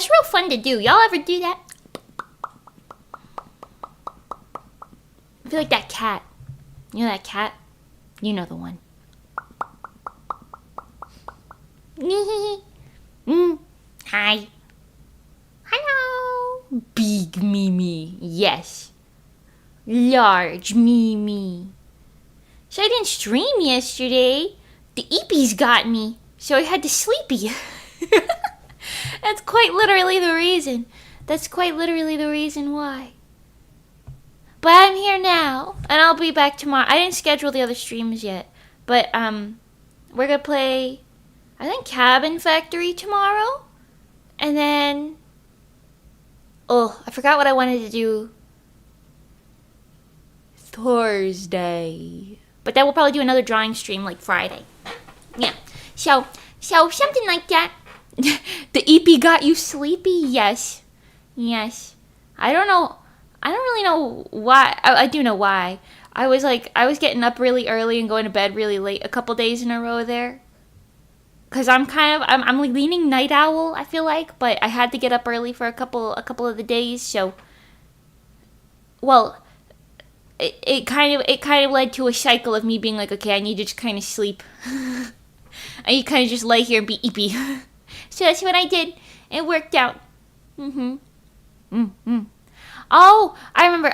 That's real fun to do. Y'all ever do that? I feel like that cat. You know that cat? You know the one. Hi. Hello. Big Mimi. Yes. Large Mimi. So I didn't stream yesterday. The eepies got me. So I had to sleepy. That's quite literally the reason. That's quite literally the reason why. But I'm here now, and I'll be back tomorrow. I didn't schedule the other streams yet, but we're gonna play, I think, Cabin Factory tomorrow, and then, I forgot what I wanted to do Thursday, but then we'll probably do another drawing stream like Friday. Yeah, so something like that. The EP got you sleepy? Yes. I don't really know why. I do know why. I was getting up really early and going to bed really late a couple days in a row there. Cause I'm like leaning night owl, I feel like, but I had to get up early for a couple of the days, so it kind of led to a cycle of me being like, okay, I need to just kind of sleep. I need to kind of just lay here and be eepy. So that's what I did. It worked out. Oh, I remember.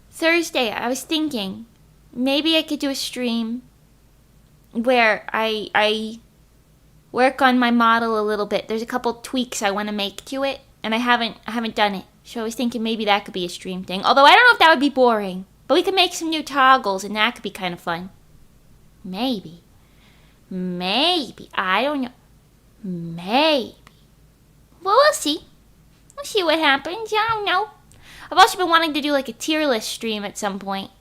Thursday, I was thinking, maybe I could do a stream where I work on my model a little bit. There's a couple tweaks I want to make to it, and I haven't done it. So I was thinking maybe that could be a stream thing. Although I don't know if that would be boring. But we could make some new toggles, and that could be kind of fun. Maybe. I don't know. Maybe. Well, we'll see. We'll see what happens. I don't know. I've also been wanting to do like a tier list stream at some point.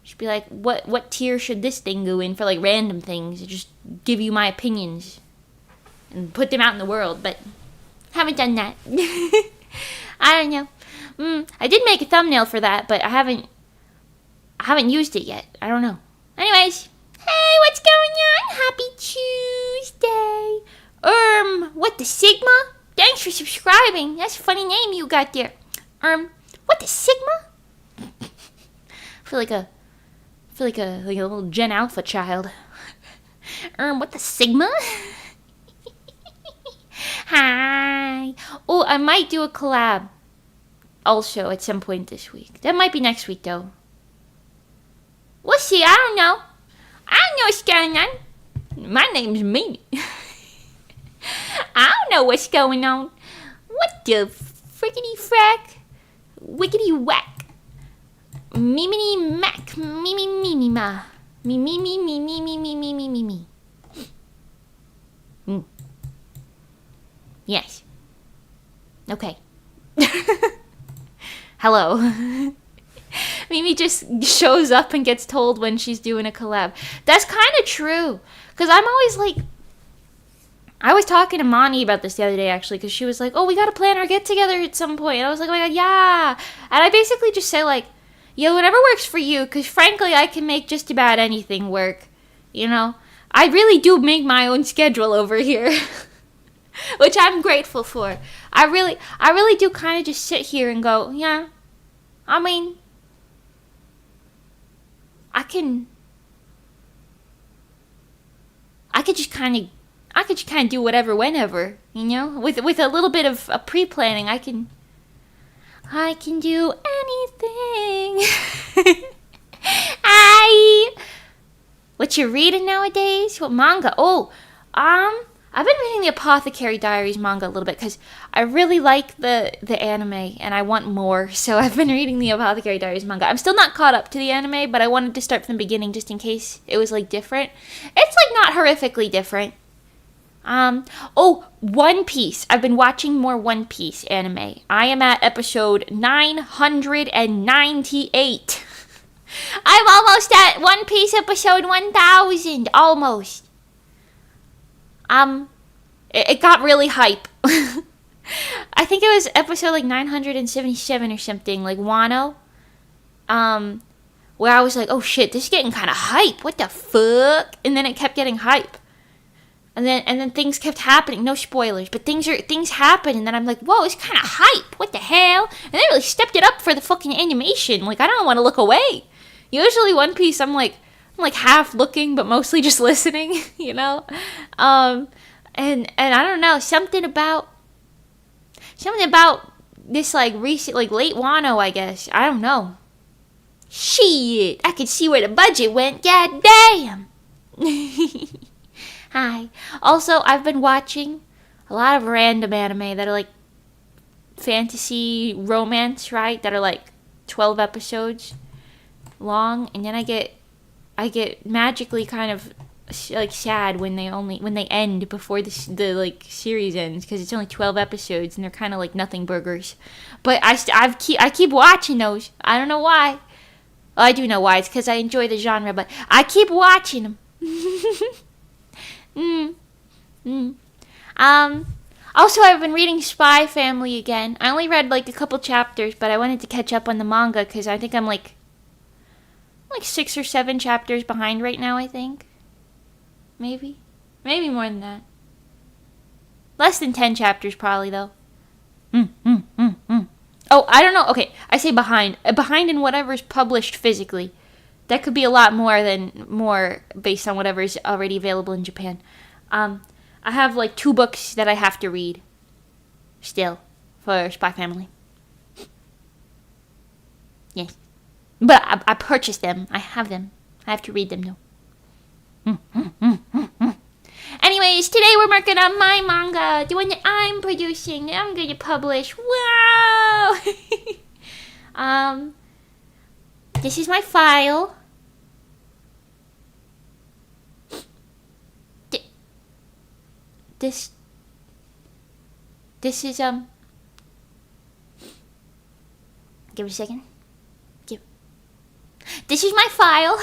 Just be like, what tier should this thing go in for like random things? Just give you my opinions and put them out in the world, but haven't done that. I don't know. I did make a thumbnail for that, but I haven't used it yet. I don't know. Anyways, hey, what's going on? Happy Tuesday. What the Sigma? Thanks for subscribing. That's a funny name you got there. What the Sigma? I feel like a little Gen Alpha child. What the Sigma? Hi. Oh, I might do a collab also at some point this week. That might be next week though. We'll see. I don't know what's going on. My name's Mimi. I don't know what's going on. What the frickety frack? Wickety whack. Miminy mac. Mimi ma. Me. Yes. Okay. Hello. Mimi just shows up and gets told when she's doing a collab. That's kind of true. Because I'm always like... I was talking to Monty about this the other day, actually, because she was like, oh, we got to plan our get-together at some point. And I was like, oh my god, yeah. And I basically just say, like, yeah, whatever works for you, because frankly, I can make just about anything work. You know? I really do make my own schedule over here. Which I'm grateful for. I really do kind of just sit here and go, yeah, I mean, I could just kind of do whatever, whenever, you know, with a little bit of pre-planning, I can do anything. What you reading nowadays? What manga? Oh, I've been reading the Apothecary Diaries manga a little bit because I really like the anime and I want more. So I've been reading the Apothecary Diaries manga. I'm still not caught up to the anime, but I wanted to start from the beginning just in case it was like different. It's like not horrifically different. One Piece. I've been watching more One Piece anime. I am at episode 998. I'm almost at One Piece episode 1000. Almost. It got really hype. I think it was episode like 977 or something, like Wano. Where I was like, oh shit, this is getting kind of hype. What the fuck? And then it kept getting hype. then things kept happening. No spoilers, but things happen, and then I'm like, whoa, it's kind of hype. What the hell? And they really stepped it up for the fucking animation. Like, I don't want to look away. Usually One Piece, I'm like half looking, but mostly just listening, you know? And I don't know, something about this, like, recent, like, late Wano, I guess. I don't know. Shit, I could see where the budget went. God damn. Hi. Also, I've been watching a lot of random anime that are, like, fantasy romance, right? That are, like, 12 episodes long, and then I get magically kind of like sad when they end before the like series ends, because it's only 12 episodes and they're kind of like nothing burgers. But I keep watching those. I don't know why. Well, I do know why. It's because I enjoy the genre, but I keep watching them. Also, I've been reading Spy Family again. I only read like a couple chapters, but I wanted to catch up on the manga because I think I'm like 6 or 7 chapters behind right now, I think. Maybe more than that. Less than 10 chapters probably, though. Oh, I don't know. Okay, I say behind. Behind in whatever's published physically. That could be a lot more based on whatever's already available in Japan. I have like 2 books that I have to read still for Spy Family. Yes. But I purchased them. I have them. I have to read them though. Anyways, today we're working on my manga, the one that I'm producing, that I'm going to publish. Wow! This is my file. This is, give it a second. This is my file.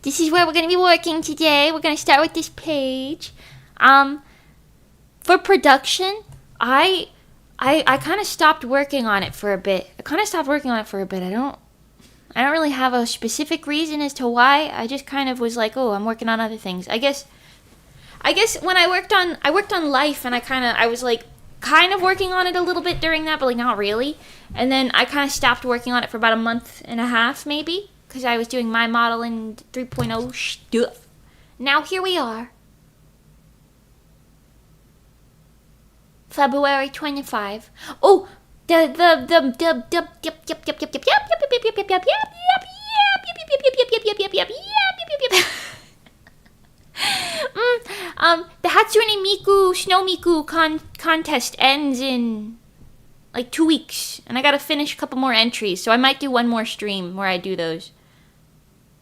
This is where we're going to be working today. We're going to start with this page. For production, I kind of stopped working on it for a bit. I don't really have a specific reason as to why. I just kind of was like, oh, I'm working on other things. I guess when I worked on Life, and I was like kind of working on it a little bit during that, but like not really. And then I kind of stopped working on it for about a month and a half, maybe, because I was doing my model in 3.0 stuff. Now here we are. February 25. Oh, the Hatsune Miku Snow Miku contest ends in like 2 weeks, and I gotta finish a couple more entries, so I might do one more stream where I do those.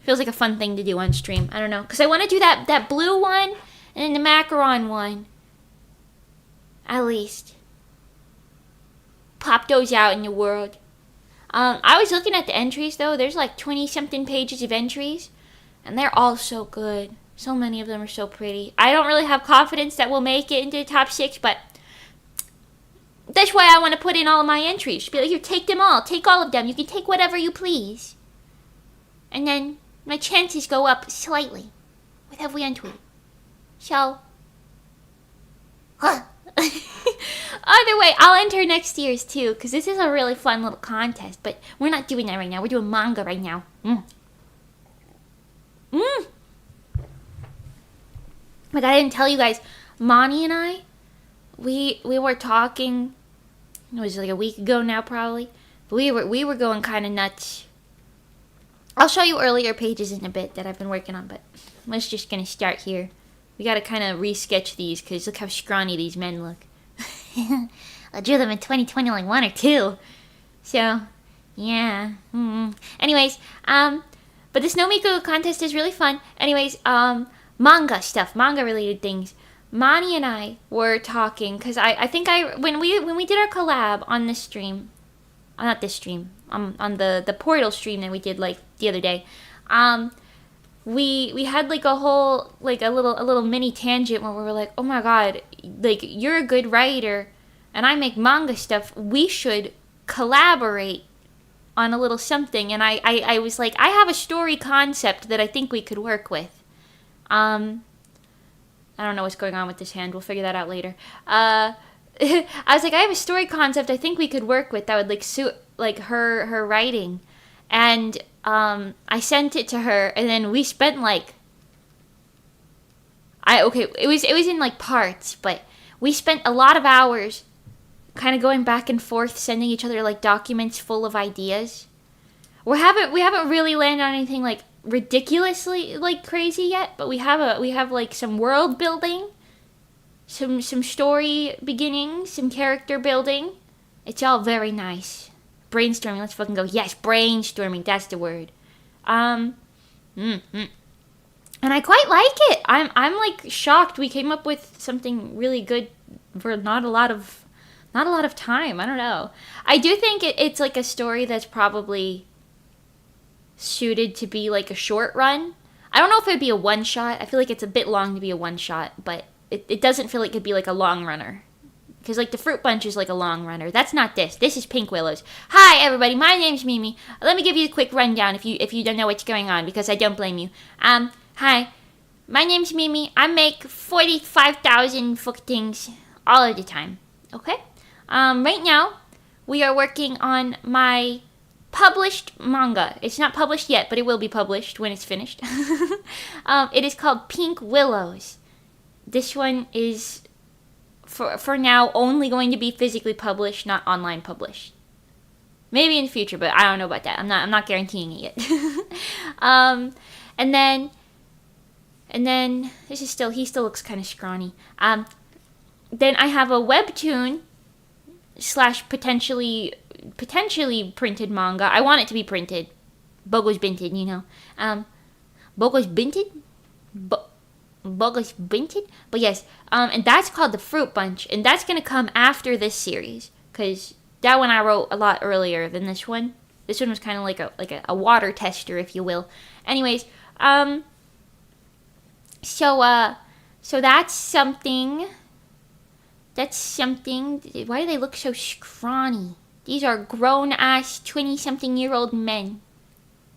Feels like a fun thing to do on stream. I don't know, because I want to do that blue one and the macaron one. At least pop those out in the world. I was looking at the entries though. There's like 20-something pages of entries, and they're all so good. So many of them are so pretty. I don't really have confidence that we'll make it into the top 6, but that's why I want to put in all of my entries. Be like, here, take them all. Take all of them. You can take whatever you please. And then my chances go up slightly with every entry. So, either way, I'll enter next year's too, because this is a really fun little contest. But we're not doing that right now. We're doing manga right now. Like, I didn't tell you guys, Moni and I, we were talking, it was like a week ago now probably, but we were going kind of nuts. I'll show you earlier pages in a bit that I've been working on, but let's just gonna start here. We gotta kind of resketch these, because look how scrawny these men look. I drew them in 2020 like 1 or 2. So, yeah. Anyways, but the Snow Miku contest is really fun. Anyways, manga stuff, manga related things. Mani and I were talking, because I think when we did our collab on this stream, not this stream, on the Portal stream that we did like the other day, we had like a whole, like a little mini tangent where we were like, oh my god, like, you're a good writer and I make manga stuff, we should collaborate on a little something. And I was like, I have a story concept that I think we could work with. I don't know what's going on with this hand. We'll figure that out later. I was like, I have a story concept I think we could work with that would like suit like her writing. And I sent it to her, and then we spent like it was in like parts, but we spent a lot of hours kind of going back and forth, sending each other like documents full of ideas. We haven't really landed on anything like ridiculously like crazy yet, but we have like some world building, some story beginning, some character building. It's all very nice. Brainstorming, let's fucking go. Yes, brainstorming, that's the word. And I quite like it. I'm like shocked we came up with something really good for not a lot of time. I don't know. I do think it's like a story that's probably suited to be like a short run. I don't know if it'd be a one shot. I feel like it's a bit long to be a one shot, but it doesn't feel like it'd be like a long runner. Because, like, the Fruit Bunch is, like, a long runner. That's not this. This is Pink Willows. Hi, everybody. My name's Mimi. Let me give you a quick rundown if you don't know what's going on, because I don't blame you. Hi. My name's Mimi. I make 45,000 fuck things all of the time. Okay? Right now, we are working on my published manga. It's not published yet, but it will be published when it's finished. It is called Pink Willows. This one is... For now, only going to be physically published, not online published. Maybe in the future, but I don't know about that. I'm not guaranteeing it yet. And then this is still, he still looks kind of scrawny. Then I have a webtoon / potentially printed manga. I want it to be printed. Bogo's binted, you know. Bogo's binted? Bogo's binted? But yes, and that's called The Fruit Bunch, and that's going to come after this series, because that one I wrote a lot earlier than this one. This one was kind of like a water tester, if you will. Anyways, so that's something. Why do they look so scrawny? These are grown-ass 20-something-year-old men.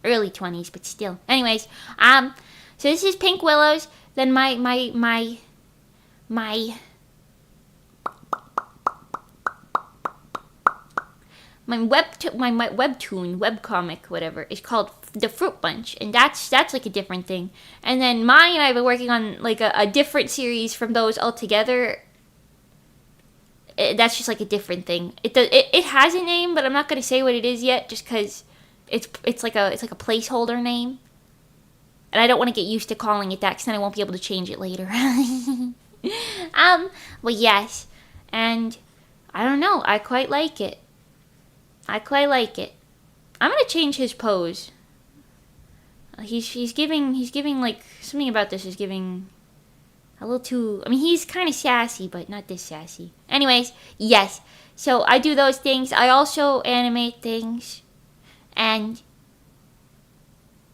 Early 20s, but still. Anyways, so this is Pink Willows. Then my webtoon, webcomic, whatever, is called The Fruit Bunch, and that's like a different thing. And then Mai and I have been working on like a different series from those altogether. That's just like a different thing. It has a name, but I'm not gonna say what it is yet, just because it's like a placeholder name. And I don't want to get used to calling it that, because then I won't be able to change it later. But yes. And I don't know. I quite like it. I'm going to change his pose. He's giving like, something about this is giving a little too, I mean, he's kind of sassy, but not this sassy. Anyways, yes. So I do those things. I also animate things. And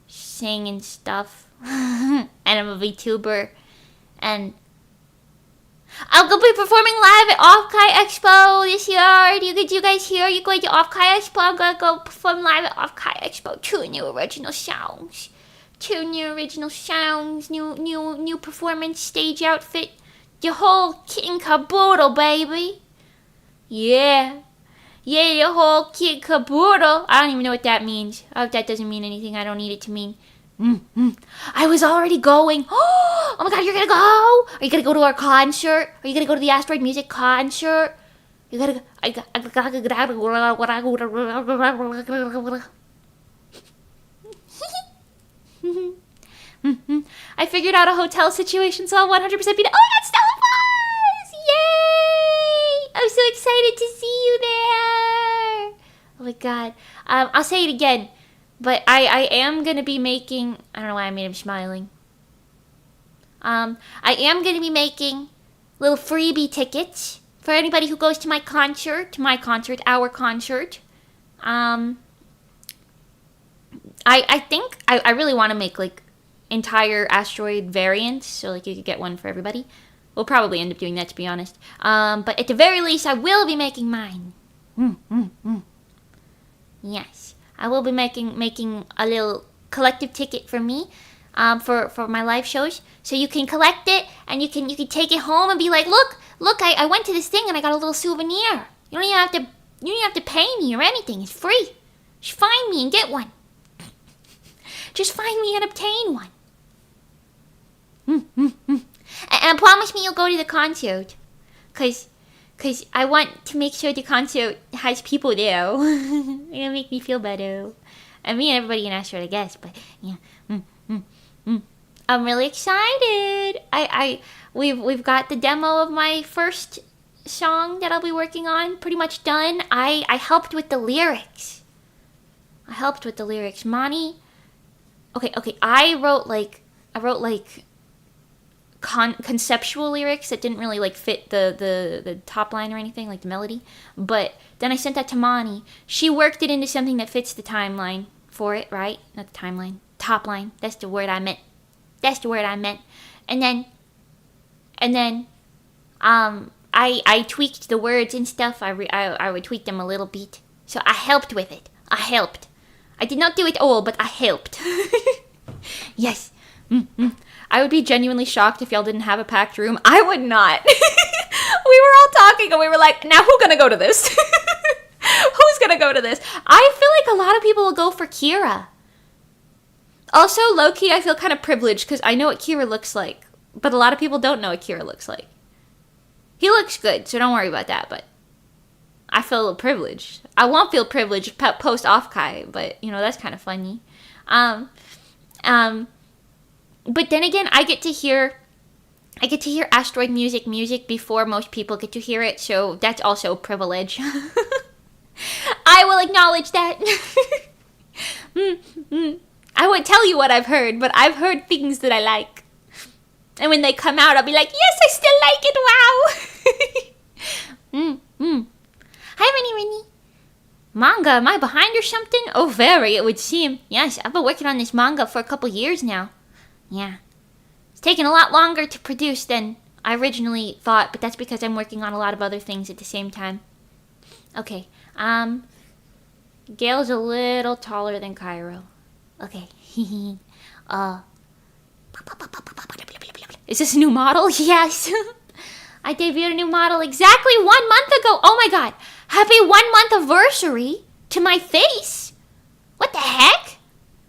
sing and stuff. And I'm a VTuber. And I'll go be performing live at Kai Expo this year. Did you guys hear? You're going to Kai Expo. I'm going to go perform live at Kai Expo. 2 new original songs. New performance, stage outfit. The whole kit and caboodle, baby. Yeah, the whole kit and caboodle. I don't even know what that means. I hope that doesn't mean anything I don't need it to mean. I was already going. Oh my god, you're gonna go? Are you gonna go to our concert? Are you gonna go to the Asteroid Music concert? You gotta go. I figured out a hotel situation, so I'll 100% be there. Oh, that's Stella Buzz! Yay! I'm so excited to see you there. Oh my god. I'll say it again. But I am going to be making... I don't know why I made him smiling. I am going to be making little freebie tickets for anybody who goes to my concert. Our concert. I think... I really want to make, like, entire asteroid variants. So, like, you could get one for everybody. We'll probably end up doing that, to be honest. But at the very least, I will be making mine. Yes. I will be making a little collective ticket for me. for my live shows. So you can collect it and you can take it home and be like, look, I went to this thing and I got a little souvenir. You don't even have to pay me or anything. It's free. Just find me and get one. Just find me and obtain one. And promise me you'll go to the concert. Cause I want to make sure the concert has people there. It'll make me feel better. And me and everybody in Astro, I guess. But yeah. I'm really excited. We've got the demo of my first song that I'll be working on pretty much done. I helped with the lyrics. Mani. Okay. I wrote conceptual lyrics that didn't really like fit the top line or anything, like the melody. But then I sent that to Mani. She worked it into something that fits the timeline for it, right? Not the timeline. Top line. That's the word I meant. And then I tweaked the words and stuff. I would tweak them a little bit. So I helped with it. I did not do it all, but I helped. Yes. I would be genuinely shocked if y'all didn't have a packed room. I would not. We were all talking and we were like, now who's gonna go to this? Who's gonna go to this? I feel like a lot of people will go for Kira. Also, low-key, I feel kind of privileged because I know what Kira looks like. But a lot of people don't know what Kira looks like. He looks good, so don't worry about that, but I feel a little privileged. I won't feel privileged post-off Kai, but, that's kind of funny. But then again, I get to hear Asteroid music before most people get to hear it, so that's also a privilege. I will acknowledge that. I won't tell you what I've heard, but I've heard things that I like. And when they come out, I'll be like, yes, I still like it, wow! Hi, Rennie. Manga, am I behind or something? Oh, very, it would seem. Yes, I've been working on this manga for a couple years now. Yeah. It's taken a lot longer to produce than I originally thought, but that's because I'm working on a lot of other things at the same time. Okay, Gail's a little taller than Cairo. Okay. Is this a new model? Yes. I debuted a new model exactly 1 month ago. Oh my god. Happy 1 month anniversary to my face. What the heck?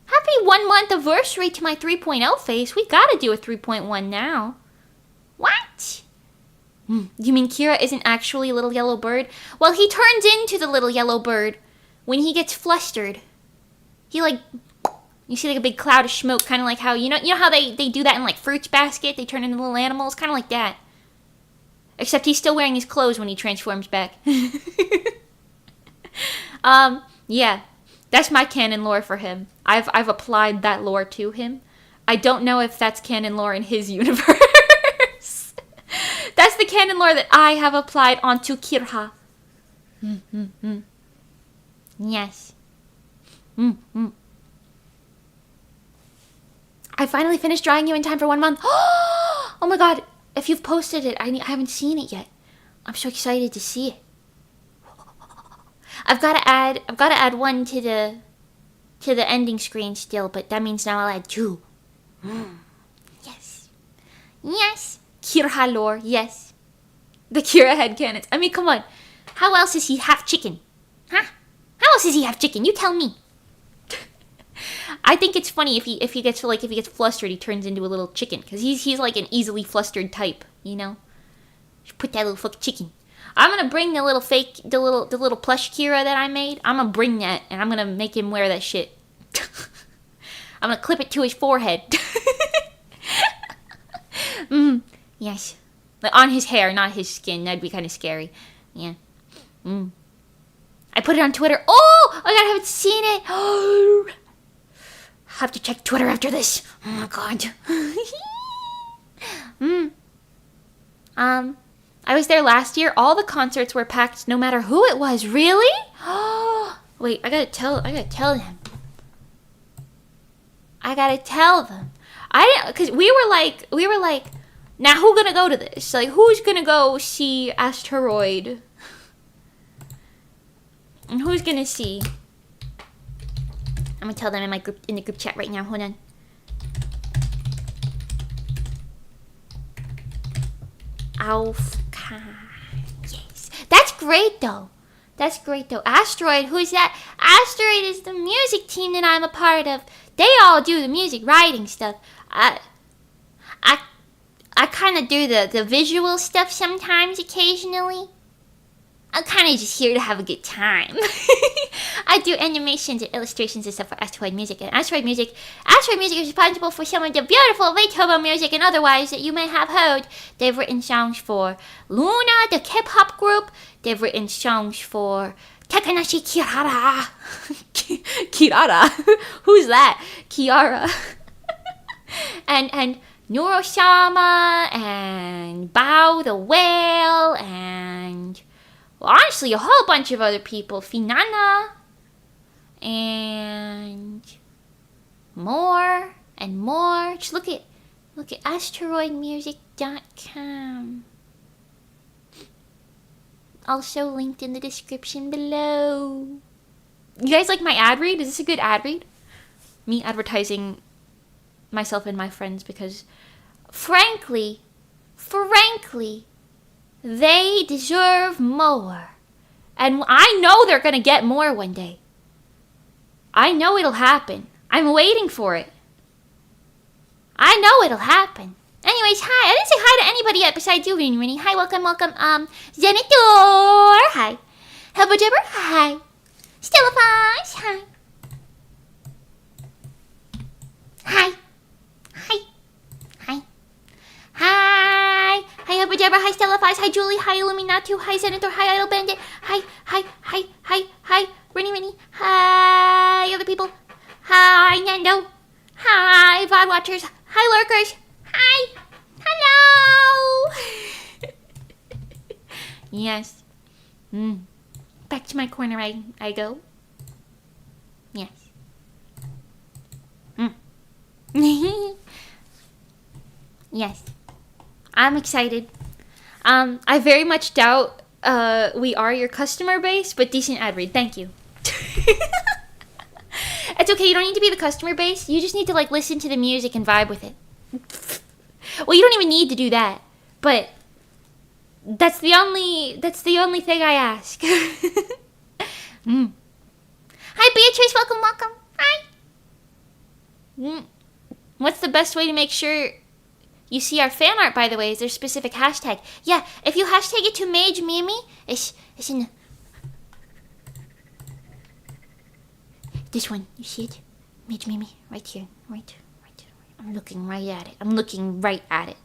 Happy 1 month anniversary to my 3.0 face. We gotta do a 3.1 now. What? You mean Kira isn't actually a little yellow bird? Well, he turns into the little yellow bird when he gets flustered. He you see like a big cloud of smoke, kind of like how, you know how they do that in like Fruits Basket? They turn into little animals, kind of like that. Except he's still wearing his clothes when he transforms back. Yeah. That's my canon lore for him. I've applied that lore to him. I don't know if that's canon lore in his universe. That's the canon lore that I have applied onto Kirha. Yes. I finally finished drawing you in time for 1 month. Oh my god. If you've posted it, I haven't seen it yet. I'm so excited to see it. I've got to add one to the ending screen still, but that means now I'll add 2. Yes. Yes. Kira lore, yes. The Kira headcanons. I mean, come on. How else is he half chicken? Huh? How else is he half chicken? You tell me. I think it's funny if he gets flustered, he turns into a little chicken, because he's like an easily flustered type, you know. Just put that little fucking chicken. I'm gonna bring the little plush Kira that I made. I'm gonna bring that, and I'm gonna make him wear that shit. I'm gonna clip it to his forehead. Yes, like on his hair, not his skin. That'd be kind of scary. Yeah. I put it on Twitter. Oh, I haven't seen it. Oh. Have to check Twitter after this. Oh my god. I was there last year. All the concerts were packed no matter who it was. Really? Oh, wait, I gotta tell them. Cause we were like, now who's gonna go to this? Like, who's gonna go see Asteroid? And who's gonna see? I'm gonna tell them in the group chat right now. Hold on. Yes. That's great, though. That's great, though. Asteroid, who's that? Asteroid is the music team that I'm a part of. They all do the music writing stuff. I kind of do the visual stuff sometimes, occasionally. I'm kind of just here to have a good time. I do animations and illustrations and stuff for Asteroid Music. And Asteroid Music is responsible for some of the beautiful VTuber music and otherwise that you may have heard. They've written songs for Luna, the K-pop group. They've written songs for Takanashi Kirara. Kirara? Who's that? Kiara. and Neurosama and Bao the Whale and... well, honestly, a whole bunch of other people. Finana. And more and more. Just look at asteroidmusic.com. Also linked in the description below. You guys like my ad read? Is this a good ad read? Me advertising myself and my friends because frankly, they deserve more. And I know they're going to get more one day. I know it'll happen. I'm waiting for it. I know it'll happen. Anyways, hi. I didn't say hi to anybody yet besides you, Winnie. Hi, welcome. Zenitor, hi. Helbojabber, hi. Stellafaz, hi. Hi. Hi, Helbojabber, hi, Stellafaz, hi, Julie, hi, Illuminatu, hi, Zenitor, hi, Idle Bandit, hi, Winnie, hi, other people, hi, Nando, hi, VOD watchers, hi, lurkers, hi, hello. Yes. Back to my corner I go. Yes. Yes. I'm excited. I very much doubt we are your customer base, but decent ad read. Thank you. It's okay. You don't need to be the customer base. You just need to listen to the music and vibe with it. Well, you don't even need to do that. But that's the only thing I ask. Hi, Beatrice. Welcome. Hi. What's the best way to make sure you see our fan art, by the way? Is there a specific hashtag? Yeah, if you hashtag it to Mage Mimi, it's in this one. You see it? Mage Mimi, right here. Right. I'm looking right at it.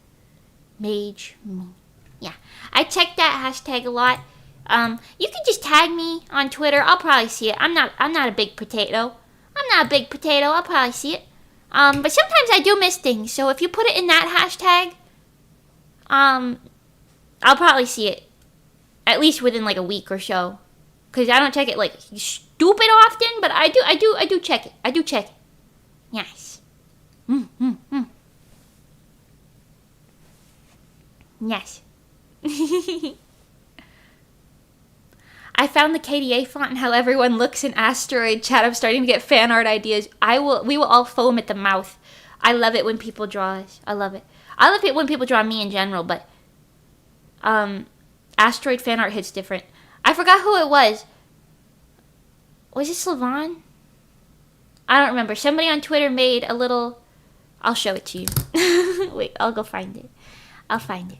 Mage Mimi. Yeah, I check that hashtag a lot. You can just tag me on Twitter. I'll probably see it. I'm not a big potato. I'll probably see it. But sometimes I do miss things, so if you put it in that hashtag, I'll probably see it at least within a week or so, because I don't check it stupid often, but I do check it. Yes. Yes. I found the KDA font and how everyone looks in Asteroid chat. I'm starting to get fan art ideas. We will all foam at the mouth. I love it when people draw us. I love it. I love it when people draw me in general, but Asteroid fan art hits different. I forgot who it was. Was it Slavan? I don't remember. Somebody on Twitter made a little... I'll show it to you. Wait, I'll go find it. I'll find it.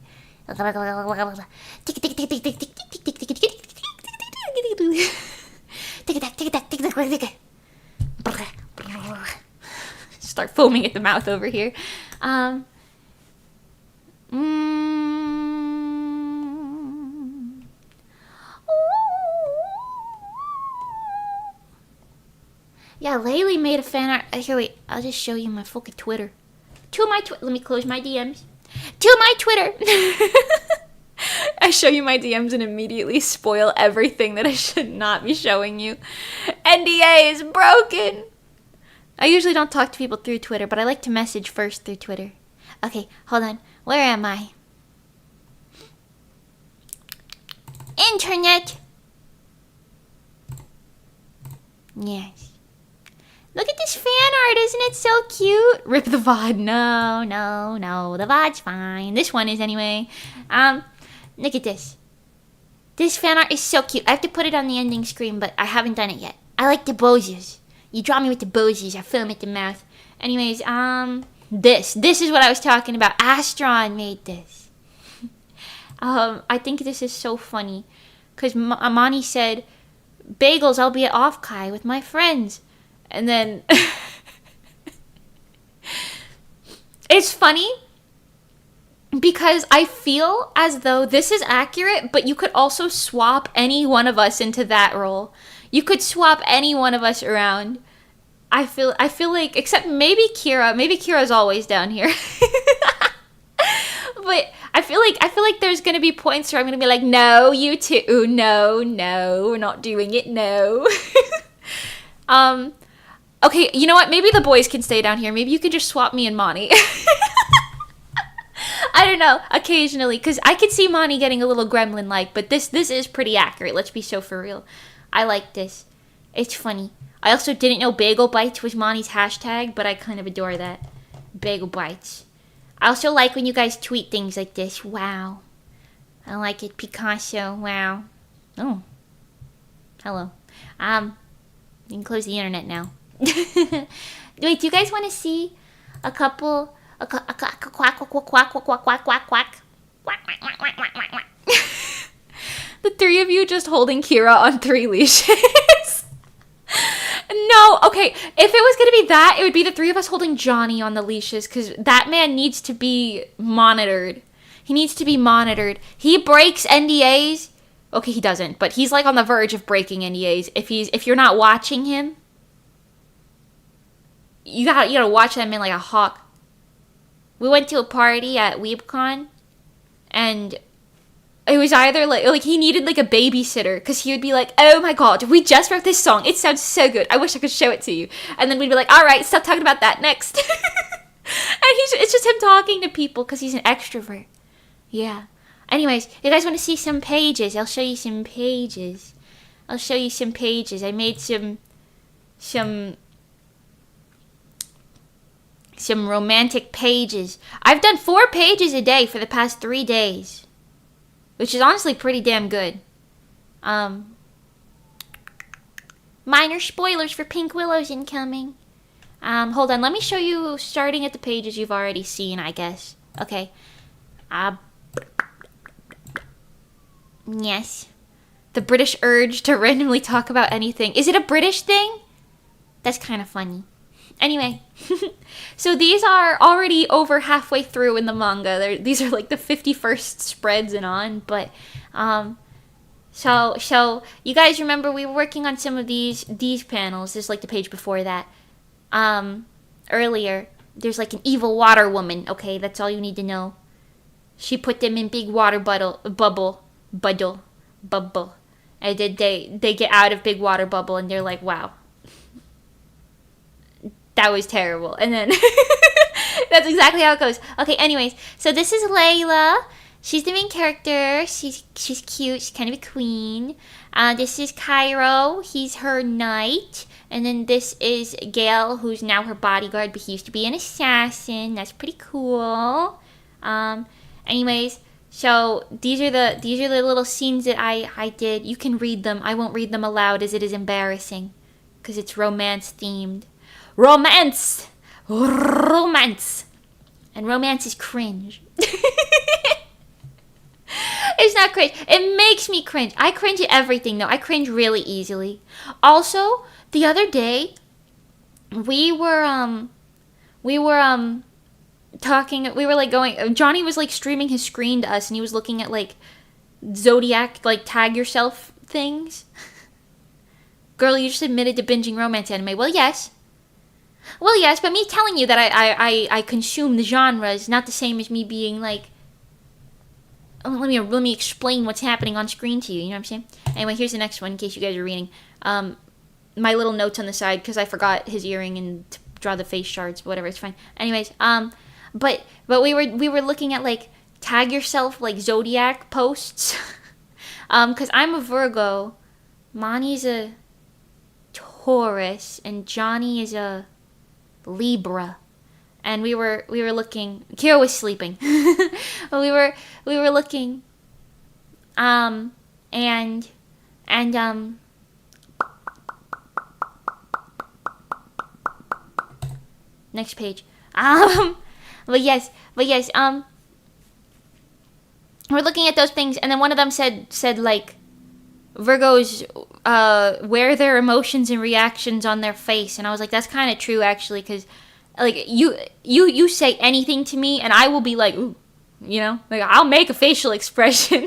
Start foaming at the mouth over here. Yeah, Laylee made a fan art. Here, wait. I'll just show you my fucking Twitter. Let me close my DMs. To my Twitter. I show you my DMs and immediately spoil everything that I should not be showing you. NDA is broken. I usually don't talk to people through Twitter, but I like to message first through Twitter. Okay, hold on. Where am I? Internet. Yes. Look at this fan art, isn't it so cute? Rip the VOD. No, no, no. The VOD's fine. This one is anyway. Look at this. This fan art is so cute. I have to put it on the ending screen, but I haven't done it yet. I like the Bozus. You draw me with the Bozus. I film at the mouth. Anyways, this is what I was talking about. Astron made this. I think this is so funny. Because Amani said, bagels, I'll be at Off Kai with my friends. And then... It's funny because I feel as though this is accurate, but you could also swap any one of us into that role. You could swap any one of us around. I feel like, except maybe Kira. Maybe Kira's always down here. But I feel like there's gonna be points where I'm gonna be like, no, you two, no, we're not doing it, no. Okay, you know what? Maybe the boys can stay down here. Maybe you can just swap me and Moni. I don't know, occasionally, because I could see Moni getting a little gremlin-like, but this is pretty accurate. Let's be so for real. I like this. It's funny. I also didn't know Bagel Bites was Moni's hashtag, but I kind of adore that. Bagel Bites. I also like when you guys tweet things like this. Wow. I like it. Picasso. Wow. Oh. Hello. You can close the internet now. Wait, do you guys want to see a couple... quack, quack, quack, quack, quack, quack, quack, quack, quack. The three of you just holding Kira on 3 leashes. No, okay, if it was gonna be that, it would be the three of us holding Johnny on the leashes, because that man needs to be monitored. He needs to be monitored. He breaks NDAs. Okay, he doesn't, but he's like on the verge of breaking NDAs. If you're not watching him, you gotta watch that man like a hawk. We went to a party at WeebCon, and it was either like he needed like a babysitter, because he would be like, oh my god, we just wrote this song, it sounds so good, I wish I could show it to you. And then we'd be like, alright, stop talking about that, next. And it's just him talking to people because he's an extrovert. Yeah. Anyways, you guys want to see some pages? I'll show you some pages. I made some romantic pages. I've done 4 pages a day for the past 3 days, which is honestly pretty damn good. Minor spoilers for Pink Willows incoming. Hold on, let me show you starting at the pages you've already seen, I guess. Okay. Yes. The British urge to randomly talk about anything. Is it a British thing? That's kind of funny. Anyway, so these are already over halfway through in the manga. These are like the 51st spreads and on, but so you guys remember we were working on some of these panels. There's like the page before that. Earlier, there's like an evil water woman. Okay, that's all you need to know. She put them in big water bubble, and they get out of big water bubble, and they're like, wow. That was terrible. And then that's exactly how it goes. Okay, anyways, so this is Layla. She's the main character. She's cute. She's kind of a queen. This is Cairo. He's her knight. And then this is Gale, who's now her bodyguard, but he used to be an assassin. That's pretty cool. Anyways, so these are the little scenes that I did. You can read them. I won't read them aloud as it is embarrassing, because it's romance themed. Romance! And romance is cringe. It's not cringe. It makes me cringe. I cringe at everything, though. I cringe really easily. Also, the other day, we were talking, we were like going, Johnny was like streaming his screen to us, and he was looking at like Zodiac, like tag yourself things. Girl, you just admitted to binging romance anime. Well, yes, but me telling you that I consume the genre is not the same as me being like, oh, let me explain what's happening on screen to you, you know what I'm saying? Anyway, here's the next one in case you guys are reading. My little notes on the side, because I forgot his earring and to draw the face shards, but whatever, it's fine. Anyways, but we were looking at like tag yourself like Zodiac posts. Because I'm a Virgo. Mani's a Taurus, and Johnny is a Libra. And we were looking. Kira was sleeping. we were looking. And next page. But yes. We're looking at those things, and then one of them said like, Virgos wear their emotions and reactions on their face, and I was like, that's kind of true actually, because like you say anything to me, and I will be like, ooh, like I'll make a facial expression.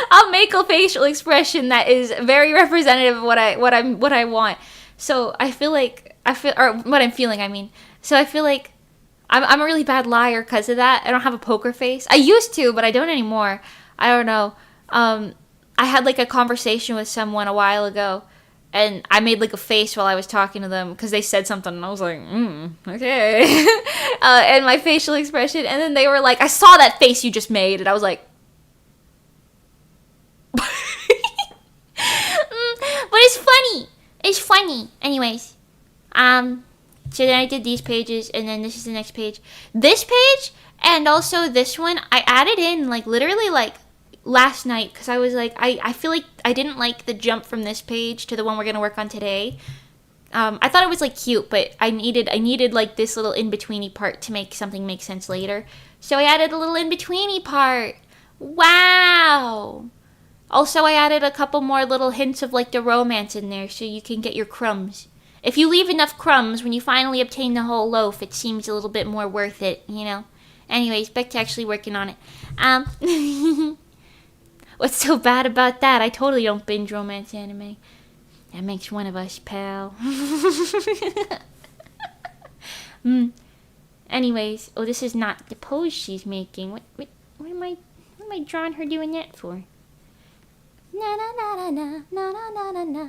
I'll make a facial expression that is very representative of what I want. So I feel or what I'm feeling. I mean, so I feel like I'm a really bad liar because of that. I don't have a poker face. I used to, but I don't anymore. I don't know. I had like a conversation with someone a while ago, and I made like a face while I was talking to them because they said something, and I was like, okay. And my facial expression, and then they were like, I saw that face you just made, and I was like, but it's funny. It's funny. Anyways, so then I did these pages, and then this is the next page. This page, and also this one, I added in, like, literally, like, last night, because I was like, I feel like I didn't like the jump from this page to the one we're going to work on today. I thought it was, like, cute, but I needed, like, this little in-betweeny part to make something make sense later. So I added a little in-betweeny part. Wow! Also, I added a couple more little hints of, like, the romance in there, so you can get your crumbs. If you leave enough crumbs, when you finally obtain the whole loaf, it seems a little bit more worth it, Anyways, back to actually working on it. What's so bad about that? I totally don't binge romance anime. That makes one of us, pal. Anyways, this is not the pose she's making. What am I drawing her doing that for? Na na na na na na na na na.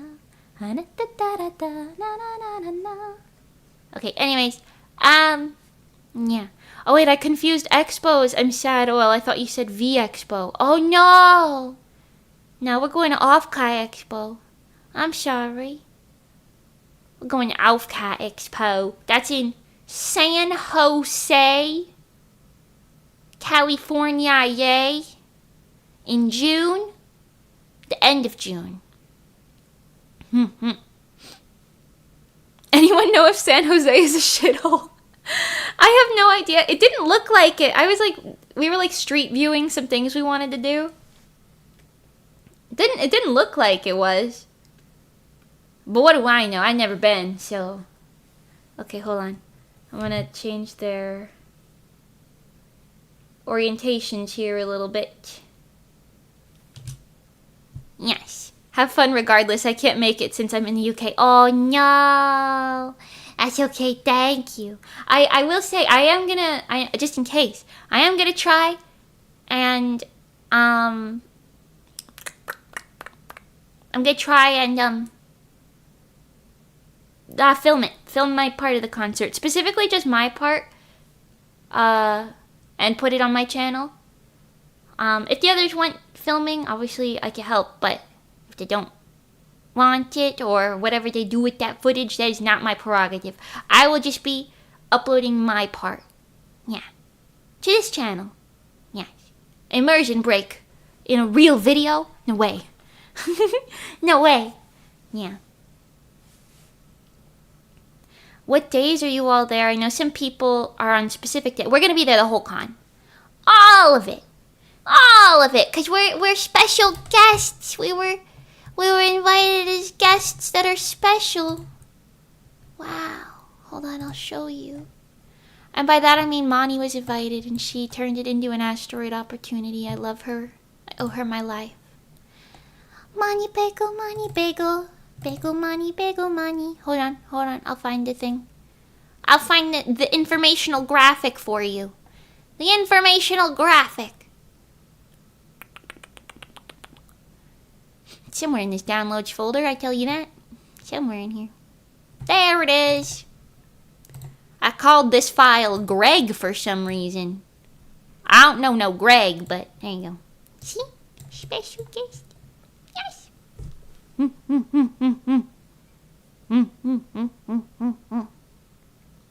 Okay, anyways, yeah. Oh wait, I confused expos. I'm sad. Oh well, I thought you said V Expo. Oh no! No, we're going to off Kai Expo. I'm sorry. We're going to off Kai Expo. That's in San Jose, California, yay. In June, the end of June. Anyone know if San Jose is a shithole? I have no idea. It didn't look like it. We were like street viewing some things we wanted to do. It didn't look like it was. But what do I know? I've never been, so. Okay, hold on. I'm gonna change their orientations here a little bit. Yes. Have fun regardless. I can't make it since I'm in the UK. Oh, no. That's okay. Thank you. I will say, just in case, I am going to try and, I'm going to try and, film it. Film my part of the concert. Specifically just my part, and put it on my channel. If the others want filming, obviously I can help, but if they don't want it or whatever they do with that footage, that is not my prerogative. I will just be uploading my part. Yeah. To this channel. Yes. Immersion break. In a real video? No way. No way. Yeah. What days are you all there? I know some people are on specific days. We're going to be there the whole con. All of it. All of it. Because we're special guests. We were invited as guests that are special. Wow. Hold on, I'll show you. And by that I mean Mani was invited and she turned it into an asteroid opportunity. I love her. I owe her my life. Mani bagel, Mani bagel. Bagel, Mani, bagel, Mani. Hold on. I'll find the thing. I'll find the informational graphic for you. The informational graphic. Somewhere in this downloads folder, I tell you that. Somewhere in here. There it is. I called this file Greg for some reason. I don't know no Greg, but there you go. See? Special guest. Yes.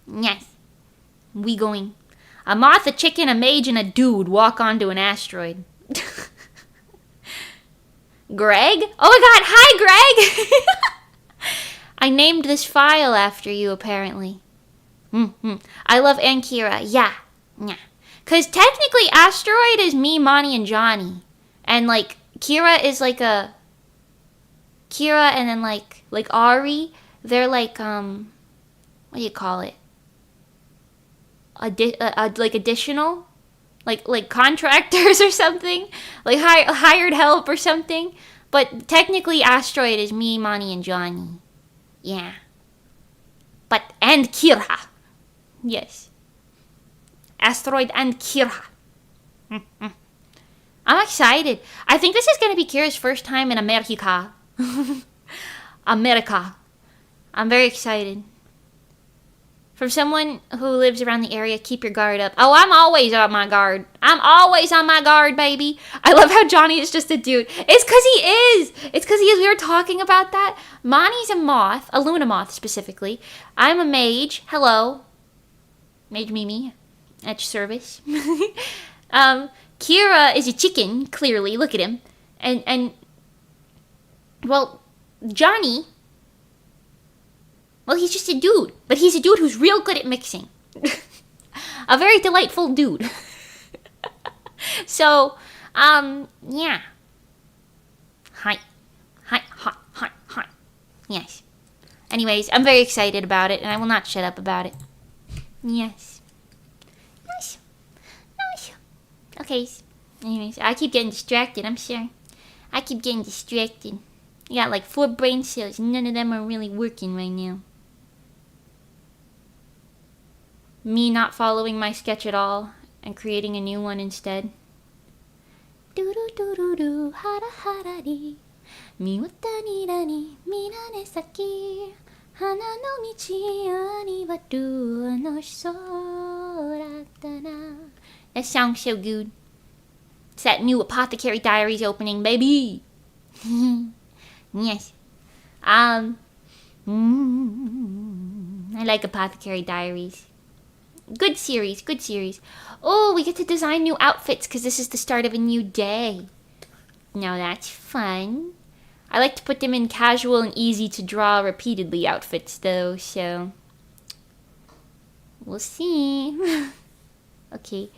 Yes. We going. A moth, a chicken, a mage, and a dude walk onto an asteroid. Greg? Oh my god, hi Greg! I named this file after you, apparently. I love Ankira. Yeah. Because technically, Asteroid is me, Monty, and Johnny. And, like, Kira is like a... Kira and then, like Ari, they're like, what do you call it? Like, additional? Like contractors or something? Like, hired help or something? But technically, Asteroid is me, Monty, and Johnny. Yeah. And Kira. Yes. Asteroid and Kira. I'm excited. I think this is going to be Kira's first time in America. America. I'm very excited. From someone who lives around the area, keep your guard up. Oh, I'm always on my guard. I'm always on my guard, baby. I love how Johnny is just a dude. It's because he is. It's because he is. We were talking about that. Monty's a moth, a Luna moth specifically. I'm a mage. Hello. Mage Mimi. At your service. Kira is a chicken, clearly. Look at him. And well, Johnny... Well, he's just a dude. But he's a dude who's real good at mixing. A very delightful dude. So, yeah. Hi. Yes. Anyways, I'm very excited about it, and I will not shut up about it. Yes. Okay. Anyways, I keep getting distracted, I'm sure. I keep getting distracted. I got like 4 brain cells, and none of them are really working right now. Me not following my sketch at all and creating a new one instead. Do do do do do hara hara ri mi wata ni ra ni minane saki hana no michi ani wa du no soratta na. That sounds so good. It's that new Apothecary Diaries opening, baby. Yes. I like Apothecary Diaries. Good series. Oh, we get to design new outfits because this is the start of a new day. Now that's fun. I like to put them in casual and easy to draw repeatedly outfits though, so... We'll see. Okay.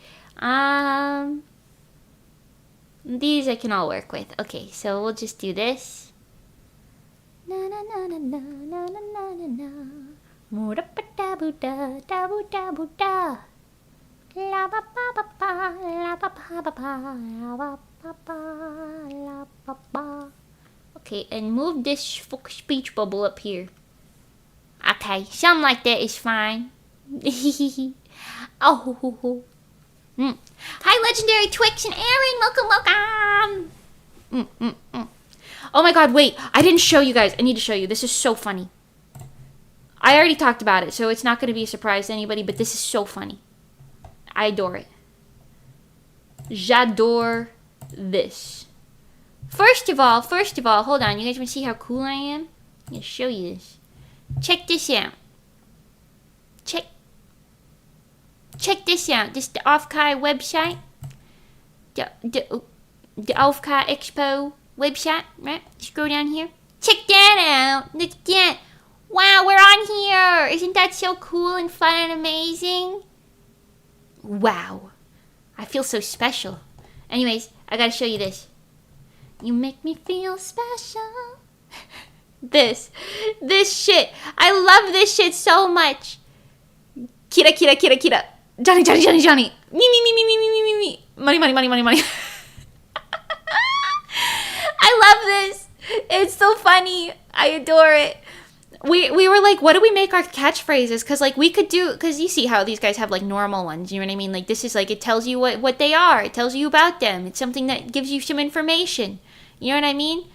These I can all work with. Okay, so we'll just do this. Na na na na na na na na na. Mura-pa-da-bu-da, da-bu-da-bu-da. La-ba-ba-ba-ba, la-ba-ba-ba-ba, la-ba-ba-ba, la-ba-ba. Okay, and move this speech bubble up here. Okay, something like that is fine. Oh. Hi, Legendary Twix and Aaron. Welcome. Oh my god, wait. I didn't show you guys. I need to show you. This is so funny. I already talked about it, so it's not going to be a surprise to anybody, but this is so funny. I adore it. J'adore this. First of all, hold on. You guys want to see how cool I am? I'm going to show you this. Check this out. Check this out. This is the Kai website. The Kai Expo website, right? Scroll down here. Check that out. Look at that. Wow, we're on here. Isn't that so cool and fun and amazing? Wow. I feel so special. Anyways, I gotta show you this. You make me feel special. This shit. I love this shit so much. Kira. Johnny. Me. Money. I love this. It's so funny. I adore it. We were like, what do we make our catchphrases? Because, like, we could do... Because you see how these guys have, like, normal ones. You know what I mean? Like, this is, like, it tells you what they are. It tells you about them. It's something that gives you some information. You know what I mean?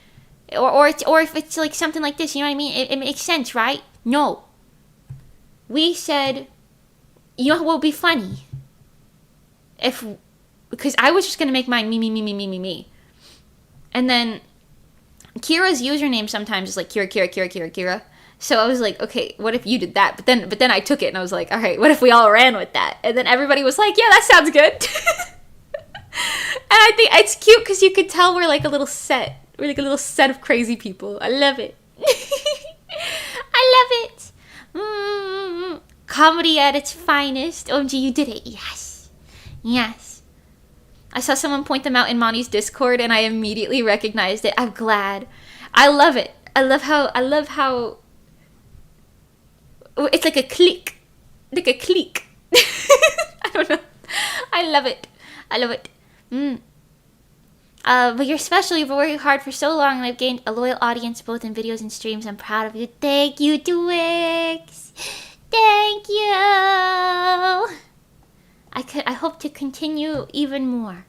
Or if it's, like, something like this, you know what I mean? It makes sense, right? No. We said, you know what would be funny? Because I was just going to make mine me. And then Kira's username sometimes is, like, Kira. So I was like, okay, what if you did that? But then I took it and I was like, all right, what if we all ran with that? And then everybody was like, yeah, that sounds good. And I think it's cute because you could tell we're like a little set. We're like a little set of crazy people. I love it. I love it. Comedy at its finest. OMG, you did it. Yes. Yes. I saw someone point them out in Monty's Discord and I immediately recognized it. I'm glad. I love it. I love how it's like a clique. Like a clique. I don't know. I love it. I love it. But you're special. You've been working hard for so long and I've gained a loyal audience both in videos and streams. I'm proud of you. Thank you, Twix. Thank you. I hope to continue even more.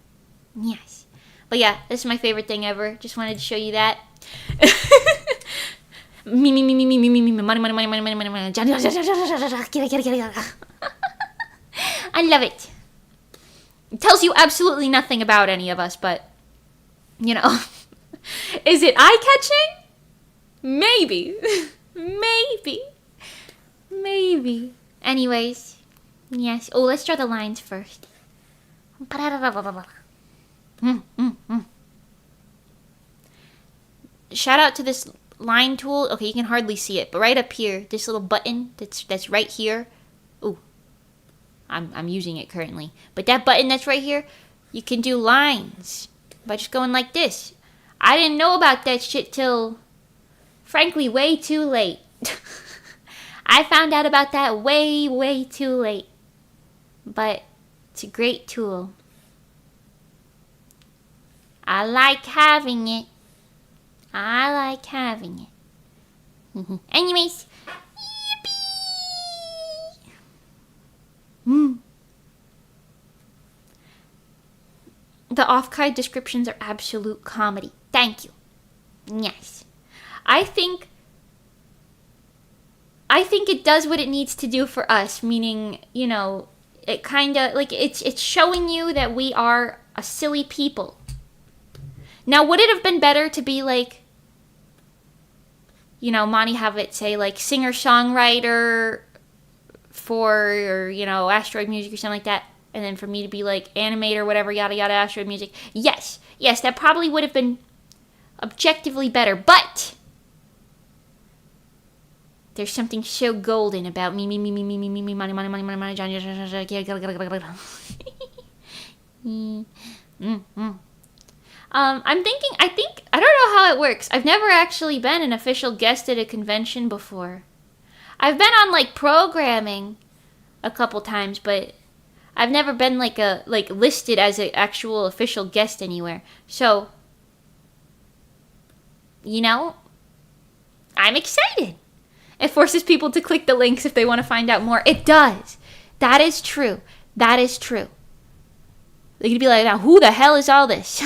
Yes. But yeah, this is my favorite thing ever. Just wanted to show you that. Me, money, money. I love it. It tells you absolutely nothing about any of us, but, you know. Is it eye-catching? Maybe. Maybe. Anyways. Yes. Oh, let's draw the lines first. Shout out to this line tool. Okay, you can hardly see it, but right up here, this little button that's right here. Ooh, I'm using it currently. But that button that's right here, you can do lines by just going like this. I didn't know about that shit till, frankly, way too late. I found out about that way too late. But it's a great tool. I like having it. Anyways. Yippee! The off-card descriptions are absolute comedy. Thank you. Yes. I think it does what it needs to do for us, meaning, you know, it kind of, like, it's showing you that we are a silly people. Now, would it have been better to be like, you know, Monty have it say, like, singer-songwriter for, or, you know, asteroid music or something like that, and then for me to be like, animator, whatever, yada yada, asteroid music. Yes, that probably would have been objectively better, but there's something so golden about me, money, Johnny. I don't know how it works. I've never actually been an official guest at a convention before. I've been on, like, programming a couple times, but I've never been, like, listed as an actual official guest anywhere. So, you know, I'm excited. It forces people to click the links if they want to find out more. It does. That is true. They could be like, now, who the hell is all this?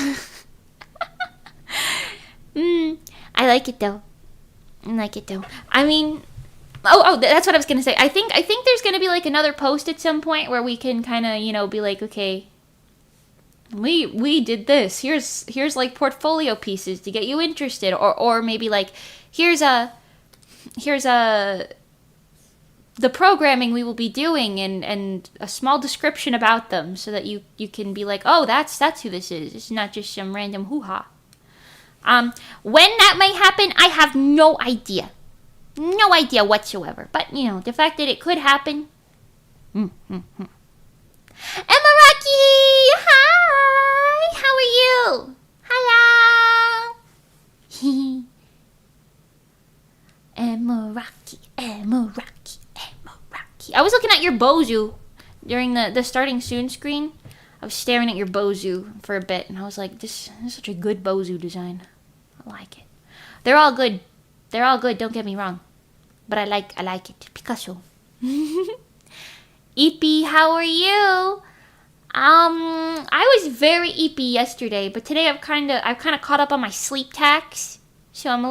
I like it though. I mean, that's what I was gonna say. I think there's gonna be like another post at some point where we can kind of, you know, be like, okay, we did this. Here's like portfolio pieces to get you interested, or maybe like here's the programming we will be doing and a small description about them so that you can be like, oh, that's who this is. It's not just some random hoo-ha. When that may happen, I have no idea. No idea whatsoever. But, you know, the fact that it could happen. Emma Rocky! Hi! How are you? Hello! Emma Rocky. I was looking at your Bozu during the starting soon screen. I was staring at your Bozu for a bit, and I was like, this is such a good Bozu design. I like it. They're all good, don't get me wrong. But I like it. Picasso. Eepy, how are you? I was very eepy yesterday, but today I've kind of caught up on my sleep tax, so I'm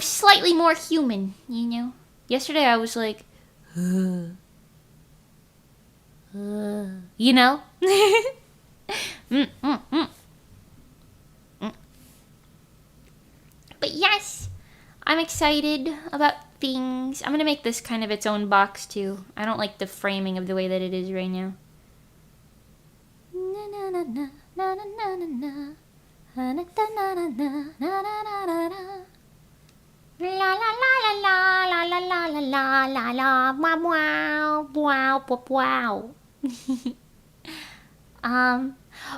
slightly more human, you know. Yesterday I was like, you know. But yes, I'm excited about things. I'm gonna make this kind of its own box too. I don't like the framing of the way that it is right now. La la la la la la la la la la la wow wow wow wow.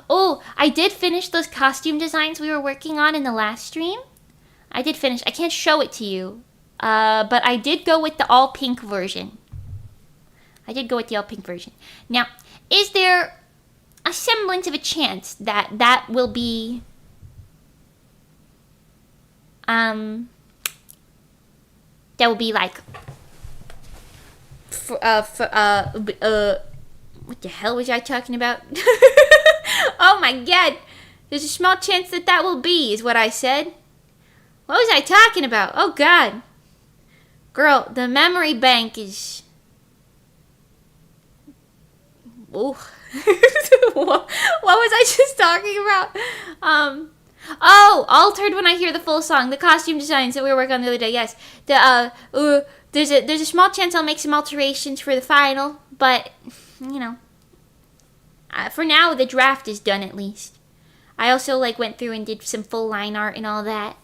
Oh, I did finish those costume designs we were working on in the last stream. I did finish. I can't show it to you, but I did go with the all pink version. Now, is there a semblance of a chance that that will be like what the hell was I talking about? Oh my god. There's a small chance that that will be, is what I said. What was I talking about? Oh god. Girl, the memory bank is... Oh. What was I just talking about? Oh, altered when I hear the full song. The costume designs that we were working on the other day. Yes. There's a small chance I'll make some alterations for the final, but you know, for now the draft is done at least. I also went through and did some full line art and all that.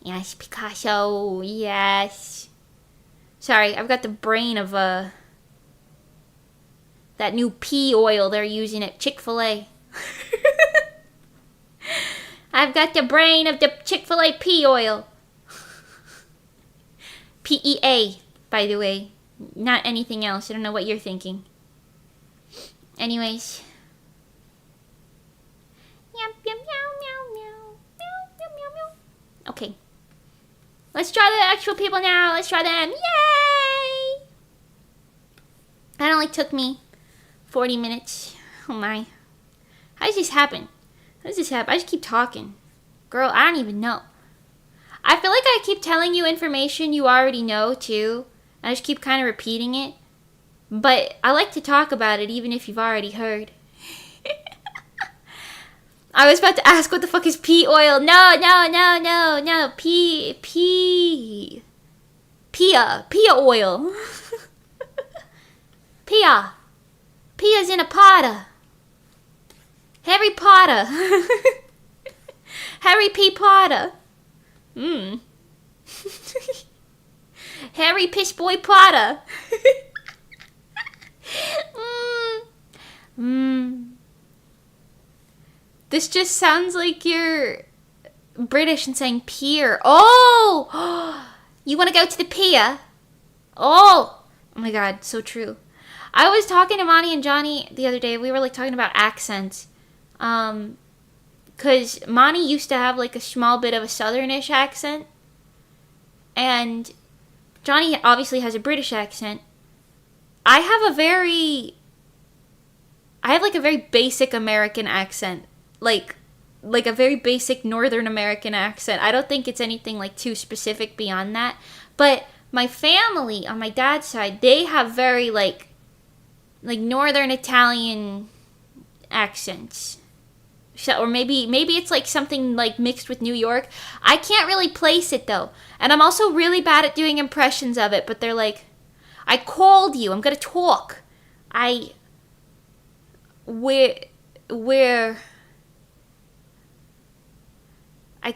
Yes, Picasso. Yes. Sorry, I've got the brain of that new pea oil they're using at Chick-fil-A. I've got the brain of the Chick-fil-A pea oil. PEA, by the way. Not anything else. I don't know what you're thinking. Anyways. Okay. Let's draw the actual people now. Let's draw them. Yay! That only took me 40 minutes. Oh my. How does this happen? I just keep talking. Girl, I don't even know. I feel like I keep telling you information you already know, too. I just keep kind of repeating it. But I like to talk about it, even if you've already heard. I was about to ask what the fuck is pea oil. No. Pea oil. Pea's in a potter. Harry Potter. Harry P. Potter. Harry Piss Boy Potter. This just sounds like you're British and saying pier. Oh! You want to go to the pier? Oh my god, so true. I was talking to Monty and Johnny the other day. We were talking about accents. Because Monty used to have a small bit of a southernish accent. And Johnny obviously has a British accent. I have a very basic American accent. Like a very basic Northern American accent. I don't think it's anything too specific beyond that. But my family on my dad's side, they have very Northern Italian accents. So, or maybe it's something mixed with New York. I can't really place it though. And I'm also really bad at doing impressions of it, but they're I called you, I'm gonna talk. I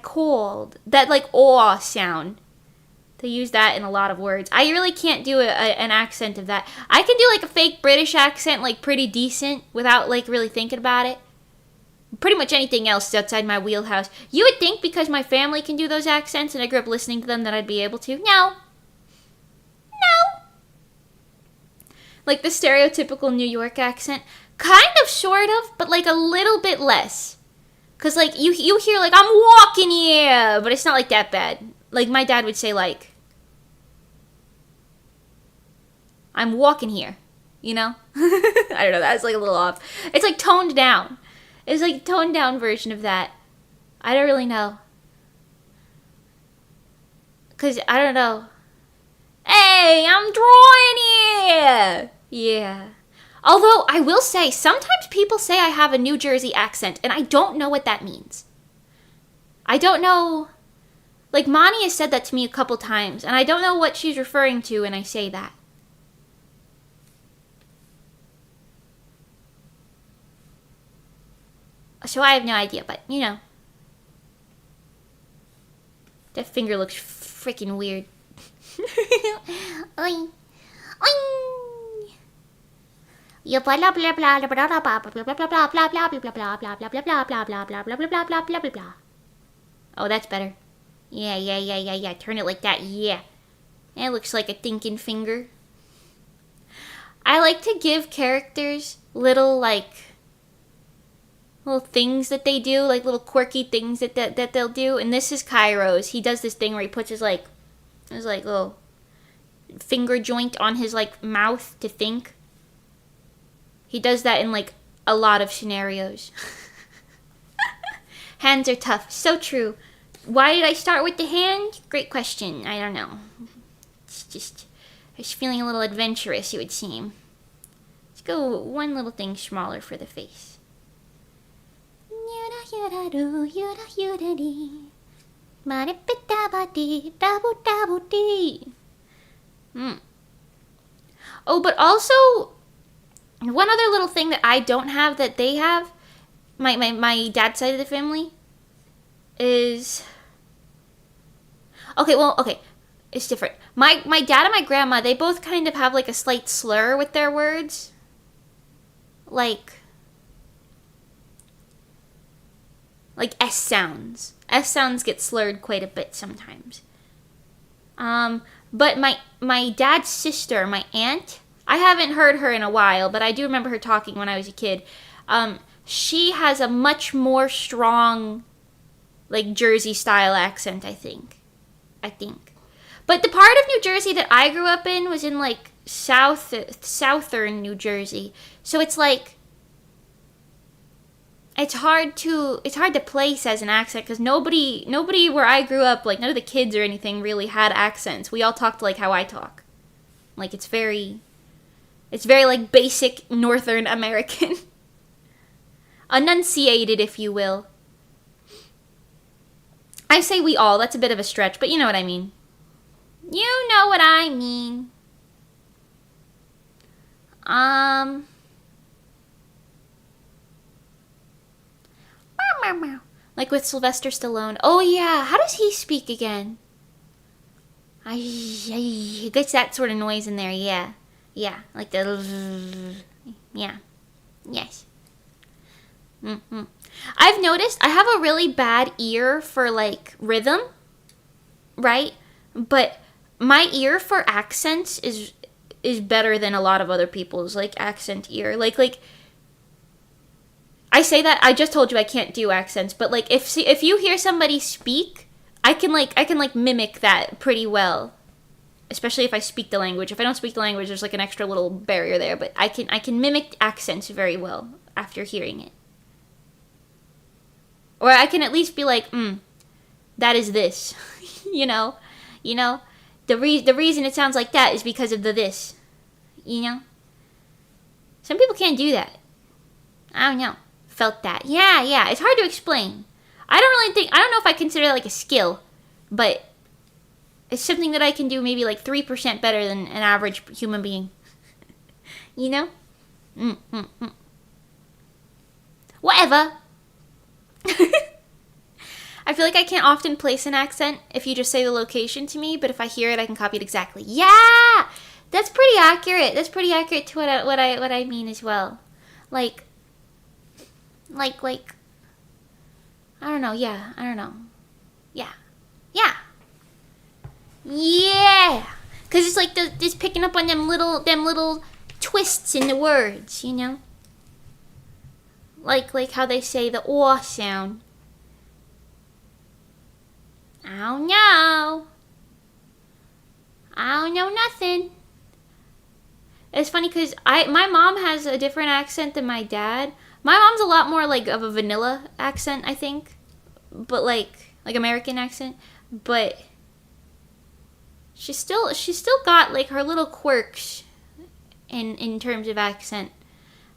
called. That aw sound. They use that in a lot of words. I really can't do an accent of that. I can do a fake British accent pretty decent without really thinking about it. Pretty much anything else is outside my wheelhouse. You would think because my family can do those accents and I grew up listening to them that I'd be able to. No. The stereotypical New York accent. Kind of, sort of, but a little bit less. Because you hear I'm walking here, but it's not that bad. My dad would say I'm walking here, you know? I don't know, that's a little off. It's toned down. It's toned down version of that. I don't really know. Because, I don't know. Hey, I'm drawing here! Yeah. Although, I will say, sometimes people say I have a New Jersey accent, and I don't know what that means. I don't know Like, Mani has said that to me a couple times, and I don't know what she's referring to when I say that. So I have no idea, but, you know. That finger looks freaking weird. Oing. Oing. Oh, that's better. Yeah. Turn it like that. Yeah. That looks like a thinking finger. I like to give characters little things that they do, like little quirky things that they'll do. And this is Kairos. He does this thing where he puts his little finger joint on his mouth to think. He does that in a lot of scenarios. Hands are tough. So true. Why did I start with the hand? Great question. I don't know. It's just, I was feeling a little adventurous, it would seem. Let's go one little thing smaller for the face. Oh, but also, one other little thing that I don't have that they have, my dad's side of the family, is... Okay, it's different. My dad and my grandma, they both kind of have a slight slur with their words. Like S sounds. S sounds get slurred quite a bit sometimes. But my dad's sister, my aunt, I haven't heard her in a while, but I do remember her talking when I was a kid. She has a much more strong, Jersey style accent, I think. But the part of New Jersey that I grew up in was in southern New Jersey. So it's it's hard to place as an accent because nobody where I grew up, none of the kids or anything really had accents. We all talked how I talk. It's very basic Northern American. Enunciated, if you will. I say we all, that's a bit of a stretch, but you know what I mean. You know what I mean. Like with Sylvester Stallone. Oh yeah, how does he speak again? He gets that sort of noise in there, yeah. Yeah, like the... Yeah. Yes. Mm-hmm. I've noticed I have a really bad ear for rhythm, right? But my ear for accents is better than a lot of other people's accent ear. I say that I just told you I can't do accents, but if you hear somebody speak, I can mimic that pretty well. Especially if I speak the language. If I don't speak the language, there's an extra little barrier there, but I can mimic accents very well after hearing it. Or I can at least be that is this. you know? The reason it sounds like that is because of the this. You know? Some people can't do that. I don't know. Felt that. Yeah. It's hard to explain. I don't know if I consider that a skill, but it's something that I can do maybe 3% better than an average human being. You know? Whatever. I feel like I can't often place an accent if you just say the location to me, but if I hear it, I can copy it exactly. Yeah! That's pretty accurate. That's pretty accurate to what I mean as well. I don't know. Yeah, I don't know. Yeah. Cause it's just picking up on them little twists in the words, you know. Like how they say the "or" sound. I don't know nothing. It's funny because my mom has a different accent than my dad. My mom's a lot more of a vanilla accent, I think, but like American accent. But she's still got her little quirks in terms of accent.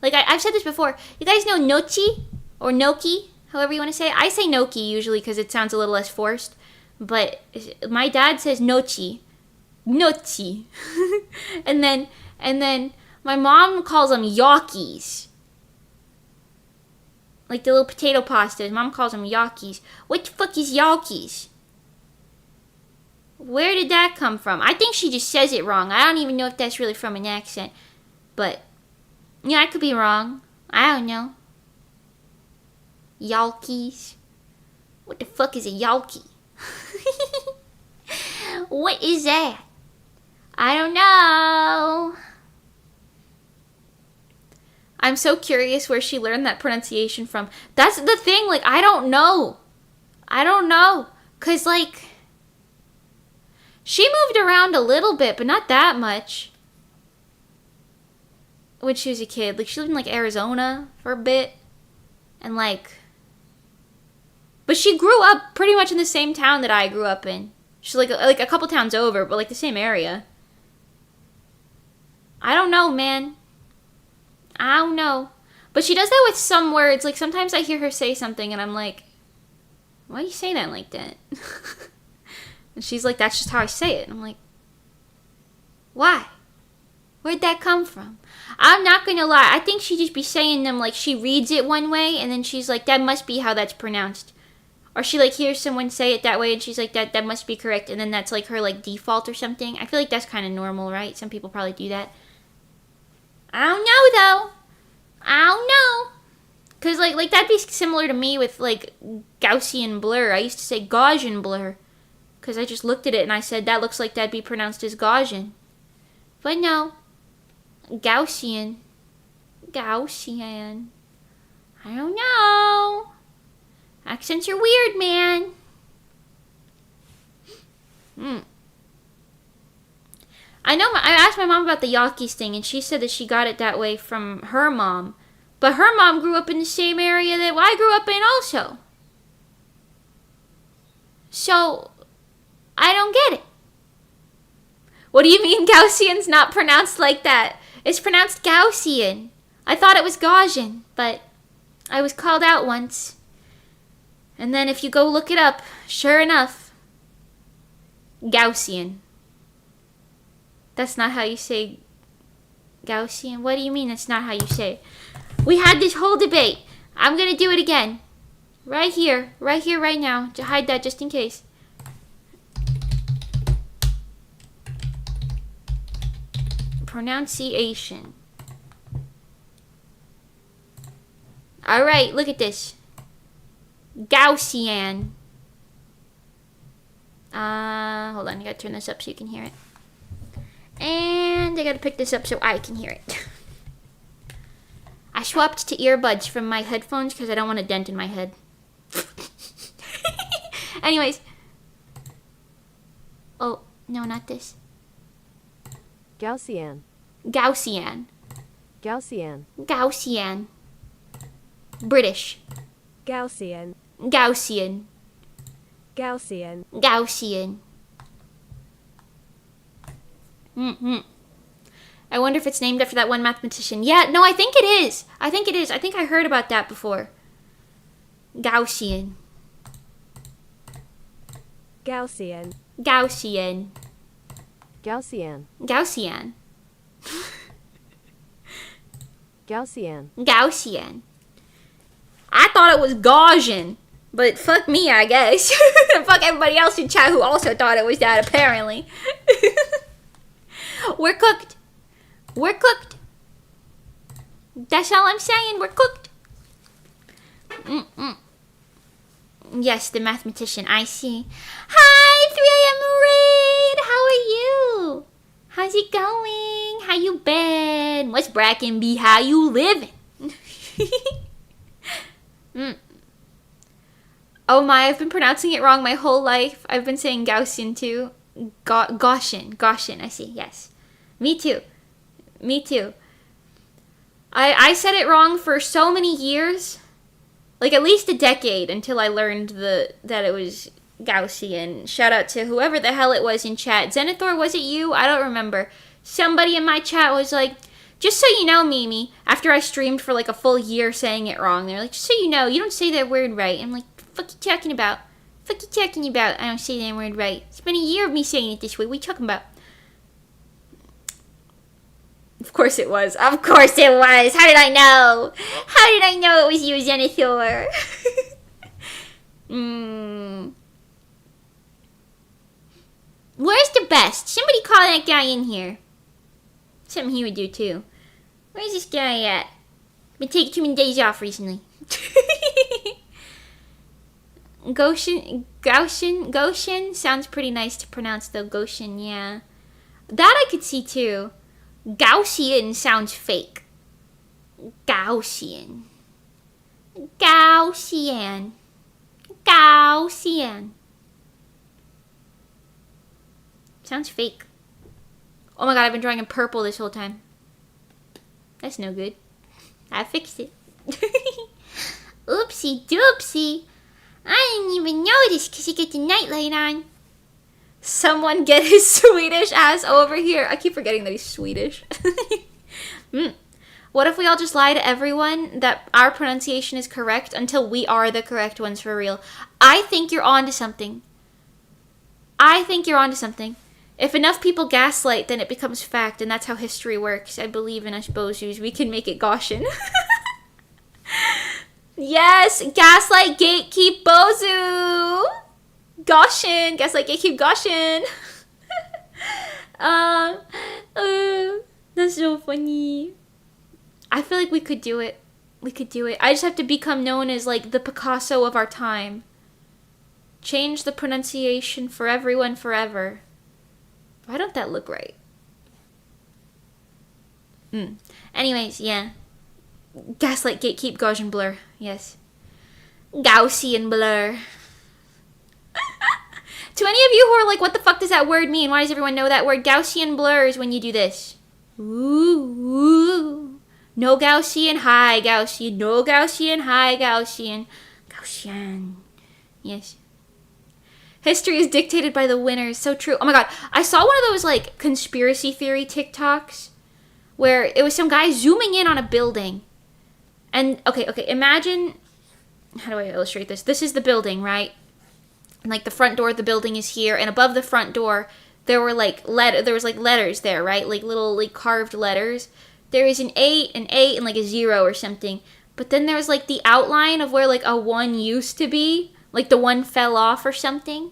I've said this before. You guys know Nochi or Noki, however you want to say it. I say Noki usually because it sounds a little less forced. But my dad says nochi. Nochi. and then my mom calls them yakis. Like the little potato pastas. Mom calls them yakis. What the fuck is yakis? Where did that come from? I think she just says it wrong. I don't even know if that's really from an accent. But, yeah, I could be wrong. I don't know. Yalkies. What the fuck is a yalki? What is that? I don't know. I'm so curious where she learned that pronunciation from. That's the thing, like, I don't know. I don't know. Because, like, she moved around a little bit, but not that much. When she was a kid. Like, she lived in, like, Arizona for a bit. And, like, but she grew up pretty much in the same town that I grew up in. She's, like a couple towns over, but, like, the same area. I don't know, man. I don't know. But she does that with some words. Like, sometimes I hear her say something, and I'm like, why do you say that like that? And she's like, that's just how I say it. And I'm like, why? Where'd that come from? I'm not gonna lie. I think she just be saying them like she reads it one way, and then she's like, that must be how that's pronounced. Or she like hears someone say it that way, and she's like, that must be correct. And then that's like her like default or something. I feel like that's kind of normal, right? Some people probably do that. I don't know though. I don't know. Cause like that'd be similar to me with like Gaussian blur. I used to say Gaussian blur. Cause I just looked at it and I said that looks like that'd be pronounced as Gaussian. But no. Gaussian. Gaussian. I don't know. Accents are weird, man. I know, I asked my mom about the Yakis thing, and she said that she got it that way from her mom. But her mom grew up in the same area that I grew up in also. So, I don't get it. What do you mean Gaussian's not pronounced like that? It's pronounced Gaussian. I thought it was Gaussian, but I was called out once. And then if you go look it up, sure enough, Gaussian. That's not how you say Gaussian. What do you mean that's not how you say it? We had this whole debate. I'm going to do it again. Right here, right now. To hide that just in case. Pronunciation. Alright, look at this. Gaussian. Hold on, I gotta turn this up so you can hear it. And I gotta pick this up so I can hear it. I swapped to earbuds from my headphones because I don't want a dent in my head. Anyways. Oh, no, not this. Gaussian. Gaussian. Gaussian. Gaussian. British. Gaussian. Gaussian. Gaussian. Gaussian. I wonder if it's named after that one mathematician. Yeah, no, I think it is. I think I heard about that before. Gaussian. Gaussian. Gaussian. Gaussian. Gaussian. Gaussian. Gaussian. I thought it was Gaussian, but fuck me, I guess. Fuck everybody else in chat who also thought it was that, apparently. We're cooked. We're cooked. That's all I'm saying. We're cooked. Yes, the mathematician. I see. Hi, 3 a.m. Raid. How are you? How's it going? How you been? What's Bracken be? How you living? Oh my, I've been pronouncing it wrong my whole life. I've been saying Gaussian too. Gaussian, I see, yes. Me too. I said it wrong for so many years. Like at least a decade until I learned that it was Gaussian. Shout out to whoever the hell it was in chat. Zenithor, was it you? I don't remember. Somebody in my chat was like, just so you know, Mimi, after I streamed for like a full year saying it wrong, they're like, just so you know, you don't say that word right. I'm like, what the fuck you talking about? What you talking about? I don't say that word right. It's been a year of me saying it this way. What you talking about? Of course it was. Of course it was. How did I know? How did I know it was you, Zenithor? Where's the best? Somebody call that guy in here. Something he would do too. Where's this guy at? Been taking too many days off recently. Goshen sounds pretty nice to pronounce though. Goshen, yeah. That I could see too. Gaussian sounds fake. Gaussian. Sounds fake. Oh my god, I've been drawing in purple this whole time. That's no good. I fixed it. Oopsie doopsie. I didn't even notice because you get the nightlight on. Someone get his Swedish ass over here. I keep forgetting that he's Swedish. What if we all just lie to everyone that our pronunciation is correct until we are the correct ones for real? I think you're onto something. If enough people gaslight, then it becomes fact, and that's how history works. I believe in us Bozus. We can make it Gaussian. Yes! Gaslight, gatekeep, Bozu! Gaussian! Gaslight, gatekeep, Gaussian! That's so funny. I feel like we could do it. I just have to become known as, like, the Picasso of our time. Change the pronunciation for everyone forever. Why don't that look right? Anyways, yeah. Gaslight, gatekeep, Gaussian blur. Yes. Gaussian blur. To any of you who are like, what the fuck does that word mean? Why does everyone know that word? Gaussian blur is when you do this. Ooh. No Gaussian, high Gaussian. No Gaussian, high Gaussian. Gaussian. Yes. History is dictated by the winners. So true. Oh my god. I saw one of those like conspiracy theory TikToks where it was some guy zooming in on a building. And okay, imagine, how do I illustrate this? This is the building, right? And like the front door of the building is here, and above the front door there were like letters there, right? Like little like carved letters. There is an 8, and like a 0 or something. But then there's like the outline of where like a 1 used to be. Like the 1 fell off or something,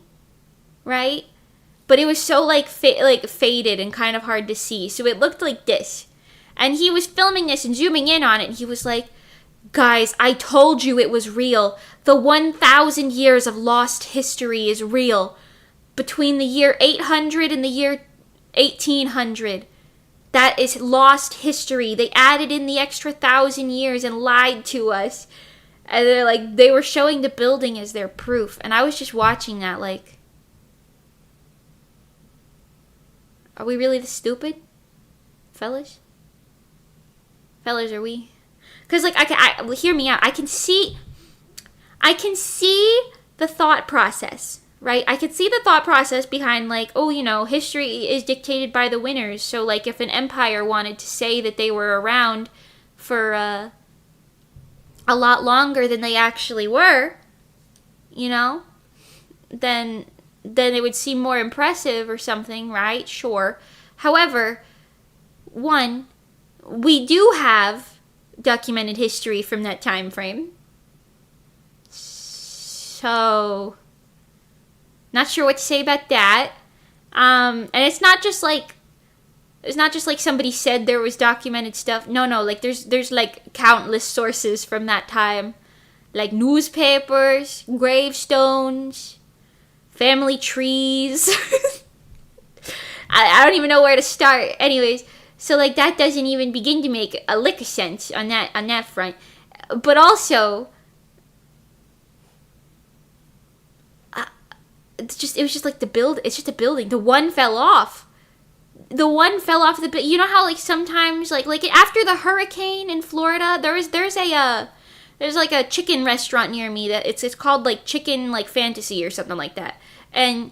right? But it was so like faded and kind of hard to see. So it looked like this. And he was filming this and zooming in on it. And he was like, guys, I told you it was real. The 1,000 years of lost history is real. Between the year 800 and the year 1800. That is lost history. They added in the extra 1,000 years and lied to us. And they're like, they were showing the building as their proof. And I was just watching that like, are we really this stupid? Fellas? Fellas, are we? Because like, hear me out. I can see the thought process, right? I can see the thought process behind like, oh, you know, history is dictated by the winners. So like if an empire wanted to say that they were around for, a lot longer than they actually were, you know, then it would seem more impressive or something, right? Sure. However, one, we do have documented history from that time frame. So, not sure what to say about that. And it's not just like somebody said there was documented stuff. No, like there's like countless sources from that time. Like newspapers, gravestones, family trees. I don't even know where to start. Anyways, so like that doesn't even begin to make a lick of sense on that front. But also, it was just like it's just a building. The 1 fell off. The 1 fell off the... You know how, like, sometimes, like after the hurricane in Florida, there's like a chicken restaurant near me that it's called, like, Chicken, like, Fantasy or something like that. And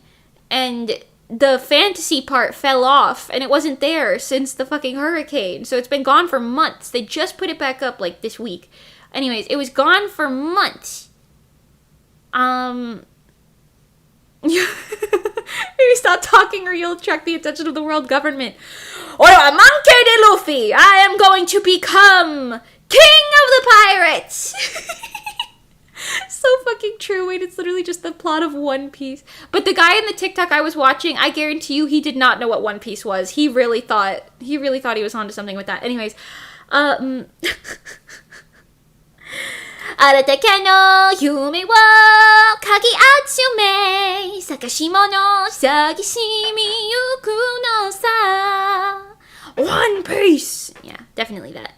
the fantasy part fell off, and it wasn't there since the fucking hurricane. So it's been gone for months. They just put it back up, like, this week. Anyways, it was gone for months. Maybe stop talking or you'll attract the attention of the world government. Ora manke de Luffy! I am going to become king of the pirates! So fucking true. Wait, it's literally just the plot of One Piece. But the guy in the TikTok I was watching, I guarantee you he did not know what One Piece was. He really thought he was onto something with that. Anyways, 新たの夢をかき集め探し物探し見ゆくのさ One Piece! Yeah, definitely that.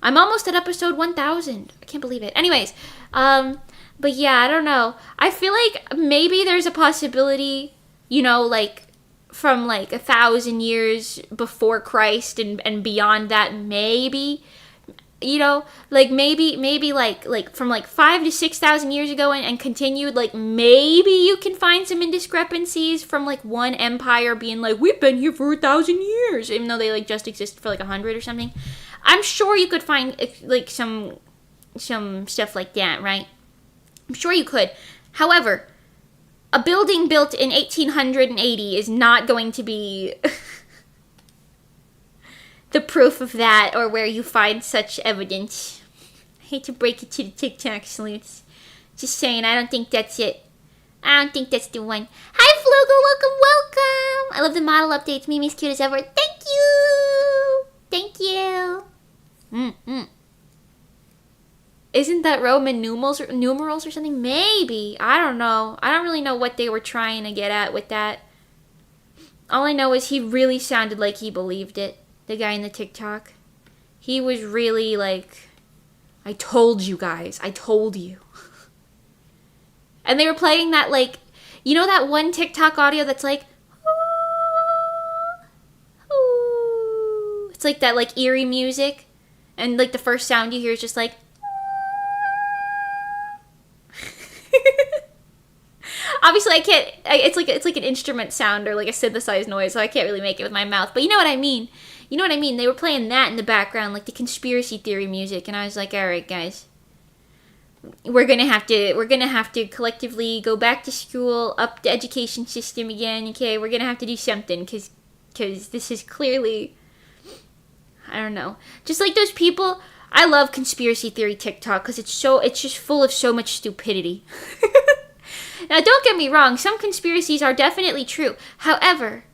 I'm almost at episode 1000. I can't believe it. Anyways, but yeah, I don't know. I feel like maybe there's a possibility, you know, like from like 1,000 years before Christ and beyond that, maybe, you know, like maybe like from like 5,000 to 6,000 years ago and continued, like maybe you can find some indiscrepancies from like one empire being like, we've been here for 1,000 years, even though they like just existed for like 100 or something. I'm sure you could find like some stuff like that, right? I'm sure you could. However, a building built in 1880 is not going to be the proof of that or where you find such evidence. I hate to break it to the TikTok sleuths. Just saying, I don't think that's it. I don't think that's the one. Hi, Flugel, welcome! I love the model updates. Mimi's cute as ever. Thank you! Thank you! Isn't that Roman numerals or something? Maybe. I don't know. I don't really know what they were trying to get at with that. All I know is he really sounded like he believed it. The guy in the TikTok. He was really like, I told you guys. I told you. And they were playing that like, you know that one TikTok audio that's like, ooh, ooh. It's like that like eerie music. And like the first sound you hear is just like, obviously I can't, it's like an instrument sound or like a synthesized noise, so I can't really make it with my mouth, but you know what I mean. You know what I mean? They were playing that in the background, like the conspiracy theory music, and I was like, alright guys, we're gonna have to collectively go back to school, up the education system again, okay? We're gonna have to do something, cause this is clearly, I don't know. Just like those people, I love conspiracy theory TikTok because it's just full of so much stupidity. Now, don't get me wrong, some conspiracies are definitely true. However,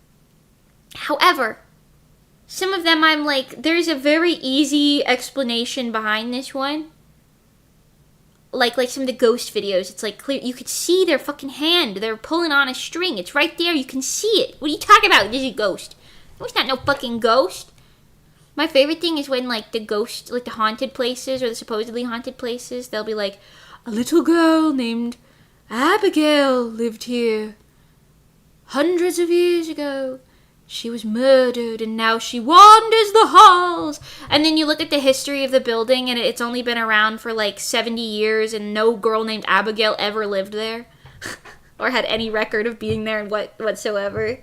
some of them I'm like, there's a very easy explanation behind this one. Like some of the ghost videos, it's like clear, you could see their fucking hand. They're pulling on a string. It's right there. You can see it. What are you talking about? This is a ghost. No, it's not no fucking ghost. My favorite thing is when, like, the ghost, like, the haunted places, or the supposedly haunted places, they'll be like, a little girl named Abigail lived here hundreds of years ago. She was murdered, and now she wanders the halls. And then you look at the history of the building, and it's only been around for, like, 70 years, and no girl named Abigail ever lived there. Or had any record of being there whatsoever.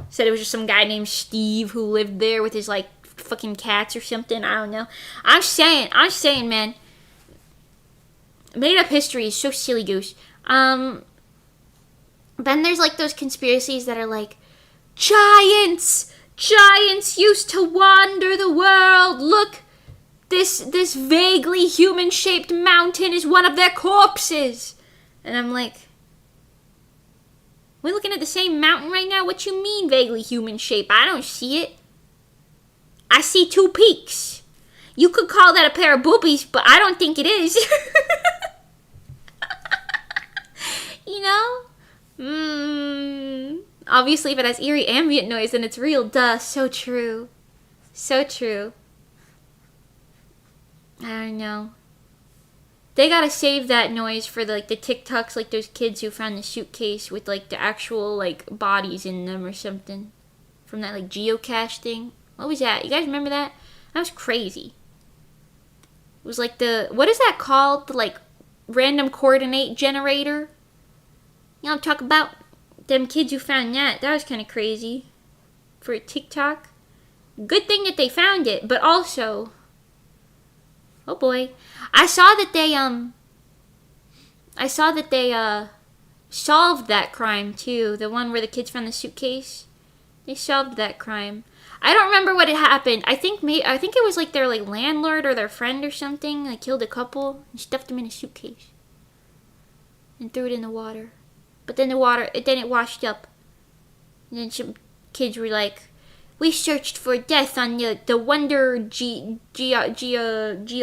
Said it was just some guy named Steve who lived there with his, like, fucking cats or something. I don't know. I'm saying, man. Made up history is so silly goose. Then there's like those conspiracies that are like, giants used to wander the world. Look, this vaguely human-shaped mountain is one of their corpses. And I'm like, we're looking at the same mountain right now? What you mean vaguely human-shaped? I don't see it. I see two peaks. You could call that a pair of boobies, but I don't think it is. You know? Obviously, if it has eerie ambient noise, then it's real. Duh. So true. So true. I don't know. They gotta save that noise for the TikToks, like those kids who found the suitcase with like the actual like bodies in them or something. From that like geocache thing. What was that? You guys remember that? That was crazy. It was like what is that called? The like random coordinate generator? You know, talk about them kids who found that. That was kind of crazy. For a TikTok. Good thing that they found it, but also, oh boy. I saw that they solved that crime too. The one where the kids found the suitcase. They solved that crime. I don't remember what had happened. I think it was like their like landlord or their friend or something. Like killed a couple and stuffed them in a suitcase and threw it in the water. But then it washed up. And then some kids were like, "We searched for death on the Wonder Geo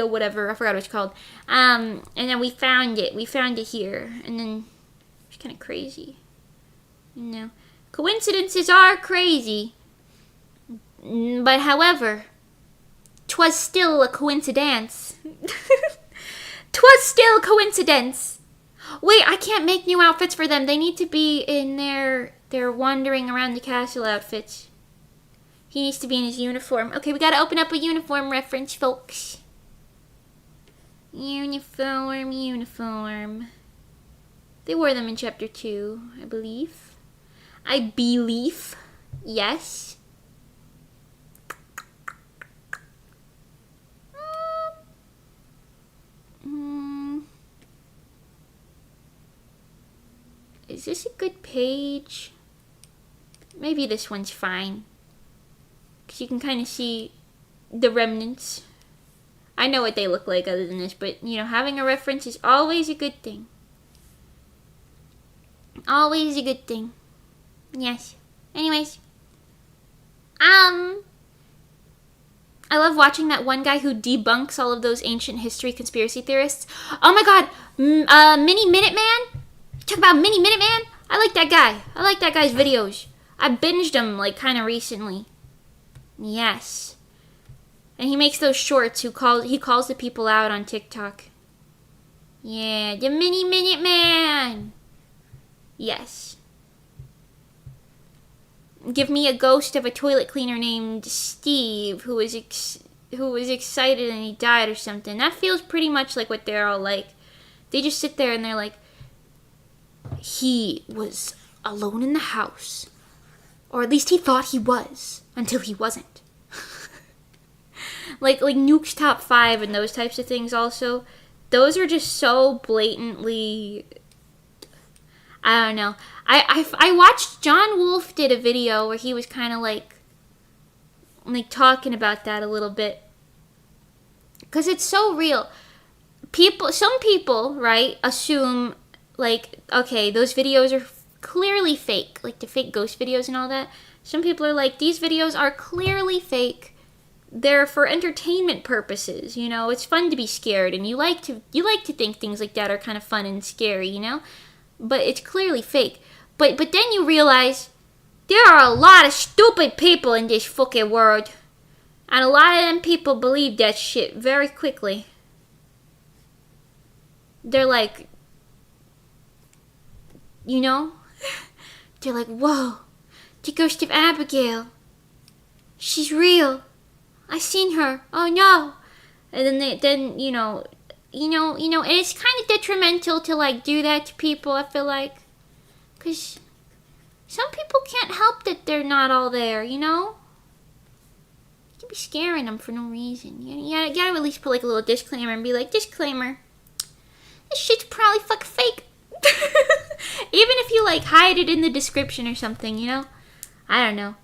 whatever. I forgot what it's called. And then we found it. We found it here. And then it's kind of crazy. You know, coincidences are crazy. But however, 'twas still a coincidence. 'Twas still a coincidence. Wait, I can't make new outfits for them. They need to be in their wandering around the castle outfits. He needs to be in his uniform. Okay, we gotta open up a uniform reference, folks. Uniform. They wore them in chapter 2, I believe. Yes. Is this a good page? Maybe this one's fine. Because you can kind of see the remnants. I know what they look like other than this, but, you know, having a reference is always a good thing. Always a good thing. Yes. Anyways. I love watching that one guy who debunks all of those ancient history conspiracy theorists. Oh my god! Mini Minuteman? Talk about Mini Minuteman? I like that guy. I like that guy's videos. I binged them, like, kind of recently. Yes. And he makes those shorts. He calls the people out on TikTok. Yeah, the Mini Minuteman. Yes. Give me a ghost of a toilet cleaner named Steve who was excited and he died or something. That feels pretty much like what they're all like. They just sit there and they're like, he was alone in the house. Or at least he thought he was until he wasn't. like Nuke's Top 5 and those types of things also. Those are just so blatantly... I don't know. I watched John Wolfe did a video where he was kind of like talking about that a little bit. Because it's so real. Some people, right, assume like, okay, those videos are clearly fake. Like the fake ghost videos and all that. Some people are like, these videos are clearly fake. They're for entertainment purposes, you know. It's fun to be scared and you like to think things like that are kind of fun and scary, you know. But it's clearly fake. But then you realize there are a lot of stupid people in this fucking world. And a lot of them people believe that shit very quickly. They're like, you know? They're like, whoa, the ghost of Abigail. She's real. I seen her. Oh no. And then you know, and it's kind of detrimental to like do that to people, I feel like. Because some people can't help that they're not all there, you know? You can be scaring them for no reason. You gotta at least put like a little disclaimer and be like, disclaimer, this shit's probably fucking fake. Even if you like hide it in the description or something, you know? I don't know.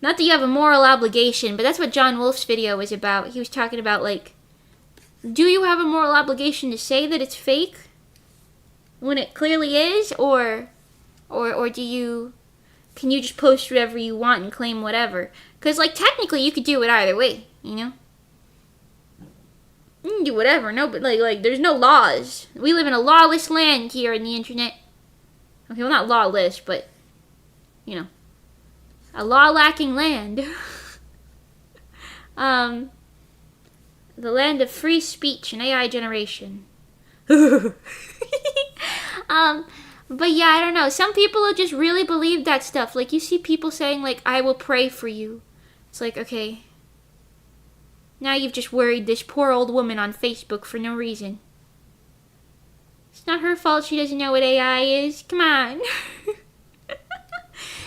Not that you have a moral obligation, but that's what John Wolfe's video was about. He was talking about like, do you have a moral obligation to say that it's fake when it clearly is, or can you just post whatever you want and claim whatever? Because like technically you could do it either way, you know. You can do whatever. No, but like there's no laws. We live in a lawless land here on the internet. Okay, well not lawless, but you know, a law-lacking land. The land of free speech and AI generation. But yeah, I don't know. Some people will just really believe that stuff. Like, you see people saying, like, I will pray for you. It's like, okay. Now you've just worried this poor old woman on Facebook for no reason. It's not her fault she doesn't know what AI is. Come on.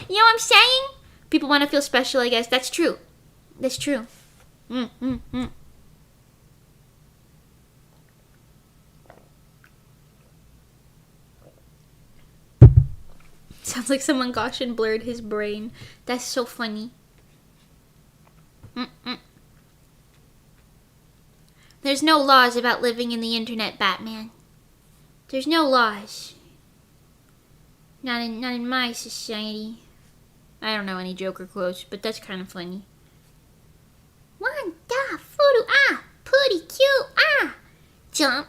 You know what I'm saying? People want to feel special, I guess. That's true. That's true. Sounds like someone Gaussian blurred his brain. That's so funny. There's no laws about living in the internet, Batman. There's no laws. Not in my society. I don't know any Joker quotes, but that's kind of funny. Wanda, fudu, pretty cute, jump,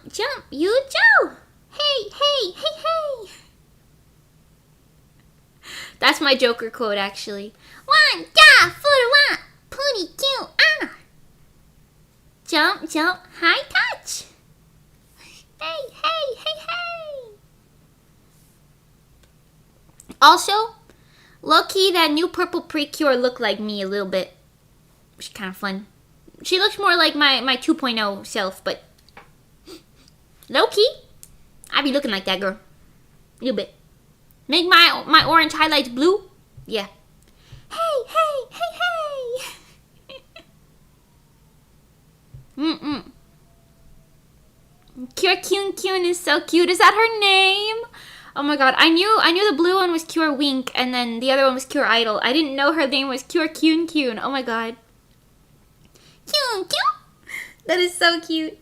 you Joe. Hey. That's my Joker quote, actually. Wanda, fudu, pretty cute, jump, high touch. Hey. Also, low-key, that new purple Precure looked like me a little bit. Which is kind of fun. She looks more like my 2.0 self, but low-key, I be looking like that girl. A little bit. Make my orange highlights blue? Yeah. Hey. Cure Kyun is so cute. Is that her name? Oh my god, I knew the blue one was Cure Wink, and then the other one was Cure Idol. I didn't know her name was Cure Kyun. Oh my god. Kyun. That is so cute.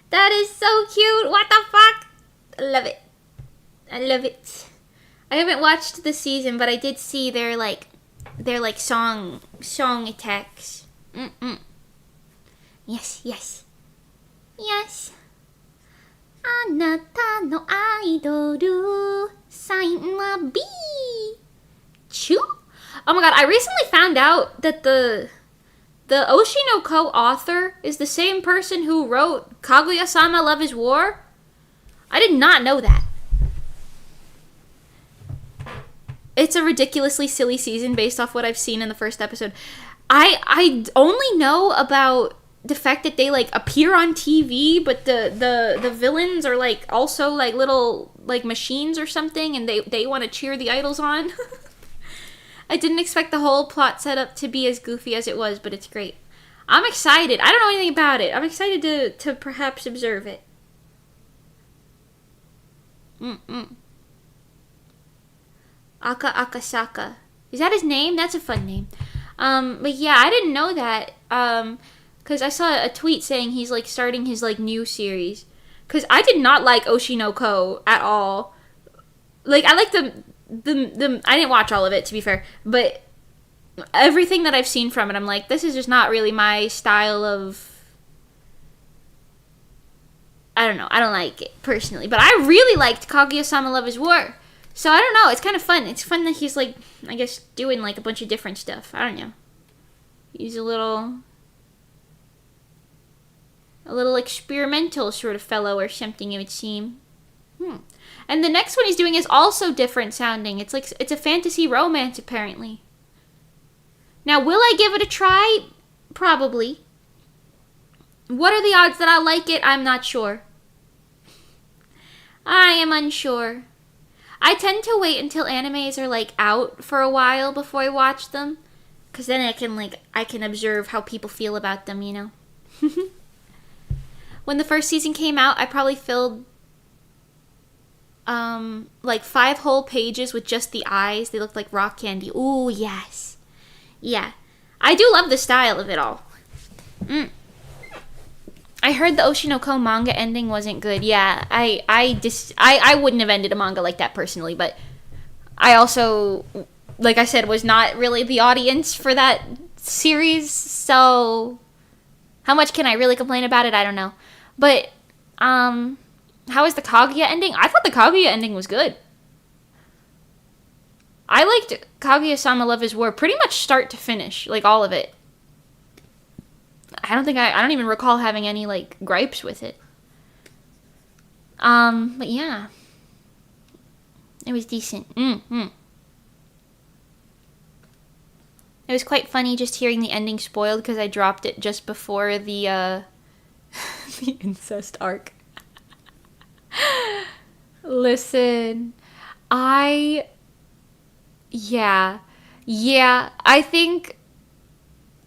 What the fuck? I love it. I haven't watched the season, but I did see their song attacks. Yes. あなたのアイドルサインは B. Choo? Oh my god, I recently found out that the Oshinoko author is the same person who wrote Kaguya-sama Love is War. I did not know that. It's a ridiculously silly season based off what I've seen in the first episode. I only know about the fact that they appear on TV, but the villains are also little machines or something, and they want to cheer the idols on. I didn't expect the whole plot setup to be as goofy as it was, but it's great. I'm excited. I don't know anything about it. I'm excited to perhaps observe it. Akasaka. Is that his name? That's a fun name. But yeah, I didn't know that. Because I saw a tweet saying he's starting his new series. Because I did not like Oshinoko at all. I like the I didn't watch all of it, to be fair, but everything that I've seen from it, I'm like, this is just not really my style of. I don't know. I don't like it personally, but I really liked Kaguya-sama Love is War. So I don't know. It's kind of fun. It's fun that he's I guess doing a bunch of different stuff. I don't know. He's a little experimental sort of fellow or something, it would seem. And the next one he's doing is also different sounding. It's a fantasy romance, apparently. Now, will I give it a try? Probably. What are the odds that I'll like it? I'm not sure. I am unsure. I tend to wait until animes are out for a while before I watch them, because then I can observe how people feel about them, you know. When the first season came out, I probably filled 5 whole pages with just the eyes. They looked like rock candy. Ooh, yes. Yeah. I do love the style of it all. I heard the Oshinoko manga ending wasn't good. Yeah, I wouldn't have ended a manga like that personally, but I also, like I said, was not really the audience for that series, so how much can I really complain about it? I don't know. But, how is the Kaguya ending? I thought the Kaguya ending was good. I liked Kaguya-sama Love is War pretty much start to finish, all of it. I don't even recall having any gripes with it. But yeah. It was decent. It was quite funny just hearing the ending spoiled because I dropped it just before the the incest arc. Listen, I think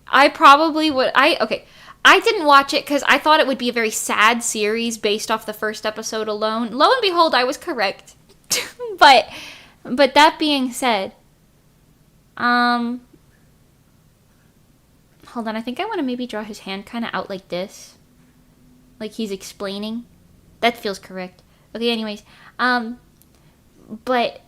I probably would. I didn't watch it because I thought it would be a very sad series based off the first episode alone. Lo and behold, I was correct. But But that being said, hold on, I think I want to maybe draw his hand kind of out like this. Like he's explaining. That feels correct. Okay, anyways. But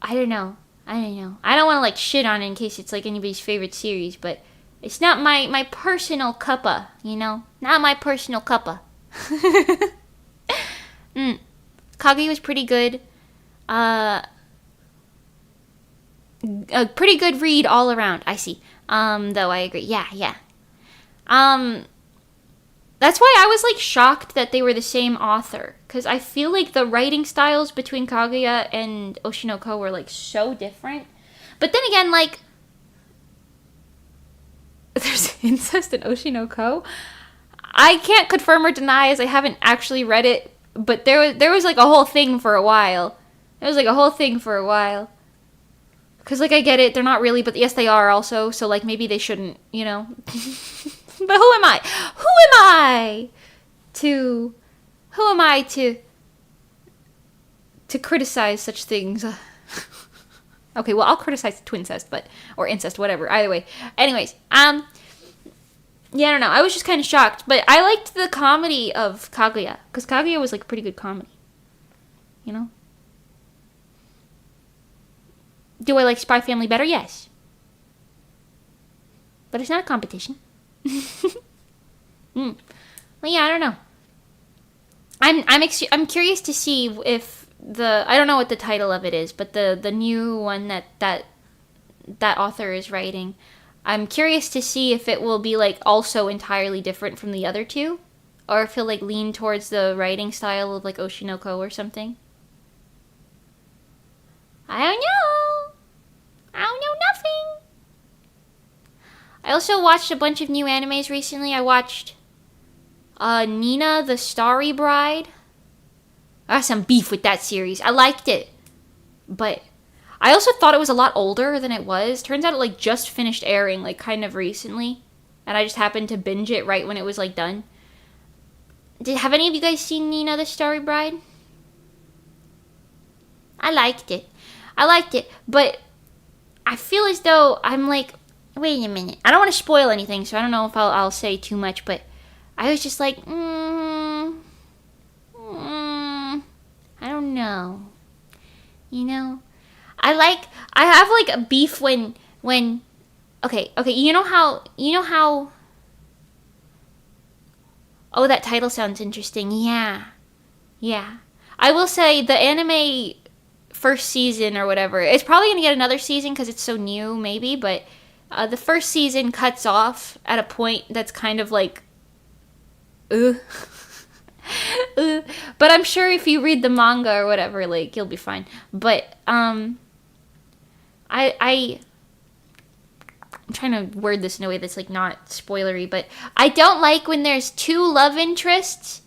I don't know. I don't want to like shit on it in case it's like anybody's favorite series, but it's not my personal cuppa, you know? Not my personal cuppa. Kaguya was pretty good. A pretty good read all around. I see. Though I agree. Yeah. That's why I was like shocked that they were the same author, because I feel like the writing styles between Kaguya and Oshinoko were like so different. But then again, like there's incest in Oshinoko. I can't confirm or deny as I haven't actually read it, but there was like a whole thing for a while. Because like I get it, they're not really, but yes they are also. So like maybe they shouldn't, you know. But who am I? Who am I to criticize such things? Okay, well I'll criticize twincest, or incest, whatever. Either way. Anyways, yeah, I don't know. I was just kind of shocked, but I liked the comedy of Kaguya, because Kaguya was like a pretty good comedy. You know? Do I like Spy Family better? Yes. But it's not a competition. Well, yeah, I don't know. I'm curious to see if I don't know what the title of it is, but the new one that author is writing. I'm curious to see if it will be like also entirely different from the other two, or if he'll like lean towards the writing style of like Oshinoko or something. I don't know nothing. I also watched a bunch of new animes recently. I watched Nina the Starry Bride. I have some beef with that series. I liked it, but I also thought it was a lot older than it was. Turns out it like just finished airing like kind of recently, and I just happened to binge it right when it was like done. Have any of you guys seen Nina the Starry Bride? I liked it, but I feel as though I'm like, wait a minute. I don't want to spoil anything, so I don't know if I'll say too much, but I was just like, I don't know. You know? I have like a beef when okay, you know how oh, that title sounds interesting. Yeah. I will say the anime first season or whatever, it's probably going to get another season because it's so new, maybe, but the first season cuts off at a point that's kind of like, But I'm sure if you read the manga or whatever, like, you'll be fine. But, I'm trying to word this in a way that's, like, not spoilery, but I don't like when there's two love interests,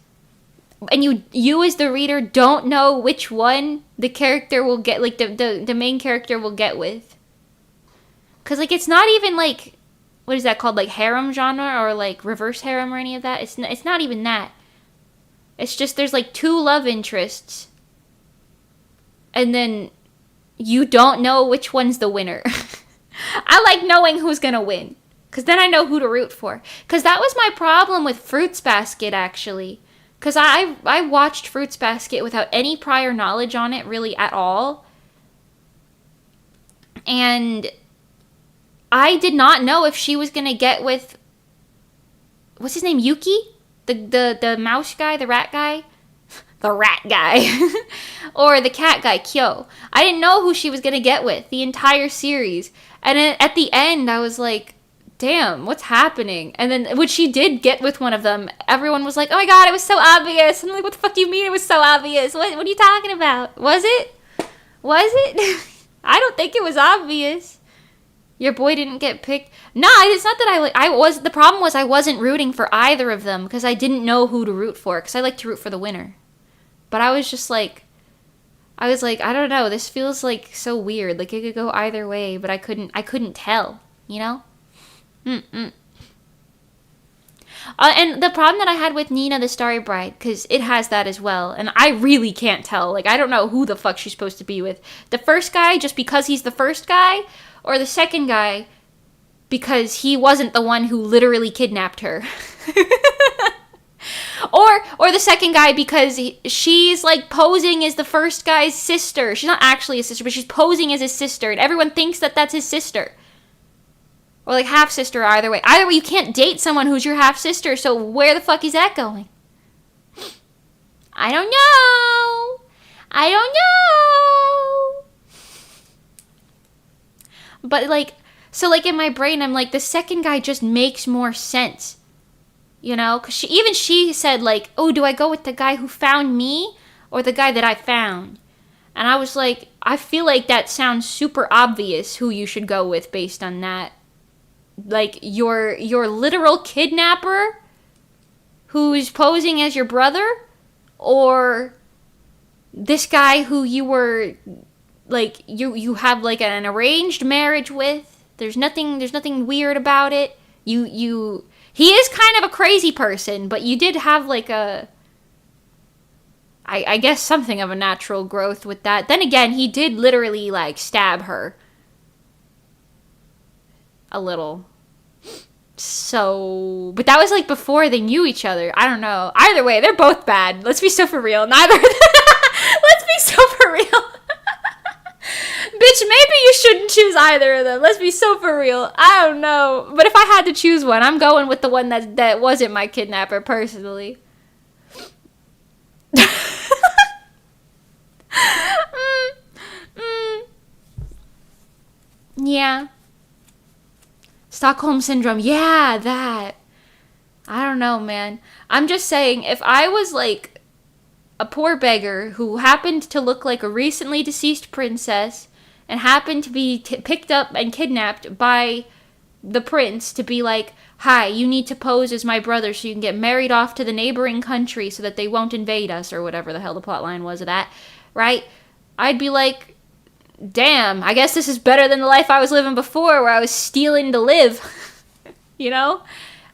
and you as the reader don't know which one the character will get, like, the main character will get with. Because, like, it's not even, like, what is that called, like, harem genre, or, like, reverse harem or any of that? It's not even that. It's just there's, like, two love interests, and then you don't know which one's the winner. I like knowing who's gonna win, because then I know who to root for. Because that was my problem with Fruits Basket, actually. Because I watched Fruits Basket without any prior knowledge on it, really, at all. And I did not know if she was gonna get with, what's his name, Yuki? The mouse guy, the rat guy? The rat guy. Or the cat guy, Kyo. I didn't know who she was gonna get with the entire series. And then at the end, I was like, damn, what's happening? And then when she did get with one of them, everyone was like, oh my god, it was so obvious. And I'm like, what the fuck do you mean it was so obvious? What are you talking about? Was it? I don't think it was obvious. Your boy didn't get picked. No, it's not that the problem was I wasn't rooting for either of them because I didn't know who to root for, because I like to root for the winner. But I was just like, I don't know, this feels like so weird. Like it could go either way, but I couldn't tell, you know? And the problem that I had with Nina the Starry Bride, because it has that as well, and I really can't tell. Like, I don't know who the fuck she's supposed to be with. The first guy, just because he's the first guy, or the second guy, because he wasn't the one who literally kidnapped her. Or the second guy because she's like posing as the first guy's sister. She's not actually a sister, but she's posing as his sister, and everyone thinks that that's his sister. Or like half sister, either way. Either way, you can't date someone who's your half sister, so where the fuck is that going? I don't know. I don't know. But like, so like in my brain, I'm like, the second guy just makes more sense. You know, because she said, like, oh, do I go with the guy who found me or the guy that I found? And I was like, I feel like that sounds super obvious who you should go with based on that. Like, your literal kidnapper who's posing as your brother, or this guy who you were, like, you have, like, an arranged marriage with. There's nothing weird about it. He is kind of a crazy person, but you did have, like, I guess something of a natural growth with that. Then again, he did literally, like, stab her. A little. So, but that was, like, before they knew each other. I don't know. Either way, they're both bad. Let's be so for real. Let's be so for real. Bitch, maybe you shouldn't choose either of them. Let's be so for real. I don't know. But if I had to choose one, I'm going with the one that wasn't my kidnapper, personally. Yeah. Stockholm Syndrome. Yeah, that. I don't know, man. I'm just saying, if I was, like, a poor beggar who happened to look like a recently deceased princess and happened to be picked up and kidnapped by the prince to be like, hi, you need to pose as my brother so you can get married off to the neighboring country so that they won't invade us, or whatever the hell the plotline was of that, right? I'd be like, damn, I guess this is better than the life I was living before, where I was stealing to live. You know?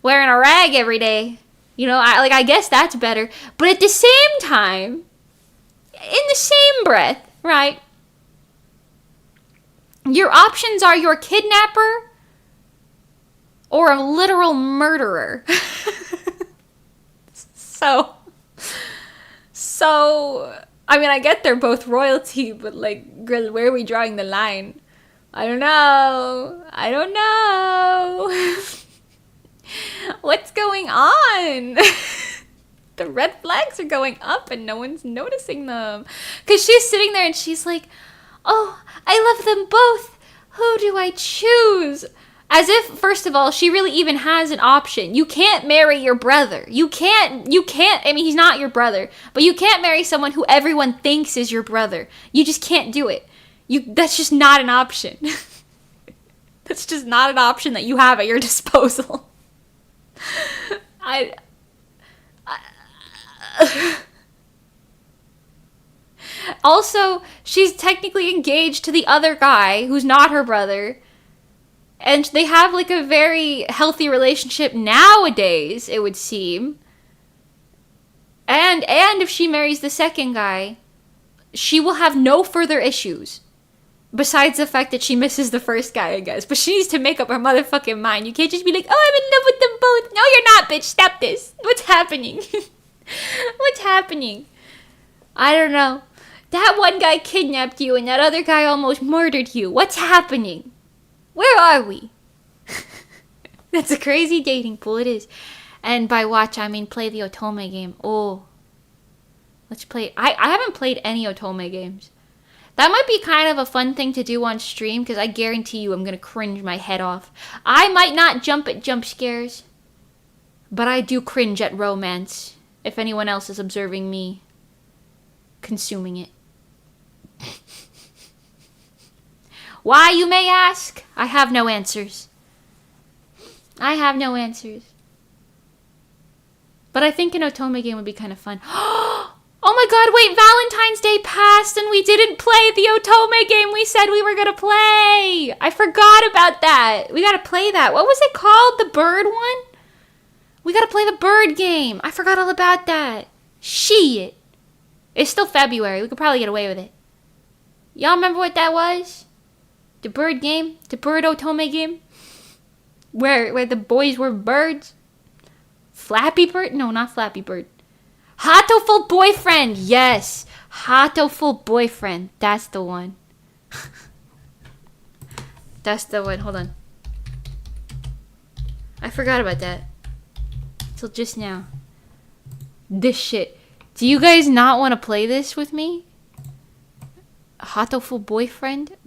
Wearing a rag every day. You know, I guess that's better. But at the same time, in the same breath, right? Your options are your kidnapper or a literal murderer. So, I mean, I get they're both royalty, but, like, girl, where are we drawing the line? I don't know. What's going on? The red flags are going up and no one's noticing them. Because she's sitting there and she's like, oh, I love them both. Who do I choose? As if, first of all, she really even has an option. You can't marry your brother. You can't, I mean, he's not your brother, but you can't marry someone who everyone thinks is your brother. You just can't do it. That's just not an option. That's just not an option that you have at your disposal. Also, she's technically engaged to the other guy who's not her brother. And they have, like, a very healthy relationship nowadays, it would seem. And if she marries the second guy, she will have no further issues. Besides the fact that she misses the first guy, I guess. But she needs to make up her motherfucking mind. You can't just be like, oh, I'm in love with them both. No, you're not, bitch. Stop this. What's happening? What's happening? I don't know. That one guy kidnapped you and that other guy almost murdered you. What's happening? Where are we? That's a crazy dating pool, it is. And by watch, I mean play the Otome game. Oh. Let's play. I haven't played any Otome games. That might be kind of a fun thing to do on stream, because I guarantee you I'm going to cringe my head off. I might not jump at jump scares, but I do cringe at romance, if anyone else is observing me consuming it. Why, you may ask? I have no answers. I have no answers. But I think an Otome game would be kind of fun. Oh my god, wait, Valentine's Day passed and we didn't play the Otome game we said we were gonna play. I forgot about that. We gotta play that. What was it called? The bird one? We gotta play the bird game. I forgot all about that. Shit. It's still February. We could probably get away with it. Y'all remember what that was? The bird game? The bird otome game? Where the boys were birds? Flappy Bird? No, not Flappy Bird. Hatoful Boyfriend! Yes! Hatoful Boyfriend. That's the one. That's the one. Hold on. I forgot about that. Till just now. This shit. Do you guys not want to play this with me? Hatoful Boyfriend?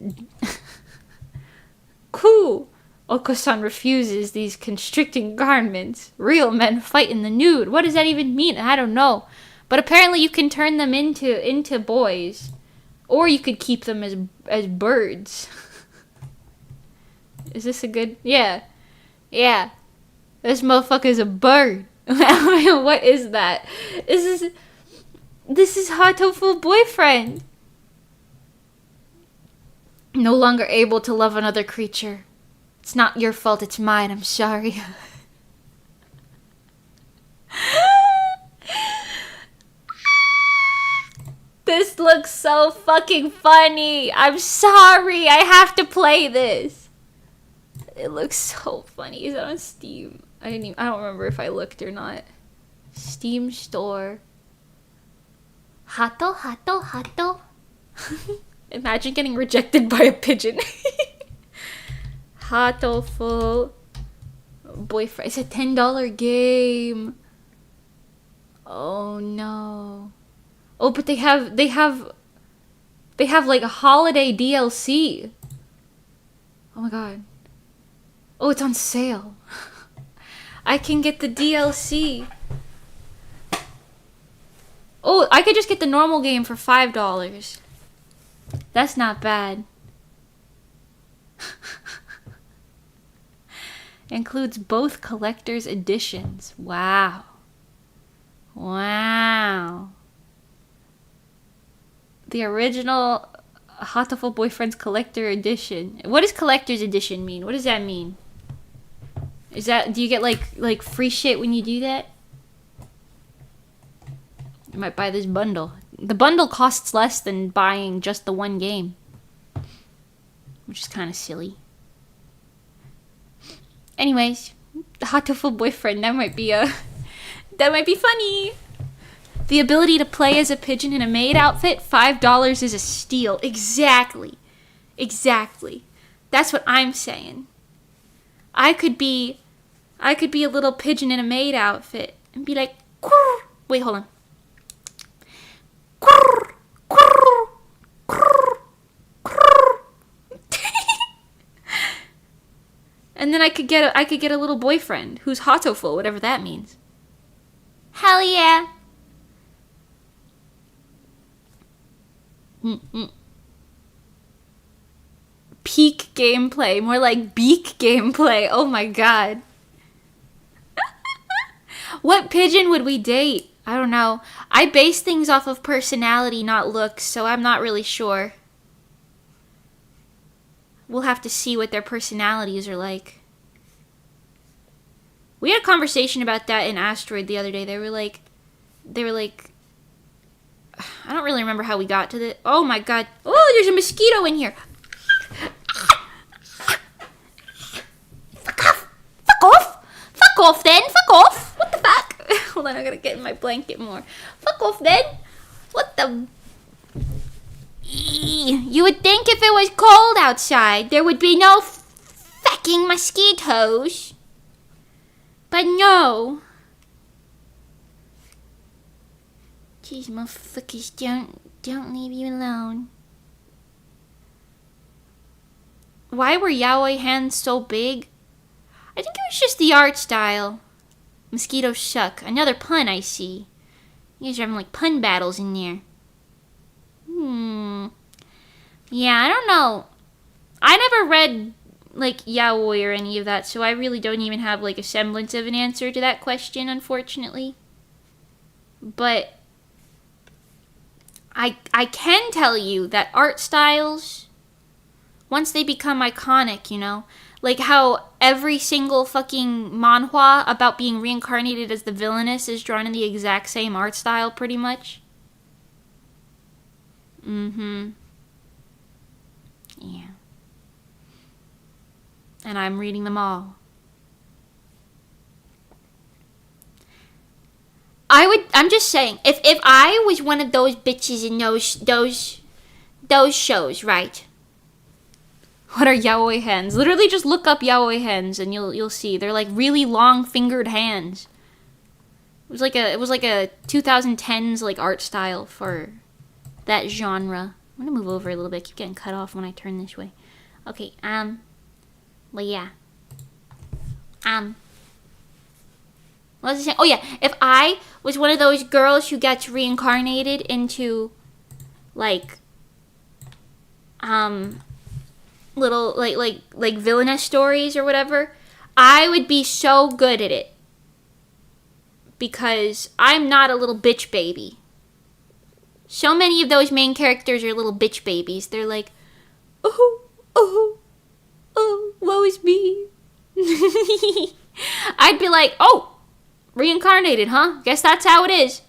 Cool. Oko-san refuses these constricting garments. Real men fight in the nude. What does that even mean? I don't know. But apparently you can turn them into boys. Or you could keep them as birds. Is this a good... Yeah. Yeah. This motherfucker's a bird. What is that? This is Hatoful Boyfriend. No longer able to love another creature. It's not your fault, it's mine. I'm sorry. This looks so fucking funny. I'm sorry. I have to play this. It looks so funny. Is it on Steam? I don't remember if I looked or not. Steam store. Hato, hato, hato. Imagine getting rejected by a pigeon. Hatoful Boyfriend. It's a $10 game. Oh no. Oh, but they have like a holiday DLC. Oh my god. Oh, it's on sale. I can get the DLC. Oh, I could just get the normal game for $5. That's not bad. Includes both collector's editions. Wow. Wow. The original Hatoful Boyfriend's collector edition. What does collector's edition mean? What does that mean? Is that, do you get like free shit when you do that? I might buy this bundle. The bundle costs less than buying just the one game, which is kind of silly. Anyways, the Hatoful Boyfriend, that might be funny. The ability to play as a pigeon in a maid outfit, $5 is a steal. Exactly. Exactly. That's what I'm saying. I could be a little pigeon in a maid outfit and be like, "Quirr." Wait, hold on. "Quirr, quirr, quirr, quirr." And then I could get a little boyfriend who's Hatoful, whatever that means. Hell yeah. Peak gameplay, more like beak gameplay. Oh my god. What pigeon would we date? I don't know. I base things off of personality, not looks, so I'm not really sure. We'll have to see what their personalities are like. We had a conversation about that in Asteroid the other day. They were like, I don't really remember how we got to the... Oh my god. Oh, there's a mosquito in here. Fuck off. Fuck off. Fuck off then. Fuck off. What the fuck? Hold on, I gotta get in my blanket more. Fuck off then. What the... You would think if it was cold outside, there would be no fucking mosquitoes. But no. Jeez, motherfuckers, don't leave you alone. Why were yaoi hands so big? I think it was just the art style. Mosquitoes suck. Another pun, I see. You guys are having like pun battles in there. Yeah, I don't know. I never read like yaoi or any of that, so I really don't even have like a semblance of an answer to that question, unfortunately. But I can tell you that art styles, once they become iconic, you know, Like how every single fucking manhwa about being reincarnated as the villainess is drawn in the exact same art style, pretty much. Mm-hmm. Yeah. And I'm reading them all. I'm just saying, if I was one of those bitches in those shows, right? What are yaoi hands? Literally just look up yaoi hands and you'll see. They're like really long fingered hands. It was like a 2010s like art style for that genre. I'm gonna move over a little bit. I keep getting cut off when I turn this way. Okay, but yeah. What was I saying? Oh yeah, if I was one of those girls who gets reincarnated into like little like villainous stories or whatever, I would be so good at it. Because I'm not a little bitch baby. So many of those main characters are little bitch babies. They're like, oh, woe is me. I'd be like, oh, reincarnated, huh? Guess that's how it is.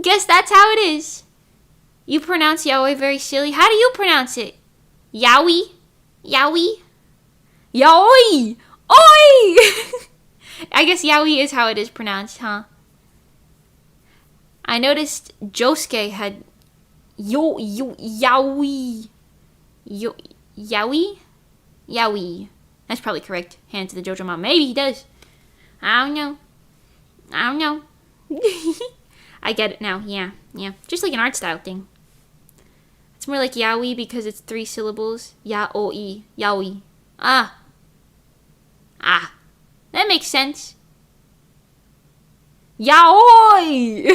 Guess that's how it is. You pronounce yaoi very silly. How do you pronounce it? Yaoi? Yaoi? Yaoi! Oi! I guess yaoi is how it is pronounced, huh? I noticed Josuke had yaoi. Yaoi? Yaoi. That's probably correct. Hand to the JoJo mom. Maybe he does. I don't know. I get it now. Yeah. Just like an art style thing. It's more like yaoi because it's 3 syllables. Yaoi. Yaoi. Ah. That makes sense. Yaoi!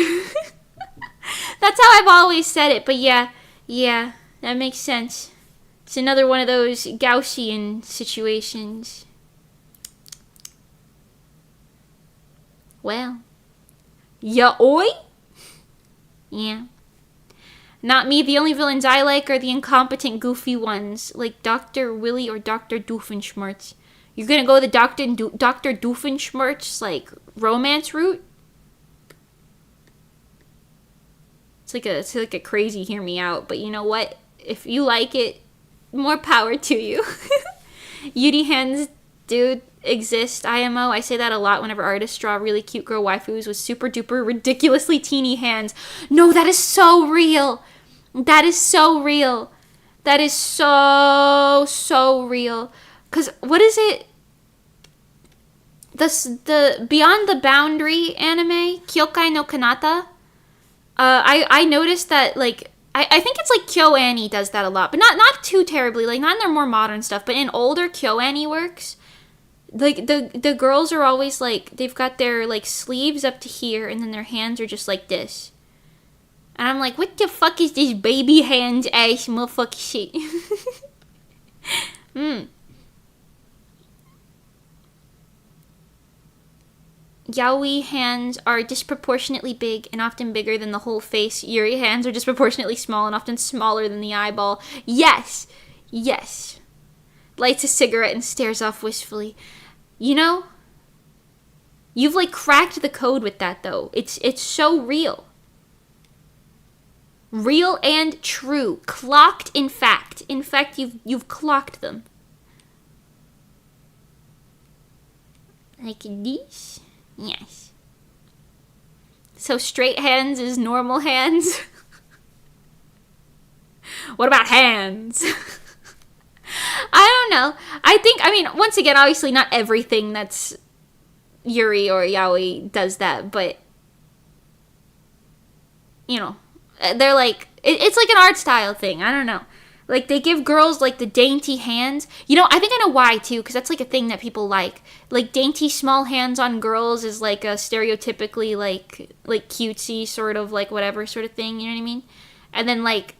That's how I've always said it, but yeah, that makes sense. It's another one of those Gaussian situations. Well. Yaoi? Yeah. Not me. The only villains I like are the incompetent, goofy ones, like Dr. Willy or Dr. Doofenshmirtz. You're gonna go the Dr. Doofenshmirtz, like, romance route? It's like a crazy hear me out, but you know what? If you like it, more power to you. Yuri hands, dude, exist. IMO. I say that a lot whenever artists draw really cute girl waifus with super duper ridiculously teeny hands. No, that is so real. That is so real. That is so real. Cause what is it? The Beyond the Boundary anime, Kyokai no Kanata. I noticed that, like, I think it's like KyoAni does that a lot, but not too terribly, like not in their more modern stuff, but in older KyoAni works, like the girls are always like, they've got their like sleeves up to here and then their hands are just like this. And I'm like, what the fuck is this baby hands ass motherfucking shit? Yaoi hands are disproportionately big and often bigger than the whole face. Yuri hands are disproportionately small and often smaller than the eyeball. Yes. Lights a cigarette and stares off wistfully. You know, you've like cracked the code with that though. It's so real. Real and true. Clocked in fact. In fact, you've clocked them. Like this? Yes. So straight hands is normal hands? What about hands? I don't know. I mean, once again, obviously not everything that's Yuri or Yaoi does that, but, you know, they're like, it's like an art style thing. I don't know. Like, they give girls, like, the dainty hands. You know, I think I know why, too, because that's, like, a thing that people like. Like, dainty small hands on girls is, like, a stereotypically, like cutesy sort of, like, whatever sort of thing, you know what I mean? And then, like,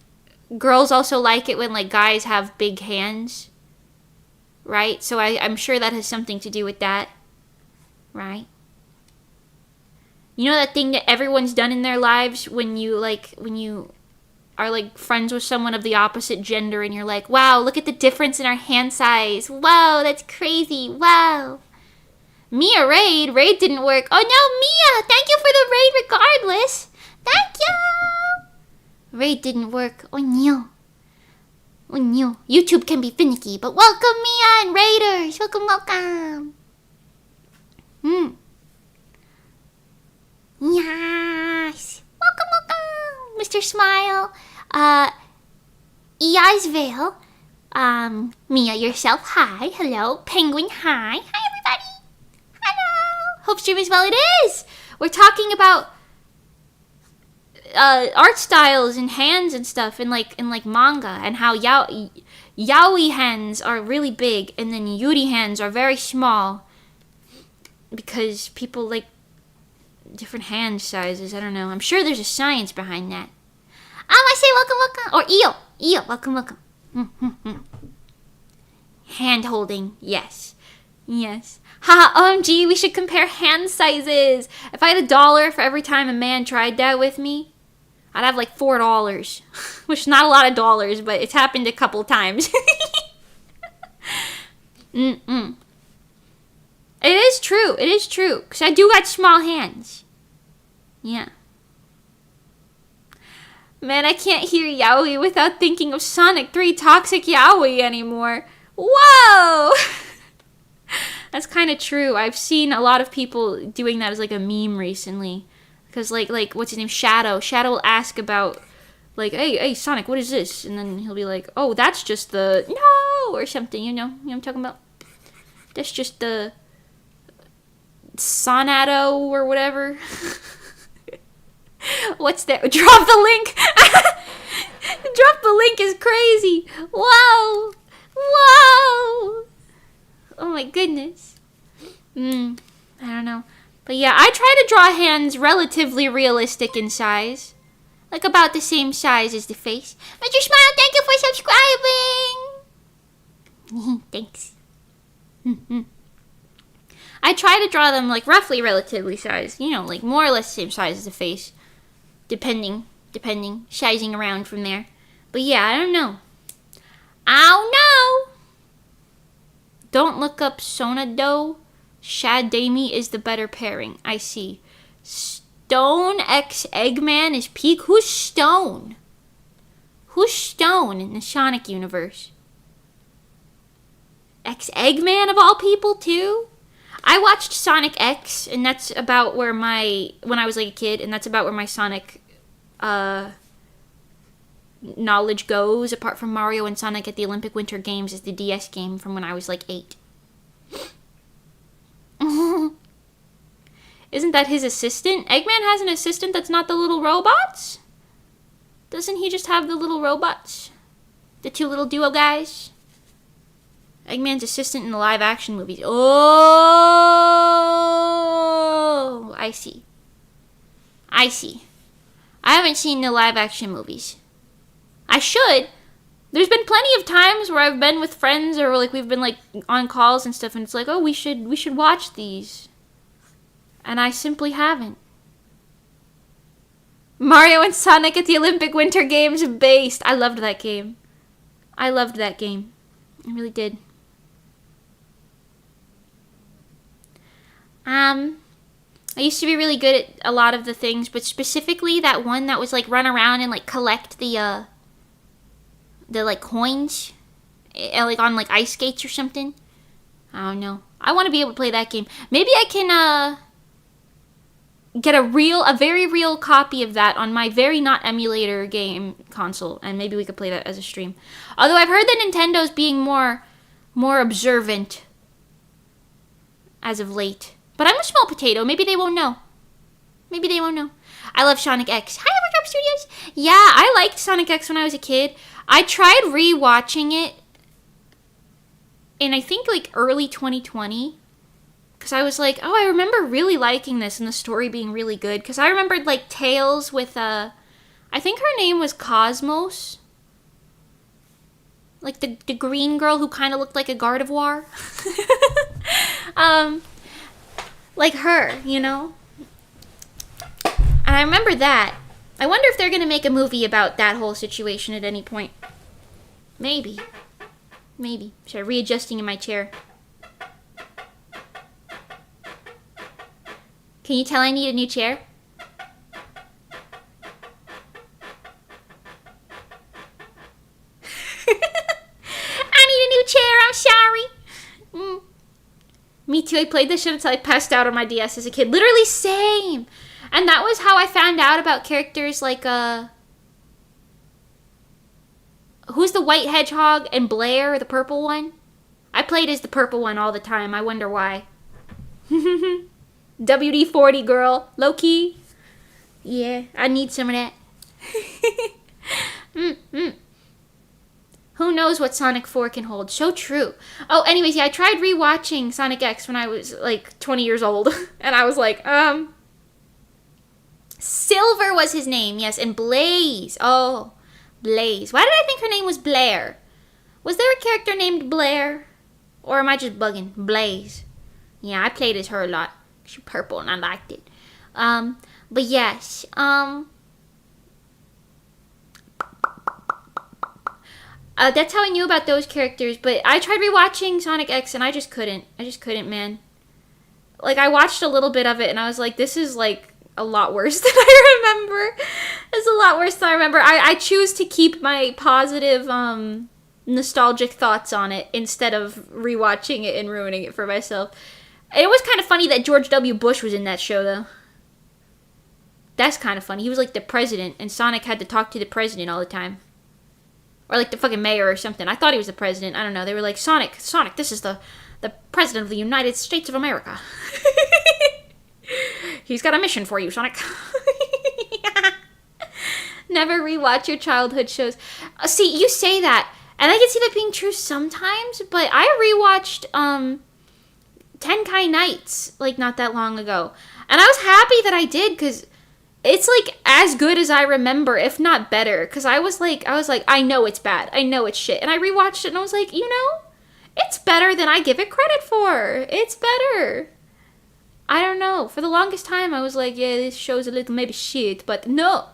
girls also like it when, like, guys have big hands, right? So I'm sure that has something to do with that, right? You know that thing that everyone's done in their lives when you are like friends with someone of the opposite gender and you're like, wow, look at the difference in our hand size. Whoa, that's crazy. Wow. Mia raid. Raid didn't work. Oh no, Mia, thank you for the raid regardless. Thank you. Raid didn't work. Oh no. Oh no. YouTube can be finicky, but welcome Mia and raiders. Welcome, welcome. Yes. Welcome, welcome, Mr. Smile. EI's Veil. Mia yourself, hi. Hello. Penguin, hi. Hi, everybody. Hello. Hope stream is well. It is. We're talking about art styles and hands and stuff in like manga, and how yaoi hands are really big and then yuri hands are very small because people like different hand sizes. I don't know. I'm sure there's a science behind that. I say welcome, welcome. Or Eo, welcome, welcome. Hand holding, yes. Yes. Haha, OMG, we should compare hand sizes. If I had $1 for every time a man tried that with me, I'd have like $4. Which is not a lot of dollars, but it's happened a couple times. It is true. It is true. Because I do got small hands. Yeah. Man, I can't hear yaoi without thinking of Sonic 3 Toxic Yaoi anymore. Whoa! That's kind of true. I've seen a lot of people doing that as like a meme recently. Because like what's his name? Shadow. Shadow will ask about like, hey, Sonic, what is this? And then he'll be like, oh, that's just the no or something, you know what I'm talking about? That's just the Sonato or whatever. What's that? Drop the link. Drop the link is crazy. Whoa. Whoa. Oh my goodness. I don't know. But yeah, I try to draw hands relatively realistic in size. Like about the same size as the face. Mr. Smile, thank you for subscribing. Thanks. I try to draw them like roughly relatively sized. You know, like more or less the same size as the face. Depending. Sizing around from there. But yeah, I don't know. Don't look up Sonado. Shad Damie is the better pairing. I see. Stone X Eggman is peak. Who's Stone? Who's Stone in the Sonic universe? X Eggman of all people too? I watched Sonic X, and that's about where when I was like a kid, and that's about where my Sonic knowledge goes, apart from Mario and Sonic at the Olympic Winter Games is the DS game from when I was like 8. Isn't that his assistant? Eggman has an assistant that's not the little robots? Doesn't he just have the little robots? The two little duo guys? Eggman's assistant in the live action movies. Oh, I see. I haven't seen the live action movies. I should. There's been plenty of times where I've been with friends or like we've been like on calls and stuff and it's like, oh, we should watch these. And I simply haven't. Mario and Sonic at the Olympic Winter Games based. I loved that game. I really did. I used to be really good at a lot of the things, but specifically that one that was like run around and like collect the like coins, like on like ice skates or something. I don't know. I want to be able to play that game. Maybe I can get a very real copy of that on my very not emulator game console, and maybe we could play that as a stream. Although I've heard that Nintendo's being more observant as of late. But I'm a small potato. Maybe they won't know. I love Sonic X. Hi, Overdrop Studios. Yeah, I liked Sonic X when I was a kid. I tried re-watching it in, I think, like, early 2020. Because I was like, oh, I remember really liking this and the story being really good. Because I remembered, like, Tails with, I think her name was Cosmos. Like, the green girl who kind of looked like a Gardevoir. Like her, you know? And I remember that. I wonder if they're gonna make a movie about that whole situation at any point. Maybe. Maybe. Sorry, readjusting in my chair. Can you tell I need a new chair? I need a new chair, I'm sorry. Me too, I played this shit until I passed out on my DS as a kid. Literally same! And that was how I found out about characters like, who's the white hedgehog and Blair, the purple one? I played as the purple one all the time. I wonder why. WD-40 girl. Low key. Yeah, I need some of that. Who knows what Sonic 4 can hold? So true. Oh, anyways, yeah, I tried rewatching Sonic X when I was like 20 years old. And I was like, Silver was his name, yes, and Blaze. Oh, Blaze. Why did I think her name was Blair? Was there a character named Blair? Or am I just bugging? Blaze. Yeah, I played as her a lot. She's purple and I liked it. But yes, that's how I knew about those characters, but I tried rewatching Sonic X and I just couldn't. Man. Like, I watched a little bit of it and I was like, this is like a lot worse than I remember. It's a lot worse than I remember. I choose to keep my positive, nostalgic thoughts on it instead of rewatching it and ruining it for myself. It was kind of funny that George W. Bush was in that show, though. That's kind of funny. He was like the president, and Sonic had to talk to the president all the time. Or like the fucking mayor or something. I thought he was the president. I don't know. They were like, Sonic, this is the president of the United States of America. He's got a mission for you, Sonic. Never rewatch your childhood shows. See, you say that, and I can see that being true sometimes, but I rewatched, Tenkai Nights, like, not that long ago. And I was happy that I did, because it's, like, as good as I remember, if not better. Because I was like, I know it's bad. I know it's shit. And I rewatched it, and I was like, you know, it's better than I give it credit for. It's better. I don't know. For the longest time, I was like, yeah, this show's a little maybe shit, but no.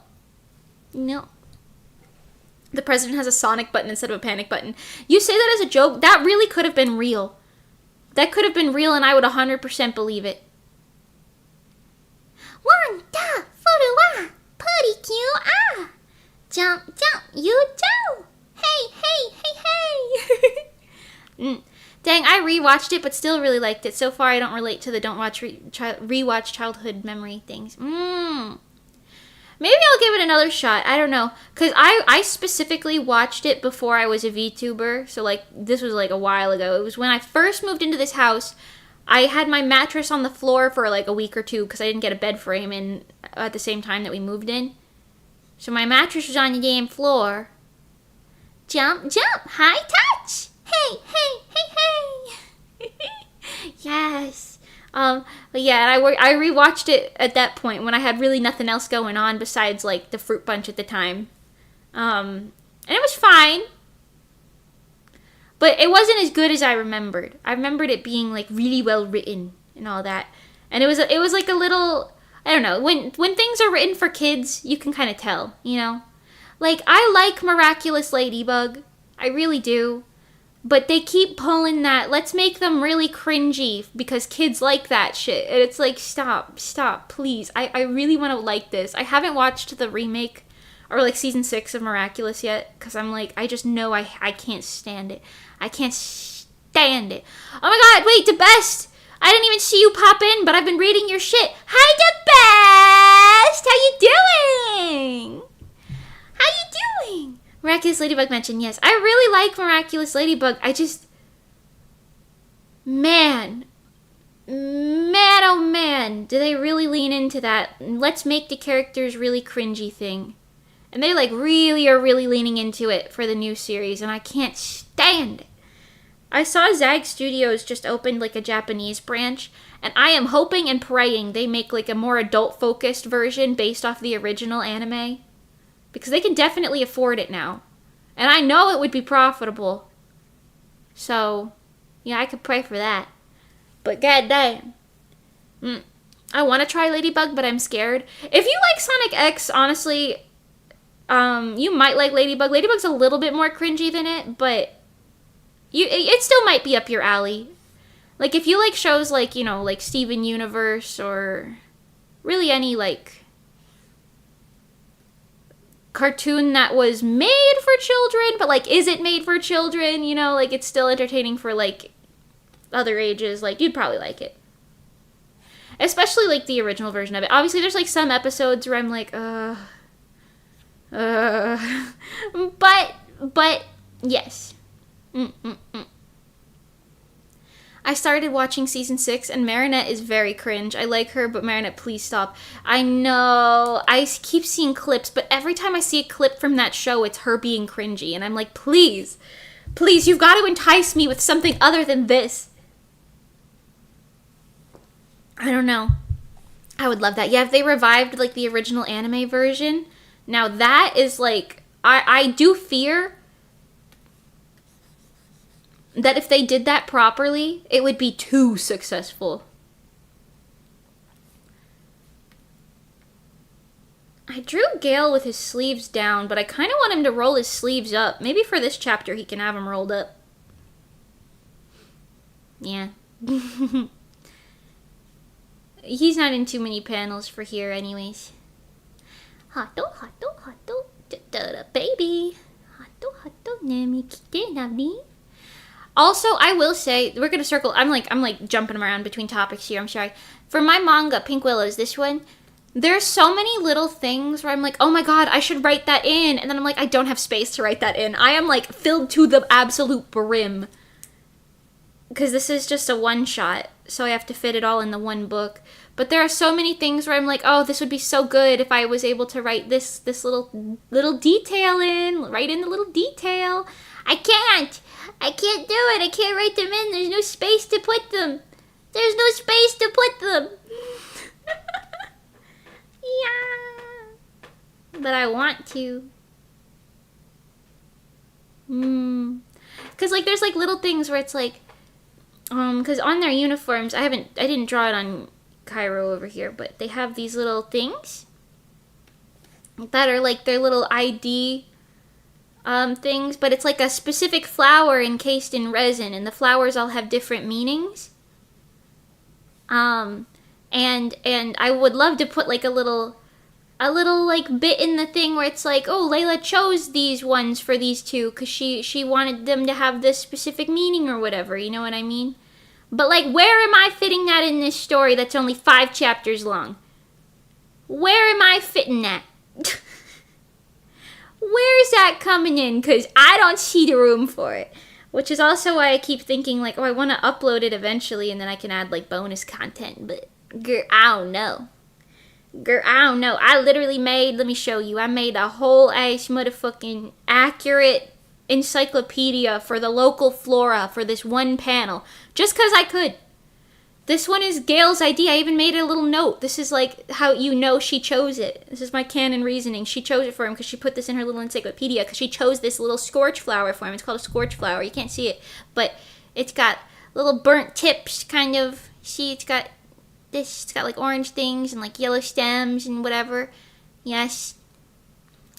No. The president has a Sonic button instead of a panic button. You say that as a joke? That really could have been real. That could have been real, and I would 100% believe it. 1, 2, 4, pretty cute, jump, jump, you jump. Hey. Dang, I rewatched it, but still really liked it. So far, I don't relate to the rewatch childhood memory things. Maybe I'll give it another shot. I don't know. Because I specifically watched it before I was a VTuber. So, like, this was, like, a while ago. It was when I first moved into this house. I had my mattress on the floor for, like, a week or two because I didn't get a bed frame in at the same time that we moved in. So my mattress was on the damn floor. Jump, jump, high touch. Hey. Yes. But yeah, and I rewatched it at that point when I had really nothing else going on besides, like, the fruit punch at the time. And it was fine. But it wasn't as good as I remembered. I remembered it being, like, really well written and all that. And it was like a little, I don't know, when things are written for kids, you can kind of tell, you know? Like, I like Miraculous Ladybug. I really do. But they keep pulling that, let's make them really cringy because kids like that shit. And it's like, stop, please. I really want to like this. I haven't watched the remake or like season 6 of Miraculous yet because I'm like, I just know I can't stand it. I can't stand it. Oh my god, wait, the best! I didn't even see you pop in, but I've been reading your shit. Hi, the best! How you doing? How you doing? Miraculous Ladybug mentioned, yes. I really like Miraculous Ladybug. I just... Man, oh man, do they really lean into that? Let's make the characters really cringy thing. And they like really are really leaning into it for the new series, and I can't stand it. I saw Zag Studios just opened like a Japanese branch, and I am hoping and praying they make like a more adult-focused version based off the original anime. Because they can definitely afford it now. And I know it would be profitable. So, yeah, I could pray for that. But goddamn. I want to try Ladybug, but I'm scared. If you like Sonic X, honestly, you might like Ladybug. Ladybug's a little bit more cringy than it, but it still might be up your alley. Like, if you like shows like, you know, like Steven Universe or really any, like, cartoon that was made for children, but, like, is it made for children? You know, like, it's still entertaining for, like, other ages. Like, you'd probably like it. Especially, like, the original version of it. Obviously, there's, like, some episodes where I'm like, but, yes. I started watching season 6, and Marinette is very cringe. I like her, but Marinette, please stop. I know. I keep seeing clips, but every time I see a clip from that show, it's her being cringy. And I'm like, please, please, you've got to entice me with something other than this. I don't know. I would love that. Yeah, if they revived, like, the original anime version, now that is, like, I do fear that if they did that properly, it would be too successful. I drew Gale with his sleeves down, but I kind of want him to roll his sleeves up. Maybe for this chapter he can have them rolled up. Yeah. He's not in too many panels for here anyways. Hato, hato, hato, da-da-da, baby. Hato, hato, nemi kite nami. Also, I will say, we're going to circle, I'm like jumping around between topics here, I'm sorry. For my manga, Pink Willows, this one, there's so many little things where I'm like, oh my god, I should write that in. And then I'm like, I don't have space to write that in. I am like filled to the absolute brim. Because this is just a one-shot, so I have to fit it all in the one book. But there are so many things where I'm like, oh, this would be so good if I was able to write this little detail in, write in the little detail. I can't do it. I can't write them in. There's no space to put them. There's no space to put them. Yeah. But I want to. Because, like, there's, like, little things where it's, like, because on their uniforms, I didn't draw it on Cairo over here, but they have these little things that are, like, their little ID things, but it's like a specific flower encased in resin, and the flowers all have different meanings. And I would love to put like a little like bit in the thing where it's like, oh, Layla chose these ones for these two because she wanted them to have this specific meaning or whatever, you know what I mean? But like, where am I fitting that in this story that's only 5 chapters long? Where am I fitting that? Where's that coming in? Because I don't see the room for it. Which is also why I keep thinking, like, oh, I want to upload it eventually and then I can add, like, bonus content. But, girl, I don't know. Girl, I don't know. I literally made, let me show you, I made a whole ass motherfucking accurate encyclopedia for the local flora for this one panel. Just because I could. This one is Gail's idea. I even made a little note. This is like how you know she chose it. This is my canon reasoning. She chose it for him because she put this in her little encyclopedia because she chose this little scorch flower for him. It's called a scorch flower. You can't see it, but it's got little burnt tips, kind of. See, it's got this. It's got like orange things and like yellow stems and whatever. Yes.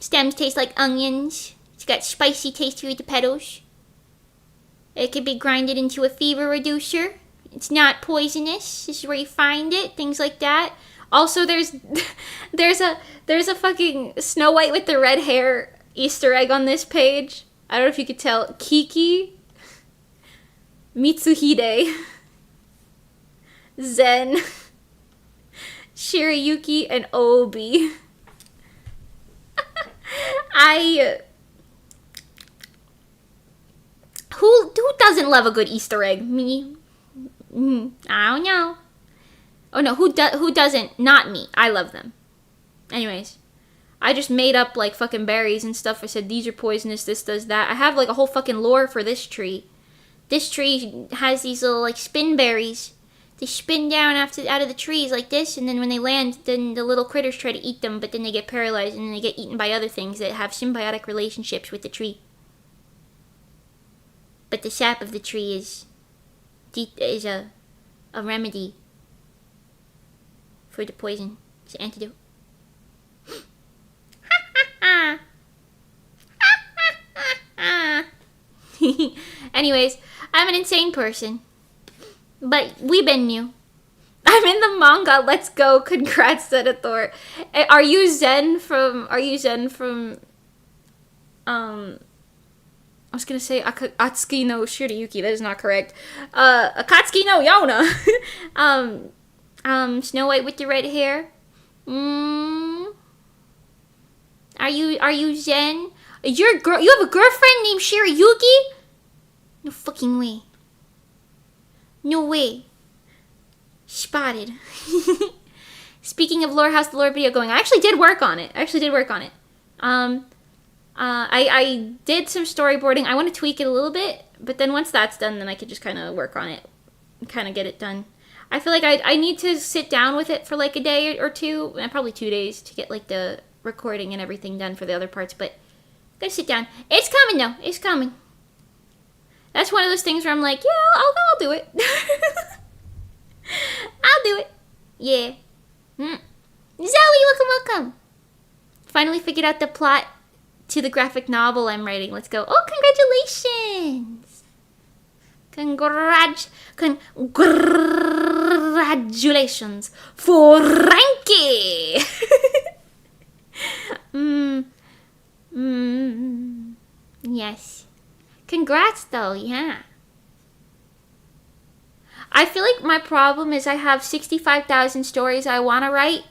Stems taste like onions. It's got spicy taste to the petals. It can be grinded into a fever reducer. It's not poisonous. This is where you find it. Things like that. Also, there's a fucking Snow White with the red hair Easter egg on this page. I don't know if you could tell. Kiki, Mitsuhide, Zen, Shirayuki, and Obi. Who doesn't love a good Easter egg? Me. I don't know. Oh no, who doesn't? Not me. I love them. Anyways, I just made up like fucking berries and stuff. I said these are poisonous, this does that. I have like a whole fucking lore for this tree. This tree has these little like spin berries. They spin down out of the trees like this, and then when they land, then the little critters try to eat them, but then they get paralyzed and then they get eaten by other things that have symbiotic relationships with the tree. But the sap of the tree is a remedy for the poison. It's an antidote. Anyways, I'm an insane person. But we been new. I'm in the manga. Let's go. Congrats, Senator. Are you Zen from I was gonna say Akatsuki no Shirayuki. That is not correct. Akatsuki no Yona. Snow White with the red hair. Are you Zen? You have a girlfriend named Shirayuki? No fucking way. No way. Spotted. Speaking of Lore House, the lore video going, I actually did work on it. I did some storyboarding. I want to tweak it a little bit, but then once that's done, then I could just kind of work on it and kind of get it done. I feel like I need to sit down with it for like a day or two, and probably 2 days to get like the recording and everything done for the other parts, but gotta sit down. It's coming though. It's coming. That's one of those things where I'm like, yeah, I'll do it. I'll do it. Yeah. Zoe, welcome. Finally figured out the plot to the graphic novel I'm writing. Let's go. Oh, congratulations. Congratulations for Ranky. Yes. Congrats though, yeah. I feel like my problem is I have 65,000 stories I want to write,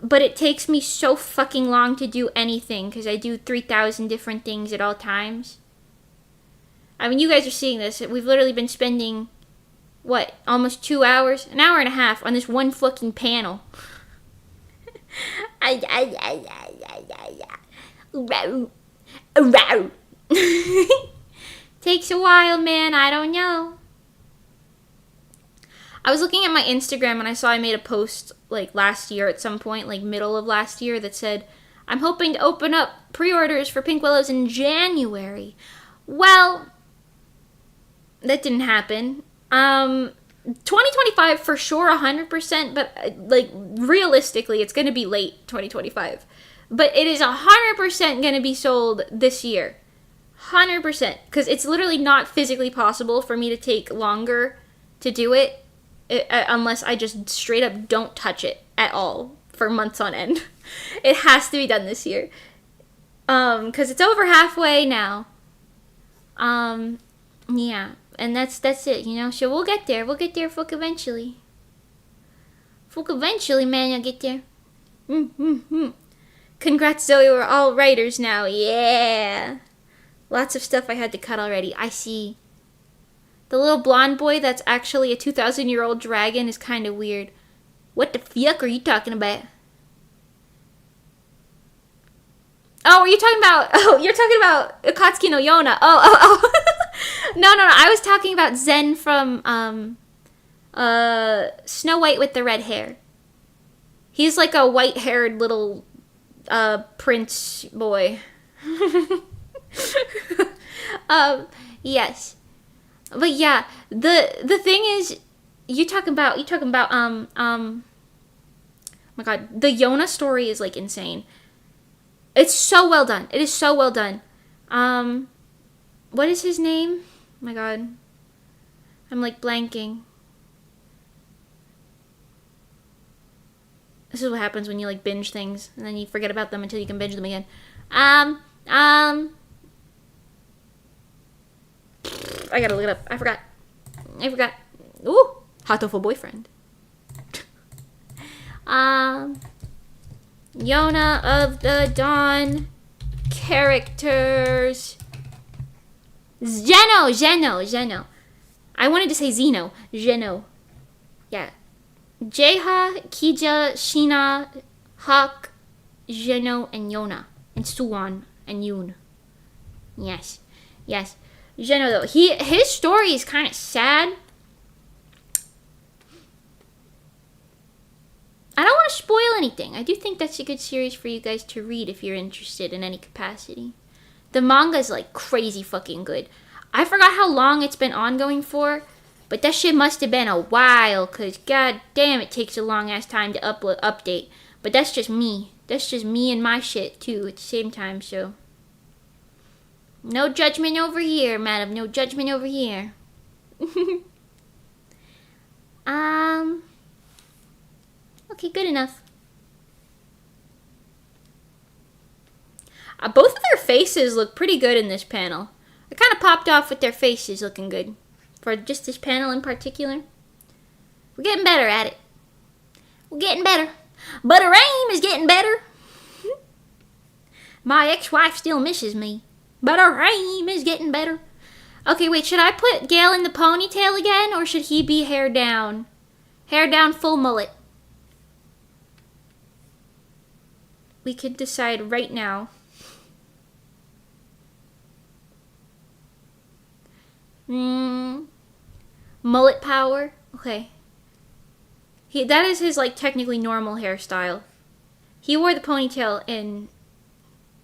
but it takes me so fucking long to do anything because I do 3,000 different things at all times. I mean, you guys are seeing this. We've literally been spending, what, almost 2 hours? An hour and a half on this one fucking panel. Takes a while, man. I don't know. I was looking at my Instagram and I saw I made a post like last year at some point, like middle of last year, that said, I'm hoping to open up pre-orders for Pink Willows in January. Well, that didn't happen. 2025 for sure, 100%, but like realistically, it's going to be late 2025. But it is 100% going to be sold this year. 100%. Because it's literally not physically possible for me to take longer to do it. Unless I just straight up don't touch it at all for months on end. It has to be done this year. Because it's over halfway now. Yeah. And that's it, you know? So we'll get there. We'll get there, fuck, eventually. Fuck, eventually, man, you'll get there. Congrats, Zoe, we're all writers now. Yeah. Lots of stuff I had to cut already. I see. The little blonde boy that's actually a 2,000-year-old dragon is kind of weird. What the fuck are you talking about? Oh, you're talking about Akatsuki no Yona. Oh. No. I was talking about Zen from Snow White with the red hair. He's like a white-haired little prince boy. Yes. But yeah, the thing is, you talking about oh my god, the Yona story is like insane. It's so well done. It is so well done. What is his name? Oh my god. I'm like blanking. This is what happens when you like binge things and then you forget about them until you can binge them again. I gotta look it up. I forgot. Ooh, Hatoful boyfriend. Yona of the Dawn characters. Zeno. I wanted to say Zeno. Zeno. Yeah. Jeha, Kija, Shina, Hawk, Zeno, and Yona. And Suwon and Yoon. Yes. Zeno though, his story is kind of sad. I don't want to spoil anything. I do think that's a good series for you guys to read if you're interested in any capacity. The manga is like crazy fucking good. I forgot how long it's been ongoing for, But that shit must have been a while, cause god damn it takes a long ass time to update. But that's just me. That's just me and my shit too at the same time, so. No judgment over here, madam. No judgment over here. Okay, good enough. Both of their faces look pretty good in this panel. I kind of popped off with their faces looking good. For just this panel in particular. We're getting better at it. We're getting better. But her aim is getting better. My ex-wife still misses me. But her aim is getting better. Okay, wait, should I put Gale in the ponytail again? Or should he be hair down? Hair down, full mullet. We could decide right now. Mullet power. Okay. That is his, like, technically normal hairstyle. He wore the ponytail in,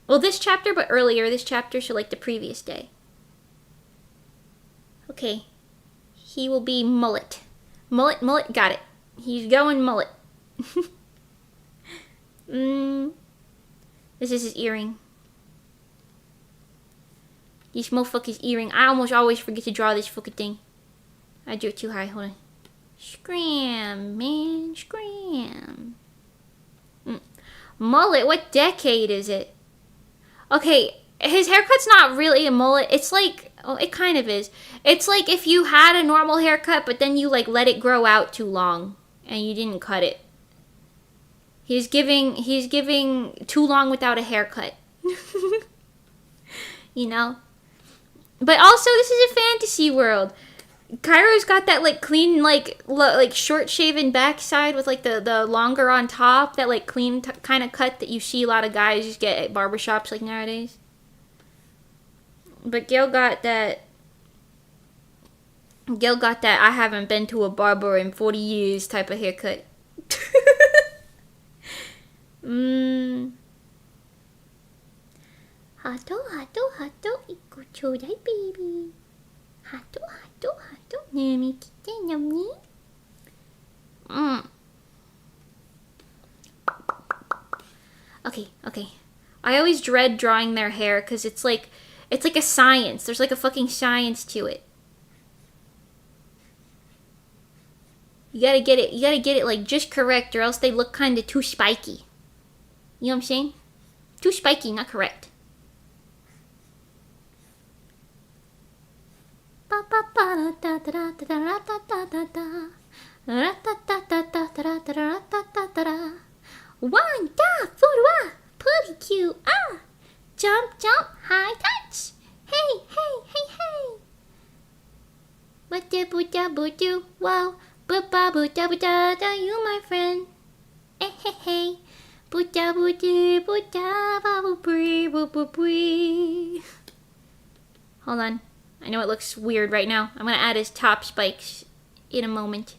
well, this chapter, but earlier this chapter, so, like, the previous day. Okay. He will be mullet. Mullet, mullet, got it. He's going mullet. This is his earring. This motherfucker's earring. I almost always forget to draw this fucking thing. I drew it too high. Hold on. Scram, man. Scram. Mullet? What decade is it? Okay, his haircut's not really a mullet. It's like, oh, it kind of is. It's like if you had a normal haircut, but then you, like, let it grow out too long. And you didn't cut it. He's giving too long without a haircut. You know? But also, this is a fantasy world. Cairo's got that, like, clean, like short shaven backside with, like, the longer on top. That, like, clean kind of cut that you see a lot of guys just get at barbershops, like, nowadays. But Gale got that I haven't been to a barber in 40 years type of haircut. Hato, hato, hato, iko chodai, baby. Hato, hato, hato, nami kite nami. Okay. I always dread drawing their hair because it's like a science. There's like a fucking science to it. You gotta get it like just correct, or else they look kind of too spiky. You know what I'm saying? Too spiky, not correct. One, two, four, pretty cute. Jump, jump, high touch. Hey, hey, hey, hey. What the buta butu? Wow, buta buta buta, you my friend. Hey, hey, hey. Buta buta buta, babu bree, babu bree. Hold on. I know it looks weird right now. I'm gonna add his top spikes in a moment.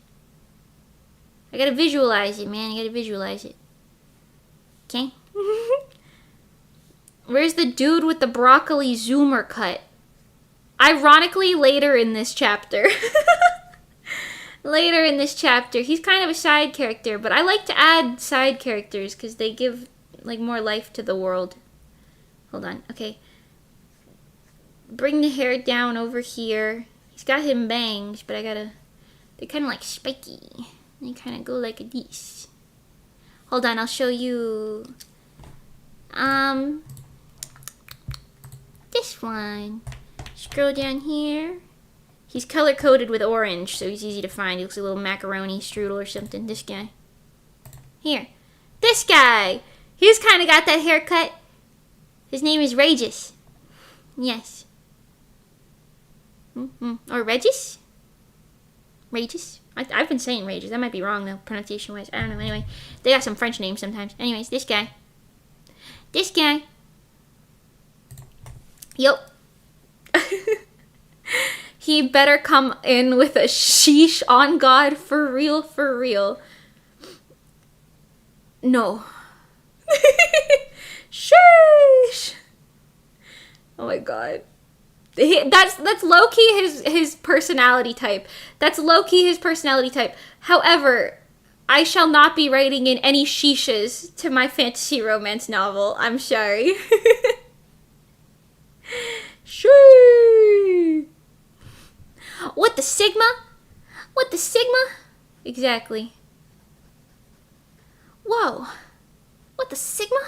I gotta visualize it, man. I gotta visualize it. Okay? Where's the dude with the broccoli zoomer cut? Ironically, later in this chapter. Later in this chapter. He's kind of a side character, but I like to add side characters because they give, like, more life to the world. Hold on. Okay. Bring the hair down over here. He's got him bangs, but they're kind of like spiky. They kind of go like this. Hold on, I'll show you. This one. Scroll down here. He's color coded with orange, so he's easy to find. He looks like a little macaroni strudel or something. This guy. Here. This guy. He's kind of got that haircut. His name is Regis. Yes. Or Regis? Regis? I've been saying Regis. That might be wrong, though, pronunciation-wise. I don't know. Anyway, they got some French names sometimes. Anyways, this guy. This guy. Yup. He better come in with a sheesh on God. For real, for real. No. Sheesh. Oh my God. That's low key his personality type. That's low key his personality type. However, I shall not be writing in any shishas to my fantasy romance novel. I'm sorry. Sure. What the Sigma? What the Sigma? Exactly. Whoa. What the Sigma?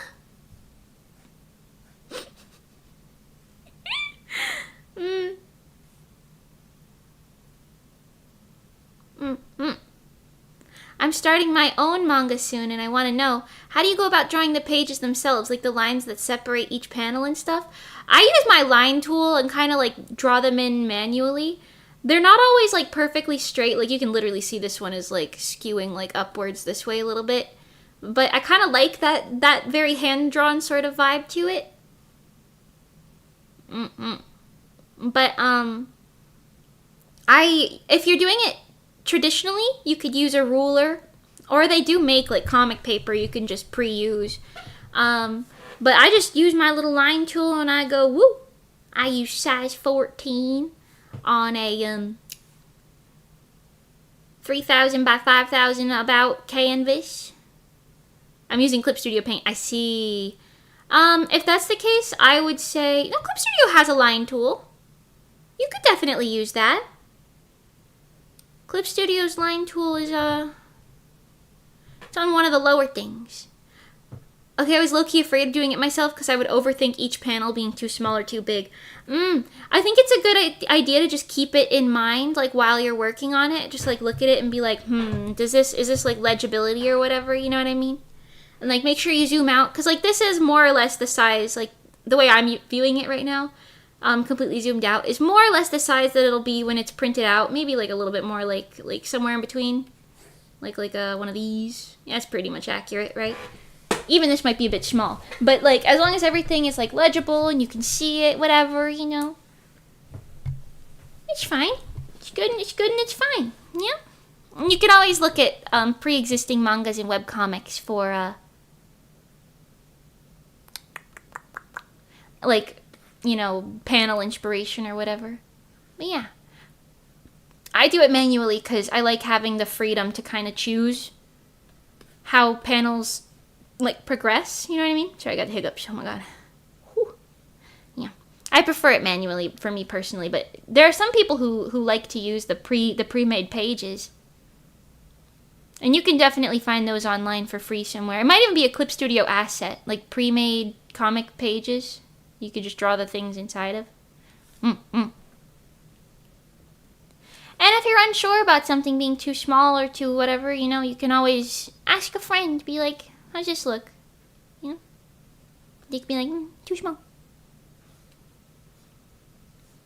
I'm starting my own manga soon, and I want to know, how do you go about drawing the pages themselves, like the lines that separate each panel and stuff? I use my line tool and kind of like draw them in manually. They're not always like perfectly straight. Like you can literally see this one is like skewing like upwards this way a little bit. But I kind of like that very hand-drawn sort of vibe to it. But if you're doing it traditionally, you could use a ruler, or they do make like comic paper you can just pre-use. But I just use my little line tool and I go, woo! I use size 14 on a 3,000 by 5,000 about canvas. I'm using Clip Studio Paint. I see. If that's the case, I would say, no, Clip Studio has a line tool. You could definitely use that. Clip Studio's line tool is, it's on one of the lower things. Okay, I was low-key afraid of doing it myself because I would overthink each panel being too small or too big. I think it's a good idea to just keep it in mind, like, while you're working on it. Just, like, look at it and be like, is this, like, legibility or whatever, you know what I mean? And, like, make sure you zoom out, because, like, this is more or less the size, like, the way I'm viewing it right now, completely zoomed out, is more or less the size that it'll be when it's printed out. Maybe, like, a little bit more, like somewhere in between. Like one of these. Yeah, that's pretty much accurate, right? Even this might be a bit small. But, like, as long as everything is, like, legible and you can see it, whatever, you know. It's fine. It's good and it's fine. Yeah? And you can always look at pre-existing mangas and webcomics for, like, you know, panel inspiration or whatever. But, yeah. I do it manually because I like having the freedom to kind of choose how panels, like, progress, you know what I mean? Sorry, I got the hiccups. Oh my god. Whew. Yeah. I prefer it manually for me personally, but there are some people who like to use the pre-made pages. And you can definitely find those online for free somewhere. It might even be a Clip Studio asset, like pre-made comic pages. You could just draw the things inside of. And if you're unsure about something being too small or too whatever, you know, you can always ask a friend. Be like, how's this look? You know? They could be like, too small.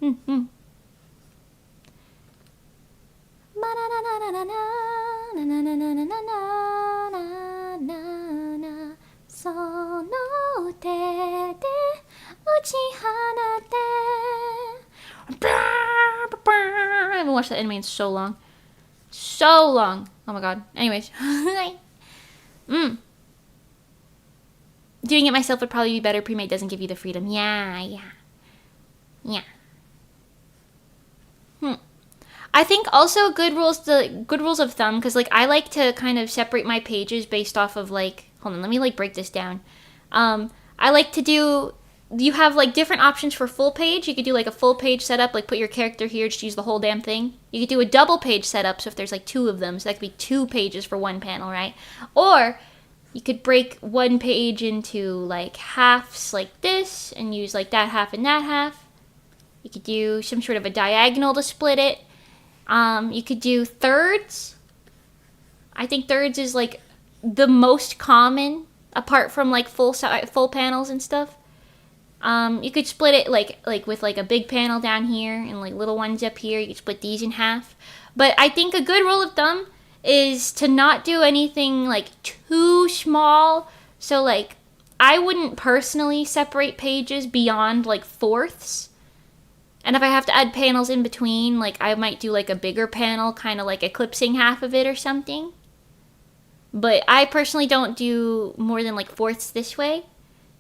I haven't watched that anime in so long. So long. Oh my god. Anyways. Doing it myself would probably be better. Pre-made doesn't give you the freedom. Yeah. I think also good rules of thumb, because, like, I like to kind of separate my pages based off of, like, hold on, let me, like, break this down. I like to do, you have, like, different options for full page. You could do, like, a full page setup, like, put your character here, just use the whole damn thing. You could do a double page setup, so if there's, like, 2 of them, so that could be 2 pages for one panel, right? Or you could break one page into, like, halves like this, and use, like, that half and that half. You could do some sort of a diagonal to split it. You could do thirds. I think thirds is, like, the most common, apart from, like, full panels and stuff. You could split it, like with, like, a big panel down here and, like, little ones up here. You could split these in half. But I think a good rule of thumb is to not do anything, like, too small. So, like, I wouldn't personally separate pages beyond, like, fourths. And if I have to add panels in between, like, I might do, like, a bigger panel, kind of, like, eclipsing half of it or something. But I personally don't do more than, like, fourths this way.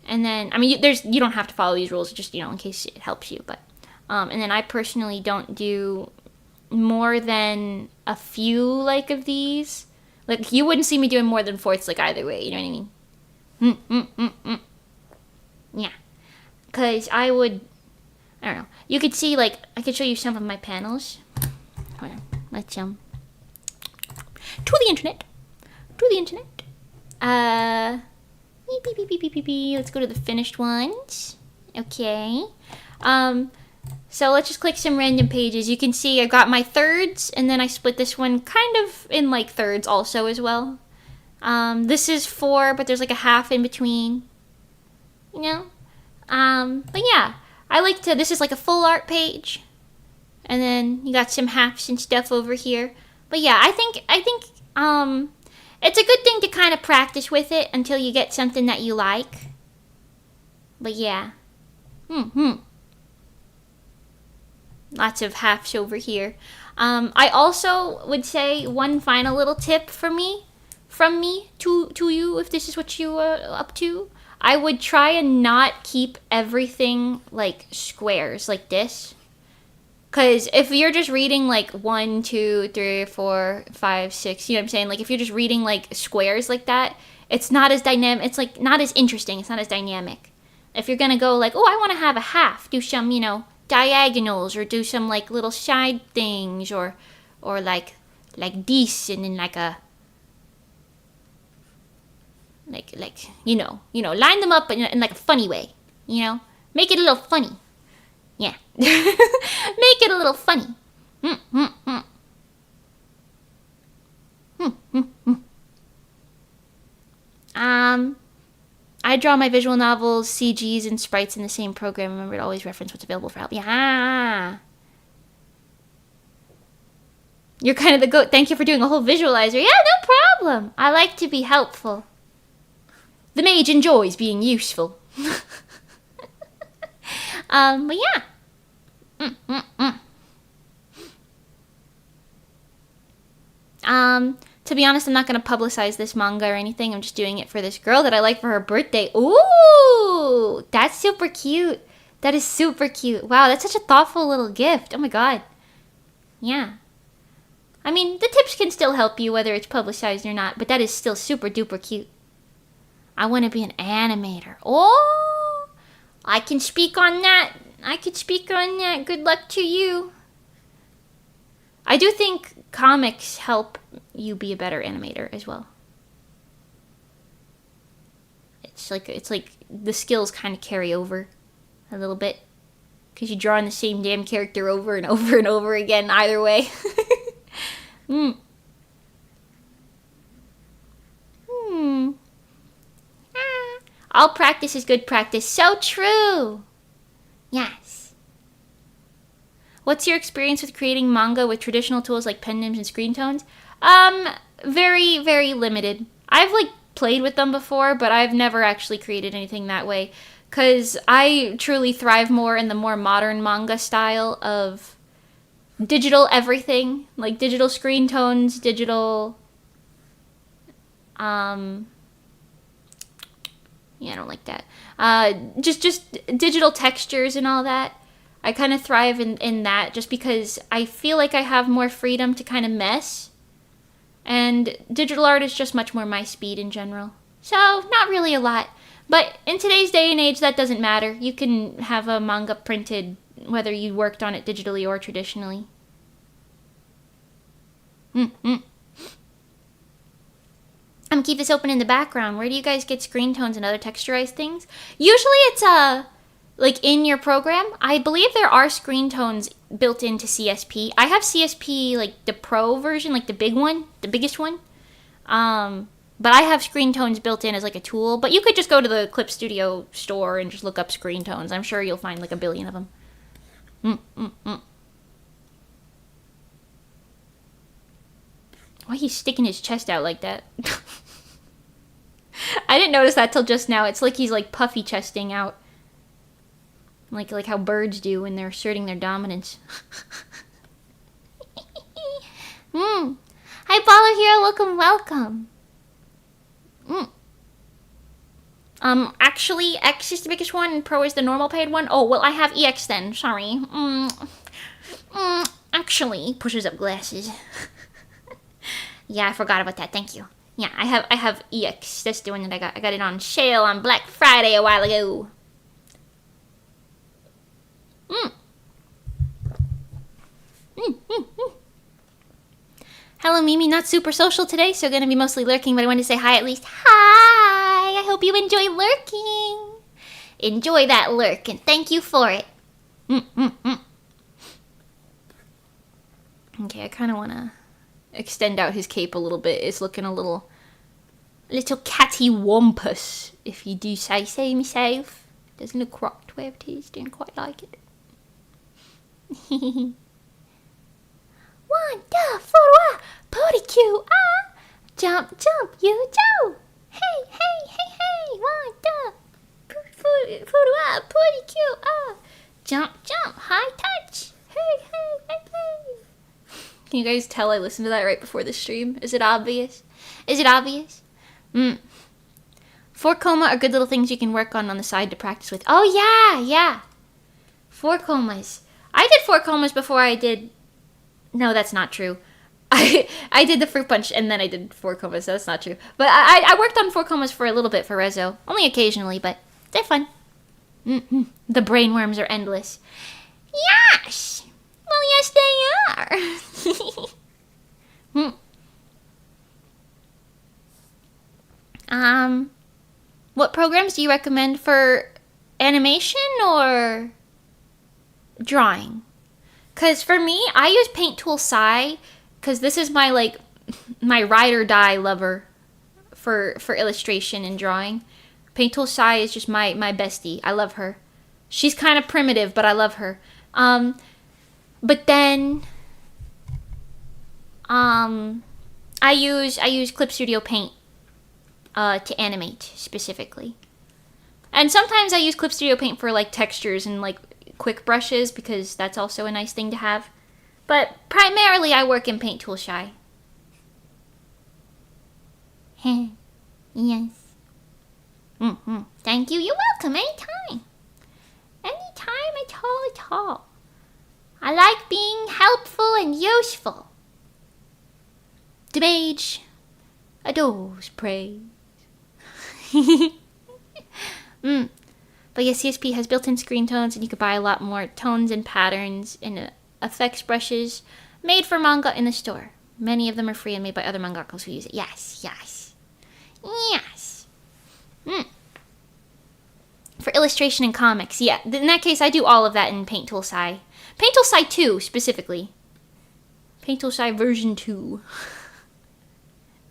And then, I mean, you don't have to follow these rules, just, you know, in case it helps you. But And then I personally don't do more than a few like of these. Like you wouldn't see me doing more than 4 like either way, you know what I mean? Yeah. Cause I don't know. You could see like I could show you some of my panels. Hold on. Let's to the internet. Let's go to the finished ones. Okay. So let's just click some random pages. You can see I got my thirds, and then I split this one kind of in like thirds also as well. This is 4, but there's like a half in between. You know? But yeah, this is like a full art page. And then you got some halves and stuff over here. But yeah, I think it's a good thing to kind of practice with it until you get something that you like. But yeah. Lots of halves over here. I also would say one final little tip from me to you, if this is what you are up to. I would try and not keep everything like squares like this. Because if you're just reading like 1, 2, 3, 4, 5, 6, you know what I'm saying? Like if you're just reading like squares like that, it's not as dynamic. It's like not as interesting. It's not as dynamic. If you're going to go like, oh, I want to have a half, do some, diagonals, or do some like little side things, or like this, and then like a like line them up in like a funny way, make it a little funny. Yeah. Make it a little funny. I draw my visual novels, CGs, and sprites in the same program. Remember to always reference what's available for help. Yeah. You're kind of the goat. Thank you for doing a whole visualizer. Yeah, no problem. I like to be helpful. The mage enjoys being useful. But yeah. To be honest, I'm not going to publicize this manga or anything. I'm just doing it for this girl that I like for her birthday. Ooh, that's super cute. That is super cute. Wow, that's such a thoughtful little gift. Oh my god. Yeah. I mean, the tips can still help you whether it's publicized or not, but that is still super duper cute. I want to be an animator. Oh, I can speak on that. Good luck to you. I do think comics help you be a better animator as well. It's like the skills kind of carry over a little bit, because you're drawing the same damn character over and over and over again either way. All practice is good practice. So true. Yes. What's your experience with creating manga with traditional tools like pen nibs and screen tones? Very, very limited. I've played with them before, but I've never actually created anything that way, because I truly thrive more in the more modern manga style of digital everything, like digital screen tones, digital I don't like that. Just digital textures and all that. I kind of thrive in that, just because I feel like I have more freedom to kind of mess. And digital art is just much more my speed in general. So, not really a lot. But in today's day and age, that doesn't matter. You can have a manga printed whether you worked on it digitally or traditionally. I'm gonna keep this open in the background. Where do you guys get screen tones and other texturized things? Usually it's in your program. I believe there are screen tones built into CSP. I have CSP the pro version, the big one, the biggest one. But I have screen tones built in as a tool. But you could just go to the Clip Studio store and just look up screen tones. I'm sure you'll find a billion of them. Why he's sticking his chest out like that? I didn't notice that till just now. It's like he's puffy chesting out. Like how birds do when they're asserting their dominance. Hi, Baller Hero. Welcome. Actually, X is the biggest one and Pro is the normal paid one. Oh, well, I have EX then. Sorry. Actually, pushes up glasses. Yeah, I forgot about that. Thank you. Yeah, I have EX. That's the one that I got. I got it on sale on Black Friday a while ago. Hello, Mimi. Not super social today, so gonna be mostly lurking, but I wanted to say hi at least. Hi! I hope you enjoy lurking. Enjoy that lurk, and thank you for it. Okay, I kind of want to extend out his cape a little bit. It's looking a little catty wampus, if you do say so myself. Doesn't look cropped where it is. Didn't quite like it. 1, 2, 3, pretty cute, jump, jump, you do. Hey, hey, hey, hey, 1, 2, pretty cute, jump, jump, high touch. Hey, hey, hey, hey. Can you guys tell I listened to that right before the stream? Is it obvious? Is it obvious? 4 coma are good little things you can work on the side to practice with. Oh, yeah, yeah. 4 comas. I did 4 comas before I did... No, that's not true. I did the fruit punch and then I did 4 comas. So that's not true. But I worked on 4 comas for a little bit for Rezo. Only occasionally, but they're fun. The brainworms are endless. Yes! Well, yes, they are. What programs do you recommend for animation or drawing? Because for me, I use Paint Tool Sai, because this is my, like, my ride or die lover for illustration and drawing. Paint Tool Sai is just my bestie. I love her. She's kind of primitive, but I love her. But then, I use Clip Studio Paint to animate specifically. And sometimes I use Clip Studio Paint for like textures and like quick brushes because that's also a nice thing to have. But primarily I work in Paint Tool Sai. Yes. Thank you. You're welcome. Anytime. Anytime at all. I like being helpful and useful. The mage adores praise. But yeah, CSP has built-in screen tones, and you can buy a lot more tones and patterns and effects brushes made for manga in the store. Many of them are free and made by other mangakas who use it. Yes. For illustration and comics, yeah. In that case, I do all of that in Paint Tool Sai. Paint Tool Sai 2, specifically. Paint Tool Sai version 2.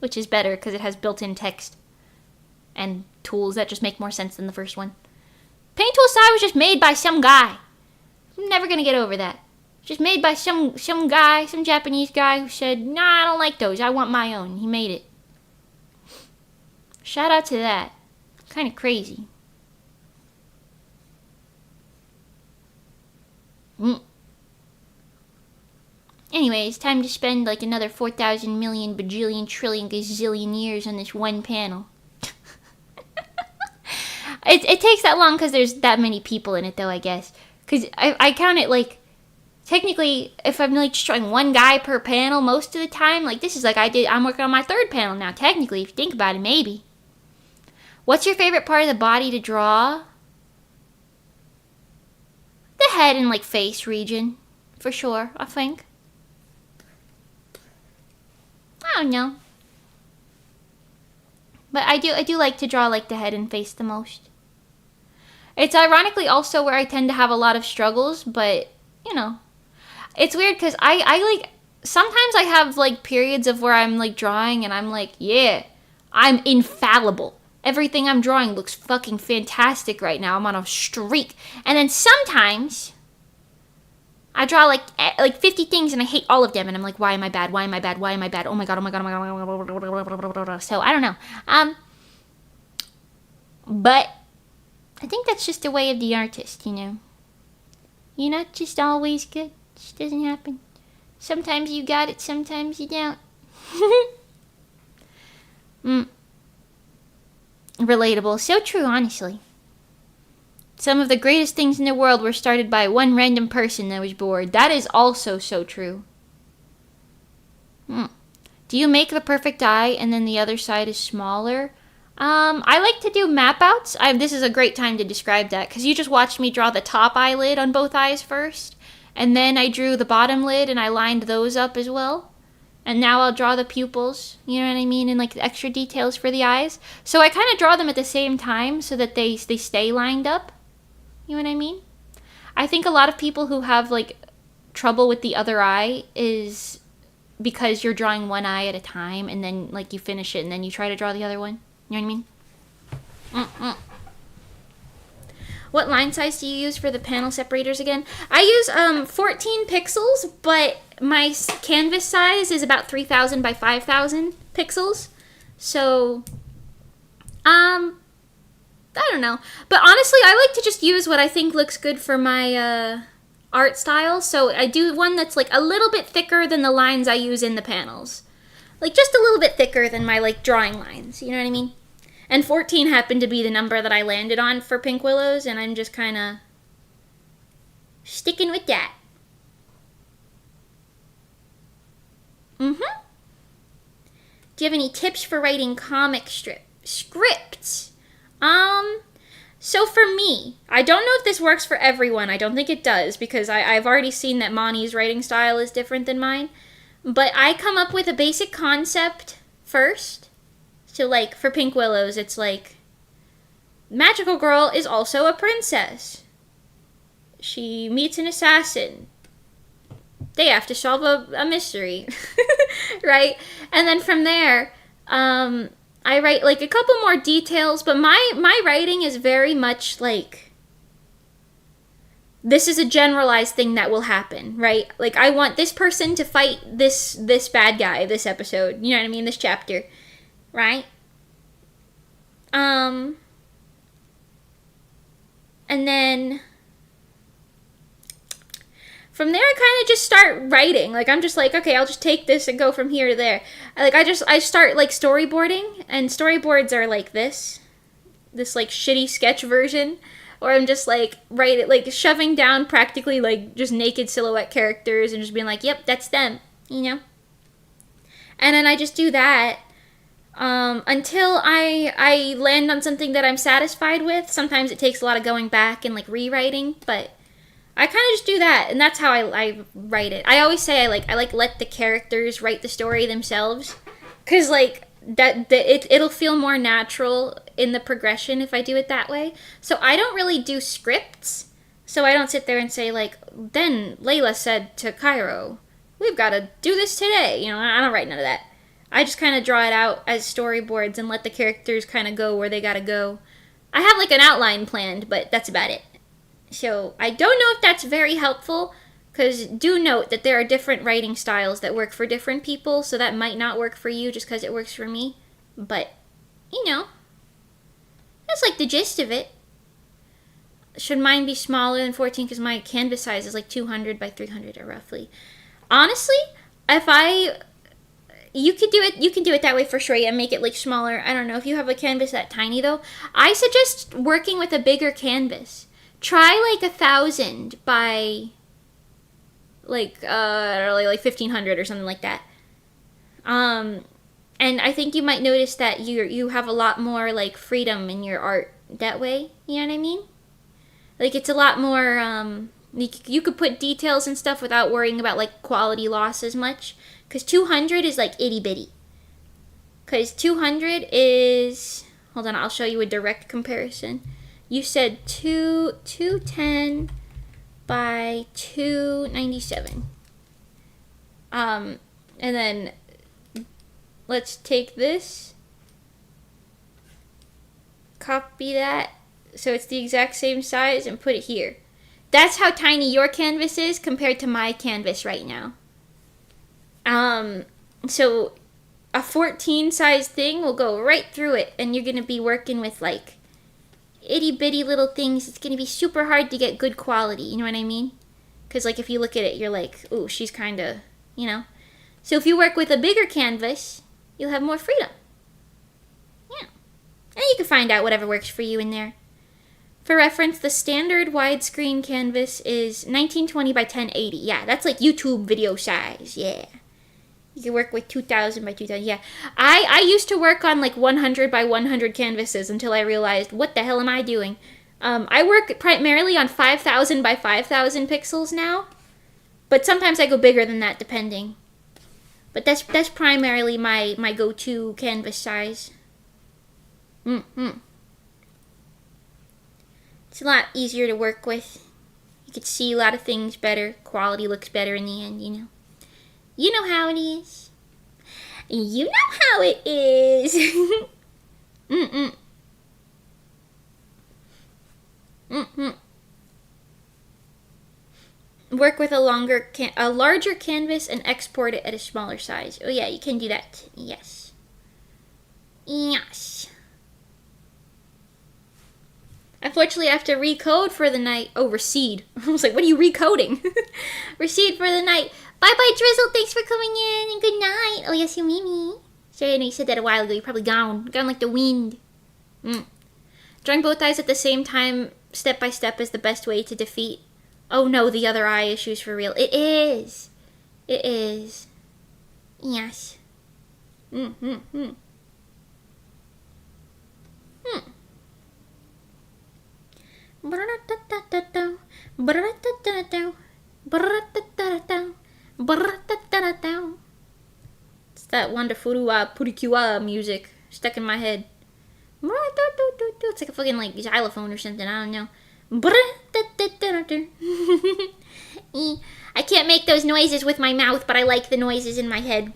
Which is better, because it has built-in text and tools that just make more sense than the first one. Paint Tool Sai was just made by some guy. I'm never gonna get over that. Just made by some guy, some Japanese guy who said, nah, I don't like those. I want my own. He made it. Shout out to that. Kind of crazy. Anyways, time to spend like another 4,000 million bajillion trillion gazillion years on this one panel. It takes that long because there's that many people in it, though, I guess. Because I count it, like, technically, if I'm, like, just drawing one guy per panel most of the time, like, this is like I'm working on my 3rd panel now, technically, if you think about it, maybe. What's your favorite part of the body to draw? The head and, like, face region, for sure, I think. I don't know. But I do like to draw, like, the head and face the most. It's ironically also where I tend to have a lot of struggles, but, you know. It's weird because I like, sometimes I have, like, periods of where I'm, like, drawing and I'm like, yeah, I'm infallible. Everything I'm drawing looks fucking fantastic right now. I'm on a streak. And then sometimes I draw, like 50 things and I hate all of them. And I'm like, why am I bad? Why am I bad? Why am I bad? Oh my god, oh my god, oh my god. So, I don't know. But I think that's just the way of the artist, you know. You're not just always good. It just doesn't happen. Sometimes you got it, sometimes you don't. Relatable. So true, honestly. Some of the greatest things in the world were started by one random person that was bored. That is also so true. Do you make the perfect eye and then the other side is smaller? I like to do map outs. This is a great time to describe that because you just watched me draw the top eyelid on both eyes first. And then I drew the bottom lid and I lined those up as well. And now I'll draw the pupils, you know what I mean? And like the extra details for the eyes. So I kind of draw them at the same time so that they stay lined up. You know what I mean? I think a lot of people who have like trouble with the other eye is because you're drawing one eye at a time and then like you finish it and then you try to draw the other one. You know what I mean? What line size do you use for the panel separators again? I use 14 pixels, but my canvas size is about 3,000 by 5,000 pixels. So, I don't know. But honestly, I like to just use what I think looks good for my art style. So I do one that's like a little bit thicker than the lines I use in the panels. Like just a little bit thicker than my like drawing lines. You know what I mean? And 14 happened to be the number that I landed on for Pink Willows, and I'm just kind of sticking with that. Do you have any tips for writing comic scripts? So for me, I don't know if this works for everyone. I don't think it does, because I've already seen that Monty's writing style is different than mine. But I come up with a basic concept first. So, like, for Pink Willows, it's like, magical girl is also a princess. She meets an assassin. They have to solve a mystery, right? And then from there, I write, like, a couple more details, but my writing is very much, like, this is a generalized thing that will happen, right? Like, I want this person to fight this bad guy this episode, you know what I mean, this chapter. Right? And then from there I kind of just start writing. Like I'm just like, okay, I'll just take this and go from here to there. I start like storyboarding, and storyboards are like this like shitty sketch version, or I'm just like shoving down practically like just naked silhouette characters and just being like, yep, that's them, you know? And then I just do that until I land on something that I'm satisfied with. Sometimes it takes a lot of going back and like rewriting, but I kind of just do that, and that's how I write it. I always say I let the characters write the story themselves, cause like it'll feel more natural in the progression if I do it that way. So I don't really do scripts. So I don't sit there and say like, then Layla said to Cairo, we've got to do this today. You know, I don't write none of that. I just kind of draw it out as storyboards and let the characters kind of go where they gotta go. I have like an outline planned, but that's about it. So I don't know if that's very helpful, because do note that there are different writing styles that work for different people, so that might not work for you just because it works for me. But, you know, that's like the gist of it. Should mine be smaller than 14 because my canvas size is like 200 by 300 or roughly. Honestly, you can do it that way for sure, and make it like smaller. I don't know if you have a canvas that tiny though. I suggest working with a bigger canvas. Try like 1,000 by like 1,500 or something like that. And I think you might notice that you have a lot more like freedom in your art that way. You know what I mean? Like it's a lot more. You could put details and stuff without worrying about like quality loss as much. Because 200 is like itty bitty. Because 200 is, hold on, I'll show you a direct comparison. You said 210 by 297. And then let's take this, copy that, so it's the exact same size, and put it here. That's how tiny your canvas is compared to my canvas right now. So a 14 size thing will go right through it, and you're going to be working with like itty bitty little things. It's going to be super hard to get good quality, you know what I mean? Because like if you look at it, you're like, ooh, she's kind of, you know. So if you work with a bigger canvas, you'll have more freedom. Yeah. And you can find out whatever works for you in there. For reference, the standard widescreen canvas is 1920 by 1080. Yeah, that's like YouTube video size. Yeah. You can work with 2000 by 2000. Yeah. I used to work on like 100 by 100 canvases until I realized, what the hell am I doing? I work primarily on 5000 by 5000 pixels now. But sometimes I go bigger than that depending. But that's primarily my go-to canvas size. It's a lot easier to work with. You can see a lot of things better. Quality looks better in the end, you know. You know how it is. You know how it is. Work with a larger canvas and export it at a smaller size. Oh yeah, you can do that. Yes. Yes. Unfortunately, I have to recode for the night. Oh, recede. I was like, what are you recoding? Recede for the night. Bye-bye, Drizzle. Thanks for coming in, and good night. Oh, yes, you Mimi. Sorry, I know you said that a while ago. You're probably gone. Gone like the wind. Drawing both eyes at the same time, step by step, is the best way to defeat, oh no, the other eye issues for real. It is. It is. Yes. It's that wonderful purikiwa music stuck in my head. It's like a fucking like xylophone or something. I don't know. I can't make those noises with my mouth, but I like the noises in my head.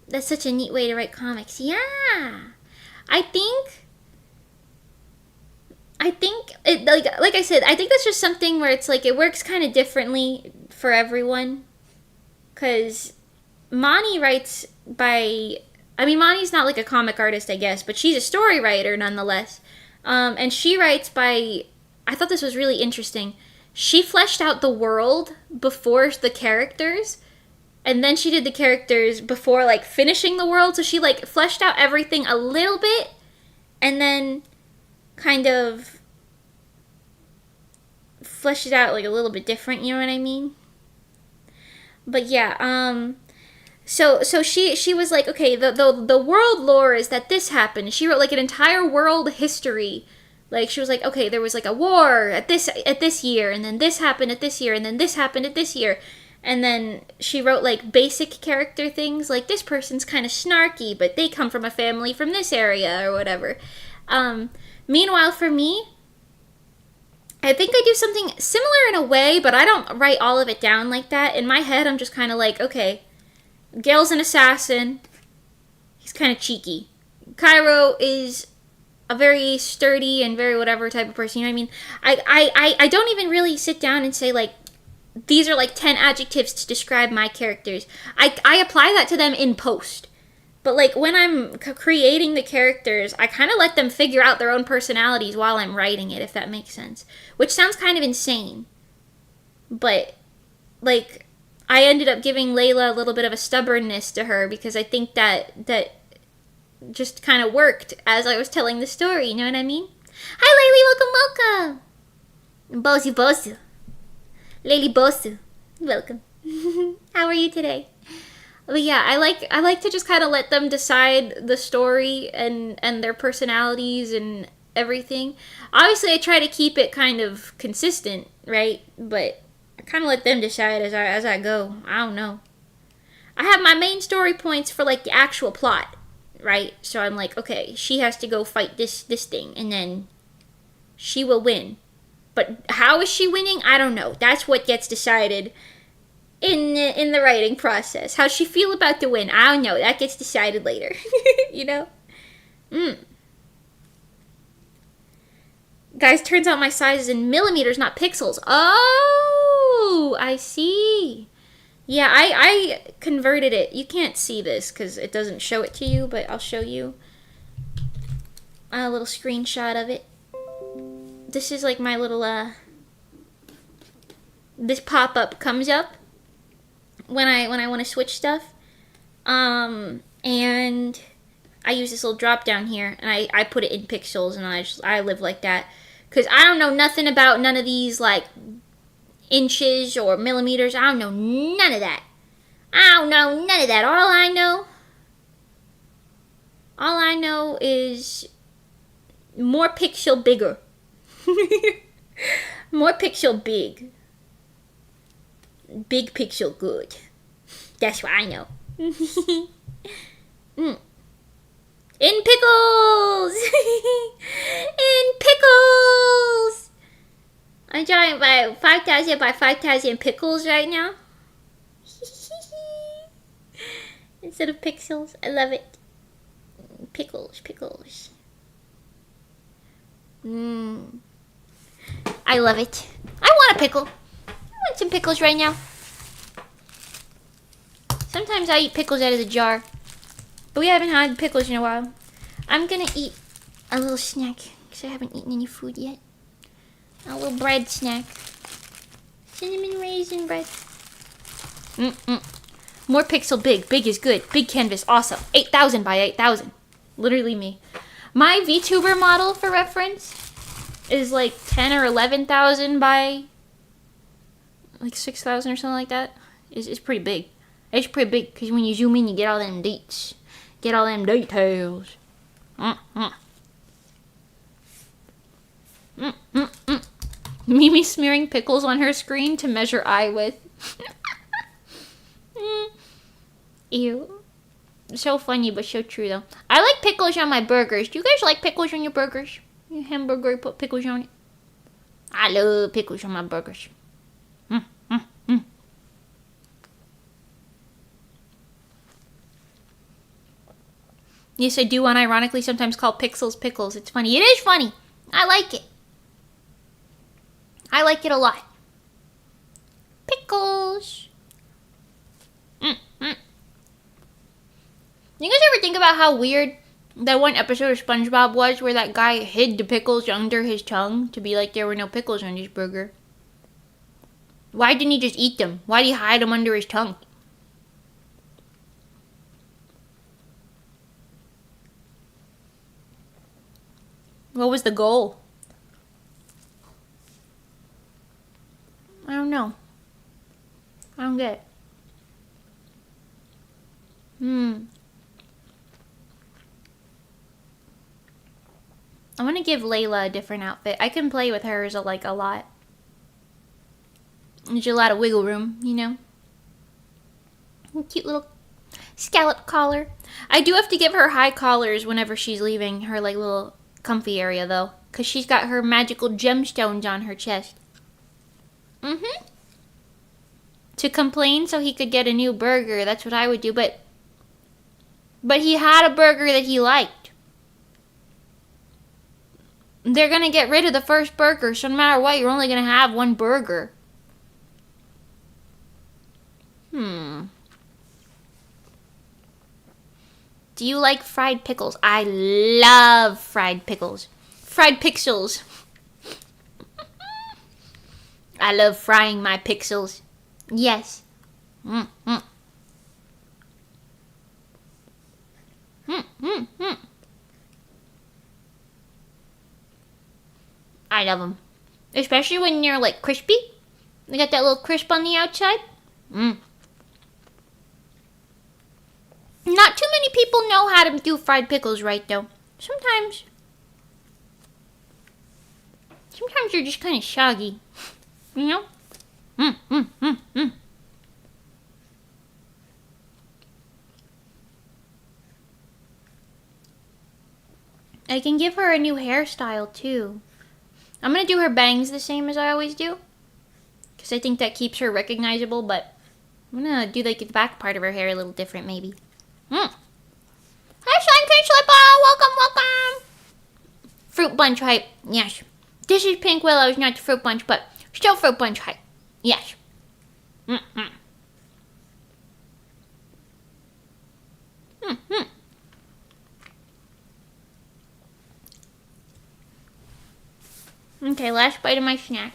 That's such a neat way to write comics. Yeah. I think it, like I said, I think that's just something where it's like it works kind of differently for everyone. Cause Mani writes by, I mean, Mani's not like a comic artist, I guess, but she's a story writer nonetheless. And she writes by, I thought this was really interesting. She fleshed out the world before the characters, and then she did the characters before like finishing the world. So she like fleshed out everything a little bit, and then kind of fleshed it out like a little bit different, you know what I mean? But yeah, so she was like, okay, the world lore is that this happened. She wrote like an entire world history. Like she was like, okay, there was like a war at this year, and then this happened at this year, and then this happened at this year. And then she wrote like basic character things, like this person's kind of snarky, but they come from a family from this area or whatever. Meanwhile, for me, I think I do something similar in a way, but I don't write all of it down like that. In my head, I'm just kind of like, okay, Gale's an assassin. He's kind of cheeky. Cairo is a very sturdy and very whatever type of person, you know what I mean? I don't even really sit down and say, like, these are like 10 adjectives to describe my characters. I apply that to them in post. But like when I'm creating the characters, I kind of let them figure out their own personalities while I'm writing it, if that makes sense. Which sounds kind of insane. But like I ended up giving Layla a little bit of a stubbornness to her because I think that just kind of worked as I was telling the story, you know what I mean? Hi Laylee, welcome. Bozu. Laylee Bozu, welcome. How are you today? But yeah, I like to just kind of let them decide the story and their personalities and everything. Obviously, I try to keep it kind of consistent, right? But I kind of let them decide as I go. I don't know. I have my main story points for like the actual plot, right? So I'm like, okay, she has to go fight this thing, and then she will win. But how is she winning? I don't know. That's what gets decided in the writing process. How she feel about the win? I don't know. That gets decided later. You know? Guys, turns out my size is in millimeters, not pixels. Oh, I see. Yeah, I converted it. You can't see this because it doesn't show it to you, but I'll show you a little screenshot of it. This is like my little, this pop-up comes up when I want to switch stuff. and I use this little drop down here, and I put it in pixels, and I live like that. Because I don't know nothing about none of these, like, inches or millimeters. I don't know none of that. I don't know none of that. All I know is more pixel bigger. More pixel big. Big pixel good. That's what I know. In pickles! In pickles! I'm trying to buy 5,000 by 5,000 pickles right now. Instead of pixels. I love it. Pickles, pickles. I love it. I want a pickle. I want some pickles right now. Sometimes I eat pickles out of the jar. But we haven't had pickles in a while. I'm gonna eat a little snack because I haven't eaten any food yet. A little bread snack. Cinnamon raisin bread. More pixel big. Big is good. Big canvas. Awesome. 8,000 by 8,000. Literally me. My VTuber model, for reference, is like 10 or 11,000 by like 6,000 or something like that. It's pretty big. It's pretty big because when you zoom in, you get all them deets. Get all them details. Mimi smearing pickles on her screen to measure eye width. Ew. So funny, but so true, though. I like pickles on my burgers. Do you guys like pickles on your burgers? Your hamburger, you put pickles on it? I love pickles on my burgers. Yes, I do unironically sometimes call pixels pickles. It's funny. It is funny. I like it. I like it a lot. Pickles. You guys ever think about how weird that one episode of SpongeBob was where that guy hid the pickles under his tongue to be like there were no pickles on his burger? Why didn't he just eat them? Why did he hide them under his tongue? What was the goal? I don't know. I don't get it. I want to give Layla a different outfit. I can play with hers like a lot. There's a lot of wiggle room, you know. A cute little scallop collar. I do have to give her high collars whenever she's leaving her like little comfy area though, because she's got her magical gemstones on her chest. To complain so he could get a new burger. That's what I would do, but he had a burger that he liked. They're gonna get rid of the first burger, so no matter what, you're only gonna have one burger. Do you like fried pickles? I love fried pickles. Fried pixels. I love frying my pixels. Yes. I love them. Especially when they're like crispy. They got that little crisp on the outside. Not too many people know how to do fried pickles right though. Sometimes they're just kind of soggy. You know? I can give her a new hairstyle too. I'm going to do her bangs the same as I always do. Because I think that keeps her recognizable, but I'm going to do like the back part of her hair a little different maybe. Hi Slime Pink Slipper! Welcome! Fruit Bunch hype. Yes. This is Pink Willows, not the Fruit Bunch, but still Fruit Bunch hype. Yes. Okay, last bite of my snack.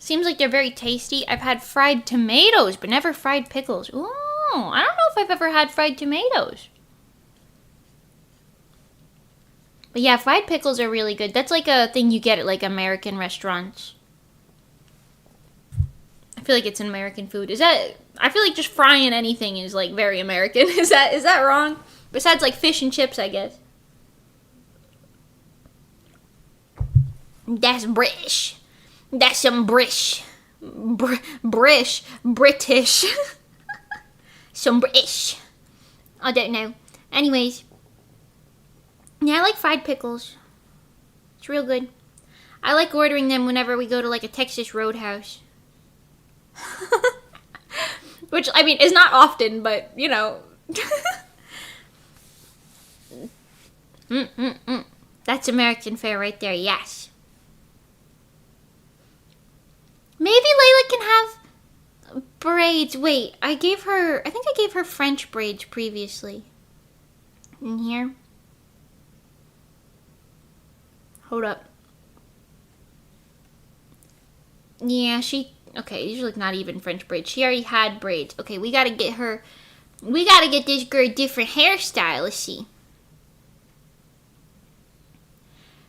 Seems like they're very tasty. I've had fried tomatoes, but never fried pickles. Ooh, I don't know if I've ever had fried tomatoes. But yeah, fried pickles are really good. That's like a thing you get at like American restaurants. I feel like it's an American food. I feel like just frying anything is like very American. Is that wrong? Besides like fish and chips, I guess. That's British. That's some British. British. Some British. I don't know. Anyways. Yeah, I like fried pickles. It's real good. I like ordering them whenever we go to like a Texas Roadhouse. Which, I mean, is not often, but, you know. That's American fare right there, yes. Maybe Layla can have braids. Wait, I think I gave her French braids previously. In here. Hold up. Yeah, okay, these are like not even French braids. She already had braids. Okay, we gotta get this girl a different hairstyle. Let's see.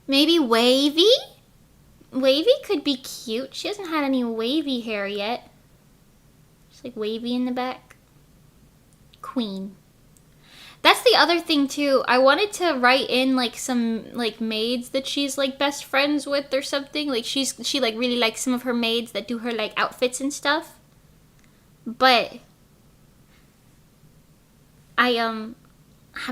Maybe wavy? Wavy could be cute. She hasn't had any wavy hair yet. Just like wavy in the back. Queen. That's the other thing too. I wanted to write in like some like maids that she's like best friends with or something. Like she like really likes some of her maids that do her like outfits and stuff. But I have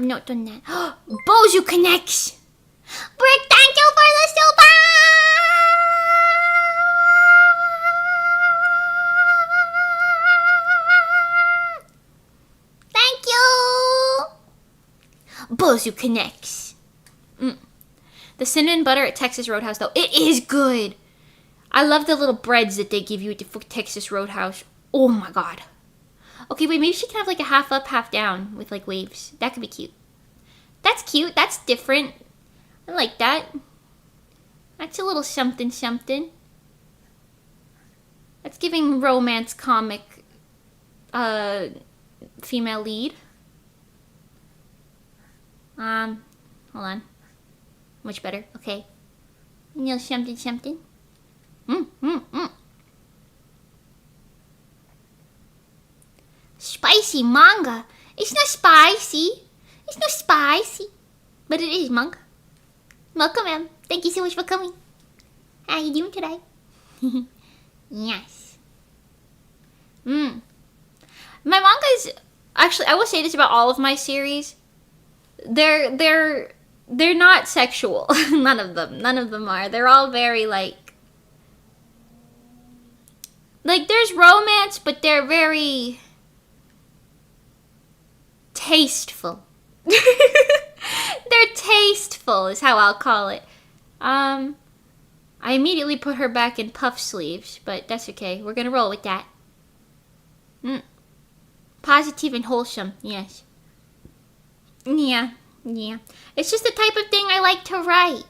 not done that. Bozu connects. Brick, thank you for the super. Thank you. Bozu connects. The cinnamon butter at Texas Roadhouse, though, it is good. I love the little breads that they give you at the Texas Roadhouse. Oh my god. Okay, wait, maybe she can have like a half up, half down with like waves. That could be cute. That's cute. That's different. I like that. That's a little something something. That's giving romance comic female lead. Hold on. Much better. Okay. You know, something something. Spicy manga. It's not spicy. It's not spicy. But it is manga. Welcome, ma'am. Thank you so much for coming. How you doing today? Yes. My manga is... Actually, I will say this about all of my series. They're not sexual. None of them are. They're all very, like, there's romance, but they're very tasteful. They're tasteful is how I'll call it. I immediately put her back in puff sleeves, but that's okay. We're gonna roll with that. Positive and wholesome, yes. Yeah. It's just the type of thing I like to write.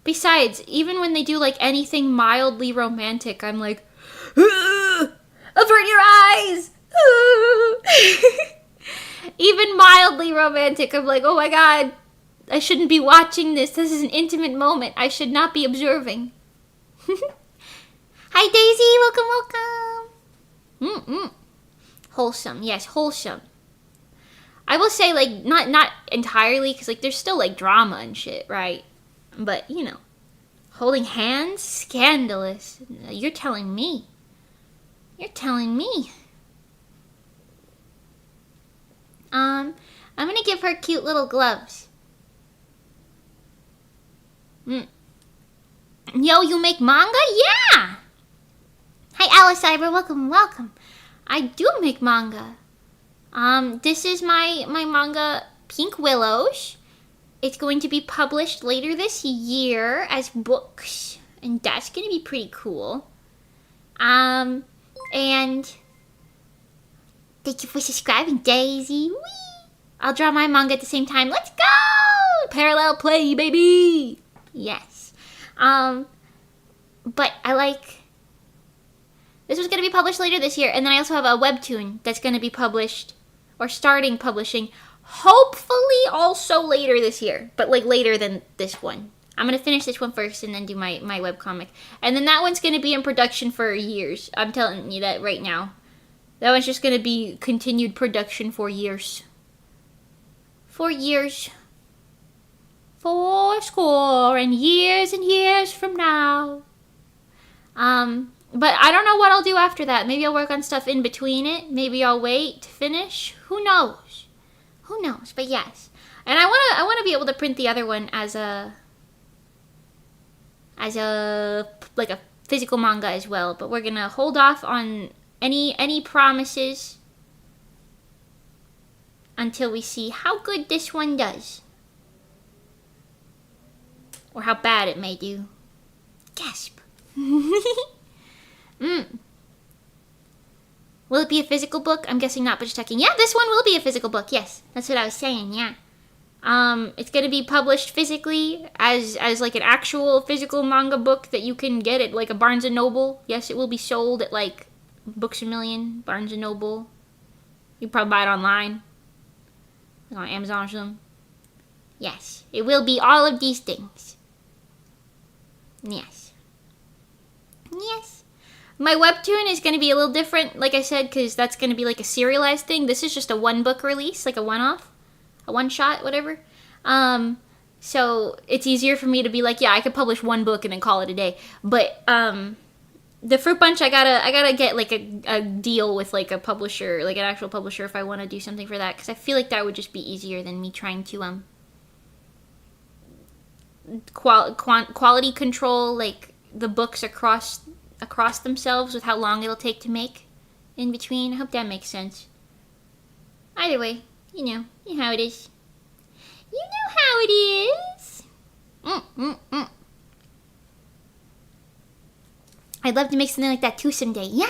Besides, even when they do like anything mildly romantic, I'm like, avert your eyes! Even mildly romantic, I'm like, oh my god, I shouldn't be watching this. This is an intimate moment. I should not be observing. Hi Daisy, welcome. Wholesome, yes, wholesome. I will say, like, not entirely, because, like, there's still, like, drama and shit, right? But, you know, holding hands? Scandalous. You're telling me. I'm gonna give her cute little gloves. Yo, you make manga? Yeah! Hi, Alice Cyber, welcome. I do make manga. This is my manga, Pink Willows. It's going to be published later this year as books, and that's going to be pretty cool. And thank you for subscribing, Daisy. Whee! I'll draw my manga at the same time. Let's go! Parallel play, baby! Yes. But I like This was going to be published later this year. And then I also have a webtoon that's going to be published, or starting publishing, hopefully also later this year. But like later than this one. I'm going to finish this one first and then do my webcomic. And then that one's going to be in production for years. I'm telling you that right now. That one's just going to be continued production for years. For years. For score and years from now. But I don't know what I'll do after that. Maybe I'll work on stuff in between it. Maybe I'll wait to finish. Who knows? Who knows? But yes. And I want to be able to print the other one as a like a physical manga as well. But we're going to hold off on any promises until we see how good this one does. Or how bad it may do. Gasp. Will it be a physical book? I'm guessing not, but just checking. Yeah, this one will be a physical book. Yes, that's what I was saying. Yeah. It's going to be published physically as like an actual physical manga book that you can get at like a Barnes & Noble. Yes, it will be sold at like Books A Million, Barnes & Noble. You can probably buy it online. Like on Amazon or something. Yes, it will be all of these things. Yes. Yes. My webtoon is going to be a little different, like I said, because that's going to be like a serialized thing. This is just a one-book release, like a one-off. A one-shot, whatever. So it's easier for me to be like, yeah, I could publish one book and then call it a day. But the Fruit Bunch, I gotta get like a deal with like a publisher, like an actual publisher, if I want to do something for that, because I feel like that would just be easier than me trying to quality control like the books across themselves with how long it'll take to make in between. I hope that makes sense. Either way, you know how it is. You know how it is. I'd love to make something like that too someday. Yeah!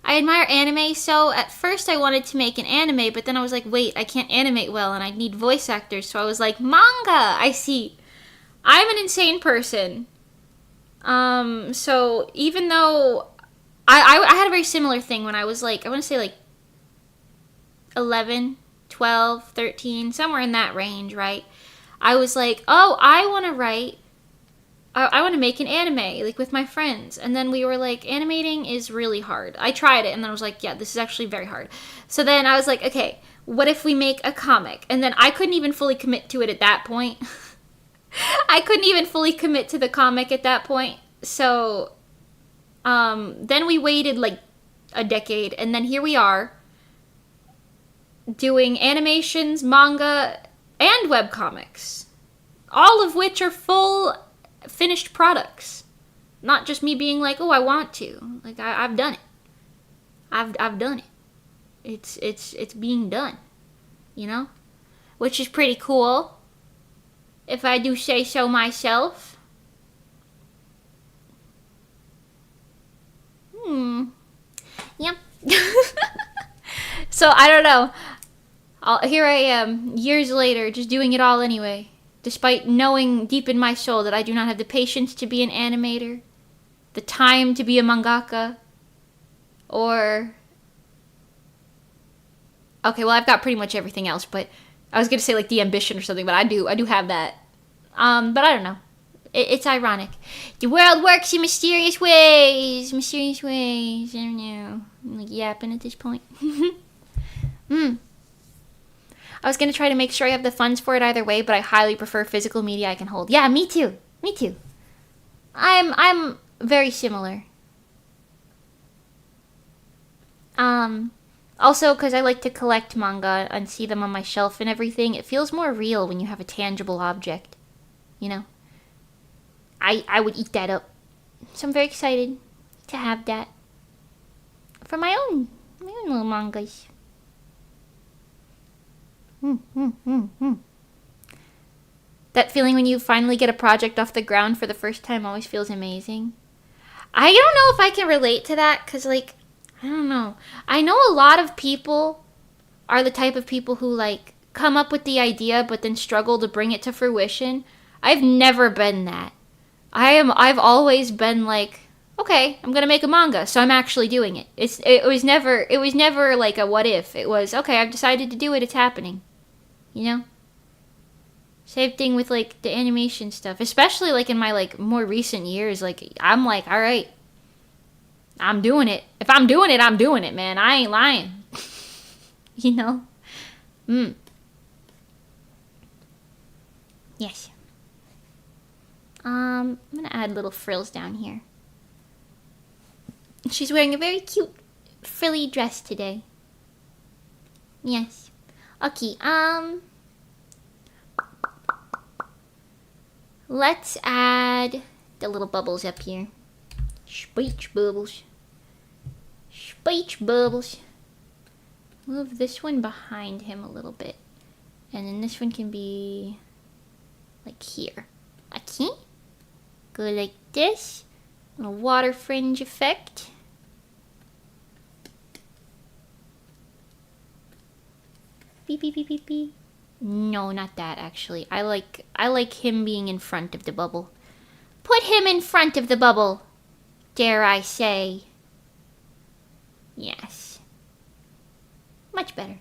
I admire anime, so at first I wanted to make an anime, but then I was like, wait, I can't animate well and I need voice actors, so I was like, manga! I see. I'm an insane person. So even though I had a very similar thing when I was like, I want to say like 11, 12, 13, somewhere in that range, right? I was like, oh, I want to write, I want to make an anime, like with my friends. And then we were like, animating is really hard. I tried it and then I was like, yeah, this is actually very hard. So then I was like, okay, what if we make a comic? And then I couldn't even fully commit to it at that point. I couldn't even fully commit to the comic at that point. So then we waited like a decade, and then here we are doing animations, manga, and webcomics, all of which are full finished products. Not just me being like, oh, I want to. Like I've done it. I've done it. It's being done, you know, which is pretty cool. If I do say so myself. Yeah. So, I don't know. Here I am, years later, just doing it all anyway. Despite knowing deep in my soul that I do not have the patience to be an animator, the time to be a mangaka, or... Okay, well, I've got pretty much everything else, but... I was going to say, like, the ambition or something, but I do have that. But I don't know. It's ironic. The world works in mysterious ways. Mysterious ways. I don't know. I'm, like, yapping at this point. I was going to try to make sure I have the funds for it either way, but I highly prefer physical media I can hold. Yeah, me too. Me too. I'm very similar. Also, because I like to collect manga and see them on my shelf and everything, it feels more real when you have a tangible object. You know? I would eat that up. So I'm very excited to have that. For my own little mangas. That feeling when you finally get a project off the ground for the first time always feels amazing. I don't know if I can relate to that, because, like, I don't know. I know a lot of people are the type of people who, like, come up with the idea but then struggle to bring it to fruition. I've never been that. I've always been like, okay, I'm gonna make a manga, so I'm actually doing it. It was never like a what if. It was, okay, I've decided to do it, it's happening. You know? Same thing with like the animation stuff, especially like in my like more recent years. Like I'm like, all right, I'm doing it. If I'm doing it, I'm doing it, man. I ain't lying. You know? Yes. I'm gonna add little frills down here. She's wearing a very cute frilly dress today. Yes. Okay, let's add the little bubbles up here. Speech bubbles. Speech bubbles. Move this one behind him a little bit. And then this one can be like here. Okay. Go like this. A water fringe effect. Beep beep beep beep beep. No, not that actually. I like him being in front of the bubble. Put him in front of the bubble. Dare I say. Yes. Much better.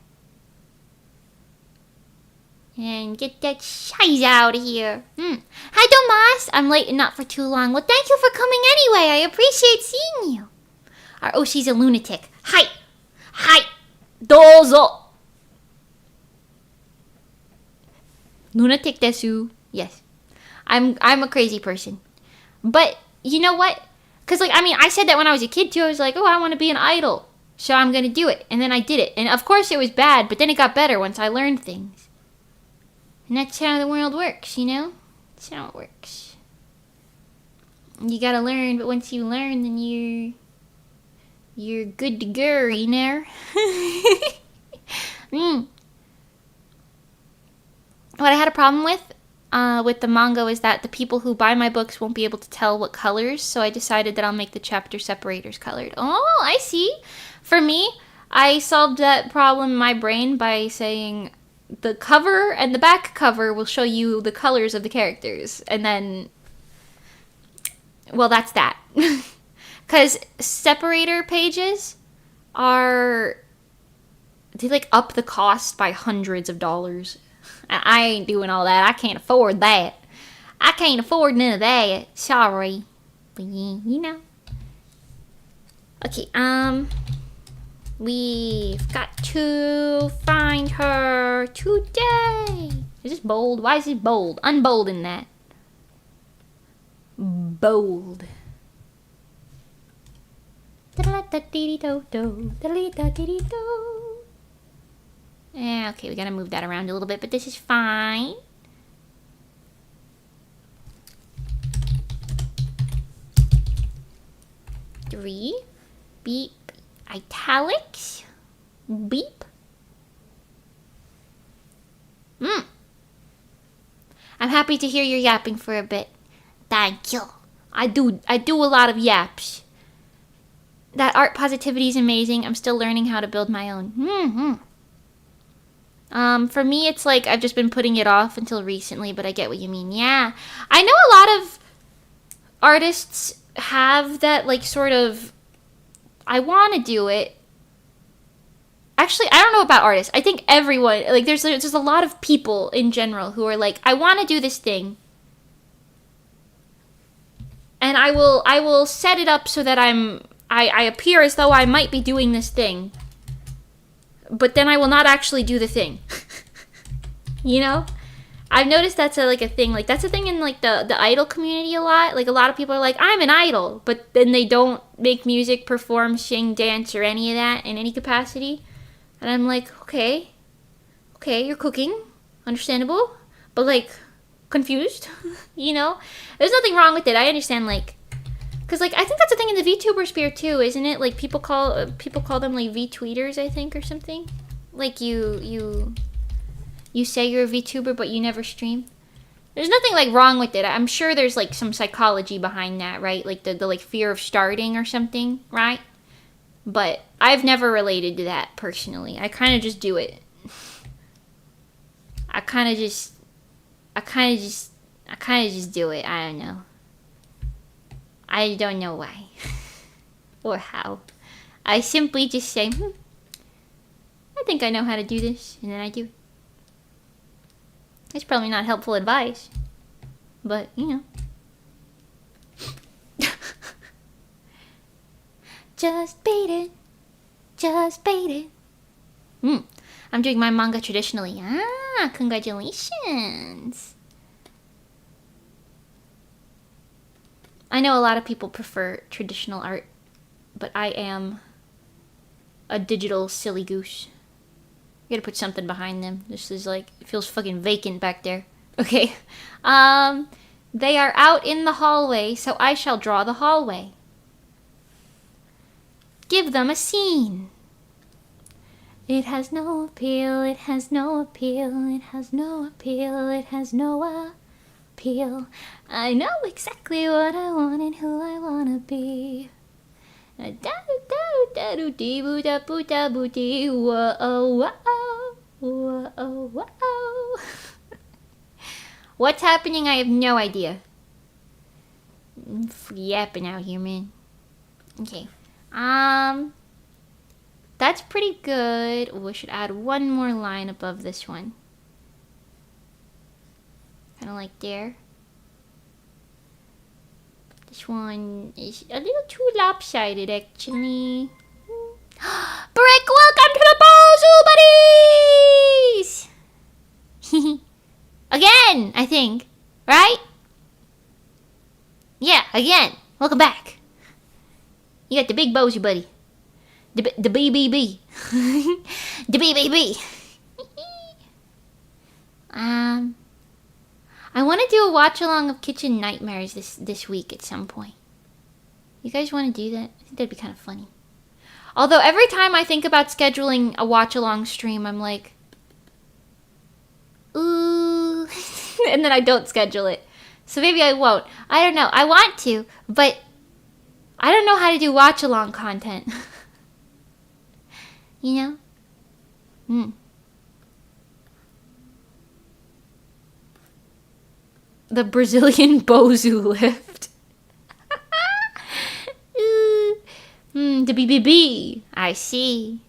And get that shiz out of here. Hi, Tomas. I'm late and not for too long. Well, thank you for coming anyway. I appreciate seeing you. Oh, she's a lunatic. Hi. Hi. Dozo. Lunatic desu. Yes. I'm a crazy person. But you know what? Because, like, I mean, I said that when I was a kid, too. I was like, oh, I want to be an idol. So I'm going to do it. And then I did it. And, of course, it was bad. But then it got better once I learned things. And that's how the world works, you know? That's how it works. You got to learn. But once you learn, then you're good to go, you know? What I had a problem with the manga is that the people who buy my books won't be able to tell what colors, so I decided that I'll make the chapter separators colored. Oh, I see. For me, I solved that problem in my brain by saying the cover and the back cover will show you the colors of the characters, and then, well, that's that. Because separator pages they like up the cost by hundreds of dollars. I ain't doing all that. I can't afford that. I can't afford none of that. Sorry. But yeah, you know. Okay, we've got to find her today. Is this bold? Why is it bold? Unbold in that. Bold. Yeah, okay, we gotta move that around a little bit, but this is fine. Three. Beep. Italics. Beep. I'm happy to hear you're yapping for a bit. Thank you. I do a lot of yaps. That art positivity is amazing. I'm still learning how to build my own. For me, it's like I've just been putting it off until recently, but I get what you mean. Yeah. I know a lot of artists have that, like, sort of, I want to do it. Actually, I don't know about artists. I think everyone, like, there's a lot of people in general who are like, I want to do this thing. And I will set it up so that I appear as though I might be doing this thing. But then I will not actually do the thing. You know? I've noticed that's a thing. Like, that's a thing in, like, the idol community a lot. Like, a lot of people are like, I'm an idol. But then they don't make music, perform, sing, dance, or any of that in any capacity. And I'm like, okay, you're cooking. Understandable. But, like, confused. You know? There's nothing wrong with it. I understand, like, because, like, I think that's a thing in the VTuber sphere, too, isn't it? Like, people call them, like, VTweeters, I think, or something. Like, you say you're a VTuber, but you never stream. There's nothing, like, wrong with it. I'm sure there's, like, some psychology behind that, right? Like, the like, fear of starting or something, right? But I've never related to that, personally. I kind of just do it. I kind of just do it. I don't know. I don't know why. Or how. I simply just say, I think I know how to do this, and then I do it. It's probably not helpful advice, but, you know. Just bait it. Just bait it. I'm doing my manga traditionally. Ah, congratulations. I know a lot of people prefer traditional art, but I am a digital silly goose. You gotta put something behind them. This is like, it feels fucking vacant back there. Okay. They are out in the hallway, so I shall draw the hallway. Give them a scene. It has no appeal, it has no appeal, it has no appeal, it has no appeal. I know exactly what I want and who I wanna be. What's happening? I have no idea. I'm yapping out here, man. Okay. That's pretty good. Oh, we should add one more line above this one. Kind of like there. This one is a little too lopsided, actually. Brick, welcome to the Bozu buddies! Again, I think. Right? Yeah, again. Welcome back. You got the big Bozu buddy. The BBB. The BBB. I want to do a watch along of Kitchen Nightmares this week at some point. You guys want to do that? I think that'd be kind of funny. Although every time I think about scheduling a watch along stream, I'm like, ooh, and then I don't schedule it. So maybe I won't. I don't know. I want to, but I don't know how to do watch along content. You know? The Brazilian Bozu lift. The BBB. I see.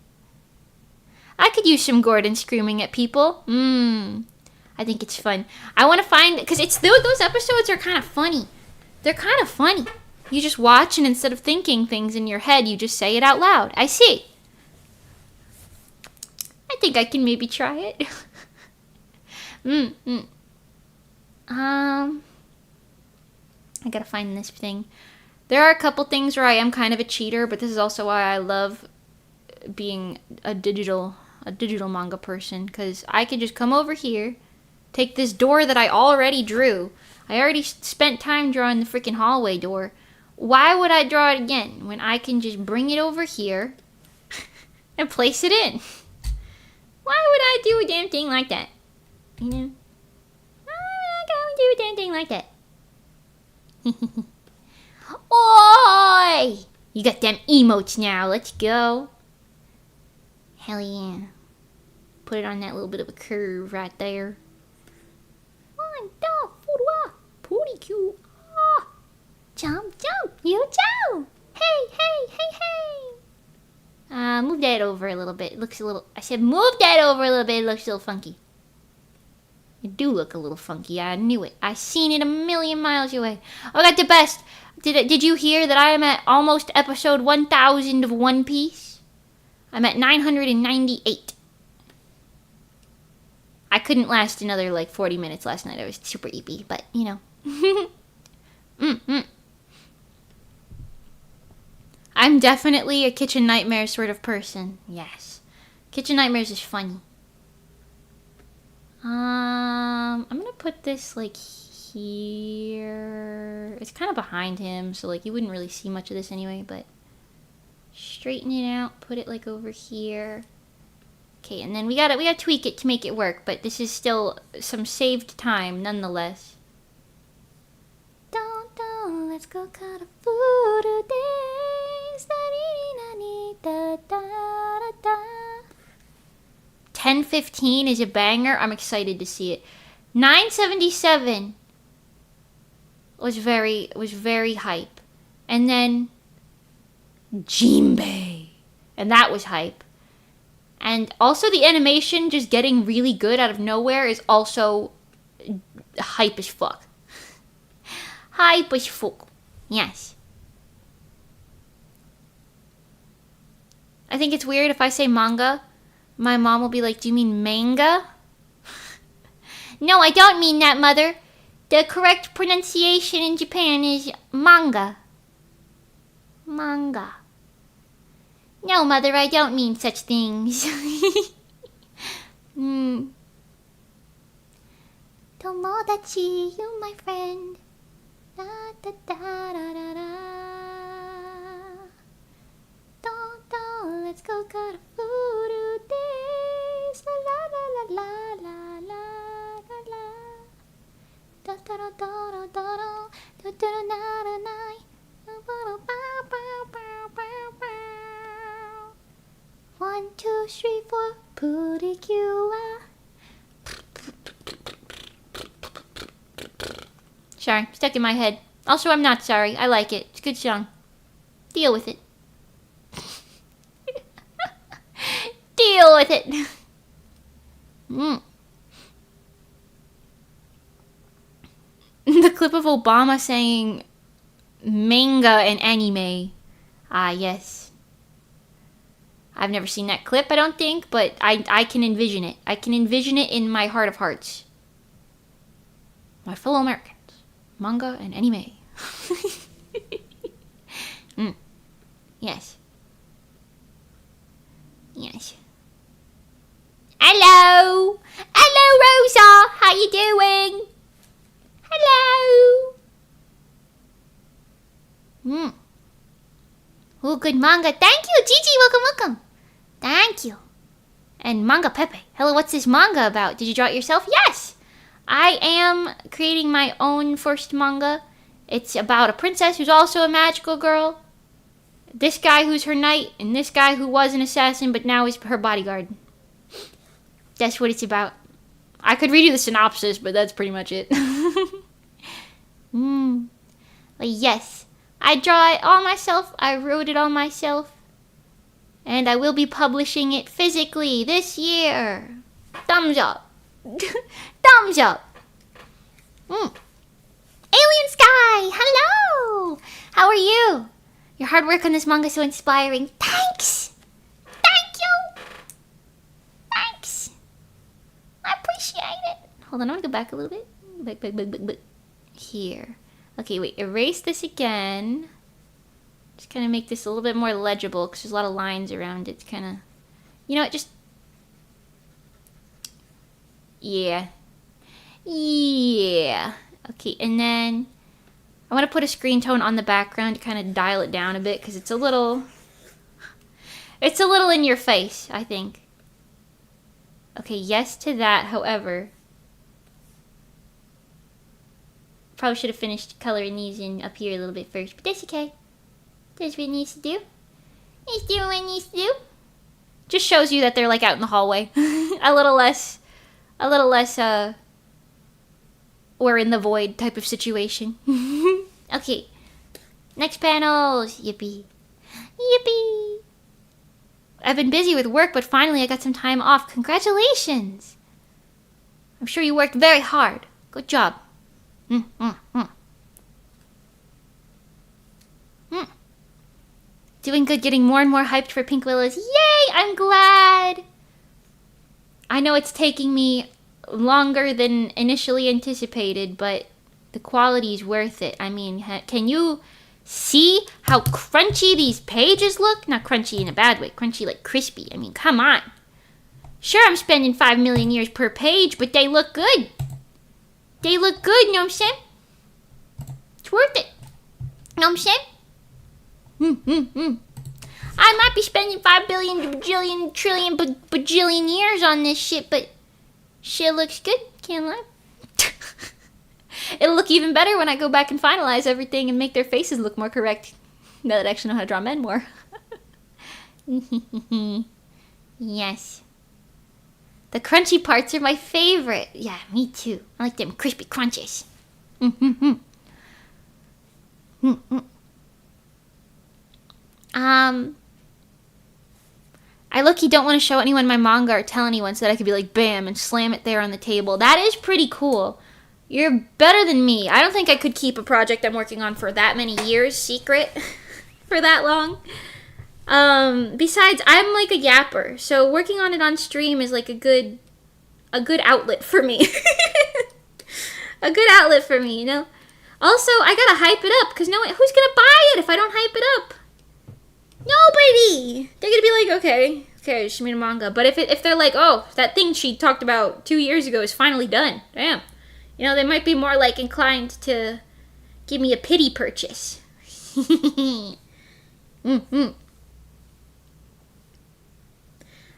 I could use some Gordon screaming at people. I think it's fun. I want to find, because it's those episodes are kind of funny. They're kind of funny. You just watch, and instead of thinking things in your head, you just say it out loud. I see. I think I can maybe try it. I gotta find this thing. There are a couple things where I am kind of a cheater, but this is also why I love being a digital manga person, because I can just come over here, take this door that I already drew. I already spent time drawing the freaking hallway door. Why would I draw it again when I can just bring it over here and place it in? Why would I do a damn thing like that? You know? Why would I go and do a damn thing like that? Oi! You got them emotes now. Let's go. Hell yeah. Put it on that little bit of a curve right there. 1, 2, 3, pretty cute. Jump, jump, you jump. Hey, hey, hey, hey. Move that over a little bit. It looks a little... I said move that over a little bit. It looks a little funky. It do look a little funky. I knew it. I seen it a million miles away. I got the best. Did you hear that I am at almost episode 1000 of One Piece? I'm at 998. I couldn't last another like 40 minutes last night. I was super eepy, but you know. I'm definitely a Kitchen Nightmare sort of person. Yes. Kitchen Nightmares is funny. I'm gonna put this like here. It's kind of behind him, so like you wouldn't really see much of this anyway, but straighten it out, put it like over here. Okay, and then we gotta tweak it to make it work, but this is still some saved time nonetheless. Let's go cut a food today. 10:15 is a banger. I'm excited to see it. 9:77 was very hype. And then Jinbei. And that was hype. And also the animation just getting really good out of nowhere is also hype as fuck. Hype as fuck. Yes. I think it's weird if I say manga, my mom will be like, do you mean manga? No, I don't mean that, mother. The correct pronunciation in Japan is manga. Manga. No, mother, I don't mean such things. Tomodachi, you my friend. Da da da da da da. Don't, let's go got a voodoo days. La la la la la la la la. Da da da da da da da da da da da da. 1, 2, 3, 4, puricula. Sorry, stuck in my head. Also, I'm not sorry. I like it. It's a good song. Deal with it. Deal with it. The clip of Obama saying manga and anime. Ah, yes. I've never seen that clip, I don't think, but I can envision it. I can envision it in my heart of hearts. My fellow Americans. Manga and anime. Yes. Yes. Hello! Hello, Rosa! How you doing? Hello! Oh, good manga. Thank you, Gigi. Welcome, welcome. Thank you. And Manga Pepe. Hello, what's this manga about? Did you draw it yourself? Yes! I am creating my own first manga. It's about a princess who's also a magical girl. This guy who's her knight, and this guy who was an assassin but now is her bodyguard. That's what it's about. I could read you the synopsis, but that's pretty much it. But yes, I draw it all myself. I wrote it all myself. And I will be publishing it physically this year. Thumbs up. Thumbs up. Alien Sky, hello. How are you? Your hard work on this manga is so inspiring. Thanks. Thank you. Thanks. I appreciate it. Hold on, I'm gonna go back a little bit. Back. Here. Okay, wait. Erase this again. Just kind of make this a little bit more legible because there's a lot of lines around it. It's kind of, you know, it just. Yeah. Okay, and then I want to put a screen tone on the background to kind of dial it down a bit because it's a little in your face, I think. Okay, yes to that. However, probably should have finished coloring these in up here a little bit first, but that's okay. That's what it needs to do. It's doing what it needs to do. Just shows you that they're like out in the hallway. a little less, we're in the void type of situation. Okay. Next panels. Yippee. Yippee. I've been busy with work, but finally I got some time off. Congratulations. I'm sure you worked very hard. Good job. Doing good, getting more and more hyped for Pink Willows. Yay! I'm glad. I know it's taking me longer than initially anticipated, but the quality's worth it. I mean, can you see how crunchy these pages look? Not crunchy in a bad way, crunchy like crispy. I mean, come on. Sure, I'm spending 5 million years per page, but they look good. They look good, you know what I'm saying? It's worth it. You know what I'm saying? I might be spending 5 billion, bajillion, trillion, bajillion years on this shit, but shit looks good. Can't lie. It'll look even better when I go back and finalize everything and make their faces look more correct. Now that I actually know how to draw men more. Yes. The crunchy parts are my favorite. Yeah, me too. I like them crispy crunches. I low-key don't want to show anyone my manga or tell anyone so that I could be like, bam, and slam it there on the table. That is pretty cool. You're better than me. I don't think I could keep a project I'm working on for that many years secret for that long. Besides, I'm like a yapper, so working on it on stream is like a good outlet for me. A good outlet for me, you know? Also, I gotta hype it up, because who's gonna buy it if I don't hype it up? Nobody! They're gonna be like, okay, she made a manga. But if they're like, oh, that thing she talked about 2 years ago is finally done. Damn. You know, they might be more like inclined to give me a pity purchase.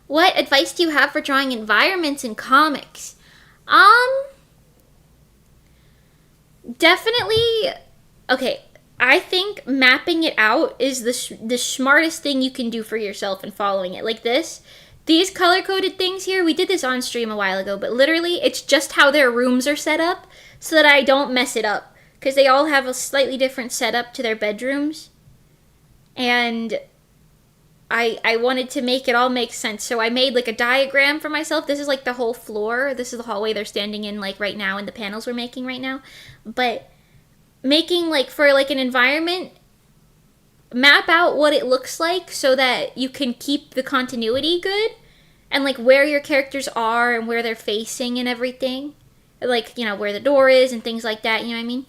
What advice do you have for drawing environments in comics? Definitely, okay, I think mapping it out is the smartest thing you can do for yourself and following it. Like these color-coded things here, we did this on stream a while ago, but literally it's just how their rooms are set up so that I don't mess it up. Because they all have a slightly different setup to their bedrooms. And I wanted to make it all make sense. So I made like a diagram for myself. This is like the whole floor. This is the hallway they're standing in like right now in the panels we're making right now. But making like for like an environment, map out what it looks like so that you can keep the continuity good and like where your characters are and where they're facing and everything. Like, you know, where the door is and things like that, you know what I mean?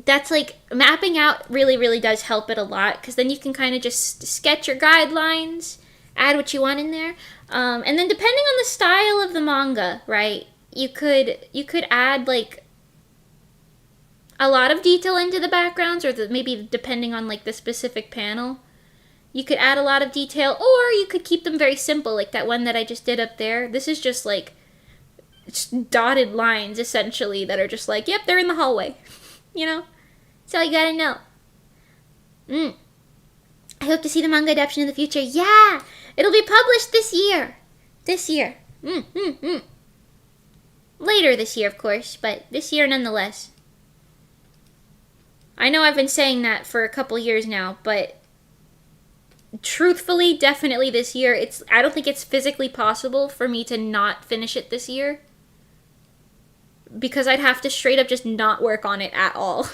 That's like mapping out really, really does help it a lot because then you can kind of just sketch your guidelines, add what you want in there. And then depending on the style of the manga, right, you could add like a lot of detail into the backgrounds, or maybe depending on like the specific panel, you could add a lot of detail, or you could keep them very simple, like that one that I just did up there. This is just like dotted lines essentially that are just like, yep, they're in the hallway. You know, that's all you gotta know. I hope to see the manga adaptation in the future. Yeah, it'll be published this year. Later this year, of course, but this year nonetheless. I know I've been saying that for a couple years now, but truthfully, definitely this year. I don't think it's physically possible for me to not finish it this year. Because I'd have to straight up just not work on it at all.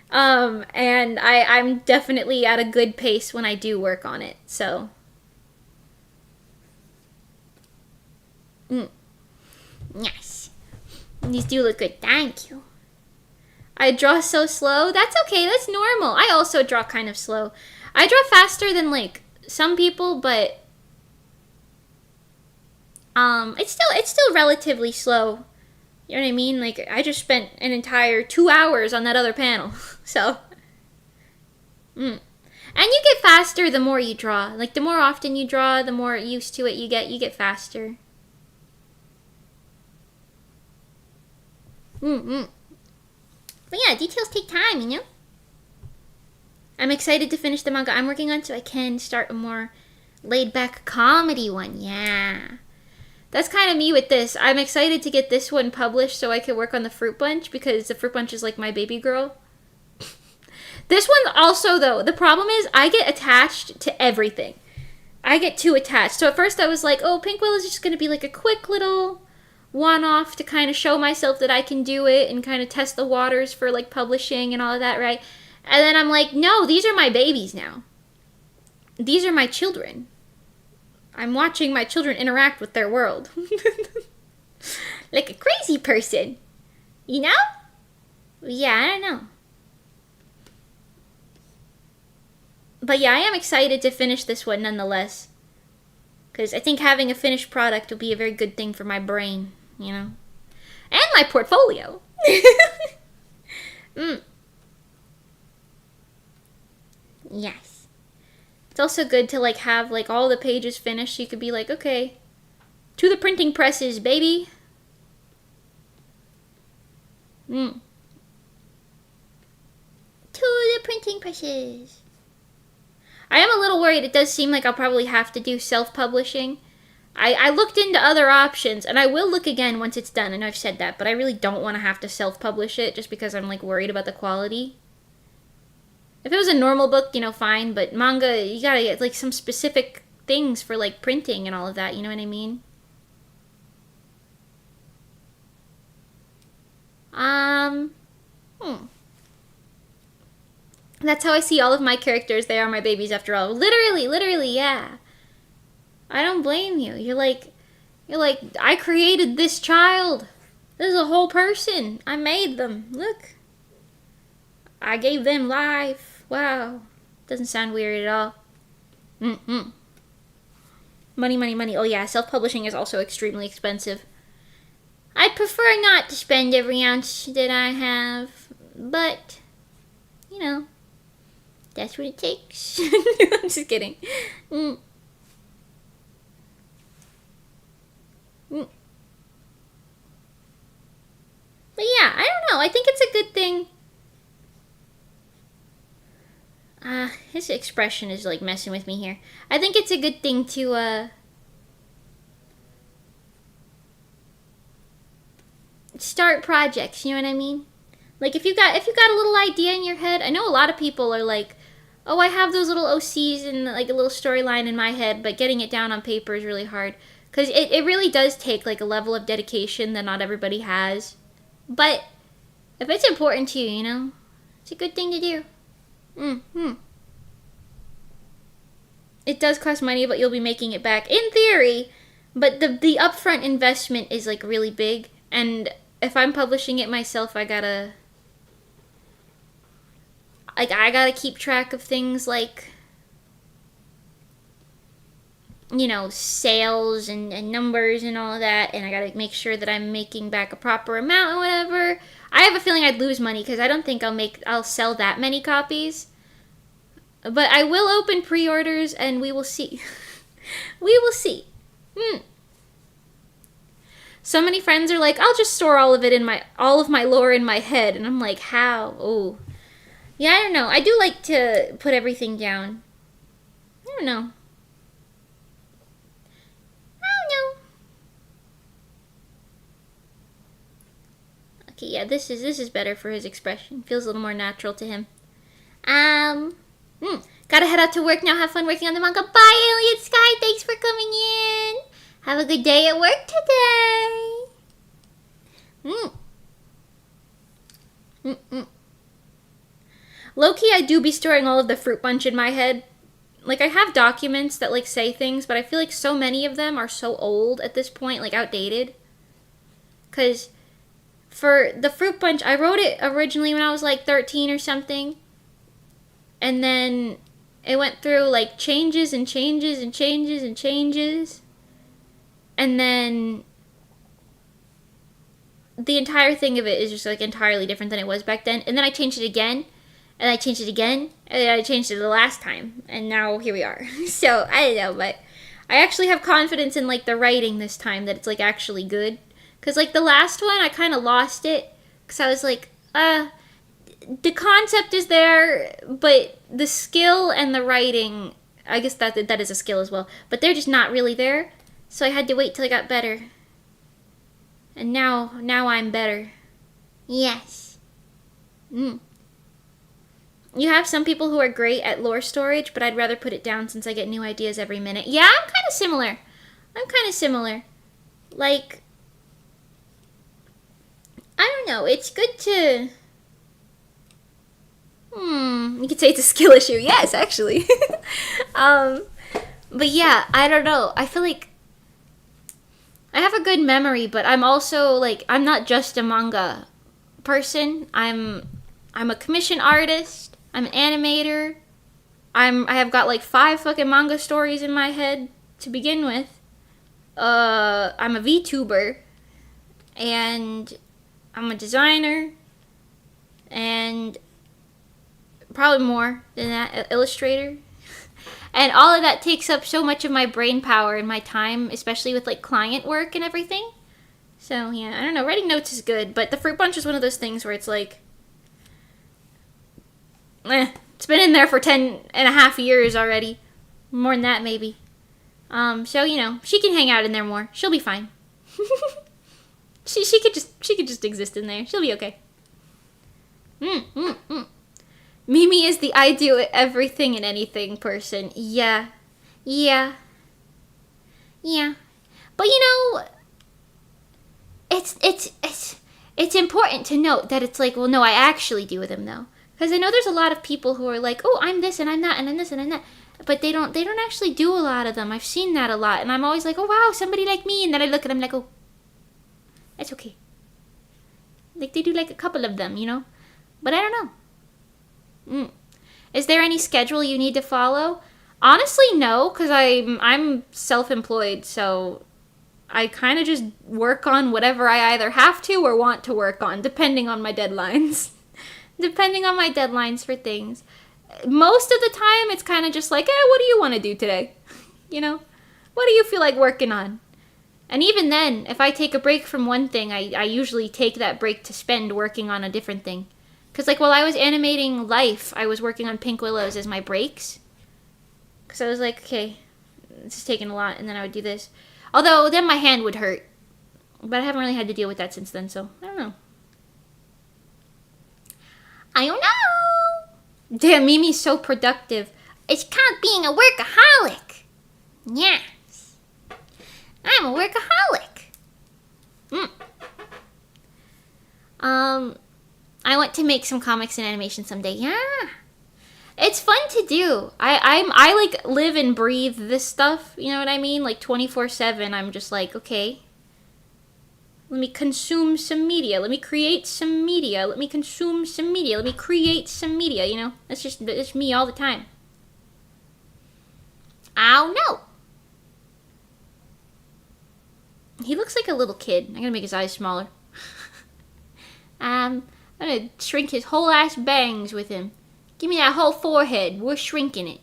And I'm definitely at a good pace when I do work on it, so. Yes. These do look good, thank you. I draw so slow. That's okay, that's normal. I also draw kind of slow. I draw faster than, like, some people, but it's still relatively slow. You know what I mean? Like, I just spent an entire 2 hours on that other panel. So. And you get faster the more you draw. Like, the more often you draw, the more used to it you get faster. But yeah, details take time, you know? I'm excited to finish the manga I'm working on so I can start a more laid-back comedy one. Yeah. That's kind of me with this. I'm excited to get this one published so I can work on the Fruit Bunch because the Fruit Bunch is like my baby girl. This one also, though, the problem is I get attached to everything. I get too attached. So at first I was like, oh, Pink Willows is just going to be like a quick little one-off to kind of show myself that I can do it and kind of test the waters for like publishing and all of that, right? And then I'm like, no, these are my babies now. These are my children. I'm watching my children interact with their world. Like a crazy person. You know? Yeah, I don't know. But yeah, I am excited to finish this one nonetheless. Because I think having a finished product will be a very good thing for my brain, you know? And my portfolio. Yes. It's also good to like have like all the pages finished so you could be like, okay, to the printing presses, baby. To the printing presses. I am a little worried. It does seem like I'll probably have to do self-publishing. I looked into other options, and I will look again once it's done. I know I've said that, but I really don't want to have to self-publish it just because I'm like worried about the quality. If it was a normal book, you know, fine, but manga, you gotta get, like, some specific things for, like, printing and all of that, you know what I mean? That's how I see all of my characters. They are my babies after all. Literally, yeah. I don't blame you. You're like, I created this child. This is a whole person. I made them. Look. I gave them life. Wow. Doesn't sound weird at all. Money. Oh yeah, self-publishing is also extremely expensive. I'd prefer not to spend every ounce that I have, but, you know, that's what it takes. I'm just kidding. But yeah, I don't know. I think it's a good thing. His expression is like messing with me here. I think it's a good thing to start projects, you know what I mean? Like if you got a little idea in your head, I know a lot of people are like, oh, I have those little OCs and like a little storyline in my head, but getting it down on paper is really hard. Because it really does take like a level of dedication that not everybody has. But if it's important to you, you know, it's a good thing to do. It does cost money, but you'll be making it back in theory. But the upfront investment is like really big, and if I'm publishing it myself, I gotta keep track of things like, you know, sales and numbers and all of that, and I gotta make sure that I'm making back a proper amount or whatever. I have a feeling I'd lose money because I don't think I'll sell that many copies. But I will open pre-orders and we will see. We will see. So many friends are like, I'll just store all of my lore in my head, and I'm like, how? Oh. Yeah, I don't know. I do like to put everything down. I don't know. Okay, yeah, this is better for his expression. Feels a little more natural to him. Gotta head out to work now. Have fun working on the manga. Bye, Alien Sky. Thanks for coming in. Have a good day at work today. Low-key, I do be storing all of the fruit punch in my head. Like, I have documents that, like, say things, but I feel like so many of them are so old at this point, like, outdated. Because for the fruit punch, I wrote it originally when I was, like, 13 or something. And then it went through, like, changes. And then the entire thing of it is just, like, entirely different than it was back then. And then I changed it again. And I changed it again, and I changed it the last time, and now here we are. So, I don't know, but I actually have confidence in, like, the writing this time, that it's, like, actually good. Because, like, the last one, I kind of lost it, because I was like, the concept is there, but the skill and the writing, I guess that is a skill as well, but they're just not really there, so I had to wait till I got better. And now I'm better. Yes. You have some people who are great at lore storage, but I'd rather put it down since I get new ideas every minute. Yeah, I'm kind of similar. Like, I don't know. It's good to... You could say it's a skill issue. Yes, actually. But yeah, I don't know. I feel like I have a good memory, but I'm also, like, I'm not just a manga person. I'm a commission artist. I'm an animator. I have got like 5 fucking manga stories in my head to begin with. I'm a VTuber. And I'm a designer. And probably more than that, illustrator. And all of that takes up so much of my brain power and my time, especially with like client work and everything. So yeah, I don't know, writing notes is good, but the fruit punch is one of those things where it's like, it's been in there for 10.5 years already. More than that, maybe. So, you know, she can hang out in there more. She'll be fine. she could just exist in there. She'll be okay. Mimi is the I do everything and anything person. Yeah. Yeah. Yeah. But you know, it's important to note that it's like, well, no, I actually do them though. Because I know there's a lot of people who are like, oh, I'm this and I'm that and I'm this and I'm that. But they don't actually do a lot of them. I've seen that a lot. And I'm always like, oh, wow, somebody like me. And then I look at them like, oh, that's okay. Like, they do like a couple of them, you know? But I don't know. Is there any schedule you need to follow? Honestly, no, because I'm self-employed, so I kind of just work on whatever I either have to or want to work on, depending on my deadlines. Depending on my deadlines for things. Most of the time, it's kind of just like, what do you want to do today? You know? What do you feel like working on? And even then, if I take a break from one thing, I usually take that break to spend working on a different thing. Because, like, while I was animating Life, I was working on Pink Willows as my breaks. Because I was like, okay, this is taking a lot, and then I would do this. Although, then my hand would hurt. But I haven't really had to deal with that since then, so I don't know. I don't know. Damn, Mimi's so productive. It's called being a workaholic. Yes. I'm a workaholic. I want to make some comics and animation someday. Yeah. It's fun to do. I like live and breathe this stuff, you know what I mean? Like 24/7. I'm just like, okay. Let me consume some media. Let me create some media. Let me consume some media. Let me create some media, you know? That's me all the time. Oh no. He looks like a little kid. I'm gonna make his eyes smaller. I'm gonna shrink his whole ass bangs with him. Give me that whole forehead. We're shrinking it.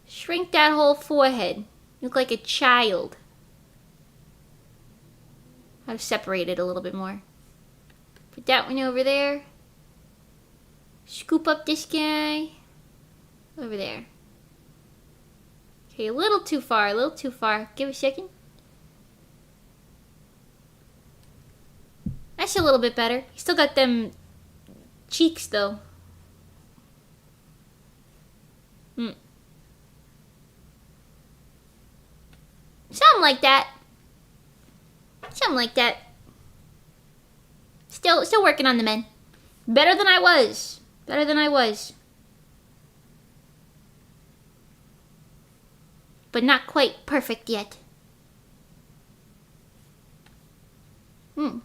Shrink that whole forehead. You look like a child. I've separated a little bit more. Put that one over there. Scoop up this guy. Over there. Okay, a little too far, a little too far. Give it a second. That's a little bit better. He still got them cheeks though. Something like that. Something like that. Still working on the men. Better than I was. Better than I was. But not quite perfect yet. But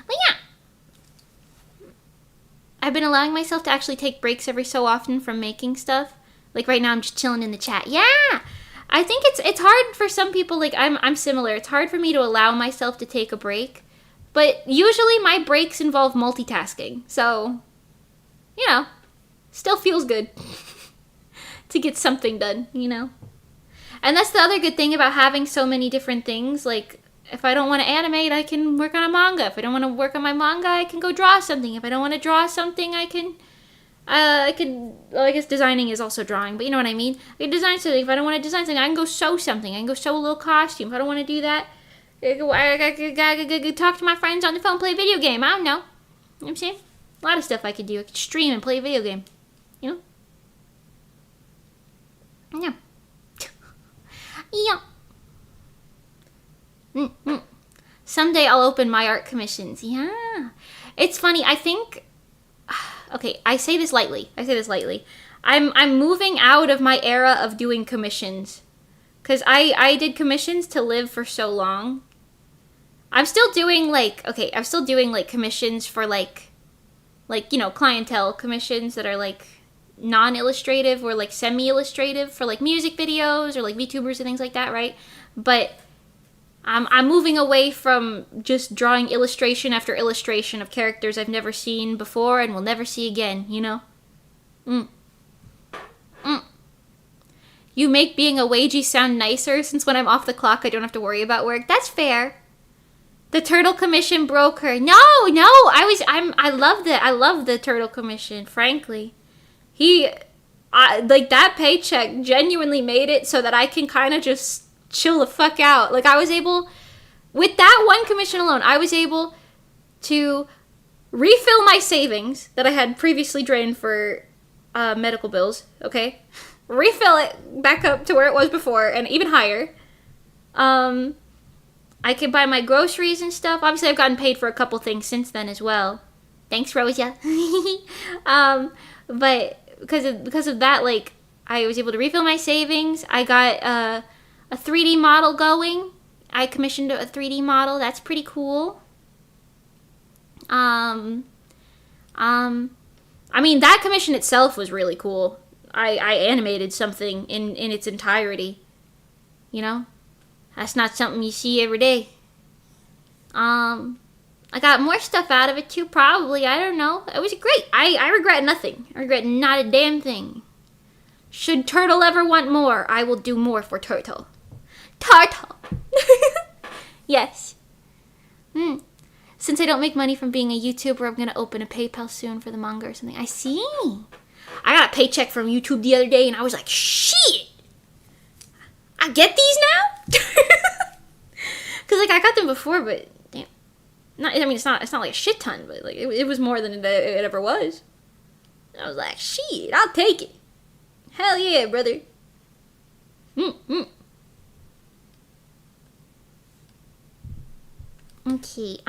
yeah. I've been allowing myself to actually take breaks every so often from making stuff. Like right now I'm just chilling in the chat. Yeah! I think it's hard for some people, like I'm similar. It's hard for me to allow myself to take a break. But usually my breaks involve multitasking. So, you know, still feels good to get something done, you know? And that's the other good thing about having so many different things. Like, if I don't want to animate, I can work on a manga. If I don't want to work on my manga, I can go draw something. If I don't want to draw something, I guess designing is also drawing, but you know what I mean? I can design something. If I don't want to design something, I can go sew something. I can go sew a little costume. If I don't want to do that, I can talk to my friends on the phone, play a video game. I don't know. You know what I'm saying? A lot of stuff I could do. I could stream and play a video game. You know? Yeah. Yeah. Someday I'll open my art commissions. Yeah. It's funny. I think... Okay, I say this lightly. I'm moving out of my era of doing commissions. Because I did commissions to live for so long. I'm still doing, commissions for, you know, clientele commissions that are, non-illustrative or, semi-illustrative for, music videos or, VTubers and things like that, right? But I'm moving away from just drawing illustration after illustration of characters I've never seen before and will never see again, you know? You make being a wagey sound nicer since when I'm off the clock I don't have to worry about work. That's fair. The turtle commission broke her. No, I love the turtle commission, frankly. That paycheck genuinely made it so that I can kind of just chill the fuck out. I was able, with that one commission alone, I was able to refill my savings that I had previously drained for medical bills, okay? Refill it back up to where it was before and even higher. I can buy my groceries and stuff. Obviously, I've gotten paid for a couple things since then as well. Thanks, Rosa. But because of that, like, I was able to refill my savings. I got a 3D model going. I commissioned a 3D model. That's pretty cool. I mean, that commission itself was really cool. I animated something in its entirety. You know? That's not something you see every day. I got more stuff out of it too, probably. I don't know. It was great. I regret nothing. I regret not a damn thing. Should Turtle ever want more, I will do more for Turtle. Turtle! Yes. Since I don't make money from being a YouTuber, I'm going to open a PayPal soon for the manga or something. I see. I got a paycheck from YouTube the other day, and I was like, shit! I get these now? Because, like, I got them before, but, damn. It's not like a shit ton, but, like, it was more than it ever was. I was like, shit, I'll take it. Hell yeah, brother. Okay,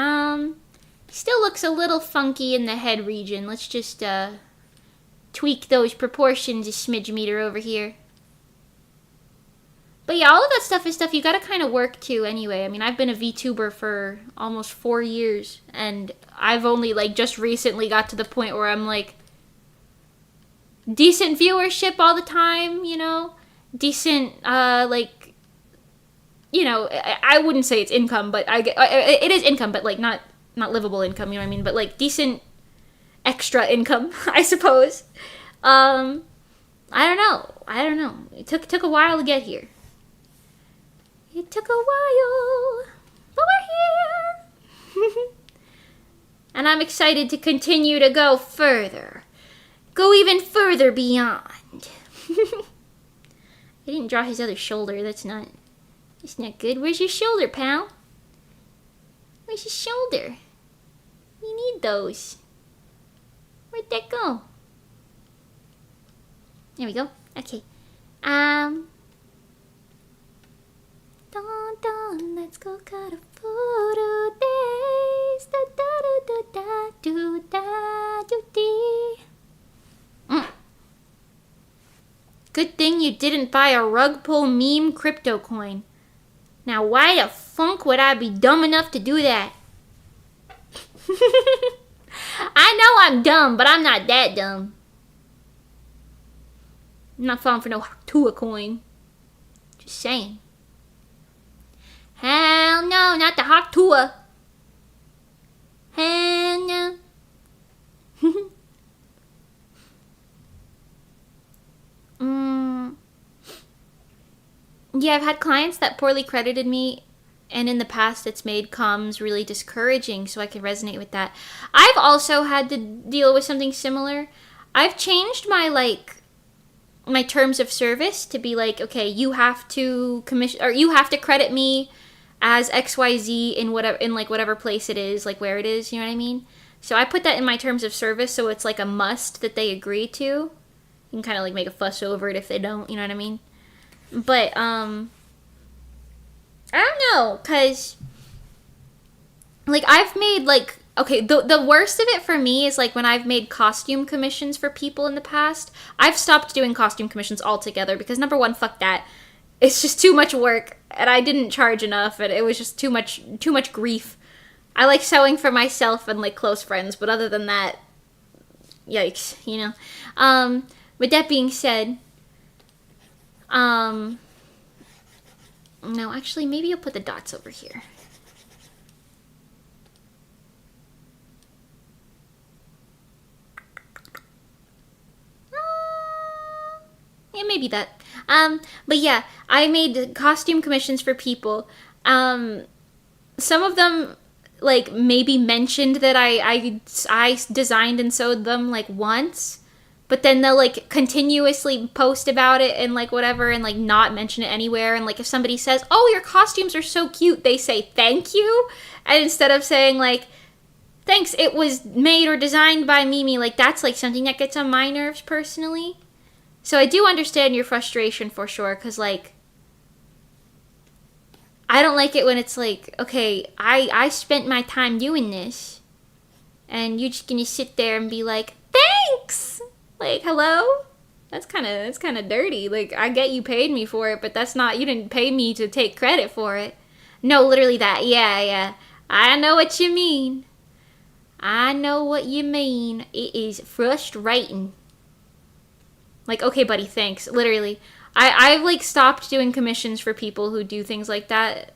still looks a little funky in the head region. Let's just, tweak those proportions a smidge meter over here. But yeah, all of that stuff is stuff you gotta kind of work to anyway. I mean, I've been a VTuber for almost 4 years, and I've only, like, just recently got to the point where I'm, like, decent viewership all the time, you know? Decent, like, you know, I wouldn't say it's income, but it is income, but, like, not livable income, you know what I mean? But, like, decent extra income, I suppose. I don't know. It took a while to get here. It took a while, but we're here. And I'm excited to continue to go further. Go even further beyond. I didn't draw his other shoulder. That's not good. Where's your shoulder, pal? Where's your shoulder? You need those. Where'd that go? There we go. Okay. Let's go cut a photo days. Da da da da do da do dee. Good thing you didn't buy a rug pull meme crypto coin. Now why the funk would I be dumb enough to do that? I know I'm dumb, but I'm not that dumb. I'm not falling for no Tua coin. Just saying. Hell no, not the Hawk Tua. Hell no. Yeah, I've had clients that poorly credited me, and in the past it's made comms really discouraging, so I can resonate with that. I've also had to deal with something similar. I've changed my, like, my terms of service to be like, okay, you have to commission, or you have to credit me as XYZ in whatever place it is, like where it is, you know what I mean? So I put that in my terms of service, so it's like a must that they agree to. You can kind of like make a fuss over it if they don't, you know what I mean? But, I don't know, cause, like, I've made, like, okay, the worst of it for me is, like, when I've made costume commissions for people in the past, I've stopped doing costume commissions altogether, because number one, fuck that. It's just too much work, and I didn't charge enough, and it was just too much grief. I like sewing for myself and, like, close friends, but other than that, yikes, you know? With that being said, no, actually, maybe I'll put the dots over here. Yeah, maybe that. But yeah, I made costume commissions for people. Some of them, like, maybe mentioned that I designed and sewed them, like, once. But then they'll, like, continuously post about it and, like, whatever, and, like, not mention it anywhere. And, like, if somebody says, oh, your costumes are so cute, they say thank you. And instead of saying, like, thanks, it was made or designed by Mimi. Like, that's, like, something that gets on my nerves personally. So I do understand your frustration for sure, because, like, I don't like it when it's like, okay, I spent my time doing this, and you're just gonna sit there and be like, thanks! Like, hello? That's kind of dirty. Like, I get you paid me for it, but that's not, you didn't pay me to take credit for it. No, literally that. Yeah. I know what you mean. I know what you mean. It is frustrating. Like, okay, buddy, thanks. Literally. I've, like, stopped doing commissions for people who do things like that.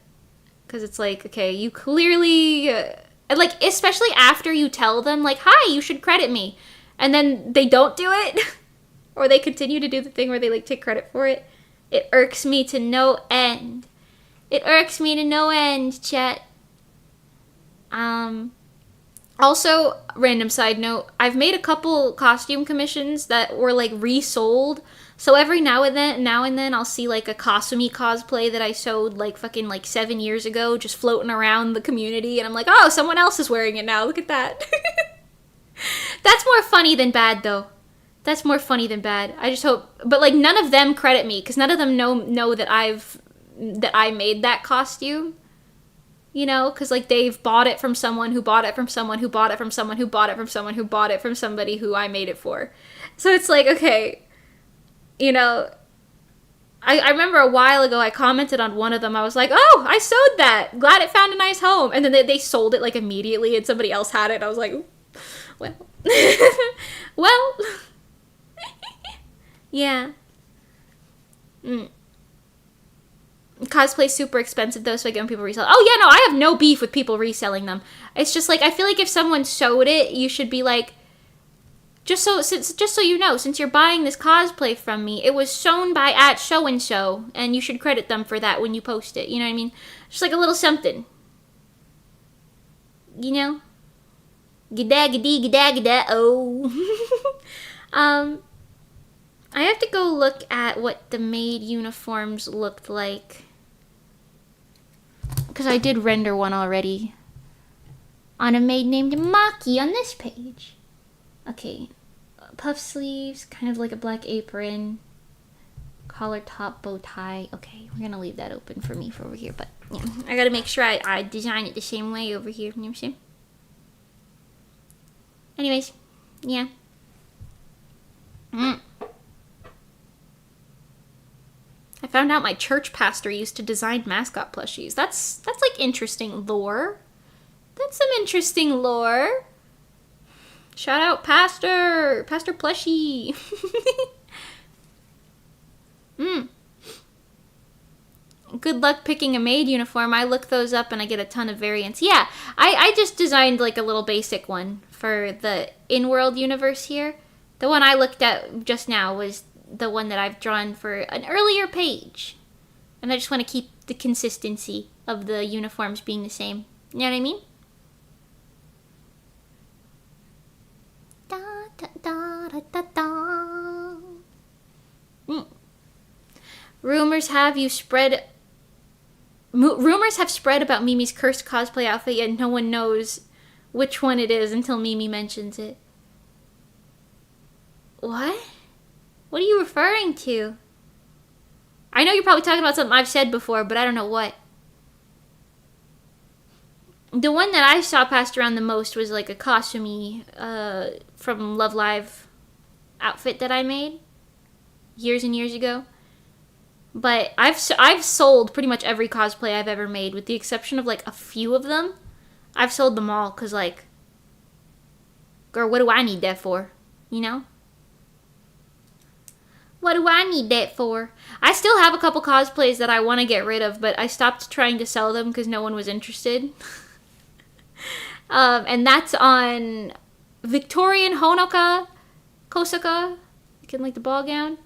Because it's like, okay, you clearly... like, especially after you tell them, like, hi, you should credit me. And then they don't do it. Or they continue to do the thing where they, like, take credit for it. It irks me to no end. It irks me to no end, chat. Also, random side note, I've made a couple costume commissions that were, like, resold. So every now and then I'll see, like, a Kasumi cosplay that I sewed, like, fucking, like, 7 years ago just floating around the community. And I'm like, oh, someone else is wearing it now. Look at that. That's more funny than bad, though. That's more funny than bad. I just hope... But, like, none of them credit me, because none of them know that I made that costume. You know? Because, like, they've bought it from someone who bought it from someone who bought it from someone who bought it from someone who bought it from somebody who I made it for. So it's like, okay... You know, I remember a while ago I commented on one of them. I was like, oh, I sewed that. Glad it found a nice home. And then they sold it, like, immediately, and somebody else had it. I was like, well. Well. Yeah. Cosplay's super expensive, though, so I get when people resell. Oh, yeah, no, I have no beef with people reselling them. It's just, like, I feel like if someone sewed it, you should be like, just so you know, since you're buying this cosplay from me, it was sewn by @so-and-so, and you should credit them for that when you post it. You know what I mean? Just like a little something. You know? G'da, oh. I have to go look at what the maid uniforms looked like. Because I did render one already. On a maid named Maki on this page. Okay, puff sleeves, kind of like a black apron, collar top, bow tie. Okay, we're gonna leave that open for me for over here, but yeah, I gotta make sure I design it the same way over here. You know what I'm saying? Anyways, yeah. I found out my church pastor used to design mascot plushies. That's like interesting lore. That's some interesting lore. Shout out Pastor Plushie. Good luck picking a maid uniform. I look those up and I get a ton of variants. Yeah, I just designed like a little basic one for the in-world universe here. The one I looked at just now was the one that I've drawn for an earlier page. And I just want to keep the consistency of the uniforms being the same. You know what I mean? Rumors have spread about Mimi's cursed cosplay outfit, yet no one knows which one it is until Mimi mentions it. What? What are you referring to? I know you're probably talking about something I've said before, but I don't know what. The one that I saw passed around the most was like a Kasumi from Love Live outfit that I made years and years ago. But I've sold pretty much every cosplay I've ever made, with the exception of like a few of them. I've sold them all because, like, girl, what do I need that for? You know? What do I need that for? I still have a couple cosplays that I want to get rid of, but I stopped trying to sell them because no one was interested. And that's on Victorian Honoka Kosaka, looking like the ball gown.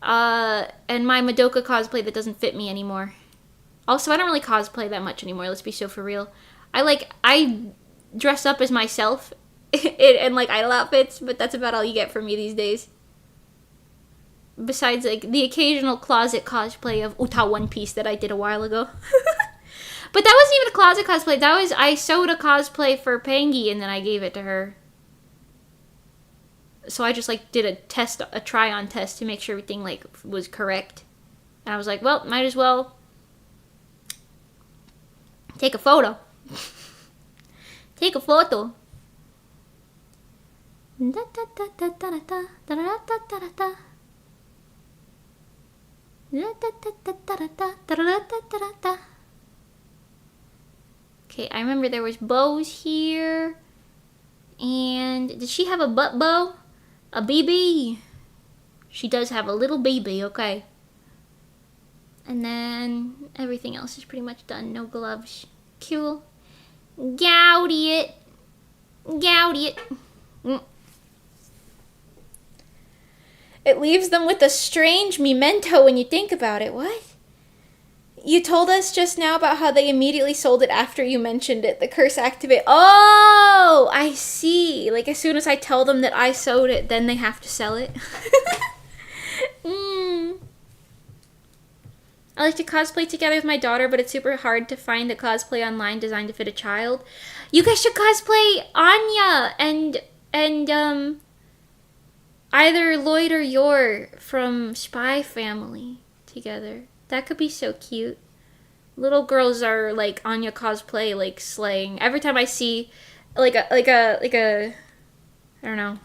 And my Madoka cosplay that doesn't fit me anymore. Also, I don't really cosplay that much anymore, let's be so for real. I dress up as myself in like idol outfits, but that's about all you get from me these days. Besides, like, the occasional closet cosplay of Uta One Piece that I did a while ago. But that wasn't even a closet cosplay. I sewed a cosplay for Pangy and then I gave it to her. So I just like did a try-on test to make sure everything like was correct. And I was like, well, might as well take a photo. Take a photo. Okay, I remember there was bows here. And did she have a butt bow? A BB? She does have a little BB, okay. And then everything else is pretty much done. No gloves. Cool. Gouty it. Gouty it. It leaves them with a strange memento when you think about it. What? You told us just now about how they immediately sold it after you mentioned it. The curse activate. Oh, I see. Like as soon as I tell them that I sewed it, then they have to sell it. I like to cosplay together with my daughter, but it's super hard to find a cosplay online designed to fit a child. You guys should cosplay Anya and either Lloyd or Yor from Spy Family together. That could be so cute. Little girls are like Anya cosplay, like slaying. Every time I see like a I don't know,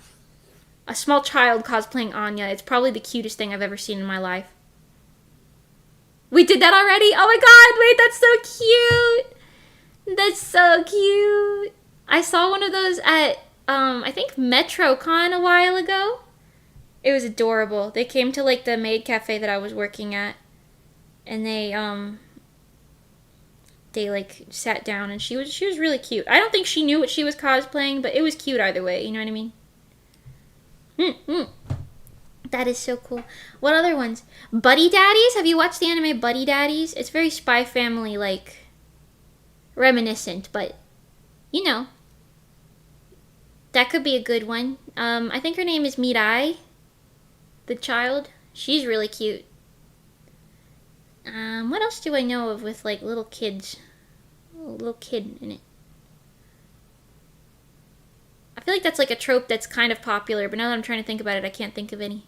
a small child cosplaying Anya, it's probably the cutest thing I've ever seen in my life. We did that already? Oh my god, wait, that's so cute. That's so cute. I saw one of those at I think MetroCon a while ago. It was adorable. They came to like the maid cafe that I was working at. And they like sat down and she was really cute. I don't think she knew what she was cosplaying, but it was cute either way, you know what I mean? That is so cool. What other ones? Buddy Daddies? Have you watched the anime Buddy Daddies? It's very Spy Family like reminiscent, but you know. That could be a good one. I think her name is Mirai, the child. She's really cute. What else do I know of with like little kids? A little kid in it. I feel like that's like a trope that's kind of popular, but now that I'm trying to think about it, I can't think of any.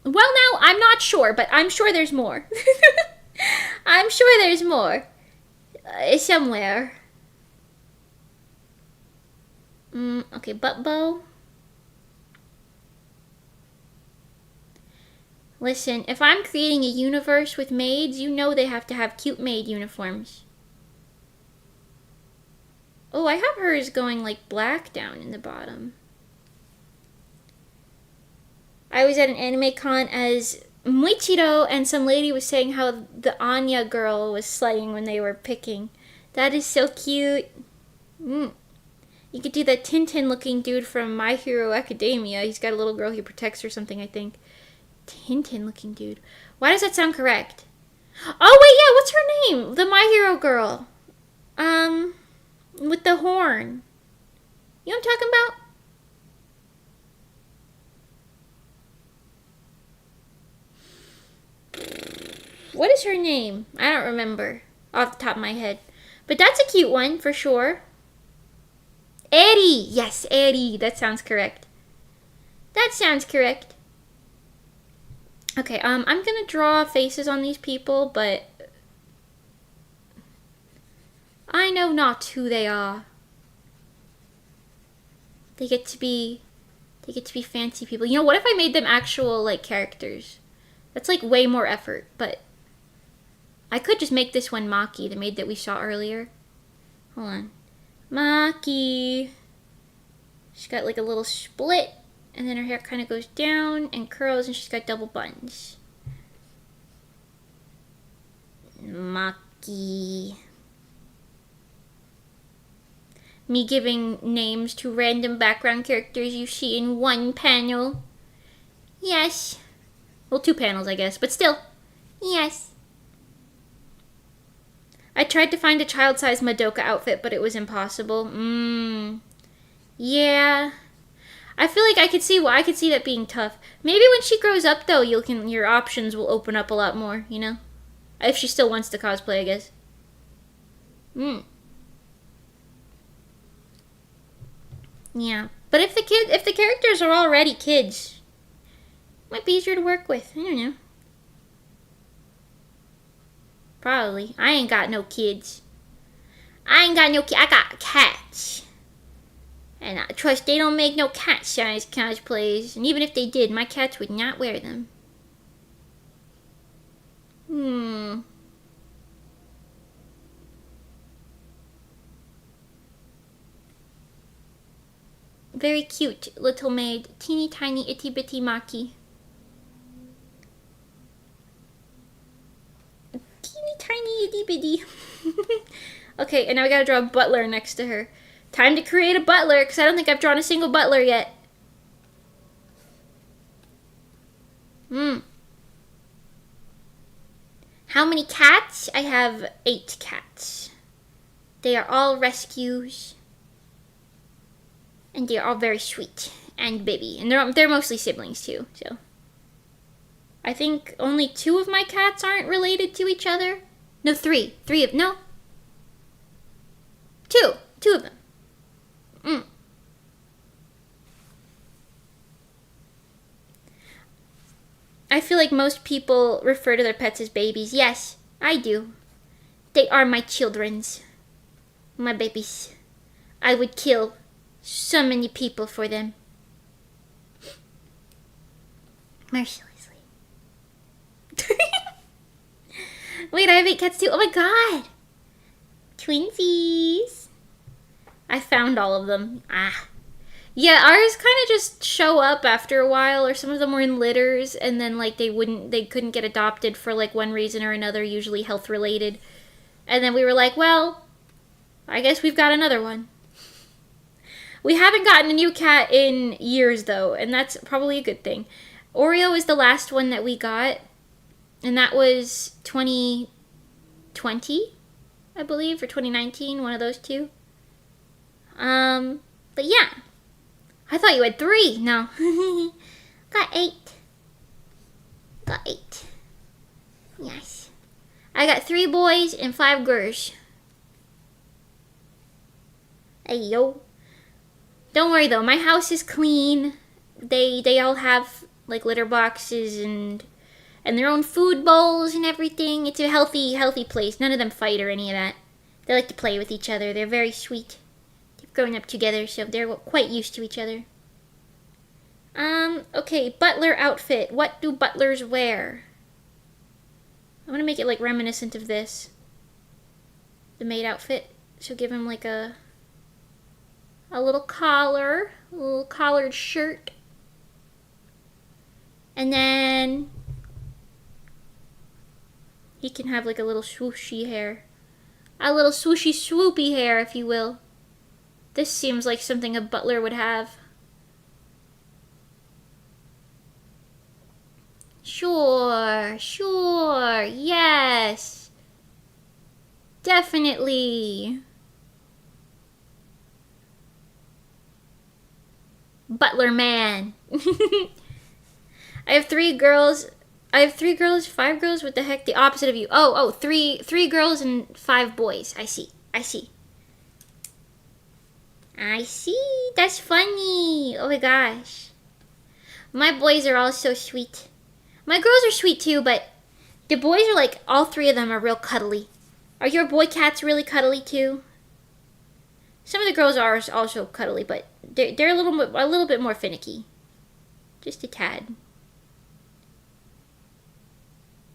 Well, now I'm not sure, but I'm sure there's more. I'm sure there's more somewhere. Okay, butt bow. Listen, if I'm creating a universe with maids, you know they have to have cute maid uniforms. Oh, I have hers going like black down in the bottom. I was at an anime con as Muichiro, and some lady was saying how the Anya girl was slaying when they were picking. That is so cute. You could do that Tintin-looking dude from My Hero Academia. He's got a little girl he protects or something, I think. Tintin-looking dude. Why does that sound correct? Oh, wait, yeah, what's her name? The My Hero girl. With the horn. You know what I'm talking about? What is her name? I don't remember off the top of my head. But that's a cute one, for sure. Eddie! Yes, Eddie. That sounds correct. That sounds correct. Okay, I'm gonna draw faces on these people, but I know not who they are. They get to be fancy people. You know, what if I made them actual, like, characters? That's, like, way more effort, but I could just make this one Maki, the maid that we saw earlier. Hold on. Maki. She's got, like, a little split, and then her hair kind of goes down and curls, and she's got double buns. Maki. Me giving names to random background characters you see in one panel. Yes. Well, 2 panels, I guess, but still. Yes. I tried to find a child-sized Madoka outfit, but it was impossible. Yeah. I feel like I could see that being tough. Maybe when she grows up though, your options will open up a lot more, you know? If she still wants to cosplay, I guess. Yeah. But if the characters are already kids, it might be easier to work with. I don't know. Probably. I ain't got no kids. I got cats. And I trust they don't make no cat-sized cosplays. And even if they did, my cats would not wear them. Very cute little maid. Teeny tiny itty bitty Maki. Teeny tiny itty bitty. Okay, and now we gotta draw a butler next to her. Time to create a butler, because I don't think I've drawn a single butler yet. How many cats? I have 8 cats. They are all rescues. And they are all very sweet and baby. And they're mostly siblings too, so. I think only 2 of my cats aren't related to each other. No, 3. 2 of them. I feel like most people refer to their pets as babies. Yes, I do. They are my children's. My babies. I would kill so many people for them. Mercilessly. Wait, I have 8 cats too. Oh my god. Twinsies. I found all of them. Yeah, ours kind of just show up after a while, or some of them were in litters, and then like they couldn't get adopted for like one reason or another, usually health related. And then we were like, well, I guess we've got another one. We haven't gotten a new cat in years though, and that's probably a good thing. Oreo is the last one that we got, and that was 2020, I believe, or 2019, one of those two. But yeah. I thought you had 3. No. Got 8. Yes. I got 3 boys and 5 girls. Hey, yo. Don't worry, though. My house is clean. They all have, like, litter boxes and their own food bowls and everything. It's a healthy place. None of them fight or any of that. They like to play with each other. They're very sweet. Growing up together, so they're quite used to each other. Okay, butler outfit. What do butlers wear? I'm gonna make it like reminiscent of this. The maid outfit. So give him like a little collar, a little collared shirt. And then he can have like a little swooshy hair. A little swooshy swoopy hair, if you will. This seems like something a butler would have. Sure, yes. Definitely. Butler man. I have 3 girls. 5 girls? What the heck? The opposite of you. Oh, 3 girls and 5 boys. I see. That's funny. Oh my gosh. My boys are all so sweet. My girls are sweet too, but the boys are like, all 3 of them are real cuddly. Are your boy cats really cuddly too? Some of the girls are also cuddly, but they're a little bit more finicky. Just a tad.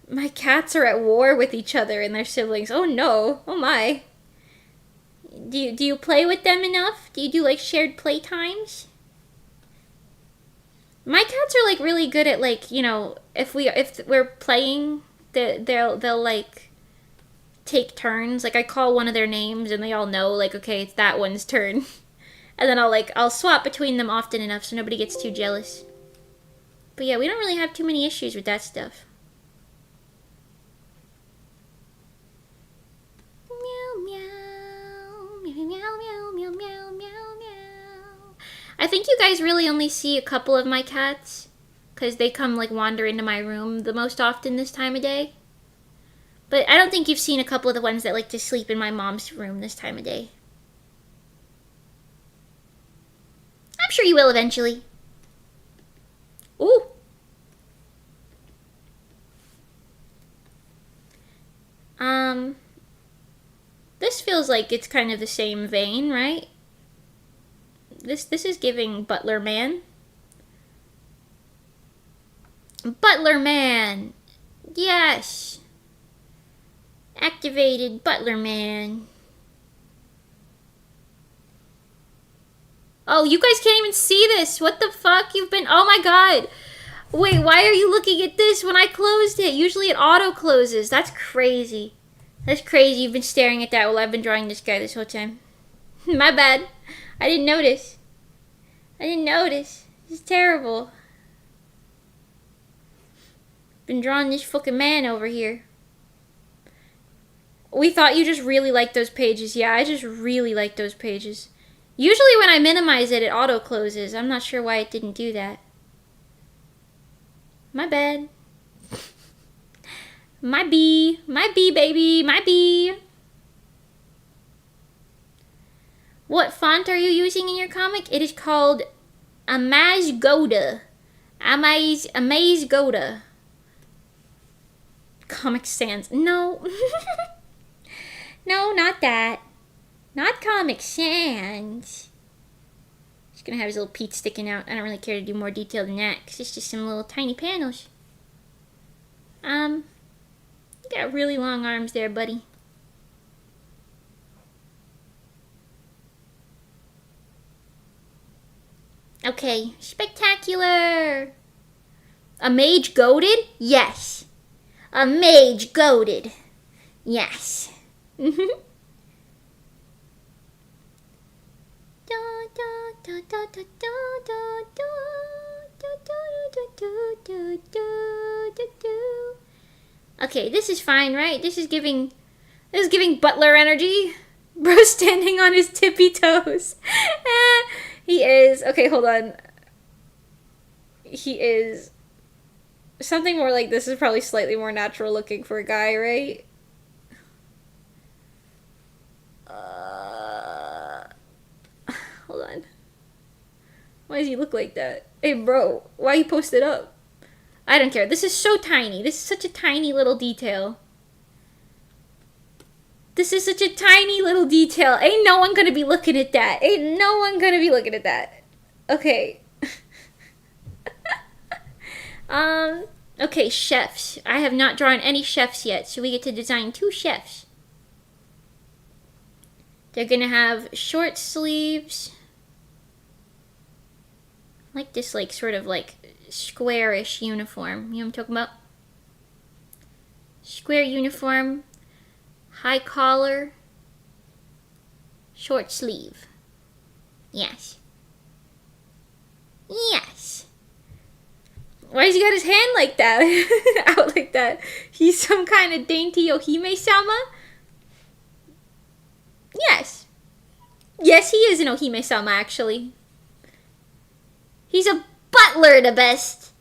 My cats are at war with each other and their siblings. Oh no. Oh my. Do you play with them enough? Do you do like shared playtimes? My cats are like really good at like, you know, if we're playing, they'll like take turns. Like I call one of their names and they all know like, okay, it's that one's turn. And then I'll swap between them often enough so nobody gets too jealous. But yeah, we don't really have too many issues with that stuff. I think you guys really only see a couple of my cats because they come like wander into my room the most often this time of day. But I don't think you've seen a couple of the ones that like to sleep in my mom's room this time of day. I'm sure you will eventually. Ooh. This feels like it's kind of the same vein, right? This is giving Butler Man. Butler Man! Yes! Activated Butler Man. Oh, you guys can't even see this! What the fuck? You've been... Oh my god! Wait, why are you looking at this when I closed it? Usually it auto-closes. That's crazy. That's crazy. You've been staring at that while I've been drawing this guy this whole time. My bad. I didn't notice. I didn't notice. This is terrible. Been drawing this fucking man over here. We thought you just really liked those pages. Yeah, I just really like those pages. Usually when I minimize it, it auto-closes. I'm not sure why it didn't do that. My bad. My bee, baby, my bee. What font are you using in your comic? It is called Amaze Goda. Amaze Goda. Comic Sans. No. No, not that. Not Comic Sans. Just gonna have his little feet sticking out. I don't really care to do more detail than that, because it's just some little tiny panels. You got really long arms there, buddy. Okay, spectacular. A mage goaded? Yes. A mage goaded. Yes. Okay, this is fine, right? This is giving Butler energy. Bro standing on his tippy toes. He is. Okay, hold on. He is. Something more like this is probably slightly more natural looking for a guy, right? Hold on. Why does he look like that? Hey, bro, why you post it up? I don't care. This is so tiny. This is such a tiny little detail. This is such a tiny little detail. Ain't no one gonna be looking at that. Ain't no one gonna be looking at that. Okay. Okay, chefs. I have not drawn any chefs yet, so we get to design 2 chefs. They're gonna have short sleeves. Like this, like, sort of, like, squarish uniform. You know what I'm talking about? Square uniform. High collar. Short sleeve. Yes. Yes. Why has he got his hand like that? Out like that. He's some kind of dainty Ohime-sama? Yes. Yes, he is an Ohime-sama, actually. He's a butler, the best.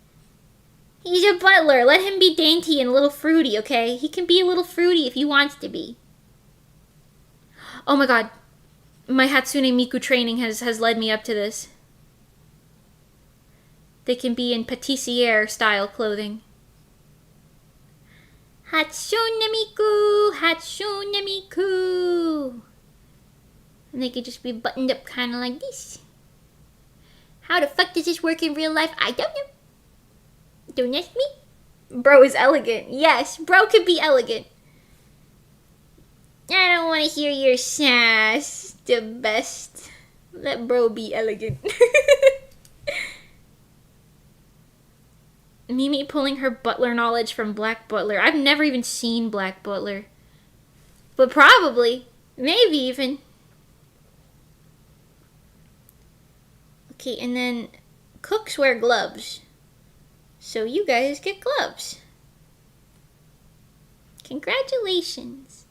He's a butler. Let him be dainty and a little fruity, okay? He can be a little fruity if he wants to be. Oh my god. My Hatsune Miku training has led me up to this. They can be in patissiere style clothing. Hatsune Miku! Hatsune Miku! And they could just be buttoned up kind of like this. How the fuck does this work in real life? I don't know. Don't ask me. Bro is elegant. Yes, bro could be elegant. I don't want to hear your sass. The best. Let bro be elegant. Mimi pulling her butler knowledge from Black Butler. I've never even seen Black Butler. But probably. Maybe even. Okay, and then cooks wear gloves. So you guys get gloves. Congratulations.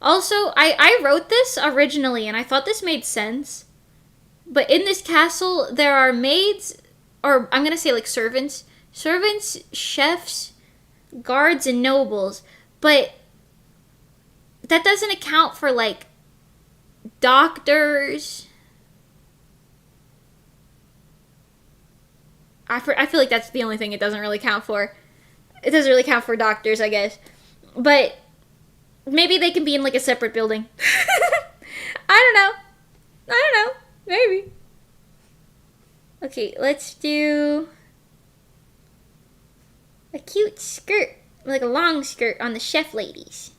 Also, I wrote this originally and I thought this made sense. But in this castle, there are maids, or I'm gonna say like servants, chefs, guards, and nobles. But that doesn't account for like doctors. I feel like that's the only thing it doesn't really count for. It doesn't really count for doctors, I guess. But maybe they can be in like a separate building. I don't know. Maybe. Okay, let's do a cute skirt, like a long skirt on the chef ladies.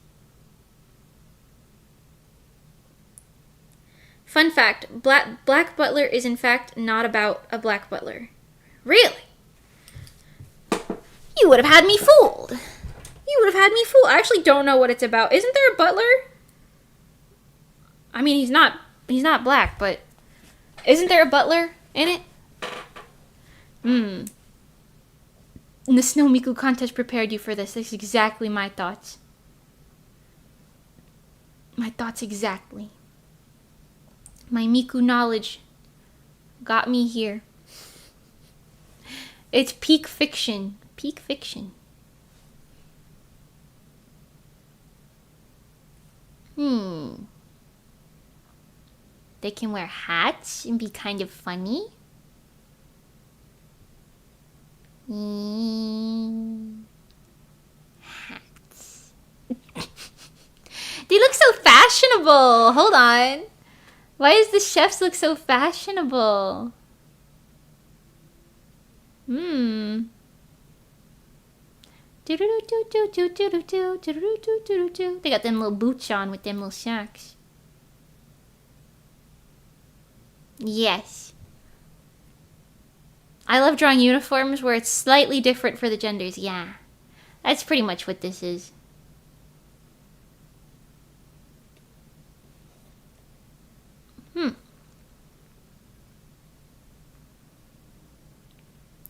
Fun fact, Black Butler is in fact not about a black butler. Really? You would have had me fooled. I actually don't know what it's about. Isn't there a butler? I mean, he's not black, but isn't there a butler in it? And the Snow Miku contest prepared you for this. That's exactly my thoughts. My thoughts exactly. My Miku knowledge got me here. It's peak fiction. Peak fiction. They can wear hats and be kind of funny. Hats. They look so fashionable. Hold on. Why does the chefs look so fashionable? They got them little boots on with them little socks. Yes. I love drawing uniforms where it's slightly different for the genders. Yeah. That's pretty much what this is.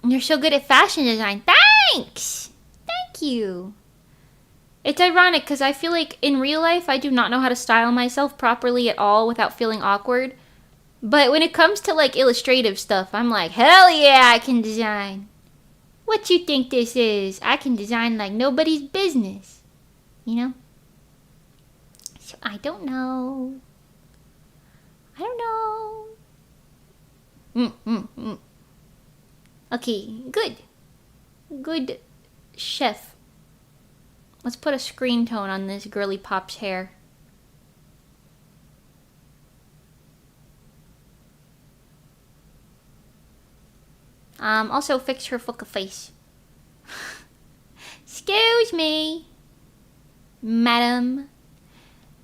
You're so good at fashion design. Thanks! Thank you. It's ironic because I feel like in real life I do not know how to style myself properly at all without feeling awkward. But when it comes to like illustrative stuff, I'm like, hell yeah, I can design. What you think this is? I can design like nobody's business. You know? So I don't know. Okay, good. Good chef. Let's put a screen tone on this girly pop's hair. Also fix her fucking face. Excuse me. Madam,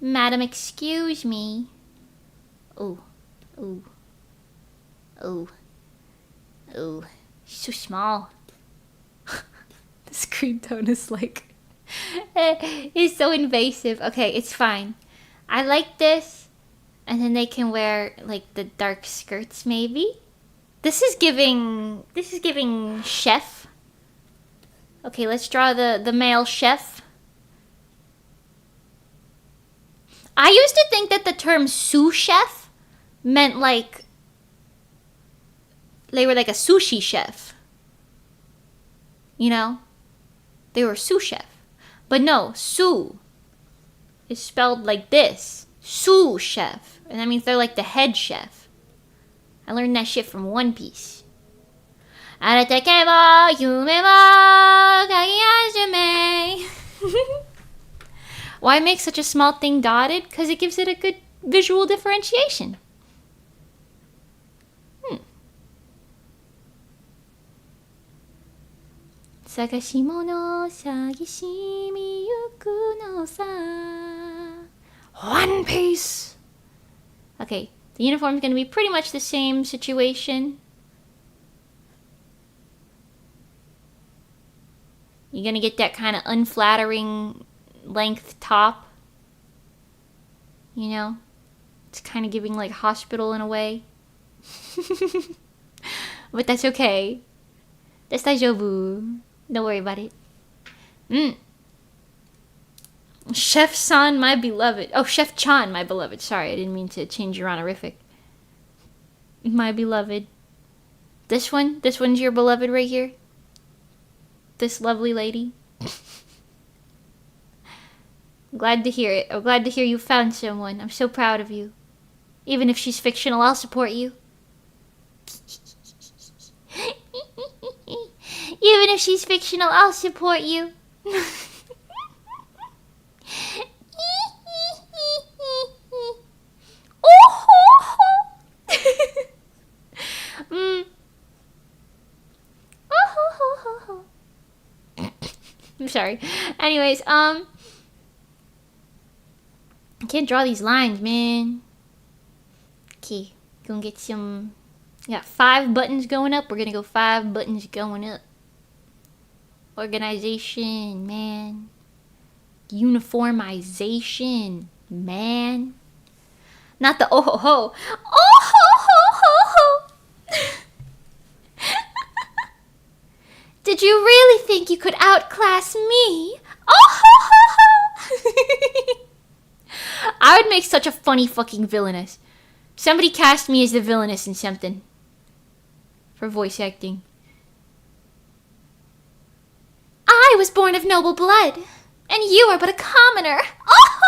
excuse me. Oh. So small. The screen tone is like... it's so invasive. Okay, it's fine. I like this. And then they can wear, like, the dark skirts, maybe? This is giving chef. Okay, let's draw the male chef. I used to think that the term sous chef meant, like... they were like a sushi chef. You know? They were sous chef. But no, sous is spelled like this. Sous chef. And that means they're like the head chef. I learned that shit from One Piece. Why make such a small thing dotted? Because it gives it a good visual differentiation. Sagashimono sagishimi yuku no sa. One Piece! Okay, the uniform's gonna be pretty much the same situation. You're gonna get that kind of unflattering length top. You know? It's kind of giving like hospital in a way. But that's okay. That's daijoubu. Don't worry about it. Chef San, my beloved. Oh, Chef Chan, my beloved. Sorry, I didn't mean to change your honorific. My beloved. This one's your beloved right here? This lovely lady? Glad to hear it. I'm glad to hear you found someone. I'm so proud of you. Even if she's fictional, I'll support you. Even if she's fictional, I'll support you. I'm sorry. Anyways, I can't draw these lines, man. Okay, gonna get some. Got 5 buttons going up. We're gonna go 5 buttons going up. Organization, man. Uniformization, man. Not the oh ho ho. Oh ho ho ho ho. Did you really think you could outclass me? Oh ho ho ho. I would make such a funny fucking villainess. Somebody cast me as the villainess in something. For voice acting. I was born of noble blood, and you are but a commoner. Oh!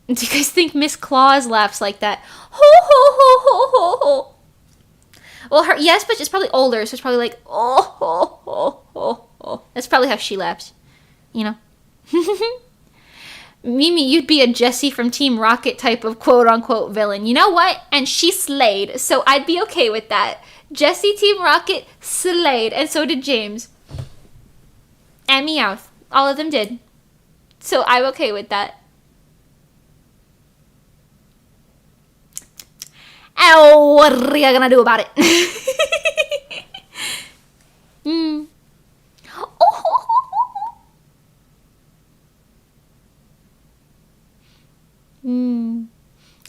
Do you guys think Miss Claus laughs like that? Ho ho ho ho ho ho. Well, her yes, but it's probably older, so it's probably like oh ho ho ho ho. That's probably how she laughs, you know. Mimi, you'd be a Jessie from Team Rocket type of quote-unquote villain. You know what? And she slayed, so I'd be okay with that. Jessie Team Rocket slayed, and so did James. And Meowth. All of them did. So I'm okay with that. Oh, what are you gonna do about it?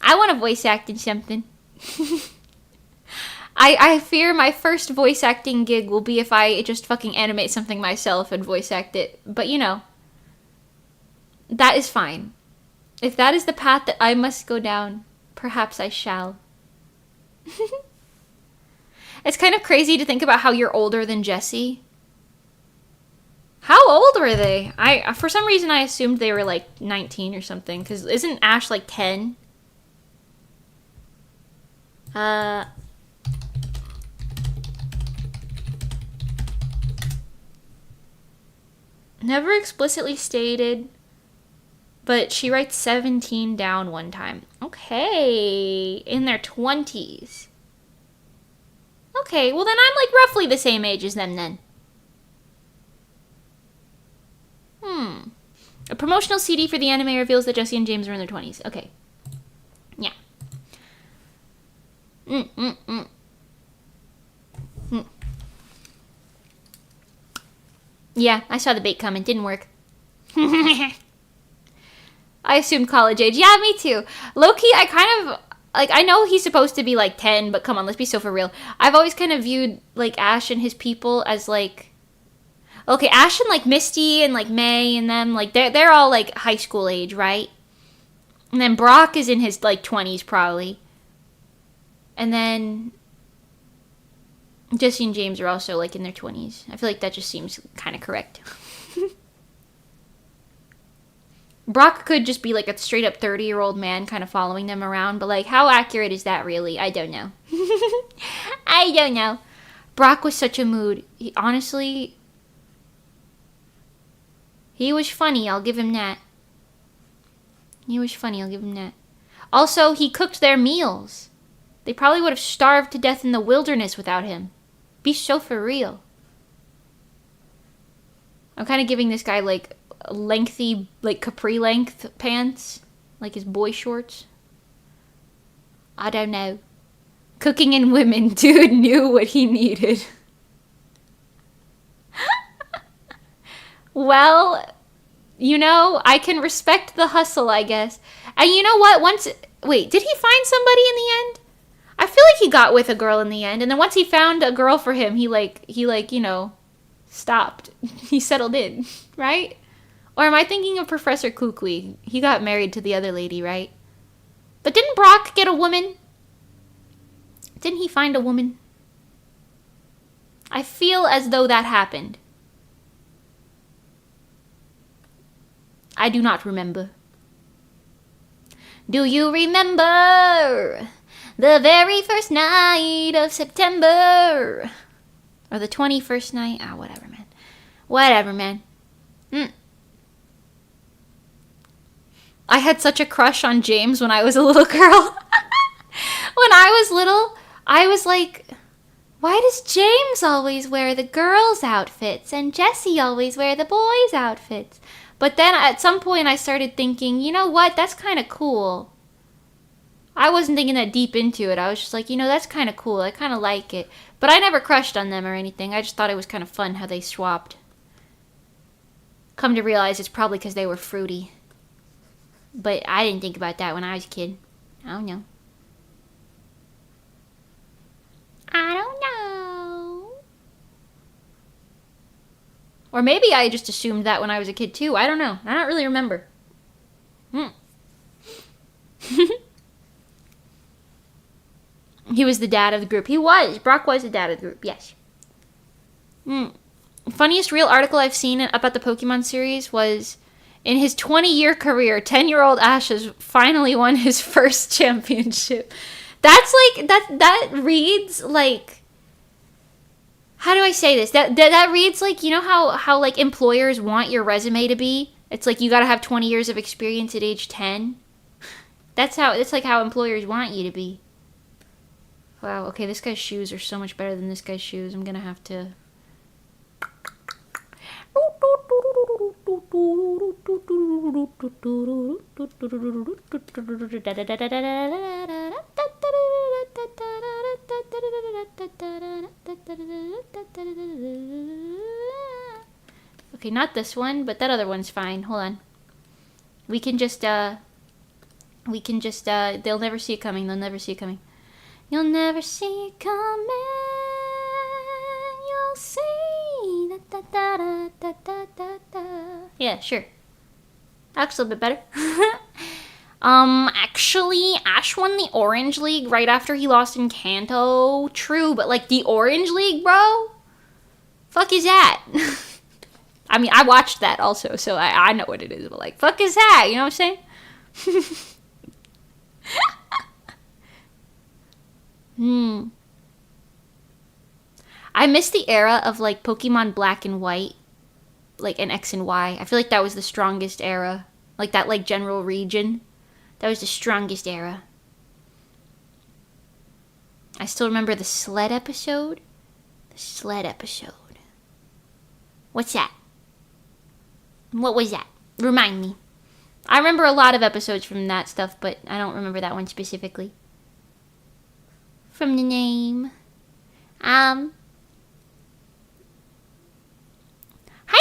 I want to voice act in something. I fear my first voice acting gig will be if I just fucking animate something myself and voice act it. But you know, that is fine. If that is the path that I must go down, perhaps I shall. It's kind of crazy to think about how you're older than Jessie. How old were they? For some reason I assumed they were like 19 or something, because isn't Ash like 10? Never explicitly stated, but she writes 17 down one time. Okay, in their 20s. Okay, well then I'm like roughly the same age as them then. A promotional CD for the anime reveals that Jessie and James are in their 20s. Okay. Yeah. Yeah, I saw the bait coming. Didn't work. I assumed college age. Yeah, me too. Low-key, I kind of... Like, I know he's supposed to be, like, 10, but come on, let's be so for real. I've always kind of viewed, like, Ash and his people as, like... Okay, Ash and, like, Misty and, like, May and them, like, they're all, like, high school age, right? And then Brock is in his, like, 20s, probably. And then... Jessie and James are also, like, in their 20s. I feel like that just seems kind of correct. Brock could just be, like, a straight-up 30-year-old man kind of following them around, but, like, how accurate is that really? I don't know. I don't know. Brock was such a mood. Honestly, he was funny, I'll give him that. He was funny, I'll give him that. Also, he cooked their meals. They probably would have starved to death in the wilderness without him. Be so for real. I'm kind of giving this guy, like, lengthy, like, capri length pants. Like his boy shorts. I don't know. Cooking and women, dude knew what he needed. You know, I can respect the hustle, I guess. And you know what? Wait, did he find somebody in the end? I feel like he got with a girl in the end, and then once he found a girl for him, he stopped. He settled in, right? Or am I thinking of Professor Kukui? He got married to the other lady, right? But didn't Brock get a woman? Didn't he find a woman? I feel as though that happened. I do not remember. Do you remember the very first night of September? Or the 21st night? Ah, whatever, man. Whatever, man. I had such a crush on James when I was a little girl. When I was little, I was like, why does James always wear the girls' outfits and Jessie always wear the boys' outfits? But then at some point I started thinking, you know what, that's kind of cool. I wasn't thinking that deep into it. I was just like, you know, that's kind of cool. I kind of like it. But I never crushed on them or anything. I just thought it was kind of fun how they swapped. Come to realize it's probably because they were fruity. But I didn't think about that when I was a kid. I don't know. I don't know. Or maybe I just assumed that when I was a kid too. I don't know. I don't really remember. He was the dad of the group. He was. Brock was the dad of the group. Yes. Funniest real article I've seen about the Pokemon series was in his 20-year career, 10-year-old Ash has finally won his first championship. That's like, that reads like, how do I say this? That reads like, you know how like employers want your resume to be? It's like you gotta have 20 years of experience at age 10. It's like how employers want you to be. Wow, okay, this guy's shoes are so much better than this guy's shoes. I'm gonna have to... Okay, not this one, but that other one's fine. Hold on. We can just, they'll never see it coming. They'll never see it coming. You'll never see it coming. You'll see. Da, da, da, da, da, da, da. Yeah, sure. That's a little bit better. Actually, Ash won the Orange League right after he lost in Kanto. True, but like the Orange League, bro? Fuck is that? I mean, I watched that also, so I know what it is, but like, fuck is that? You know what I'm saying? I miss the era of like Pokemon Black and White, like an X and Y. I feel like that was the strongest era. Like that like general region. That was the strongest era. I still remember the sled episode. The sled episode. What's that? What was that? Remind me. I remember a lot of episodes from that stuff, but I don't remember that one specifically. From the name. Hi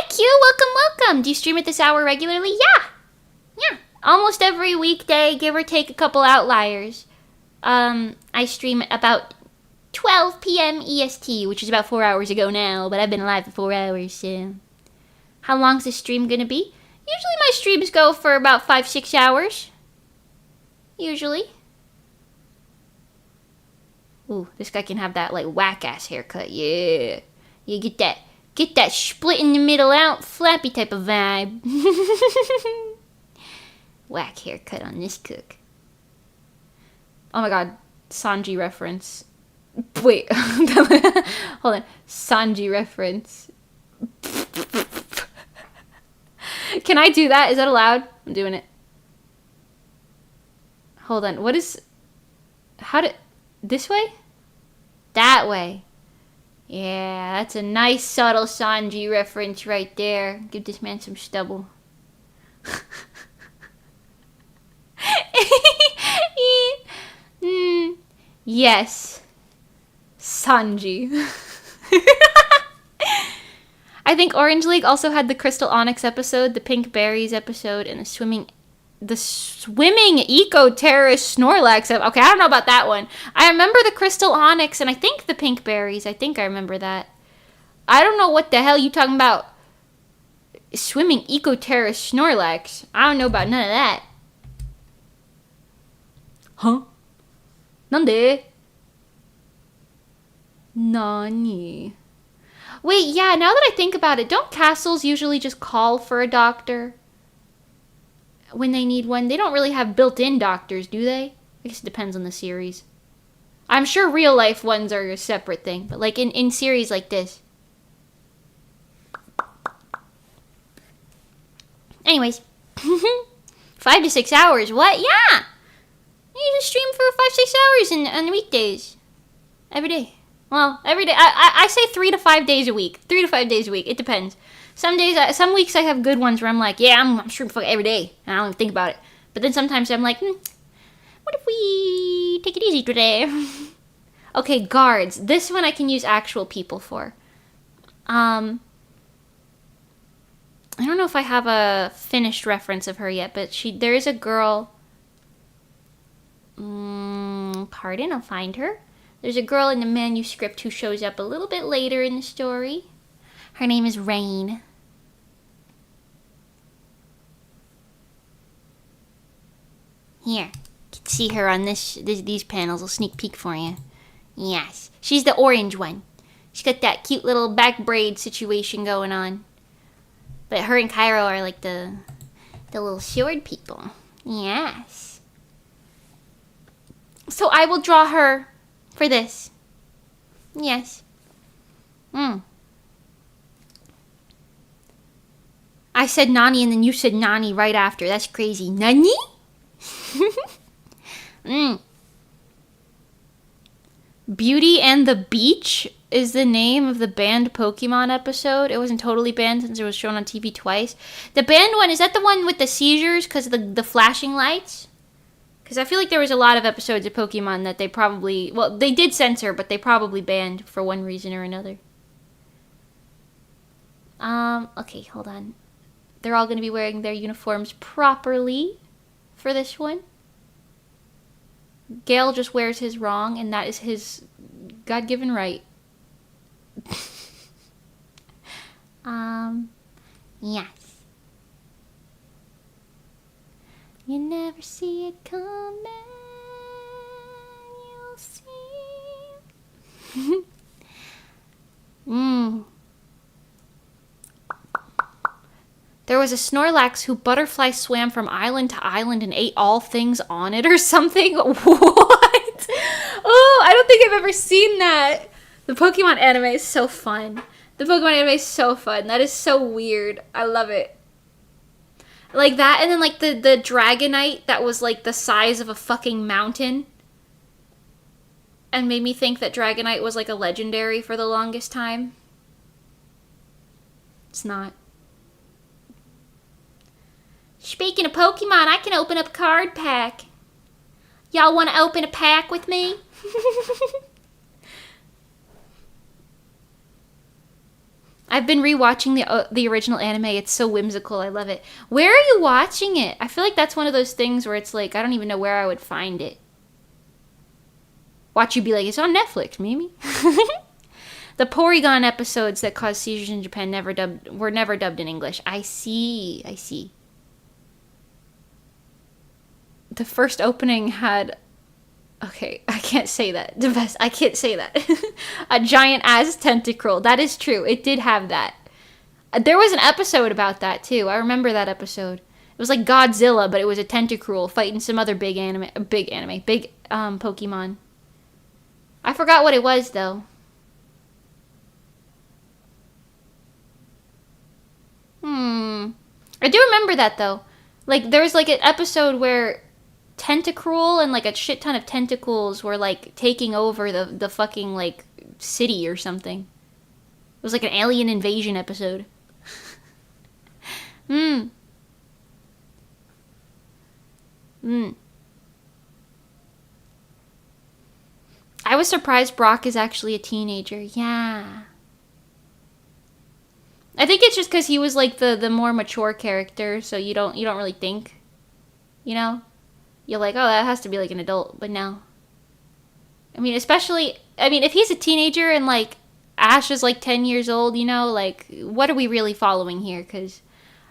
Q, welcome. Do you stream at this hour regularly? Yeah. Almost every weekday, give or take a couple outliers. I stream at about 12 p.m. EST, which is about 4 hours ago now, but I've been live for 4 hours, so... How long's this stream gonna be? Usually my streams go for about 5-6 hours. Usually. Ooh, this guy can have that, like, whack-ass haircut, yeah. You get that split in the middle out, flappy type of vibe. Whack haircut on this cook. Oh my god, Sanji reference. Wait, hold on. Sanji reference. Can I do that? Is that allowed? I'm doing it. Hold on. What is... This way? That way. Yeah, that's a nice subtle Sanji reference right there. Give this man some stubble. Yes. Sanji. I think Orange League also had the Crystal Onyx episode, the Pink Berries episode, and the swimming eco-terrorist Snorlax. Okay, I don't know about that one. I remember the Crystal Onyx and I think the Pink Berries. I think I remember that. I don't know what the hell you talking about. Swimming eco-terrorist Snorlax. I don't know about none of that. Huh? Nande? Nani? Wait, yeah, now that I think about it, don't castles usually just call for a doctor when they need one? They don't really have built-in doctors, do they? I guess it depends on the series. I'm sure real-life ones are a separate thing, but like in series like this. Anyways. 5 to 6 hours, what? Yeah! You just stream for 5-6 hours on weekdays. Every day. Well, every day. I say 3 to 5 days a week. 3 to 5 days a week. It depends. Some days, some weeks I have good ones where I'm like, yeah, I'm streaming for every day. And I don't even think about it. But then sometimes I'm like, what if we take it easy today? Okay, guards. This one I can use actual people for. I don't know if I have a finished reference of her yet, but there is a girl. Pardon, I'll find her. There's a girl in the manuscript who shows up a little bit later in the story. Her name is Rain. Here, you can see her on these panels. I'll sneak peek for you. Yes, she's the orange one. She's got that cute little back braid situation going on. But her and Cairo are like the little short people. Yes. So I will draw her for this. Yes. I said Nani and then you said Nani right after. That's crazy. Nani? Beauty and the Beach is the name of the banned Pokemon episode. It wasn't totally banned since it was shown on TV twice. The banned one, is that the one with the seizures because of the flashing lights? Because I feel like there was a lot of episodes of Pokemon that they probably... Well, they did censor, but they probably banned for one reason or another. Okay, hold on. They're all going to be wearing their uniforms properly for this one. Gale just wears his wrong, and that is his God-given right. Yes. You never see it coming, you'll see. There was a Snorlax who butterfly swam from island to island and ate all things on it or something. What? Oh, I don't think I've ever seen that. The Pokemon anime is so fun. The Pokemon anime is so fun. That is so weird. I love it. Like that, and then like the Dragonite that was like the size of a fucking mountain. And made me think that Dragonite was like a legendary for the longest time. It's not. Speaking of Pokemon, I can open up a card pack. Y'all want to open a pack with me? I've been rewatching the original anime. It's so whimsical. I love it. Where are you watching it? I feel like that's one of those things where it's like, I don't even know where I would find it. Watch you be like, it's on Netflix, maybe. The Porygon episodes that caused seizures in Japan were never dubbed in English. I see. The first opening had... Okay, I can't say that. I can't say that. A giant ass tentacle. That is true. It did have that. There was an episode about that, too. I remember that episode. It was like Godzilla, but it was a tentacruel fighting some other big Pokemon. I forgot what it was, though. I do remember that, though. Like, there was like an episode where Tentacruel and like a shit ton of tentacles were like taking over the fucking like city or something. It was like an alien invasion episode. I was surprised Brock is actually a teenager. Yeah. I think it's just because he was like the more mature character, so you don't really think, you know? You're like, oh, that has to be like an adult, but no. I mean, especially, if he's a teenager and like Ash is like 10 years old, you know, like, what are we really following here? Because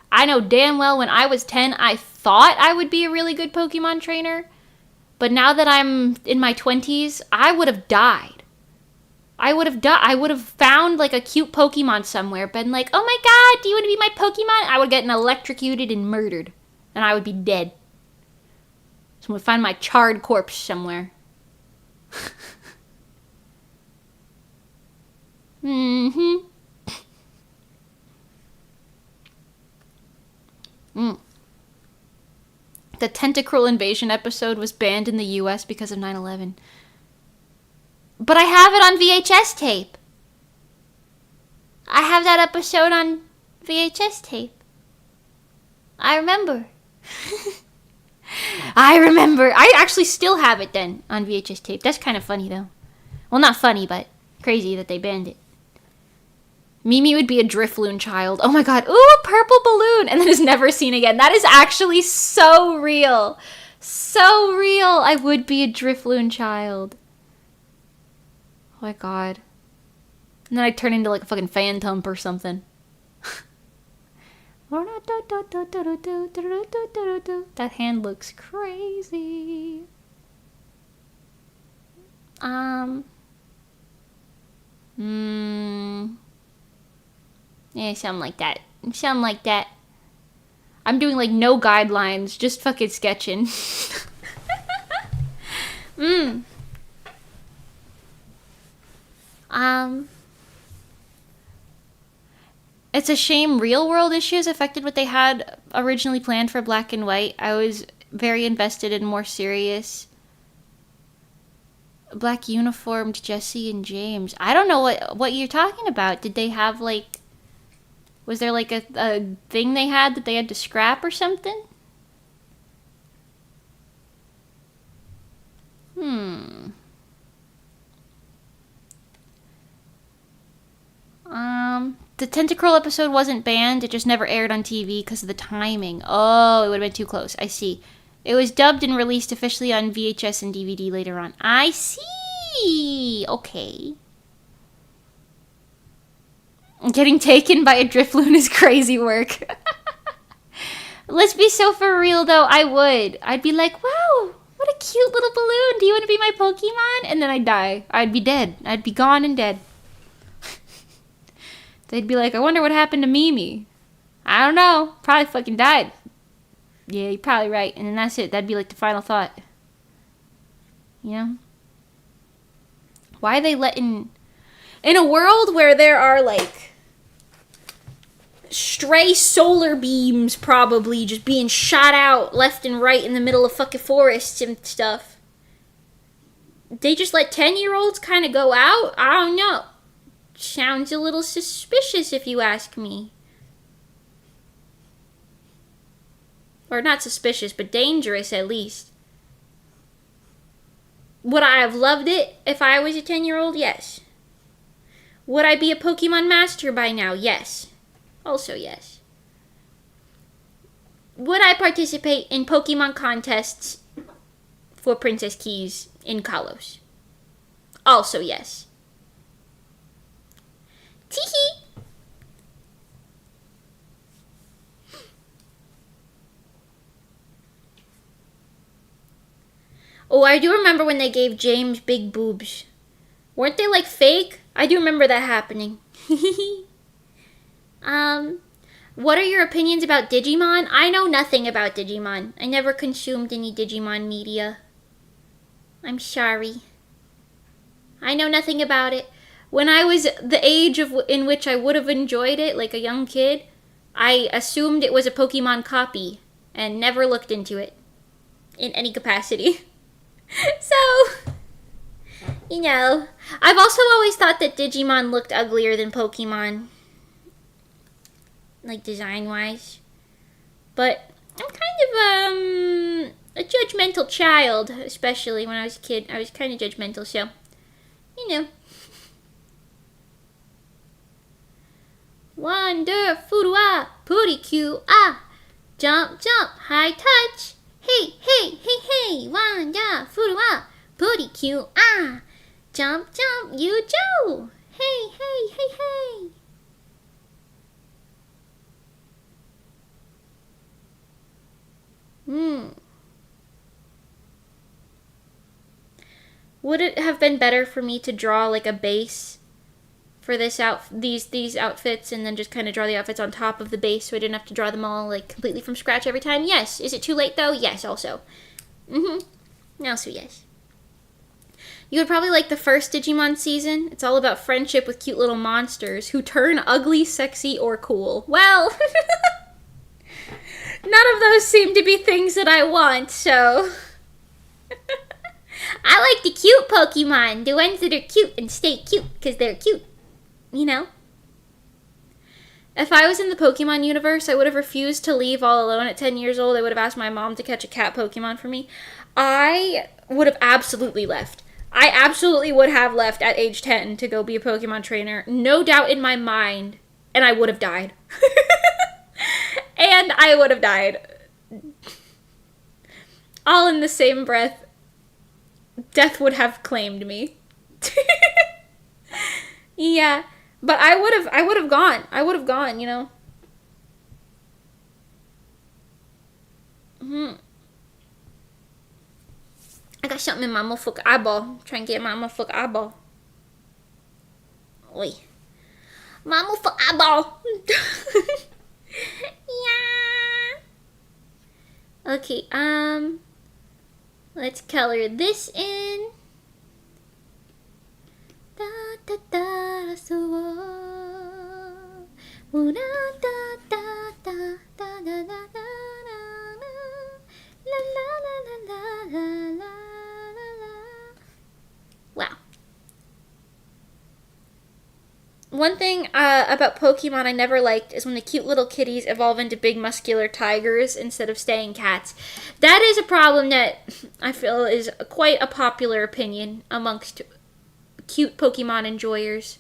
I know damn well when I was 10, I thought I would be a really good Pokemon trainer. But now that I'm in my 20s, I would have died. I would have found like a cute Pokemon somewhere, been like, oh my god, do you want to be my Pokemon? I would get electrocuted and murdered. And I would be dead. Someone would find my charred corpse somewhere. Mm-hmm. The Tentacruel Invasion episode was banned in the US because of 9/11. But I have it on VHS tape. I have that episode on VHS tape. I remember. I remember. I actually still have it then on VHS tape. That's kind of funny though. Well, not funny, but crazy that they banned it. Mimi would be a Drifloon child. Oh my god. Ooh, a purple balloon. And then is never seen again. That is actually so real. So real. I would be a Drifloon child. Oh my god. And then I'd turn into like a fucking Phantom or something. That hand looks crazy. Yeah, something like that. Something like that. I'm doing like no guidelines, just fucking sketching. It's a shame real world issues affected what they had originally planned for Black and White. I was very invested in more serious black uniformed Jesse and James. I don't know what you're talking about. Did they have like... Was there like a thing they had that they had to scrap or something? The Tentacruel episode wasn't banned. It just never aired on TV because of the timing. Oh, it would have been too close. I see. It was dubbed and released officially on VHS and DVD later on. I see. Okay. Getting taken by a Drifloon is crazy work. Let's be so for real though, I would. I'd be like, wow, what a cute little balloon. Do you want to be my Pokemon? And then I'd die. I'd be dead. I'd be gone and dead. They'd be like, I wonder what happened to Mimi. I don't know. Probably fucking died. Yeah, you're probably right. And then that's it. That'd be like the final thought. You know? Why are they letting... In a world where there are like... stray solar beams probably just being shot out left and right in the middle of fucking forests and stuff. They just let 10-year-olds kind of go out? I don't know. Sounds a little suspicious if you ask me. Or not suspicious, but dangerous at least. Would I have loved it if I was a 10-year-old? Yes. Would I be a Pokemon master by now? Yes. Also yes. Would I participate in Pokemon contests for Princess Keys in Kalos? Also yes. Teehee! Oh, I do remember when they gave James big boobs. Weren't they like fake? I do remember that happening. What are your opinions about Digimon? I know nothing about Digimon. I never consumed any Digimon media. I'm sorry. I know nothing about it. When I was the age in which I would have enjoyed it, like a young kid, I assumed it was a Pokemon copy and never looked into it in any capacity. So, you know, I've also always thought that Digimon looked uglier than Pokemon. Like, design-wise. But I'm kind of, a judgmental child, especially when I was a kid. I was kind of judgmental, so, you know. Wonderful, ah, pretty cute, ah. Jump, jump, high touch. Hey, hey, hey, hey, wonderful, ah, pretty cute, ah. Jump, jump, you Joe. Hey, hey, hey, hey. Would it have been better for me to draw like a base for these outfits and then just kind of draw the outfits on top of the base so I didn't have to draw them all like completely from scratch every time? Yes. Is it too late though? Yes, also. Also yes. You would probably like the first Digimon season. It's all about friendship with cute little monsters who turn ugly, sexy, or cool. Well, none of those seem to be things that I want, so... I like the cute Pokemon, the ones that are cute and stay cute because they're cute, you know? If I was in the Pokemon universe, I would have refused to leave all alone at 10 years old. I would have asked my mom to catch a cat Pokemon for me. I would have absolutely left. I absolutely would have left at age 10 to go be a Pokemon trainer. No doubt in my mind. And I would have died. And I would have died. All in the same breath. Death would have claimed me. Yeah. But I would have gone. I would have gone, you know. I got something in my motherfucking eyeball. Try and get my motherfucking eyeball. Oi. My motherfucking eyeball. Yeah. Okay, let's color this in. Da da da so da da da da da da da da la la la la la la la. Wow. One thing about Pokemon I never liked is when the cute little kitties evolve into big muscular tigers instead of staying cats. That is a problem that I feel is quite a popular opinion amongst cute Pokemon enjoyers.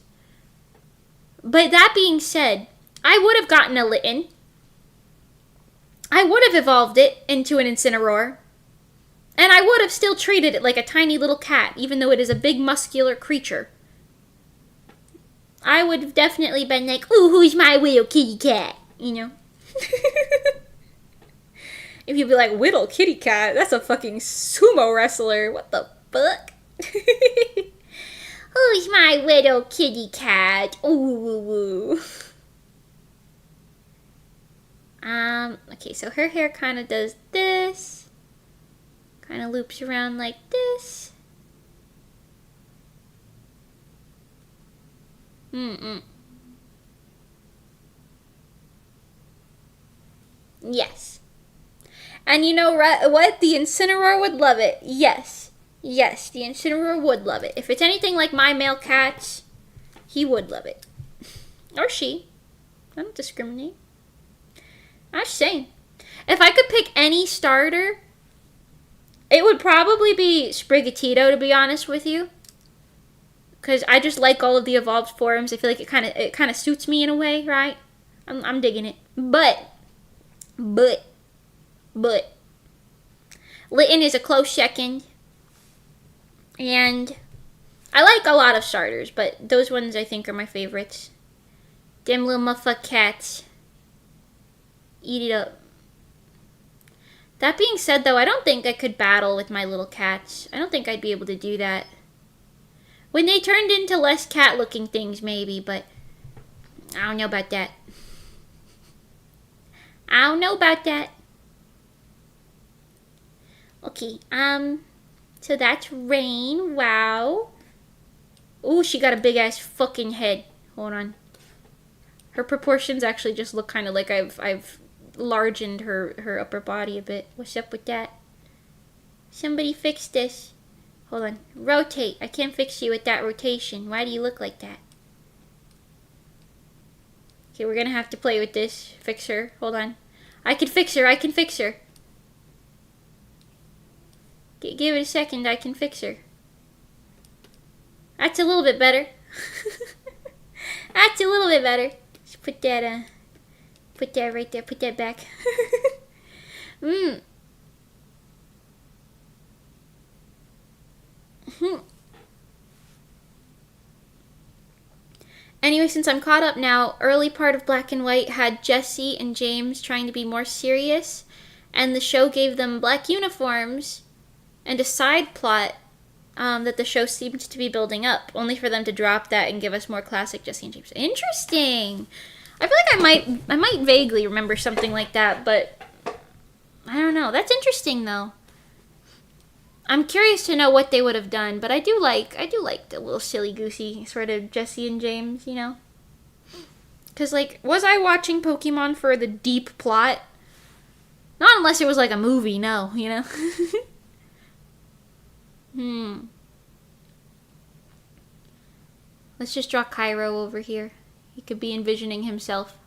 But that being said, I would have gotten a Litten. I would have evolved it into an Incineroar. And I would have still treated it like a tiny little cat, even though it is a big muscular creature. I would have definitely been like, ooh, who's my little kitty cat? You know? If you'd be like, little kitty cat? That's a fucking sumo wrestler. What the fuck? Who's my little kitty cat? Ooh. Okay, so her hair kind of does this. Kind of loops around like this. Yes. And you know what? The Incineroar would love it. Yes. Yes, the Incineroar would love it. If it's anything like my male cats, he would love it. Or she. I don't discriminate. I'm just saying. If I could pick any starter, it would probably be Sprigatito, to be honest with you. Because I just like all of the evolved forms. I feel like it kind of suits me in a way, right? I'm digging it. But Litten is a close second. And I like a lot of starters, but those ones I think are my favorites. Them little motherfuck cats. Eat it up. That being said, though, I don't think I could battle with my little cats. I don't think I'd be able to do that. When they turned into less cat-looking things, maybe, but I don't know about that. I don't know about that. Okay, so that's Rain. Wow. Ooh, she got a big-ass fucking head. Hold on. Her proportions actually just look kind of like I've largened her upper body a bit. What's up with that? Somebody fix this. Hold on. Rotate. I can't fix you with that rotation. Why do you look like that? Okay, we're gonna have to play with this. Fix her. Hold on. I can fix her. I can fix her. Give it a second. I can fix her. That's a little bit better. That's a little bit better. Put that right there. Put that back. Anyway, since I'm caught up now, early part of Black and White had Jesse and James trying to be more serious, and the show gave them black uniforms and a side plot that the show seemed to be building up, only for them to drop that and give us more classic Jesse and James. Interesting. I feel like I might vaguely remember something like that, but I don't know. That's interesting though. I'm curious to know what they would have done, but I do like the little silly goosey sort of Jesse and James, you know? Cause like, was I watching Pokemon for the deep plot? Not unless it was like a movie, no, you know? Let's just draw Cairo over here. He could be envisioning himself.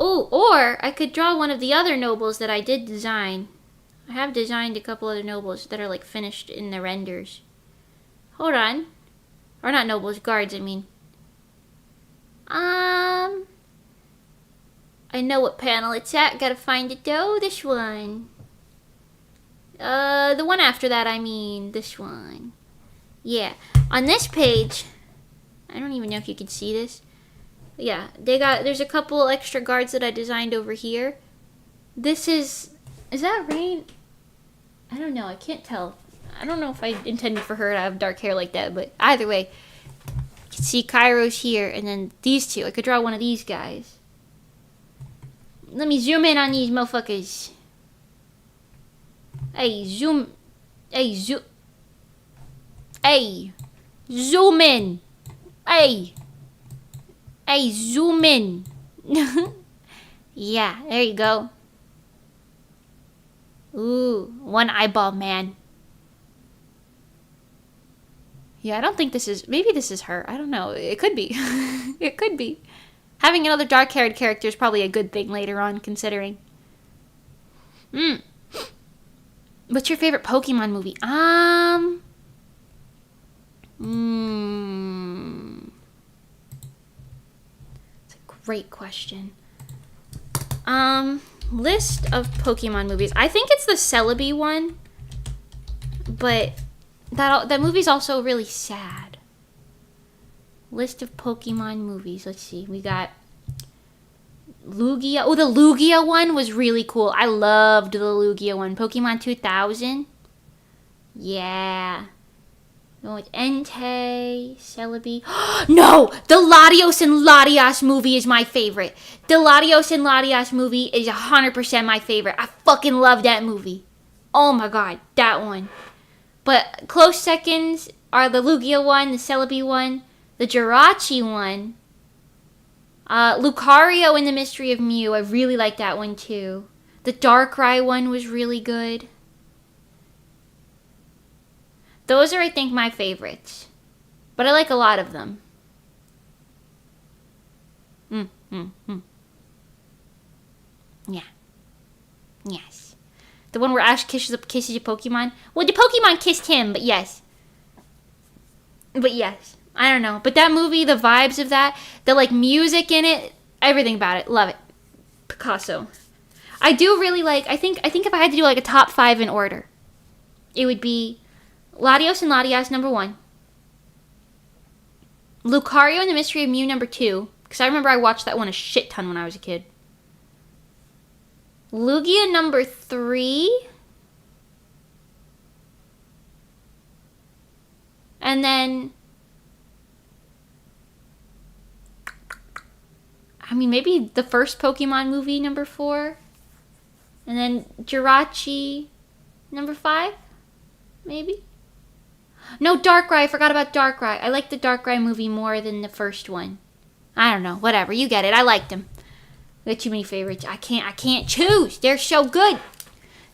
Oh, or I could draw one of the other nobles that I did design. I have designed a couple other nobles that are like finished in the renders. Hold on. Or not nobles, guards, I mean. I know what panel it's at. Gotta find it though. This one. The one after that, I mean. This one. Yeah. On this page, I don't even know if you can see this. Yeah, there's a couple extra guards that I designed over here. Is that Rain? I don't know, I can't tell. I don't know if I intended for her to have dark hair like that, but either way, you can see Cairo's here, and then these two. I could draw one of these guys. Let me zoom in on these motherfuckers. Hey, zoom in. Hey, zoom in. Yeah, there you go. Ooh, one eyeball man. Yeah, I don't think maybe this is her. I don't know. It could be. It could be. Having another dark-haired character is probably a good thing later on, considering. What's your favorite Pokemon movie? Great question. List of Pokemon movies. I think it's the Celebi one, but that movie's also really sad. List of Pokemon movies. Let's see. We got Lugia. Oh, the Lugia one was really cool. I loved the Lugia one. Pokemon 2000. Yeah. Going with Entei, Celebi. No! The Latios and Latias movie is my favorite. The Latios and Latias movie is 100% my favorite. I fucking love that movie. Oh my god, that one. But close seconds are the Lugia one, the Celebi one, the Jirachi one. Lucario and the Mystery of Mew. I really like that one too. The Darkrai one was really good. Those are, I think, my favorites. But I like a lot of them. Yeah. Yes. The one where Ash kisses a Pokemon. Well, the Pokemon kissed him, but yes. But yes. I don't know. But that movie, the vibes of that, the, like, music in it, everything about it. Love it. Picasso. I do really like, I think if I had to do, like, a top 5 in order, it would be Latios and Latias, number 1. Lucario and the Mystery of Mew, number 2. Because I remember I watched that one a shit ton when I was a kid. Lugia, number 3. And then, I mean, maybe the first Pokemon movie, number 4. And then Jirachi, number 5. Maybe? No, Darkrai. I forgot about Darkrai. I like the Darkrai movie more than the first one. I don't know. Whatever. You get it. I liked them. I got too many favorites. I can't choose. They're so good.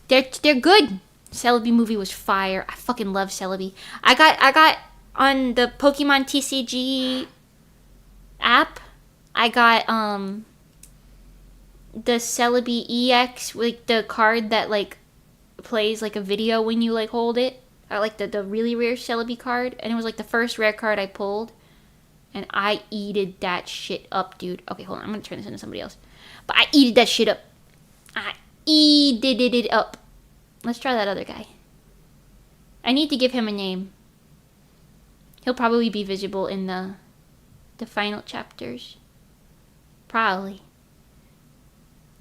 They're good. Celebi movie was fire. I fucking love Celebi. I got on the Pokemon TCG app. I got the Celebi EX, like the card that like plays like a video when you like hold it. like the really rare Celebi card, and it was like the first rare card I pulled, and I eated that shit up, dude. Okay, hold on, I'm gonna turn this into somebody else. But I eated that shit up. I eated it up. Let's try that other guy. I need to give him a name. He'll probably be visible in the final chapters. Probably.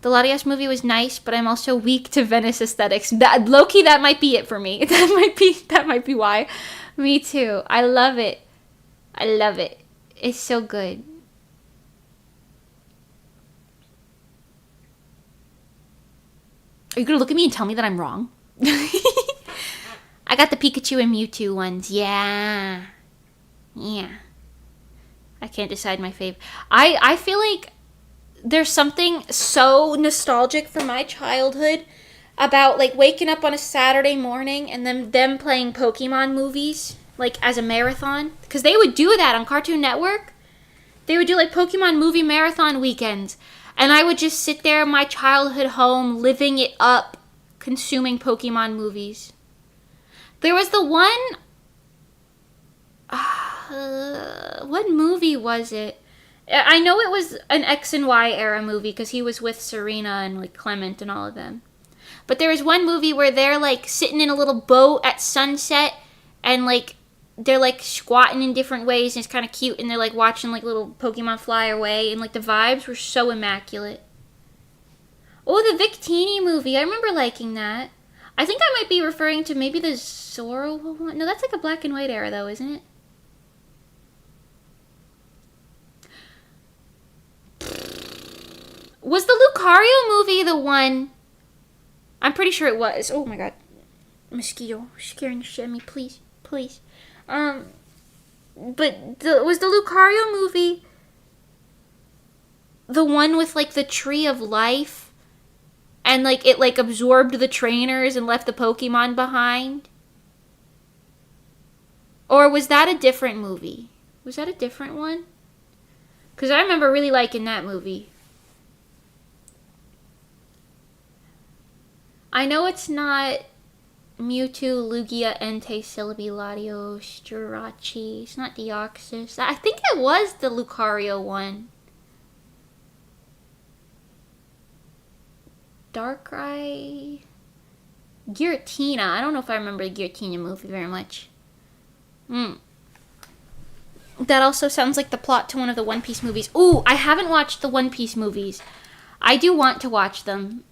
The Latias movie was nice, but I'm also weak to Venice aesthetics. That low-key, that might be it for me. That might be why. Me too. I love it. I love it. It's so good. Are you gonna look at me and tell me that I'm wrong? I got the Pikachu and Mewtwo ones. Yeah. Yeah. I can't decide my fave. I feel like there's something so nostalgic from my childhood about like waking up on a Saturday morning and then them playing Pokemon movies like as a marathon, because they would do that on Cartoon Network. They would do like Pokemon movie marathon weekends, and I would just sit there in my childhood home living it up, consuming Pokemon movies. There was the one what movie was it? I know it was an X and Y era movie because he was with Serena and like Clement and all of them. But there was one movie where they're like sitting in a little boat at sunset and like they're like squatting in different ways and it's kind of cute and they're like watching like little Pokemon fly away and like the vibes were so immaculate. Oh, the Victini movie. I remember liking that. I think I might be referring to maybe the Zoro one. No, that's like a black and white era though, isn't it? Was the Lucario movie the one? I'm pretty sure it was. Oh my god. Mosquito. Scaring the shit out of me. Please. Please. But was the Lucario movie the one with like the Tree of Life? And like it like absorbed the trainers and left the Pokemon behind? Or was that a different movie? Was that a different one? Because I remember really liking that movie. I know it's not Mewtwo, Lugia, Entei, Celebi, Latios, Jirachi. It's not Deoxys. I think it was the Lucario one. Darkrai. Giratina. I don't know if I remember the Giratina movie very much. That also sounds like the plot to one of the One Piece movies. Ooh, I haven't watched the One Piece movies. I do want to watch them.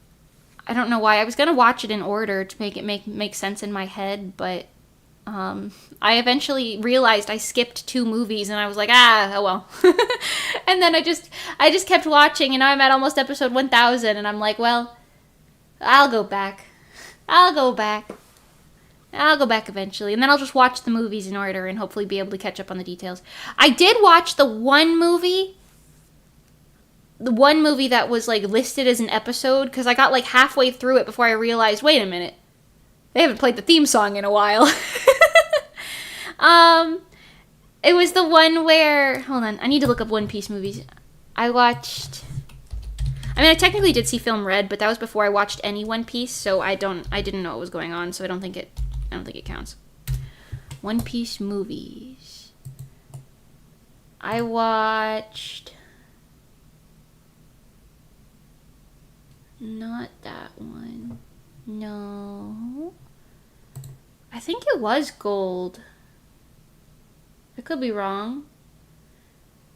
I don't know why. I was going to watch it in order to make it make sense in my head, but I eventually realized I skipped 2 movies and I was like, oh well. And then I just kept watching and now I'm at almost episode 1000 and I'm like, well, I'll go back. I'll go back eventually. And then I'll just watch the movies in order and hopefully be able to catch up on the details. I did watch the one movie that was like listed as an episode because I got like halfway through it before I realized, wait a minute, they haven't played the theme song in a while. It was the one where, hold on, I need to look up One Piece movies. I technically did see Film Red, but that was before I watched any One Piece, so I didn't know what was going on, so I don't think it counts. One Piece movies. I watched not that one. No. I think it was Gold. I could be wrong.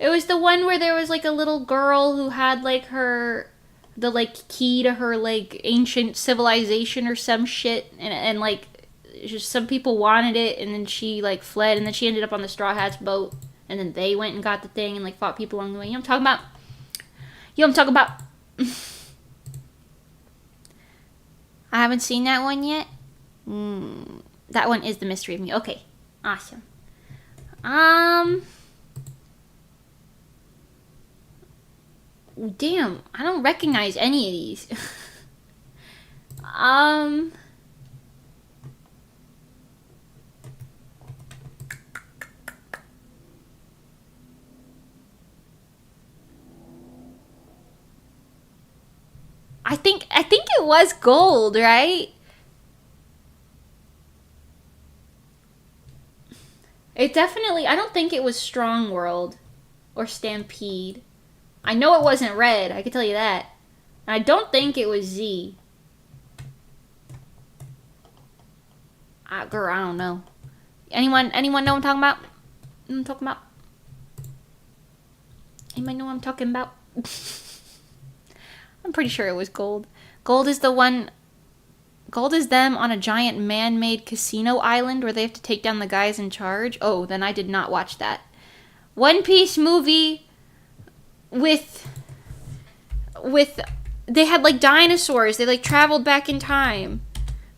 It was the one where there was like a little girl who had like the like key to her like ancient civilization or some shit, and like just some people wanted it, and then she like fled, and then she ended up on the Straw Hats boat, and then they went and got the thing and like fought people along the way. You know what I'm talking about? I haven't seen that one yet. That one is The Mystery of Me. Okay, awesome. Damn, I don't recognize any of these. I think it was Gold, right? It definitely, I don't think it was Strong World or Stampede. I know it wasn't Red, I can tell you that. I don't think it was Z. Girl, I don't know. Anyone know what I'm talking about? Anybody know what I'm talking about? I'm pretty sure it was Gold. Gold is them on a giant man-made casino island where they have to take down the guys in charge. Oh, then I did not watch that. One Piece movie with they had like dinosaurs. They like traveled back in time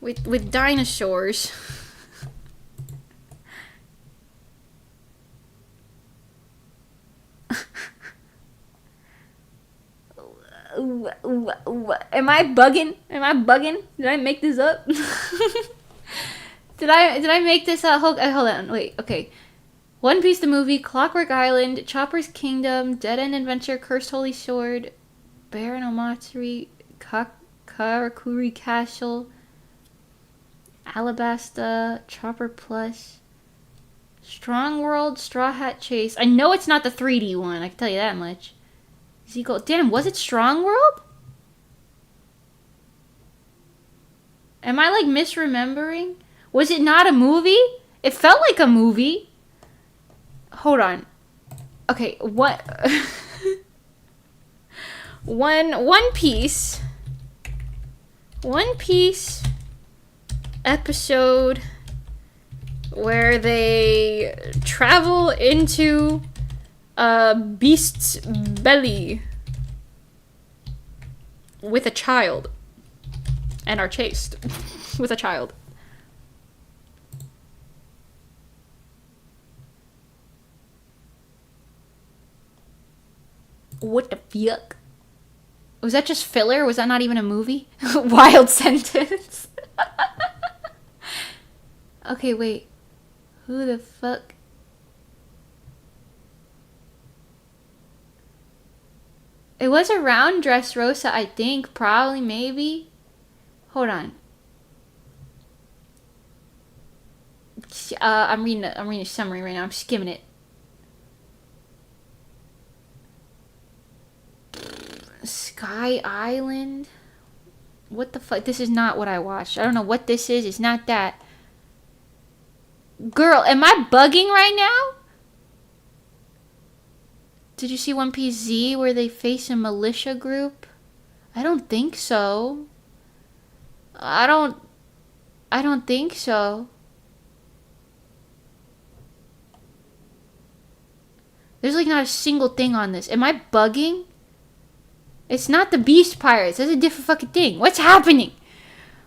with dinosaurs. Am I bugging? Did I make this up? Did I make this up? Hold on. Wait. Okay. One Piece the movie, Clockwork Island, Chopper's Kingdom, Dead End Adventure, Cursed Holy Sword, Baron Omatsuri, Karakuri Castle, Alabasta, Chopper Plus, Strong World, Straw Hat Chase. I know it's not the 3D one. I can tell you that much. Damn, was it Strong World? Am I like misremembering? Was it not a movie? It felt like a movie. Hold on. Okay, what? One Piece episode where they travel into a beast's belly with a child and are chased with a child. What the fuck? Was that just filler? Was that not even a movie? Wild sentence. Okay, wait. Who the fuck? It was around Dressrosa, I think. Probably, maybe. Hold on. I'm reading a summary right now. I'm skimming it. Sky Island? What the fuck? This is not what I watched. I don't know what this is. It's not that. Girl, am I bugging right now? Did you see One Piece Z where they face a militia group? I don't think so. I don't think so. There's like not a single thing on this. Am I bugging? It's not the Beast Pirates. That's a different fucking thing. What's happening?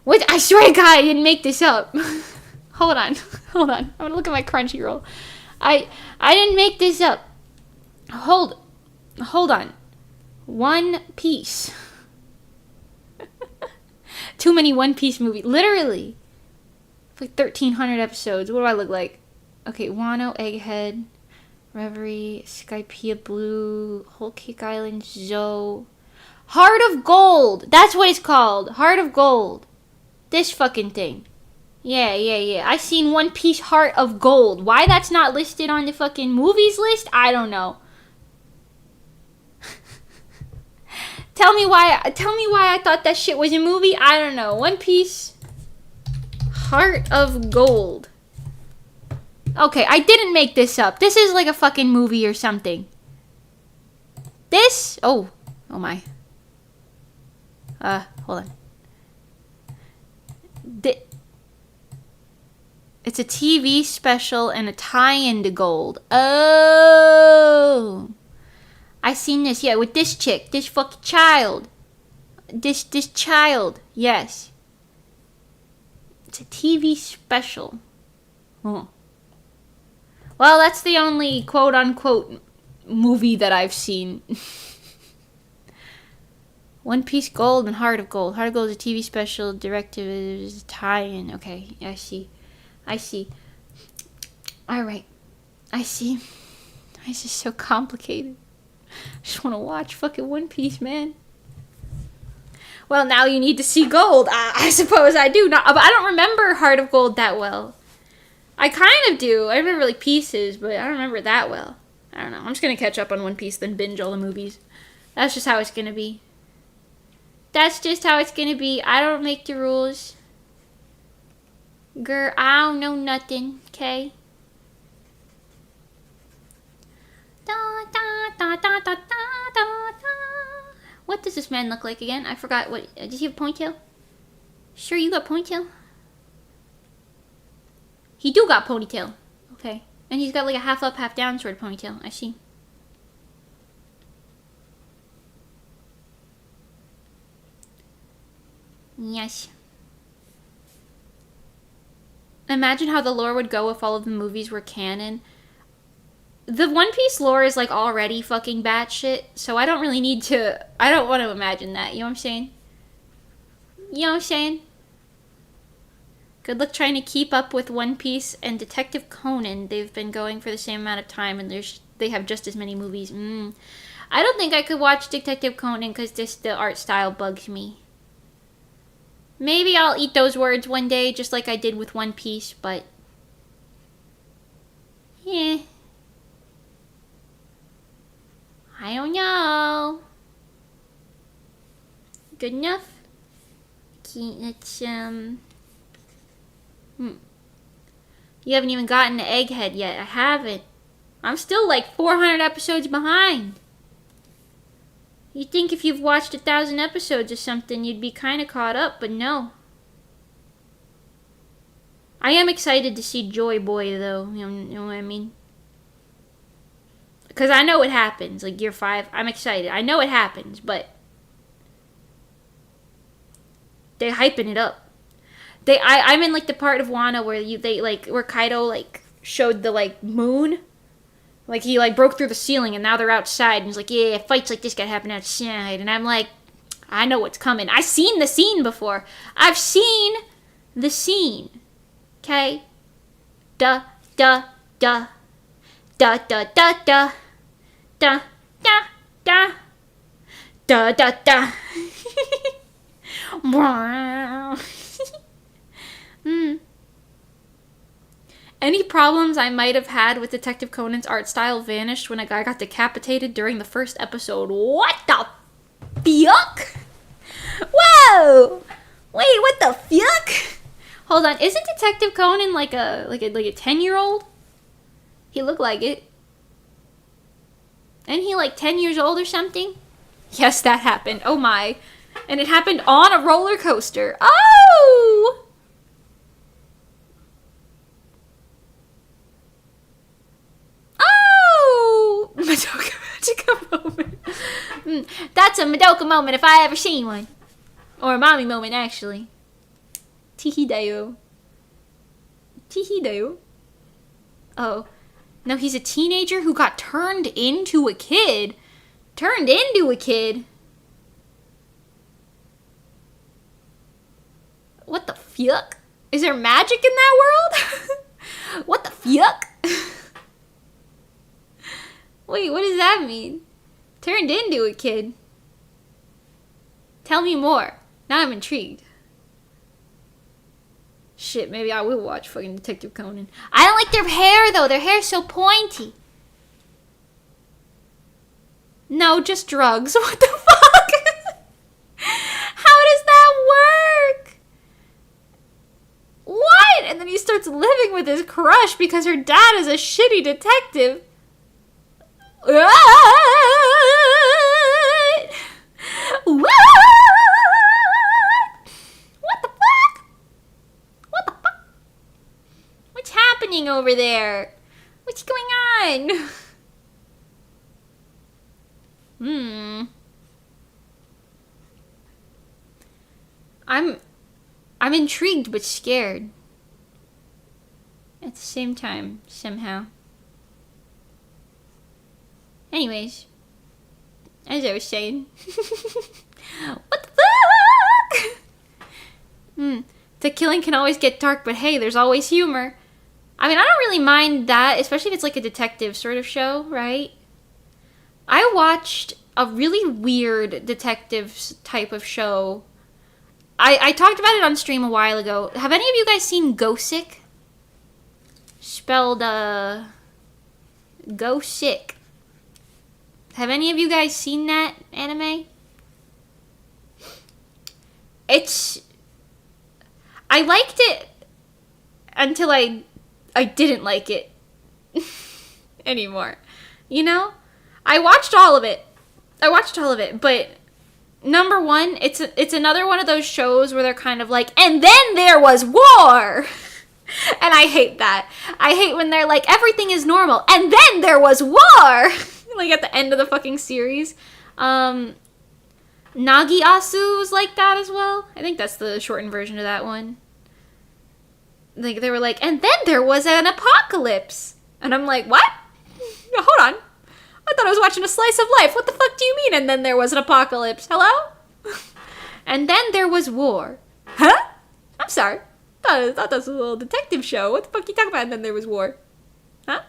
What? I swear to God, I didn't make this up. Hold on. I'm gonna look at my Crunchyroll. I didn't make this up. Hold on. One Piece. Too many One Piece movies. Literally. It's like 1,300 episodes. What do I look like? Okay, Wano, Egghead, Reverie, Skypiea Blue, Whole Cake Island, Zoe. Heart of Gold! That's what it's called. Heart of Gold. This fucking thing. Yeah. I seen One Piece Heart of Gold. Why that's not listed on the fucking movies list? I don't know. Tell me why I thought that shit was a movie? I don't know. One Piece Heart of Gold. Okay, I didn't make this up. This is like a fucking movie or something. This? Oh my. Hold on. It's a TV special and a tie-in to Gold. Oh. I seen this, yeah, with this chick. This fucking child. This child. Yes. It's a TV special. Oh. Well, that's the only quote-unquote movie that I've seen. One Piece Gold and Heart of Gold. Heart of Gold is a TV special. Directives tie-in. Okay, I see. Alright. I see. This is so complicated. I just want to watch fucking One Piece, man. Well, now you need to see Gold. I suppose I do. But I don't remember Heart of Gold that well. I kind of do. I remember like pieces, but I don't remember it that well. I don't know. I'm just gonna catch up on One Piece, then binge all the movies. That's just how it's gonna be. That's just how it's gonna be. I don't make the rules. Girl, I don't know nothing, okay? Da, da, da, da, da, da, da, da. What does this man look like again? I forgot. What? Does he have a ponytail? Sure, you got ponytail? He do got ponytail. Okay. And he's got like a half up, half down sort of ponytail. I see. Yes. Imagine how the lore would go if all of the movies were canon. The One Piece lore is like already fucking batshit, so I don't really need to. I don't want to imagine that. You know what I'm saying? You know what I'm saying? Good luck trying to keep up with One Piece and Detective Conan. They've been going for the same amount of time, and they have just as many movies. I don't think I could watch Detective Conan because the art style bugs me. Maybe I'll eat those words one day, just like I did with One Piece, but... yeah. I don't know. Good enough? Okay, let's, You haven't even gotten to Egghead yet. I haven't. I'm still like 400 episodes behind. You'd think if you've watched 1,000 episodes or something, you'd be kind of caught up, but no. I am excited to see Joy Boy, though. You know what I mean? Because I know what happens, like year 5. I'm excited. I know it happens, but they're hyping it up. I'm in like the part of Wano where Kaido like showed the like moon. Like, he, like, broke through the ceiling, and now they're outside, and he's like, yeah, fights like this gotta happen outside. And I'm like, I know what's coming. I've seen the scene before. I've seen the scene. Okay? Da, da, da. Da, da, da, da. Da, da, da. Da, da, da. Any problems I might have had with Detective Conan's art style vanished when a guy got decapitated during the first episode. What the fuck? Whoa! Wait, what the fuck? Hold on, isn't Detective Conan like a 10-year-old? He looked like it. Isn't he like 10 years old or something? Yes, that happened. Oh my. And it happened on a roller coaster. Oh! Madoka moment. That's a Madoka moment if I ever seen one. Or a mommy moment, actually. Tihidayo. Tihidayo? Oh. No, he's a teenager who got turned into a kid. Turned into a kid? What the fuck? Is there magic in that world? What the fuck? Wait, what does that mean? Turned into a kid. Tell me more. Now I'm intrigued. Shit, maybe I will watch fucking Detective Conan. I don't like their hair, though. Their hair's so pointy. No, just drugs. What the fuck? How does that work? What? And then he starts living with his crush because her dad is a shitty detective. What? What? What the fuck? What the fuck? What's happening over there? What's going on? I'm intrigued but scared. At the same time, somehow. Anyways, as I was saying, what the fuck? The killing can always get dark, but hey, there's always humor. I mean, I don't really mind that, especially if it's like a detective sort of show, right? I watched a really weird detective type of show. I talked about it on stream a while ago. Have any of you guys seen Gosick? spelled Go Sick. Have any of you guys seen that anime? I liked it until I didn't like it anymore. You know? I watched all of it, but number one, it's another one of those shows where they're kind of like, and then there was war! And I hate that. I hate when they're like, everything is normal, and then there was war! Like at the end of the fucking series. Nagi Asu's like that as well. I think that's the shortened version of that one. Like, they were like, and then there was an apocalypse. And I'm like, what? Hold on. I thought I was watching a slice of life. What the fuck do you mean, and then there was an apocalypse? Hello? And then there was war. Huh? I'm sorry. I thought that was a little detective show. What the fuck you talking about, and then there was war? Huh?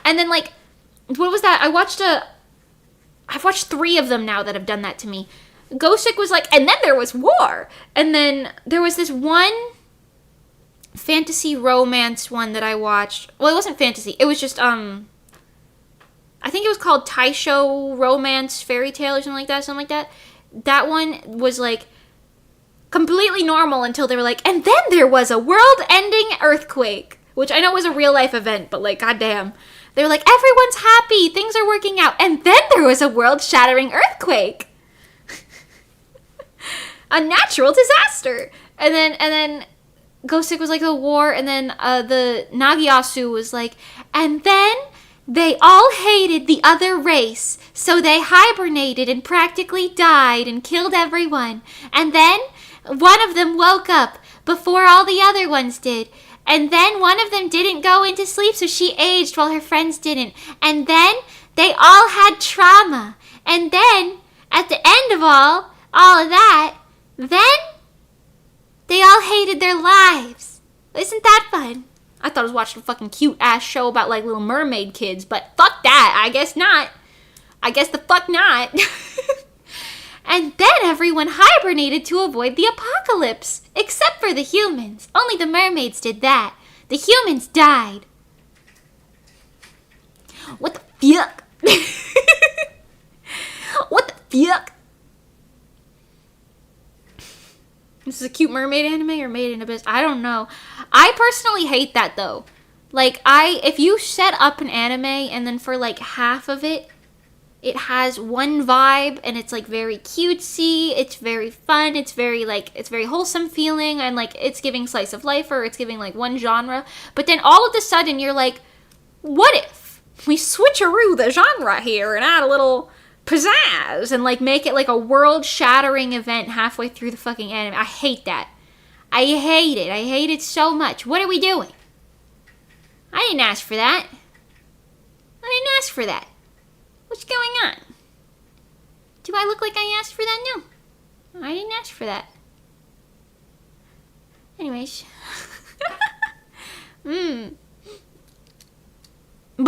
And then, like, what was that? I've watched 3 of them now that have done that to me. Gosick was like, and then there was war. And then there was this one fantasy romance one that I watched. Well, it wasn't fantasy. It was just, I think it was called Taisho Romance Fairy Tale or something like that. That one was, like, completely normal until they were like, and then there was a world-ending earthquake. Which I know was a real-life event, but, like, goddamn. They were like, everyone's happy, things are working out, and then there was a world-shattering earthquake. A natural disaster. And then Gosick was like, the war, and then the Nagiasu was like, and then they all hated the other race, so they hibernated and practically died and killed everyone. And then one of them woke up before all the other ones did. And then one of them didn't go into sleep, so she aged while her friends didn't. And then they all had trauma. And then, at the end of all of that, then they all hated their lives. Isn't that fun? I thought I was watching a fucking cute-ass show about, like, Little Mermaid kids, but fuck that. I guess not. I guess the fuck not. And then everyone hibernated to avoid the apocalypse. Except for the humans. Only the mermaids did that. The humans died. What the fuck? What the fuck? This is a cute mermaid anime or Made in Abyss? I don't know. I personally hate that though. Like, if you set up an anime and then for like half of it, it has one vibe and it's like very cutesy, it's very fun, it's very wholesome feeling, and like it's giving slice of life or it's giving like one genre. But then all of a sudden you're like, what if we switcheroo the genre here and add a little pizzazz and like make it like a world-shattering event halfway through the fucking anime? I hate that. I hate it. I hate it so much. What are we doing? I didn't ask for that. What's going on? Do I look like I asked for that? No. I didn't ask for that. Anyways. But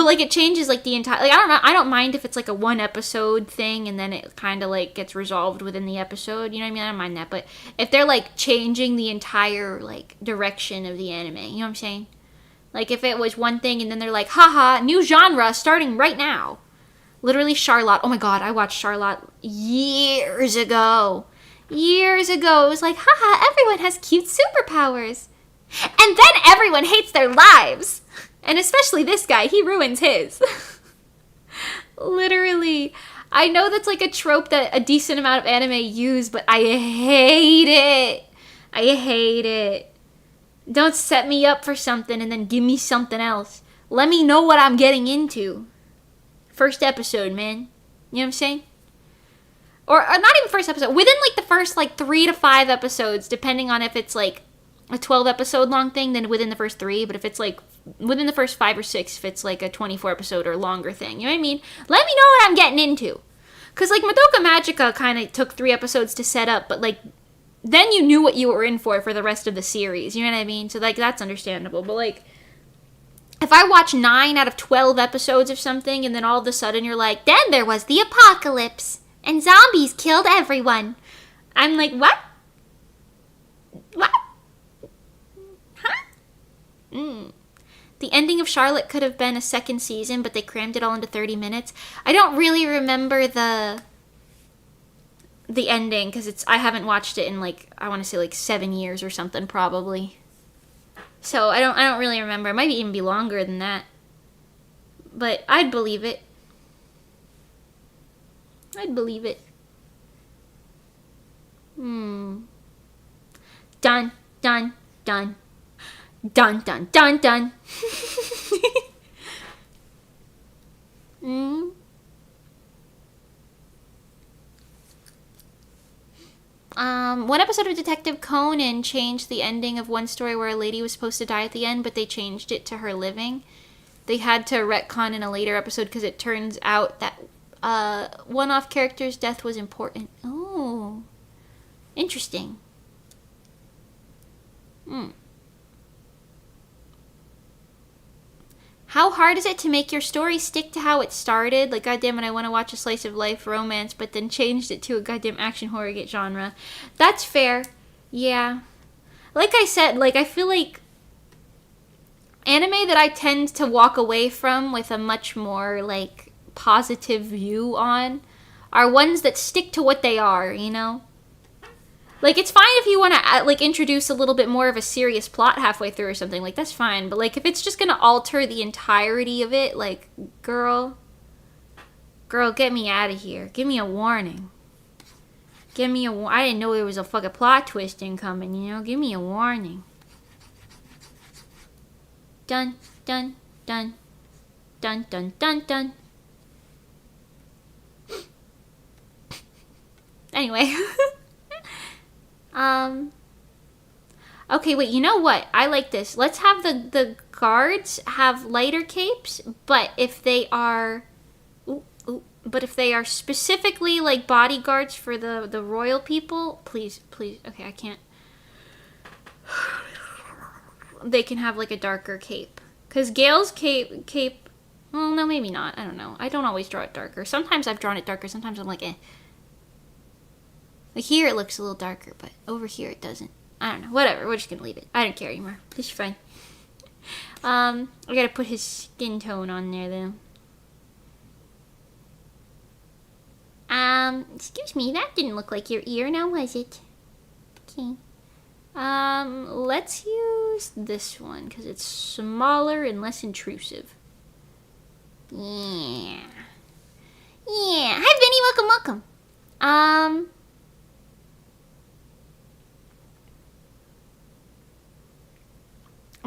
like it changes like the entire, like I don't mind if it's like a 1 episode thing and then it kind of like gets resolved within the episode, you know what I mean? I don't mind that. But if they're like changing the entire like direction of the anime, you know what I'm saying? Like if it was one thing and then they're like, haha, new genre starting right now. Literally Charlotte. Oh my god, I watched Charlotte years ago. It was like, haha, everyone has cute superpowers. And then everyone hates their lives. And especially this guy, he ruins his. Literally. I know that's like a trope that a decent amount of anime use, but I hate it. Don't set me up for something and then give me something else. Let me know what I'm getting into. First episode, man. You know what I'm saying? Or not even first episode. Within like the first like 3 to 5 episodes, depending on if it's like a 12 episode long thing, then within the first 3. But if it's like within the first 5 or 6, if it's like a 24 episode or longer thing. You know what I mean? Let me know what I'm getting into. Because like Madoka Magica kind of took 3 episodes to set up, but like then you knew what you were in for the rest of the series. You know what I mean? So like that's understandable. But like if I watch 9 out of 12 episodes of something and then all of a sudden you're like, then there was the apocalypse and zombies killed everyone. I'm like, what? What? Huh? The ending of Charlotte could have been a second season, but they crammed it all into 30 minutes. I don't really remember the ending because I haven't watched it in like, I want to say like 7 years or something probably. So I don't really remember. It might even be longer than that. But I'd believe it. I'd believe it. Dun, dun, dun. Dun, dun, dun, dun. One episode of Detective Conan changed the ending of one story where a lady was supposed to die at the end, but they changed it to her living. They had to retcon in a later episode because it turns out that one-off character's death was important. Oh, interesting. How hard is it to make your story stick to how it started? Like, goddamn it, I want to watch a slice of life romance, but then changed it to a goddamn action horror genre. That's fair. Yeah. Like I said, like, I feel like anime that I tend to walk away from with a much more, like, positive view on are ones that stick to what they are, you know? Like, it's fine if you want to, like, introduce a little bit more of a serious plot halfway through or something. Like, that's fine. But, like, if it's just going to alter the entirety of it, like, girl, get me out of here. Give me a warning. Give me a I didn't know there was a fucking plot twist incoming, you know? Give me a warning. Dun, dun, dun. Dun, dun, dun, dun. Anyway. Okay, wait, you know what? I like this. Let's have the guards have lighter capes, but if they are specifically like bodyguards for the royal people, please, okay, I can't. They can have like a darker cape. Cuz Gale's cape, well, no, maybe not. I don't know. I don't always draw it darker. Sometimes I've drawn it darker. Sometimes I'm like, eh. Like here it looks a little darker, but over here it doesn't. I don't know. Whatever. We're just gonna leave it. I don't care anymore. It's fine. I gotta put his skin tone on there though. Excuse me. That didn't look like your ear, now was it? Okay. Let's use this one because it's smaller and less intrusive. Yeah. Hi, Vinny. Welcome.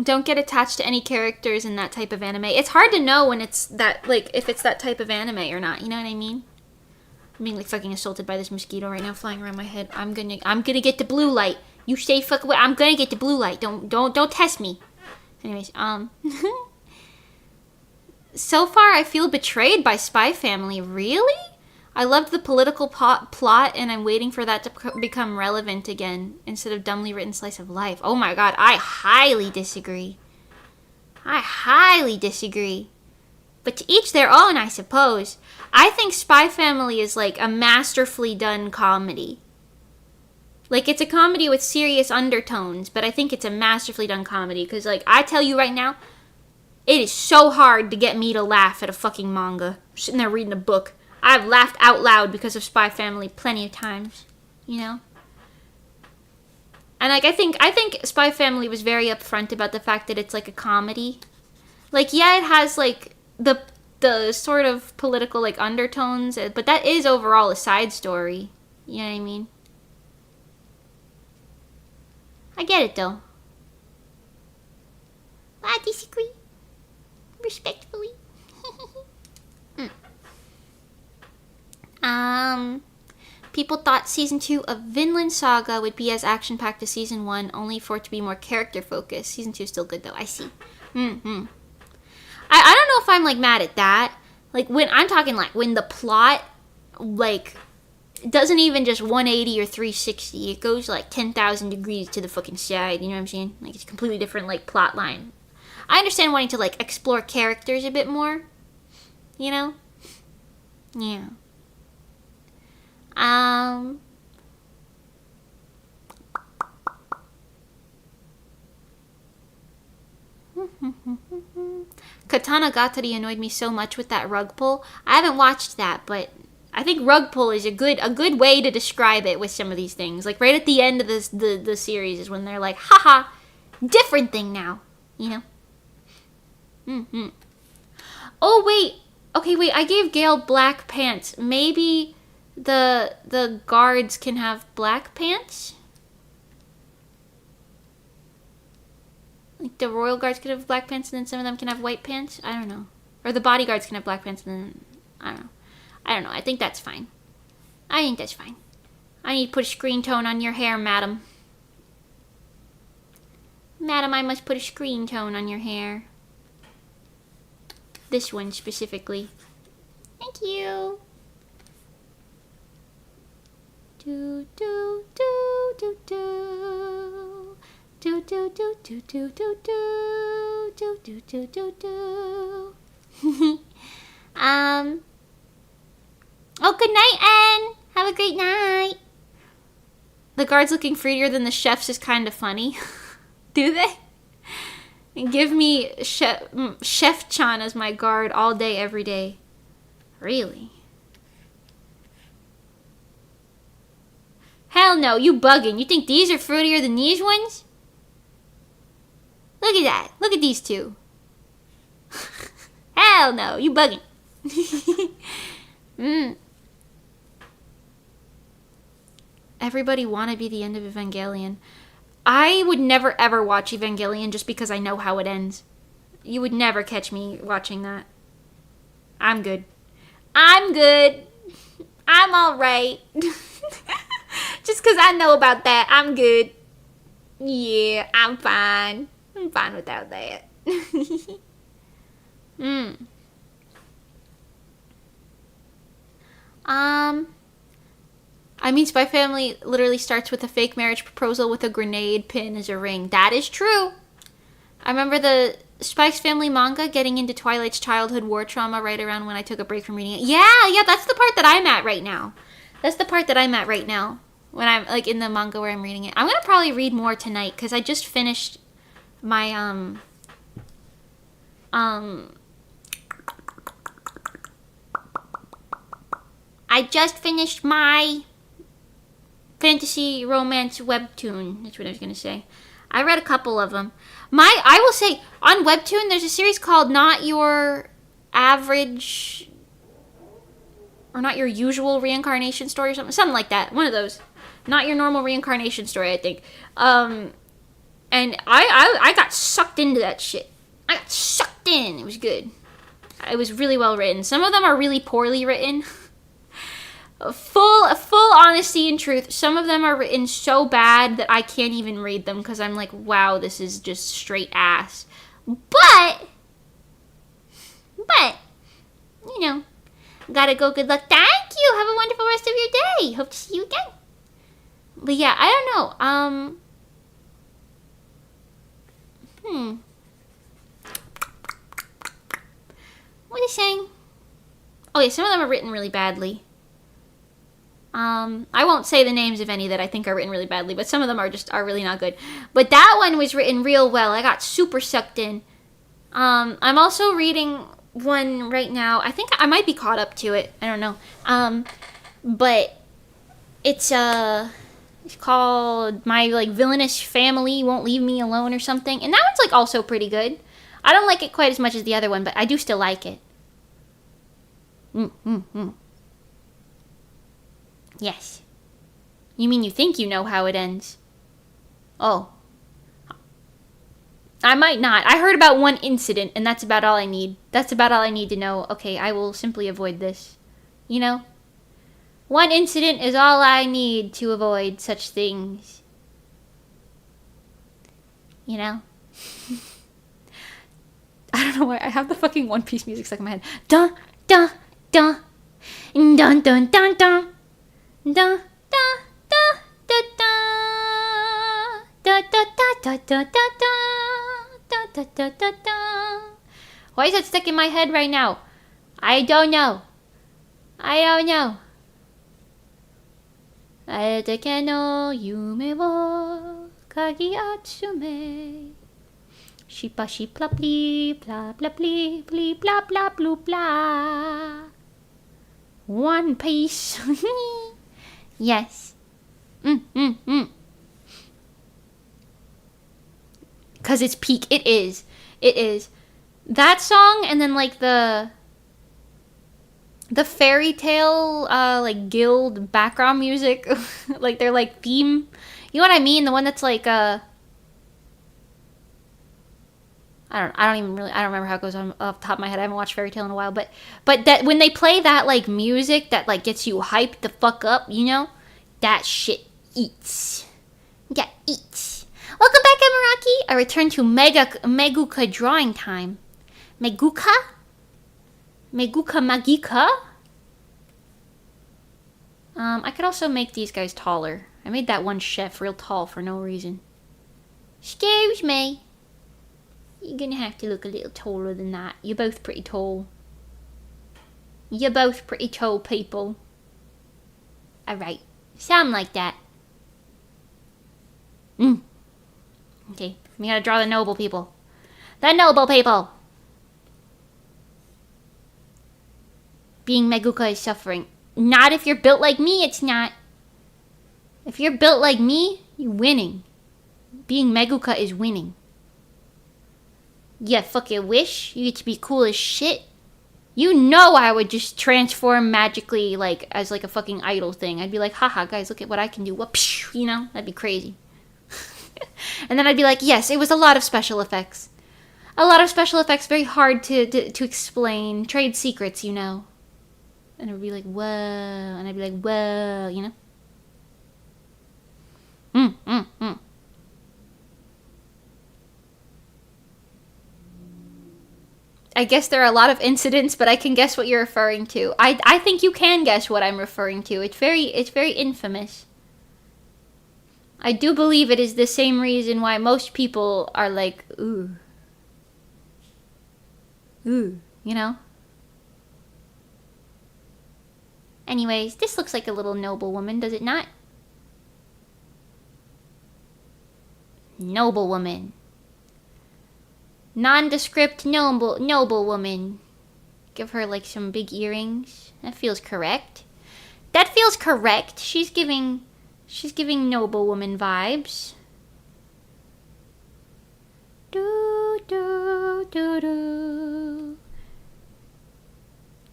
Don't get attached to any characters in that type of anime. It's hard to know when it's that, like, if it's that type of anime or not. You know what I mean? I'm being, like, fucking assaulted by this mosquito right now flying around my head. I'm gonna get the blue light. You stay fuck away. I'm gonna get the blue light. Don't test me. Anyways, so far I feel betrayed by Spy Family. Really? I loved the political plot, and I'm waiting for that to become relevant again, instead of dumbly written slice of life. Oh my god, I highly disagree. But to each their own, I suppose. I think Spy Family is like a masterfully done comedy. Like, it's a comedy with serious undertones, but I think it's a masterfully done comedy, because, like, I tell you right now, it is so hard to get me to laugh at a fucking manga. I'm sitting there reading a book. I've laughed out loud because of Spy Family plenty of times, you know? And, like, I think Spy Family was very upfront about the fact that it's, like, a comedy. Like, yeah, it has, like, the sort of political, like, undertones, but that is overall a side story. You know what I mean? I get it, though. I disagree. Respectfully. People thought Season 2 of Vinland Saga would be as action-packed as Season 1, only for it to be more character-focused. Season 2 is still good, though. I see. I don't know if I'm, like, mad at that. Like, when I'm talking, like, when the plot, like, doesn't even just 180 or 360. It goes, like, 10,000 degrees to the fucking side. You know what I'm saying? Like, it's a completely different, like, plot line. I understand wanting to, like, explore characters a bit more. You know? Yeah. Katana Gatari annoyed me so much with that rug pull. I haven't watched that, but I think rug pull is a good way to describe it with some of these things. Like right at the end of the series is when they're like, haha, different thing now, you know? Mm-hmm. Oh, wait. Okay, wait, I gave Gale black pants. Maybe the guards can have black pants? Like the royal guards could have black pants and then some of them can have white pants? I don't know. Or the bodyguards can have black pants and then... I don't know. I think that's fine. I think that's fine. I need to put a screen tone on your hair, madam. Madam, I must put a screen tone on your hair. This one specifically. Thank you. Do do do do do. Do do do do do do do do do do do do. Oh, good night, Anne. Have a great night. The guards looking fruitier than the chefs is kind of funny. Do they? Give me Chef-chan as my guard all day, every day. Really? Hell no, you bugging. You think these are fruitier than these ones? Look at that. Look at these two. Hell no, you bugging. Everybody wanna be the end of Evangelion. I would never ever watch Evangelion just because I know how it ends. You would never catch me watching that. I'm good. I'm good. I'm alright. Just because I know about that, I'm good. Yeah, I'm fine. I'm fine without that. I mean, Spy Family literally starts with a fake marriage proposal with a grenade pin as a ring. That is true. I remember the Spy Family manga getting into Twilight's childhood war trauma right around when I took a break from reading it. Yeah, that's the part that I'm at right now. That's the part that I'm at right now. When I'm, like, in the manga where I'm reading it. I'm gonna probably read more tonight, because I just finished my, I just finished my fantasy romance webtoon. That's what I was gonna say. I read a couple of them. I will say, on webtoon, there's a series called Not Your Average, or Not Your Usual Reincarnation Story, or something like that. One of those. Not Your Normal Reincarnation Story, I think. And I got sucked into that shit. I got sucked in. It was good. It was really well written. Some of them are really poorly written. Full honesty and truth. Some of them are written so bad that I can't even read them because I'm like, wow, this is just straight ass. But, you know, gotta go. Good luck. Thank you. Have a wonderful rest of your day. Hope to see you again. But yeah, I don't know. What is saying? Oh yeah, some of them are written really badly. I won't say the names of any that I think are written really badly, but some of them are really not good. But that one was written real well. I got super sucked in. I'm also reading one right now. I think I might be caught up to it. I don't know. But it's called My Villainous Family Won't Leave Me Alone or something. And that one's also pretty good. I don't like it quite as much as the other one, but I do still like it. Yes. You mean you think you know how it ends? Oh. I might not. I heard about one incident, and that's about all I need. That's about all I need to know. Okay, I will simply avoid this. You know? One incident is all I need to avoid such things. You know? I don't know why. I have the fucking One Piece music stuck in my head. Dun, dun, dun. Dun, dun, dun, dun. Dun, dun, dun, dun, dun. Dun, dun, dun, dun, dun, dun, dun, dun, dun, dun, dun. Why is that stuck in my head right now? I don't know. I don't know. あれだけの夢をかき集め Sheepa sheepla blee, blah blah blee, blee blah blah blue blah. One Piece. Yes. Cause it's peak. It is. It is. That song and then like the fairy tale like guild background music. Like their like theme. You know what I mean? The one that's like I don't remember how it goes on off the top of my head. I haven't watched Fairy Tail in a while, but that when they play that like music that like gets you hyped the fuck up, you know, that shit eats. Yeah, eats. Welcome back, Emiraki. I return to Meguka drawing time. Meguka Magika. I could also make these guys taller. I made that one chef real tall for no reason. Excuse me. You're gonna have to look a little taller than that. You're both pretty tall. You're both pretty tall people. Alright. Sound like that. Okay. We gotta draw the noble people. The noble people! Being Meguka is suffering. Not if you're built like me, it's not. If you're built like me, you're winning. Being Meguka is winning. Yeah, fucking wish you get to be cool as shit. You know I would just transform magically, like, as like a fucking idol thing. I'd be like, haha, guys, look at what I can do. Whoop, you know? That'd be crazy. And then I'd be like, yes, it was a lot of special effects. A lot of special effects, very hard to explain. Trade secrets, you know? And it would be like, whoa. And I'd be like, whoa, you know? I guess there are a lot of incidents, but I can guess what you're referring to. I think you can guess what I'm referring to. It's very infamous. I do believe it is the same reason why most people are like, ooh. Ooh, you know? Anyways, this looks like a little noble woman, does it not? Noble woman. Nondescript noble woman. Give her like some big earrings. That feels correct. That feels correct. She's giving noble woman vibes. Do do do do.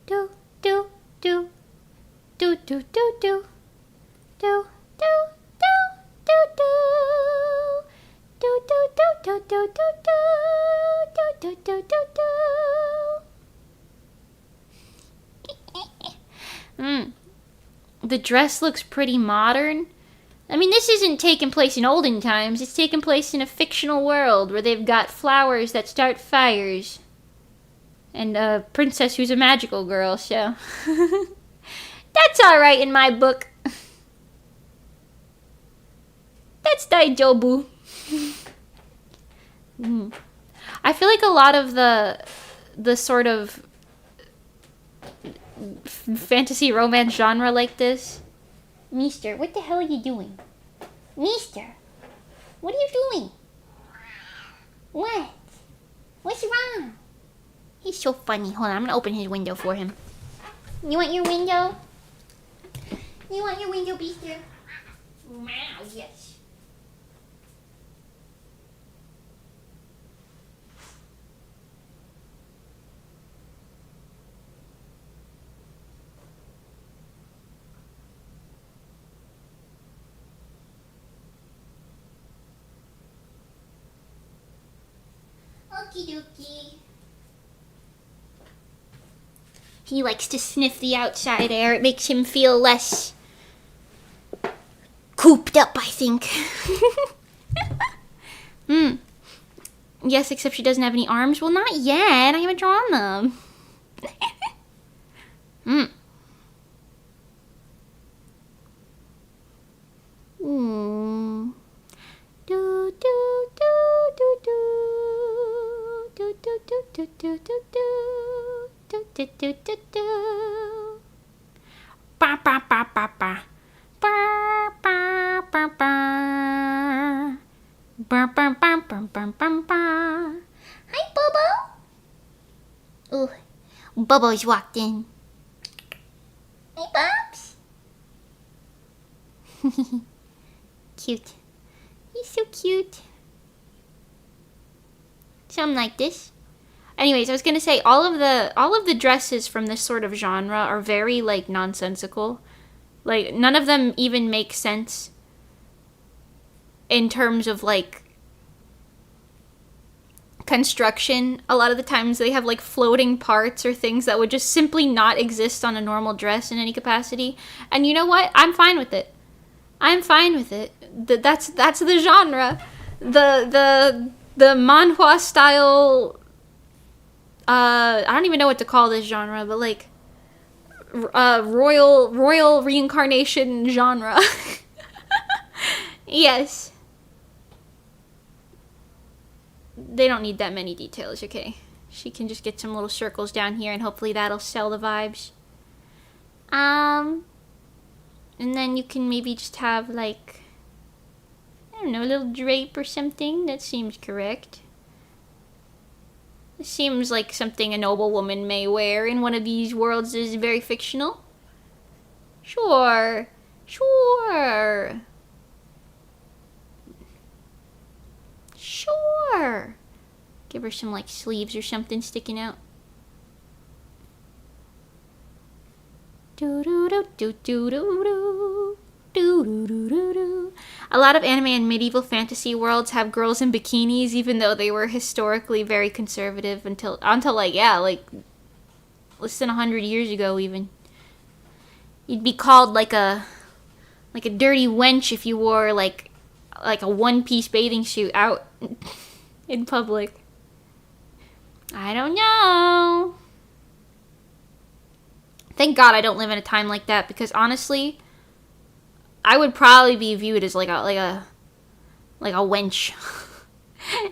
Do do do. Do do do do. Do do do do do. Do do do do do do do do do do do. The dress looks pretty modern. I mean, this isn't taking place in olden times. It's taking place in a fictional world where they've got flowers that start fires. And a princess who's a magical girl, so... That's alright in my book. That's daijobu. I feel like a lot of the sort of fantasy romance genre like this. Meester, what the hell are you doing? Meester, what are you doing? What? What's wrong? He's so funny. Hold on, I'm gonna open his window for him. You want your window? You want your window, Meester? Wow, yes. Okie dokie. He likes to sniff the outside air. It makes him feel less cooped up, I think. Yes, except she doesn't have any arms. Well, not yet. I haven't drawn them. Do do do do do do do do do do do do do do do do. Ba ba ba ba ba. Ba ba ba ba ba. Ba ba ba ba ba ba ba. Oh, Bubbles walked in. Hey, Bubs. Cute. He's so cute. Something like this. Anyways, I was gonna say all of the dresses from this sort of genre are very like nonsensical. Like none of them even make sense in terms of like construction. A lot of the times they have like floating parts or things that would just simply not exist on a normal dress in any capacity. And you know what? I'm fine with it. I'm fine with it. That's the genre. The manhwa style. I don't even know what to call this genre, but like royal reincarnation genre. Yes. They don't need that many details, okay? She can just get some little circles down here and hopefully that'll sell the vibes. And then you can maybe just have like, I don't know, a little drape or something. That seems correct. It seems like something a noble woman may wear in one of these worlds that is very fictional. Sure. Sure. Sure. Give her some like sleeves or something sticking out. Do do do do do do do do do do do. A lot of anime and medieval fantasy worlds have girls in bikinis, even though they were historically very conservative until like less than 100 years ago. Even you'd be called like a dirty wench if you wore like a one-piece bathing suit out in public. I don't know. Thank God I don't live in a time like that, because honestly, I would probably be viewed as like a wench.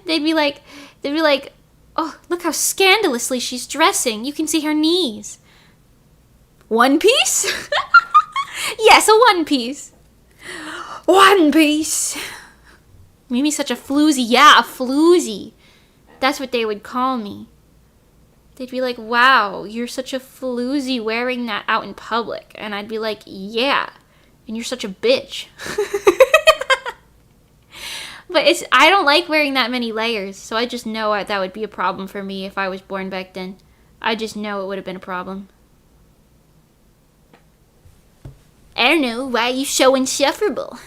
They'd be like, oh, look how scandalously she's dressing. You can see her knees. One piece? Yes, a one piece. One piece. Mimi's such a floozy. Yeah, a floozy. That's what they would call me. They'd be like, wow, you're such a floozy wearing that out in public. And I'd be like, yeah. And you're such a bitch. But I don't like wearing that many layers. So I just know that would be a problem for me if I was born back then. I just know it would have been a problem. I don't know, why are you so insufferable?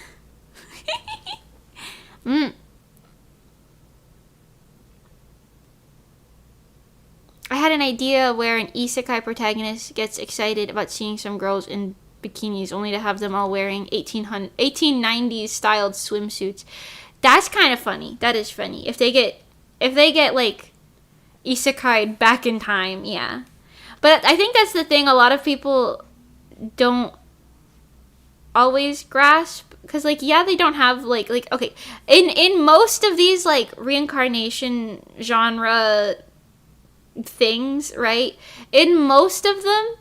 I had an idea where an isekai protagonist gets excited about seeing some girls in bikinis, only to have them all wearing 1890s styled swimsuits. That's kind of funny. That is funny. If they get like isekai'd back in time, yeah. But I think that's the thing a lot of people don't always grasp, because like, yeah, they don't have like okay, in most of these like reincarnation genre things, right, in most of them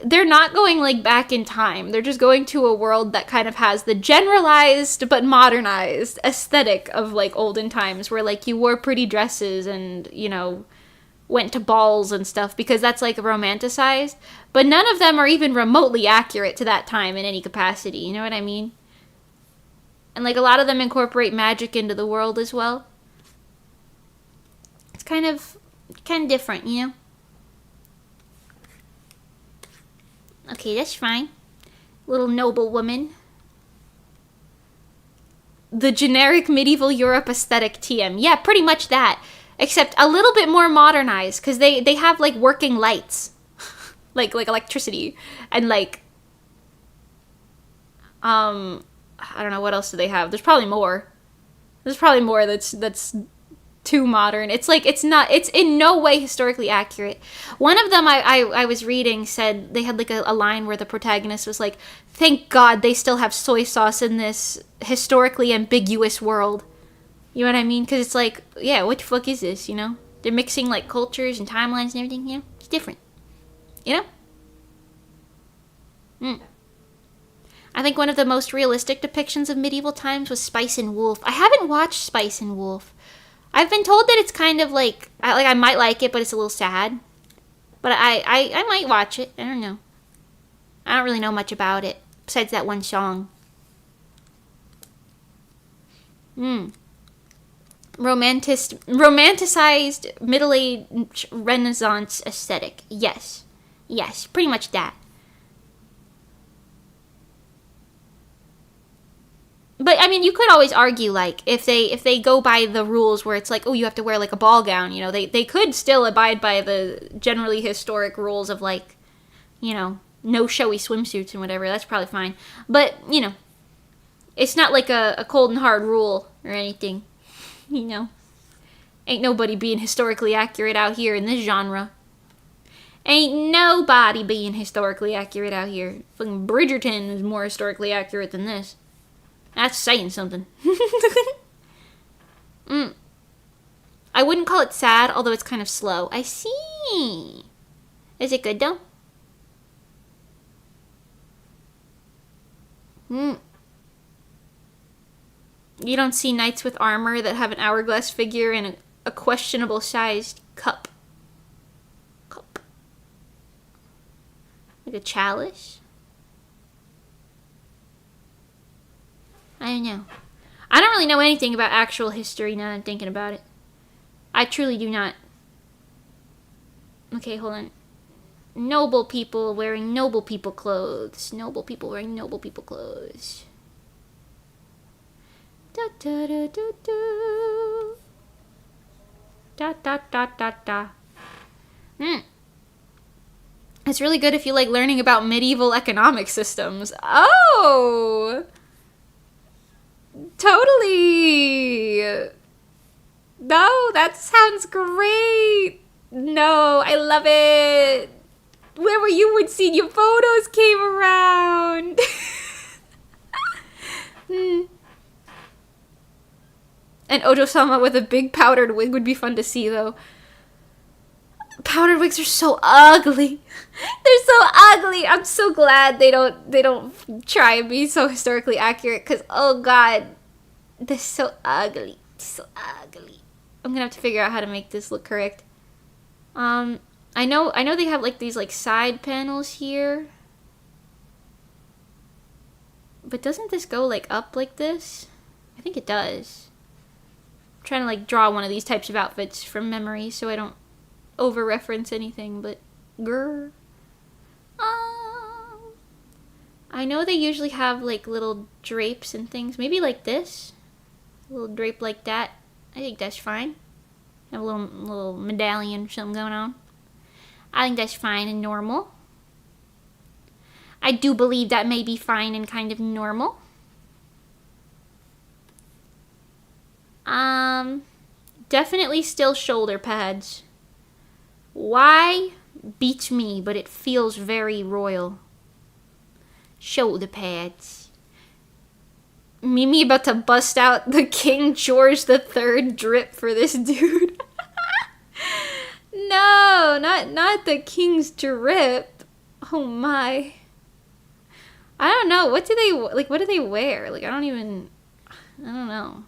they're not going like back in time. They're just going to a world that kind of has the generalized but modernized aesthetic of like olden times, where like you wore pretty dresses and, you know, went to balls and stuff, because that's like romanticized. But none of them are even remotely accurate to that time in any capacity, you know what I mean? And like a lot of them incorporate magic into the world as well. It's kind of different, you know? Okay, that's fine. Little noble woman. The generic medieval Europe aesthetic TM. Yeah, pretty much that. Except a little bit more modernized, because they have like working lights. like electricity. And like I don't know, what else do they have? There's probably more. There's probably more that's too modern. It's like, it's in no way historically accurate. One of them I was reading said they had like a line where the protagonist was like, thank God they still have soy sauce in this historically ambiguous world. You know what I mean? Because it's like, yeah, what the fuck is this, you know? They're mixing like cultures and timelines and everything, you know? It's different. You know? I think one of the most realistic depictions of medieval times was Spice and Wolf. I haven't watched Spice and Wolf. I've been told that it's kind of like I might like it, but it's a little sad. But I might watch it. I don't know. I don't really know much about it besides that one song. Romanticized middle-aged Renaissance aesthetic. Yes. Yes, pretty much that. But I mean, you could always argue, like, if they go by the rules where it's like, oh, you have to wear like a ball gown, you know, they could still abide by the generally historic rules of, like, you know, no showy swimsuits and whatever. That's probably fine. But, you know, it's not like a cold and hard rule or anything. You know, ain't nobody being historically accurate out here in this genre. Ain't nobody being historically accurate out here. Fucking Bridgerton is more historically accurate than this. That's saying something. I wouldn't call it sad, although it's kind of slow. I see. Is it good, though? You don't see knights with armor that have an hourglass figure and a questionable sized cup. Like a chalice? I don't know. I don't really know anything about actual history now that I'm thinking about it. I truly do not. Okay, hold on. Noble people wearing noble people clothes. Noble people wearing noble people clothes. Da da da da da. Da da da da da. It's really good if you like learning about medieval economic systems. Oh! Totally! No, that sounds great! No, I love it! Where were you when senior photos came around? And Ojo-sama with a big powdered wig would be fun to see, though. Powdered wigs are so ugly. They're so ugly. I'm so glad they don't try and be so historically accurate, because oh god, they're so ugly. So ugly. I'm gonna have to figure out how to make this look correct. I know they have like these like side panels here. But doesn't this go like up like this? I think it does. I'm trying to like draw one of these types of outfits from memory so I don't over reference anything, but grr. I know they usually have like little drapes and things, maybe like this, a little drape like that. I think that's fine. Have a little medallion or something going on. I think that's fine and normal. I do believe that may be fine and kind of normal. Definitely still shoulder pads. Why? Beats me, but it feels very royal. Shoulder pads. Mimi about to bust out the King George III drip for this dude. No, not the King's drip. Oh my. I don't know. What do they wear? Like, I don't know.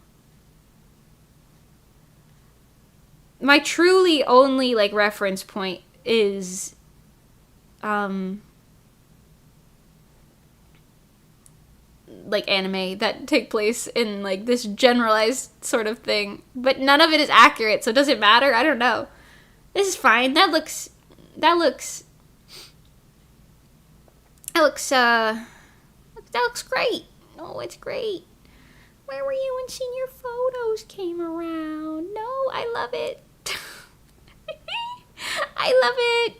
My truly only like reference point is like anime that take place in like this generalized sort of thing, but none of it is accurate, so it doesn't matter. I don't know. This is fine. That looks great. Oh, it's great. Where were you when senior photos came around? No, I love it. I love it.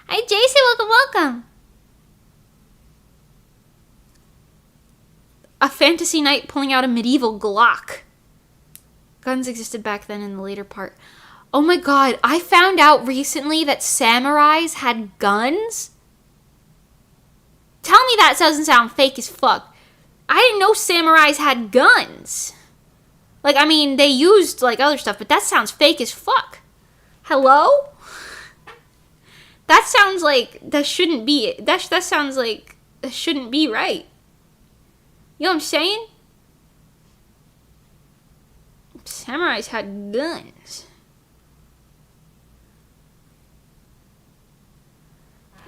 Hi, Jason. Welcome. A fantasy knight pulling out a medieval Glock. Guns existed back then in the later part. Oh my god, I found out recently that samurais had guns? Tell me that doesn't sound fake as fuck. I didn't know samurais had guns. Like, I mean, they used, like, other stuff, but that sounds fake as fuck. Hello? That sounds like that shouldn't be, that sounds like that shouldn't be right. You know what I'm saying? Samurais had guns.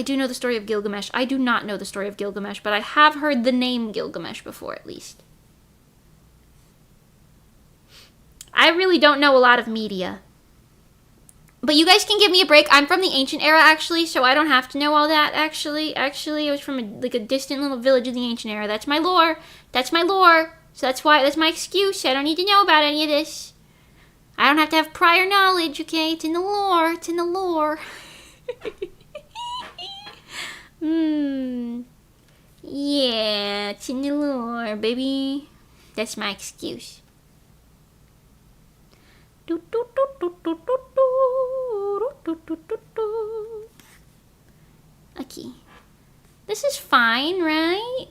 I do know the story of Gilgamesh. I do not know the story of Gilgamesh, but I have heard the name Gilgamesh before, at least. I really don't know a lot of media. But you guys can give me a break. I'm from the ancient era, actually, so I don't have to know all that, actually. Actually, I was from a distant little village of the ancient era. That's my lore. That's my lore. So that's my excuse. I don't need to know about any of this. I don't have to have prior knowledge, okay? It's in the lore. It's in the lore. Yeah, it's in the lore, baby. That's my excuse. Okay. This is fine, right?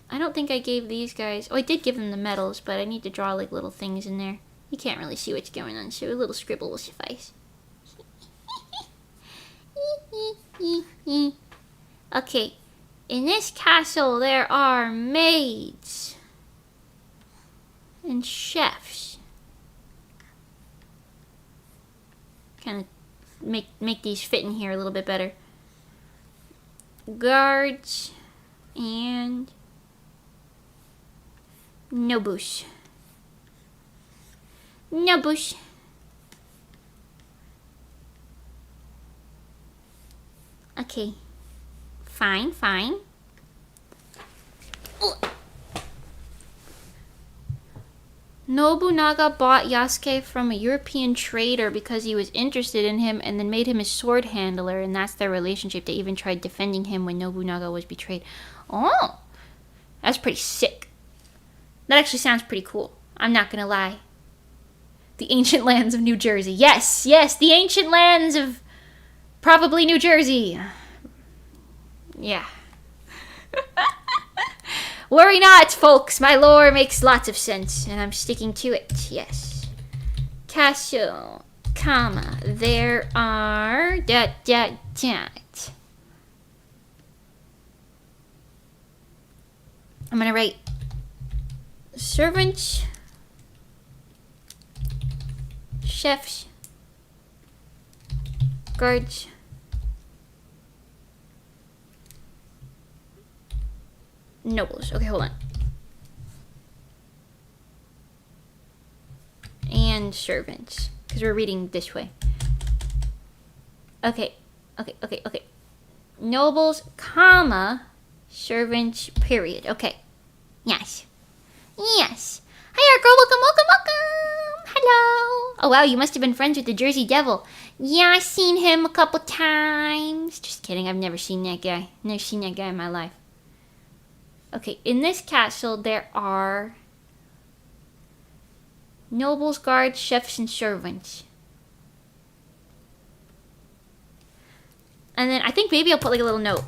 I don't think I gave these guys... Oh, I did give them the medals, but I need to draw, like, little things in there. You can't really see what's going on, so a little scribble will suffice. Okay. In this castle, there are maids. And chefs. Kind of make these fit in here a little bit better. Guards. And... Nobush. Nobush. Okay. Fine, fine. Nobunaga bought Yasuke from a European trader because he was interested in him and then made him his sword handler, and that's their relationship. They even tried defending him when Nobunaga was betrayed. Oh! That's pretty sick. That actually sounds pretty cool. I'm not gonna lie. The ancient lands of New Jersey. Yes, yes, the ancient lands of probably New Jersey. Yeah. Worry not, folks. My lore makes lots of sense, and I'm sticking to it. Yes. Castle, comma. There are... I'm gonna write... servants... chefs... guards... nobles. Okay, hold on. And servants. Because we're reading this way. Okay. Okay. Nobles, comma, servants, period. Okay. Yes. Yes. Hiya, girl. Welcome. Hello. Oh, wow. You must have been friends with the Jersey Devil. Yeah, I've seen him a couple times. Just kidding. I've never seen that guy. Never seen that guy in my life. Okay, in this castle, there are nobles, guards, chefs, and servants. And then I think maybe I'll put like a little note.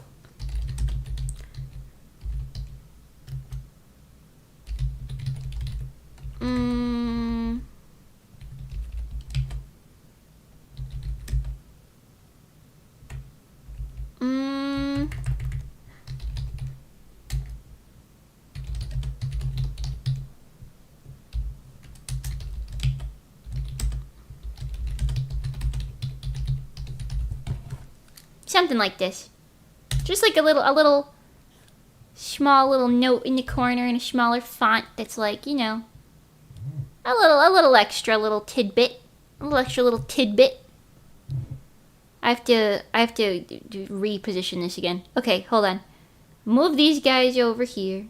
Something like this. Just like a little small little note in the corner in a smaller font that's like, you know, a little extra little tidbit. A little extra little tidbit. I have to reposition this again. Okay, hold on. Move these guys over here.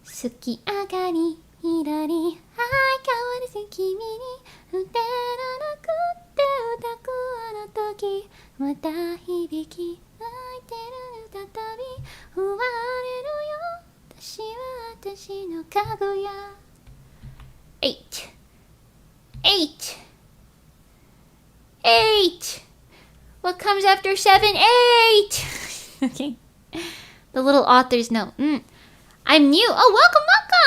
Suki agari hirari hai kawaru kimi ni utero nakutte utaku ano toki mata hibiki aiteru tatabi fuwareru yo tashi wa tashi no kaguya. 8. 8. What comes after 7? 8. Okay. The little author's note. I'm new. Oh,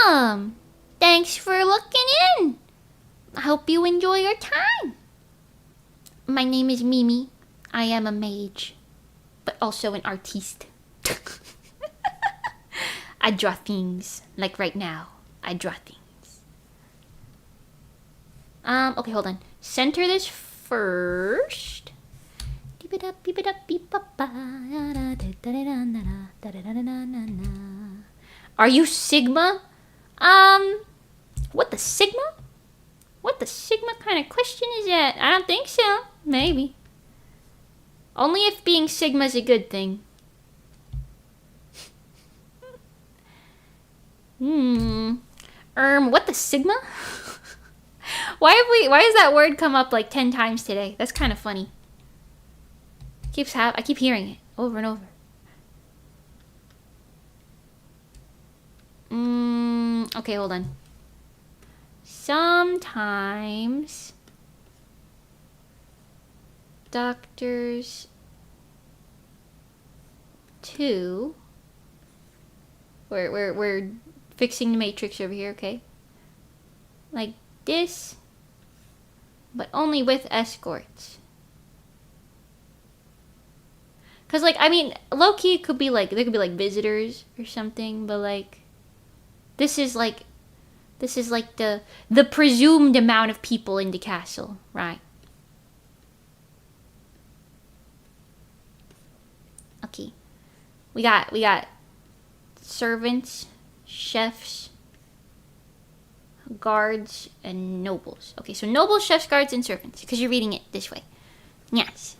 welcome. Thanks for looking in. I hope you enjoy your time. My name is Mimi. I am a mage, but also an artiste. I draw things. Like right now, I draw things. Okay, hold on. Center this first. Beep it up, beep it up, beep up. Are you Sigma? What the Sigma? What the Sigma kind of question is that? I don't think so. Maybe. Only if being Sigma's a good thing. What the Sigma? Why has that word come up like 10 times today? That's kind of funny. I keep hearing it over and over. Okay, hold on. Sometimes doctors too. We're fixing the matrix over here, okay? Like this, but only with escorts. Cause like, I mean, low key it could be like, there could be like visitors or something, but like, this is like the presumed amount of people in the castle, right? Okay, we got servants, chefs, guards, and nobles. Okay, so nobles, chefs, guards, and servants, because you're reading it this way. Yes.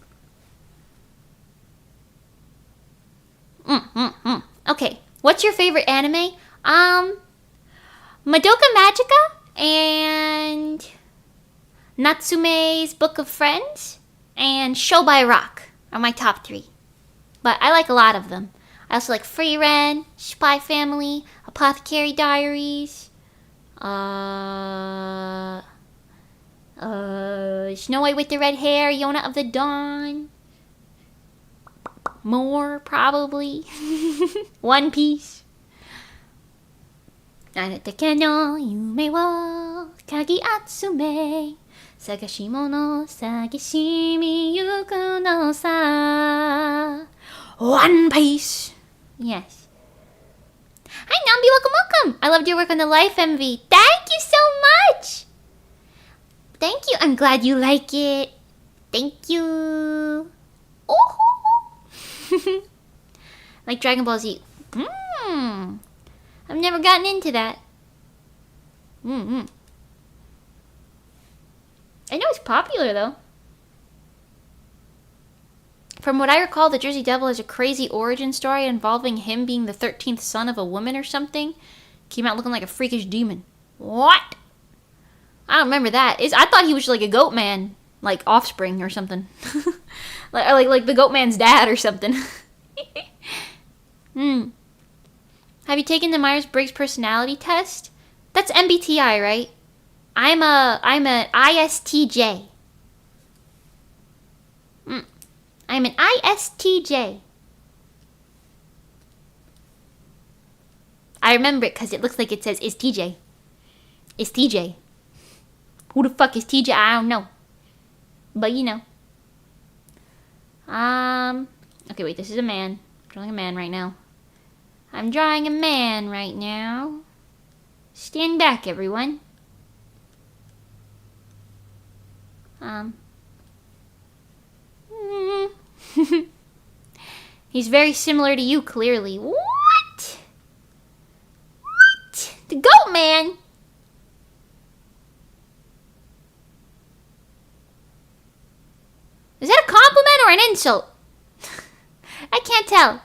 Okay, what's your favorite anime? Madoka Magica and Natsume's Book of Friends and Show by Rock are my top 3. But I like a lot of them. I also like Free Ren, Spy Family, Apothecary Diaries, Snow White with the Red Hair, Yona of the Dawn. More, probably. One Piece. あなたの夢をかき集め探し物探し見ゆくのさ One Piece. Yes. Hi Nambi, welcome. I loved your work on the Life MV. Thank you so much. Thank you. I'm glad you like it. Thank you. Oh. Like Dragon Ball Z. I've never gotten into that. I know it's popular though. From what I recall, the Jersey Devil has a crazy origin story involving him being the 13th son of a woman or something. Came out looking like a freakish demon. What? I don't remember that. I thought he was like a goat man, like offspring or something. like the goat man's dad or something. Have you taken the Myers-Briggs personality test? That's MBTI, right? I'm an ISTJ. I'm an ISTJ. I remember it because it looks like it says is TJ. It's TJ. Who the fuck is TJ? I don't know. But you know. Okay, wait, this is a man. I'm drawing a man right now. I'm drawing a man right now. Stand back, everyone. He's very similar to you, clearly. What? What? The goat man? Is that a compliment or an insult? I can't tell.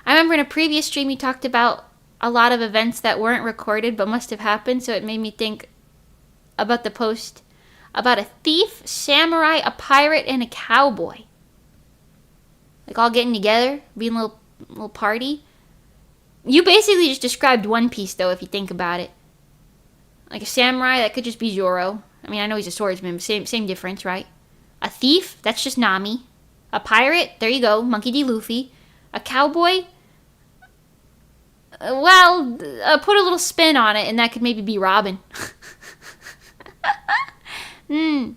I remember in a previous stream you talked about a lot of events that weren't recorded but must have happened, so it made me think about the post about a thief, samurai, a pirate, and a cowboy. Like all getting together, being a little party. You basically just described One Piece though, if you think about it. Like a samurai, that could just be Zoro. I mean, I know he's a swordsman, but same difference, right? A thief, that's just Nami. A pirate, there you go, Monkey D. Luffy. A cowboy, well, put a little spin on it, and that could maybe be Robin. I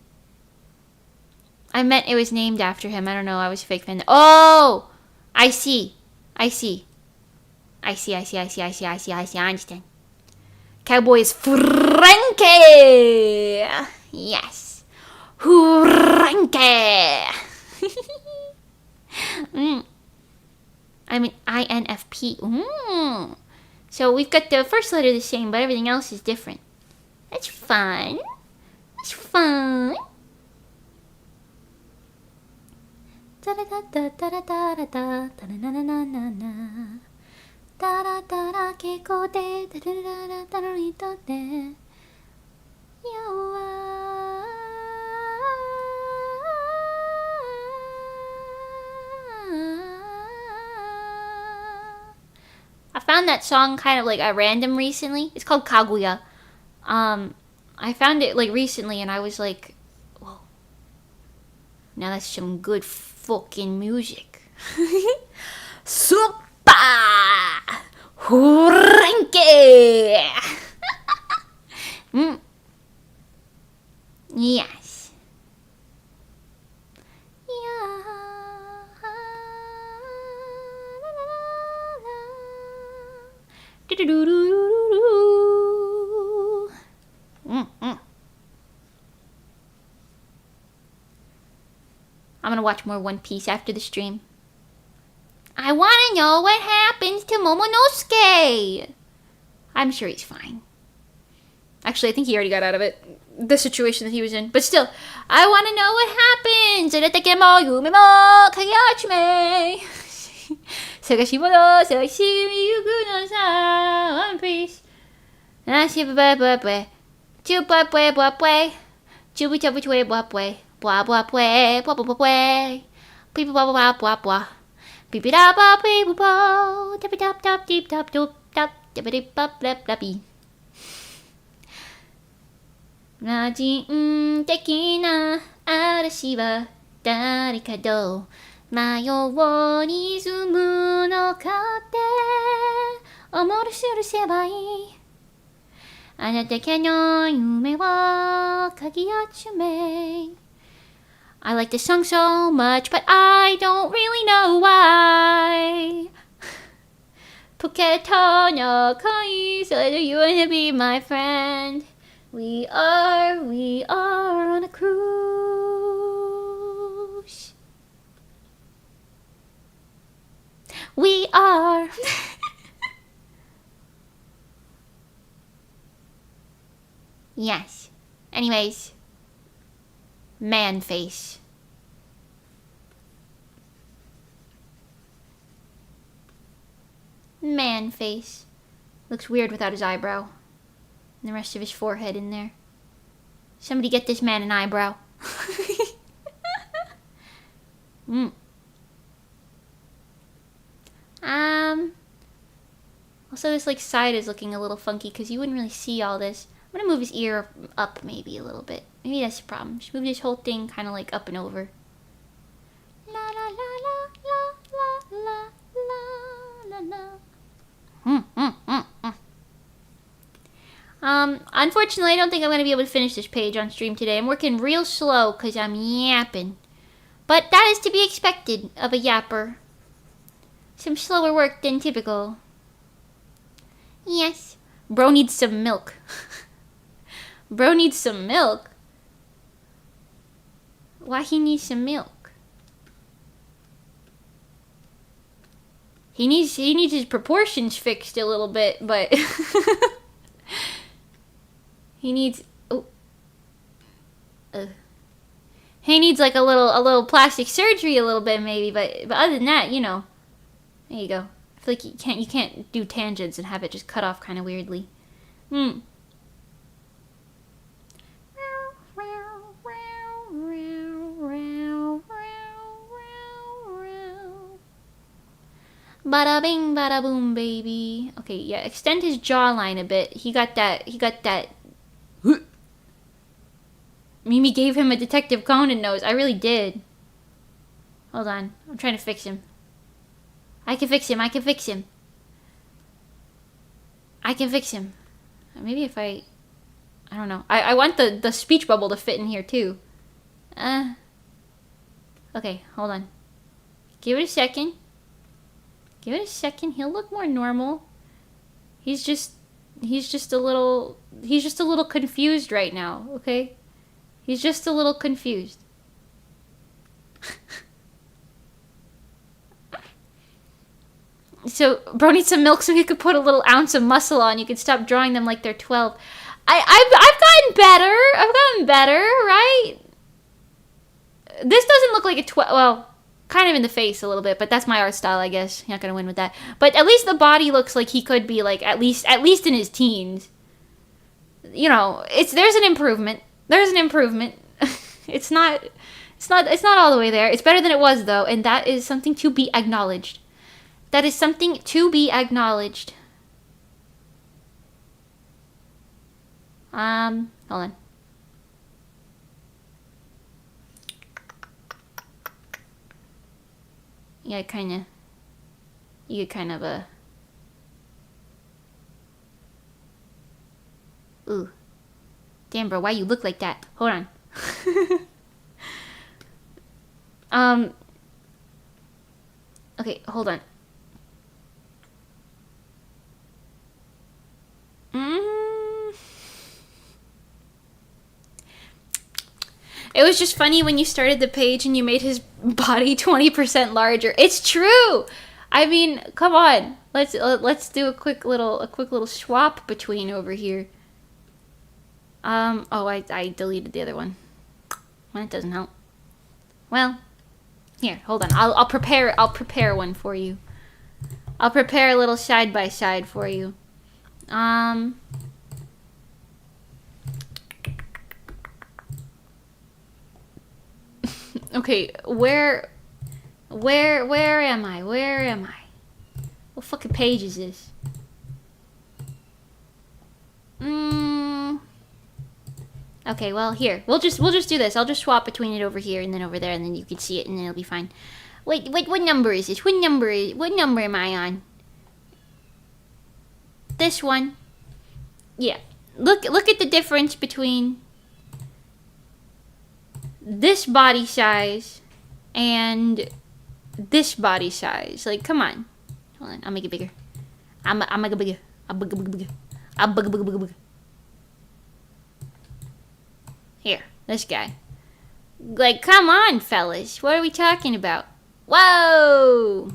meant it was named after him. I don't know. I was a fake fan. Oh, I see. I understand. Cowboy is Frankie. Yes. Frankie. Funky! I mean, INFP. So we've got the first letter the same, but everything else is different. That's fun. That's fun. I found that song kind of like at random recently. It's called Kaguya. I found it like recently and I was like, whoa. Now that's some good fucking music. Super! Hurenke! Yes. I'm gonna watch more One Piece after the stream. I wanna know what happens to Momonosuke! I'm sure he's fine. Actually, I think he already got out of it. The situation that he was in. But still, I wanna know what happens! Uretake mo yume mo kageyachume! Sagashimo no sagashimi yuku no sa One Piece. Nashibabababwe. Chubabwe babwe. Chubuchabwe babwe. Blah blah blah blah blah blah. People blah blah blah blah. Beep it up up beep up. Tap it up tap deep tap doop tap. Tap it up blah blah blah. Rajin tekina arashi wa dareka to mayou ni zumu no ka te omoru surusebai. Anatake no yume wa kageyachume. I like this song so much, but I don't really know why. Poketo no koi, so do you wanna be my friend? We are on a cruise. We are. Yes. Anyways. Man face. Man face. Looks weird without his eyebrow. And the rest of his forehead in there. Somebody get this man an eyebrow. Also this like side is looking a little funky because you wouldn't really see all this. I'm gonna move his ear up maybe a little bit. Maybe that's the problem. Just move this whole thing kind of like up and over. La la la la la la la la la. Unfortunately, I don't think I'm gonna be able to finish this page on stream today. I'm working real slow because I'm yapping. But that is to be expected of a yapper. Some slower work than typical. Yes. Bro needs some milk. Bro needs some milk? Why he needs some milk? He needs his proportions fixed a little bit, but he needs he needs like a little plastic surgery a little bit maybe, but other than that, you know. There you go. I feel like you can't do tangents and have it just cut off kind of weirdly. Bada bing, bada boom, baby. Okay, yeah, extend his jawline a bit. He got that. Mimi gave him a Detective Conan nose. I really did. Hold on. I'm trying to fix him. I can fix him. Maybe if I don't know. I want the speech bubble to fit in here too. Okay, hold on. Give it a second. He'll look more normal. He's just a little confused right now, okay? He's just a little confused. So bro needs some milk so he could put a little ounce of muscle on. You could stop drawing them like they're 12. I've gotten better. I've gotten better, right? This doesn't look like a 12. Well, kind of in the face a little bit, but that's my art style, I guess. You're not gonna win with that. But at least the body looks like he could be like at least in his teens. You know, there's an improvement. There's an improvement. It's not all the way there. It's better than it was though, and that is something to be acknowledged. That is something to be acknowledged. Hold on. You get kind of a... Ooh. Damn, bro, why you look like that? Hold on. Okay, hold on. It was just funny when you started the page and you made his body 20% larger. It's true. I mean, come on. Let's do a quick little swap between over here. Oh, I deleted the other one. Well, that doesn't help. Well, here, hold on. I'll prepare one for you. I'll prepare a little side by side for you. Okay, where am I? Where am I? What fucking page is this? Okay, well, here. We'll just do this. I'll just swap between it over here and then over there, and then you can see it, and then it'll be fine. Wait, what number is this? What number am I on? This one. Yeah. Look at the difference between this body size and this body size. Like, come on. Hold on, I'll make it bigger. I'll make it bigger. Here, this guy. Like, come on, fellas. What are we talking about? Whoa!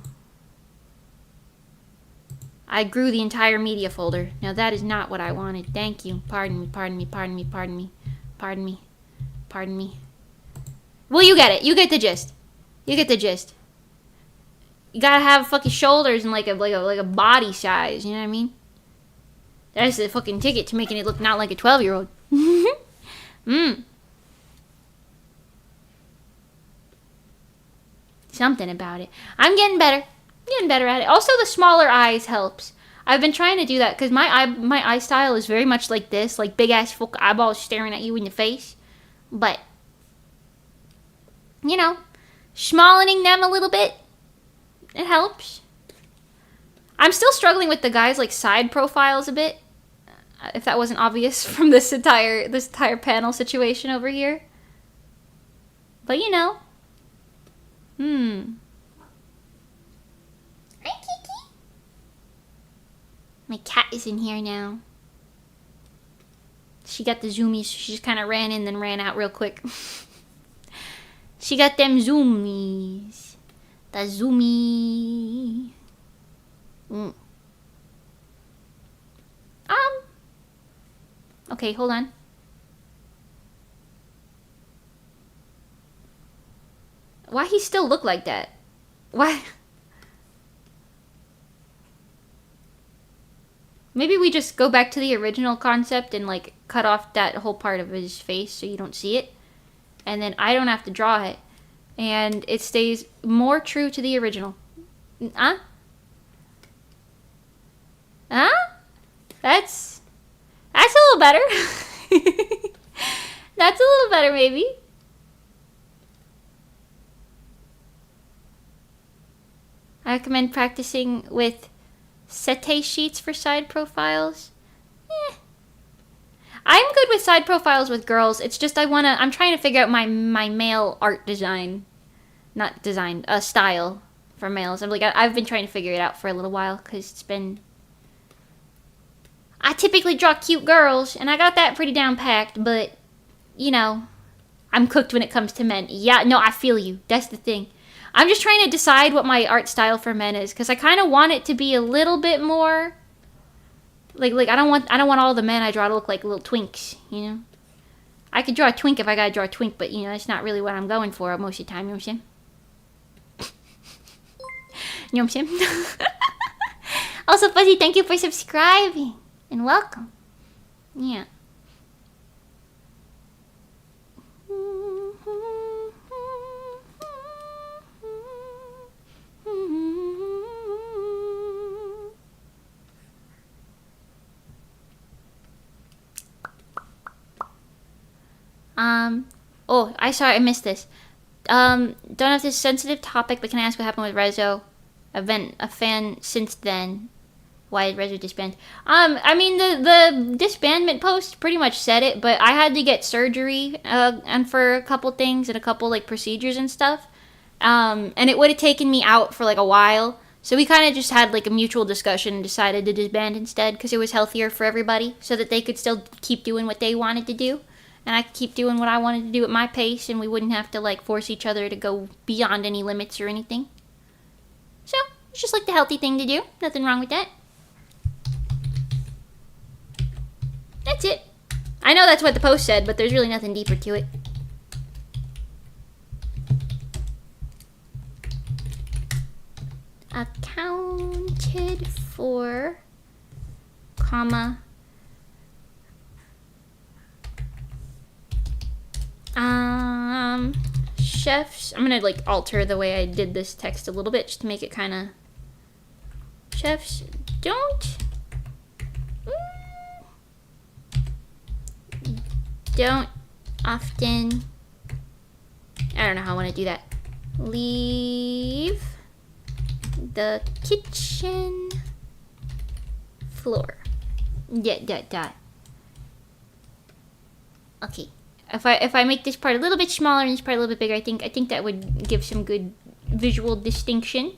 I grew the entire media folder. Now that is not what I wanted. Thank you. Pardon me. Well, you get it. You get the gist. You gotta have fucking shoulders and like a body size. You know what I mean? That's the fucking ticket to making it look not like a 12-year-old. Something about it. I'm getting better. At it. Also, the smaller eyes helps. I've been trying to do that because my eye style is very much like this, like big ass fuck eyeballs staring at you in the face. But you know, smallening them a little bit, it helps. I'm still struggling with the guys like side profiles a bit. If that wasn't obvious from this entire panel situation over here. But you know. Hi, Kiki. My cat is in here now. She got the zoomies. She just kind of ran in, then ran out real quick. She got them zoomies. The zoomie. Okay, hold on. Why he still look like that? Why? Maybe we just go back to the original concept and like cut off that whole part of his face so you don't see it. And then I don't have to draw it. And it stays more true to the original. Huh? That's a little better. That's a little better, maybe. I recommend practicing with sete sheets for side profiles. I'm good with side profiles with girls. It's just I'm trying to figure out my male art design. Not design, style for males. I've been trying to figure it out for a little while because it's been... I typically draw cute girls, and I got that pretty down packed, but, you know, I'm cooked when it comes to men. Yeah, no, I feel you. That's the thing. I'm just trying to decide what my art style for men is, because I kind of want it to be a little bit more like I don't want all the men I draw to look like little twinks, you know. I could draw a twink if I gotta draw a twink, but you know that's not really what I'm going for most of the time. You know what I'm saying? You know what I'm saying? Also, Fuzzy, thank you for subscribing and welcome. Yeah. Oh, I missed this. Don't know if this is a sensitive topic, but can I ask what happened with Rezo? I've been a fan since then. Why did Rezo disband? I mean, the disbandment post pretty much said it, but I had to get surgery, and for a couple things and a couple, like, procedures and stuff. And it would have taken me out for, like, a while. So we kind of just had, like, a mutual discussion and decided to disband instead, because it was healthier for everybody, so that they could still keep doing what they wanted to do. And I could keep doing what I wanted to do at my pace, and we wouldn't have to, like, force each other to go beyond any limits or anything. So, it's just, like, the healthy thing to do. Nothing wrong with that. That's it. I know that's what the post said, but there's really nothing deeper to it. Accounted for, comma, chefs, I'm gonna like alter the way I did this text a little bit just to make it kind of, chefs don't often, I don't know how I want to do that, leave the kitchen floor, okay. If I make this part a little bit smaller and this part a little bit bigger, I think that would give some good visual distinction.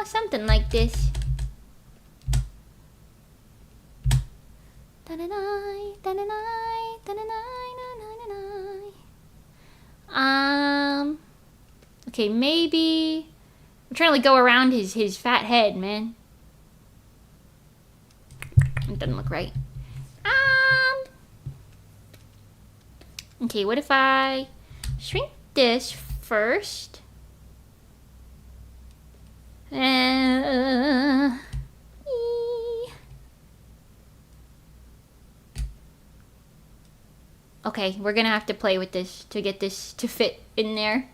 Something like this. Okay, maybe I'm trying to like go around his fat head, man. It doesn't look right. Okay, what if I shrink this first? Okay, we're gonna have to play with this to get this to fit in there.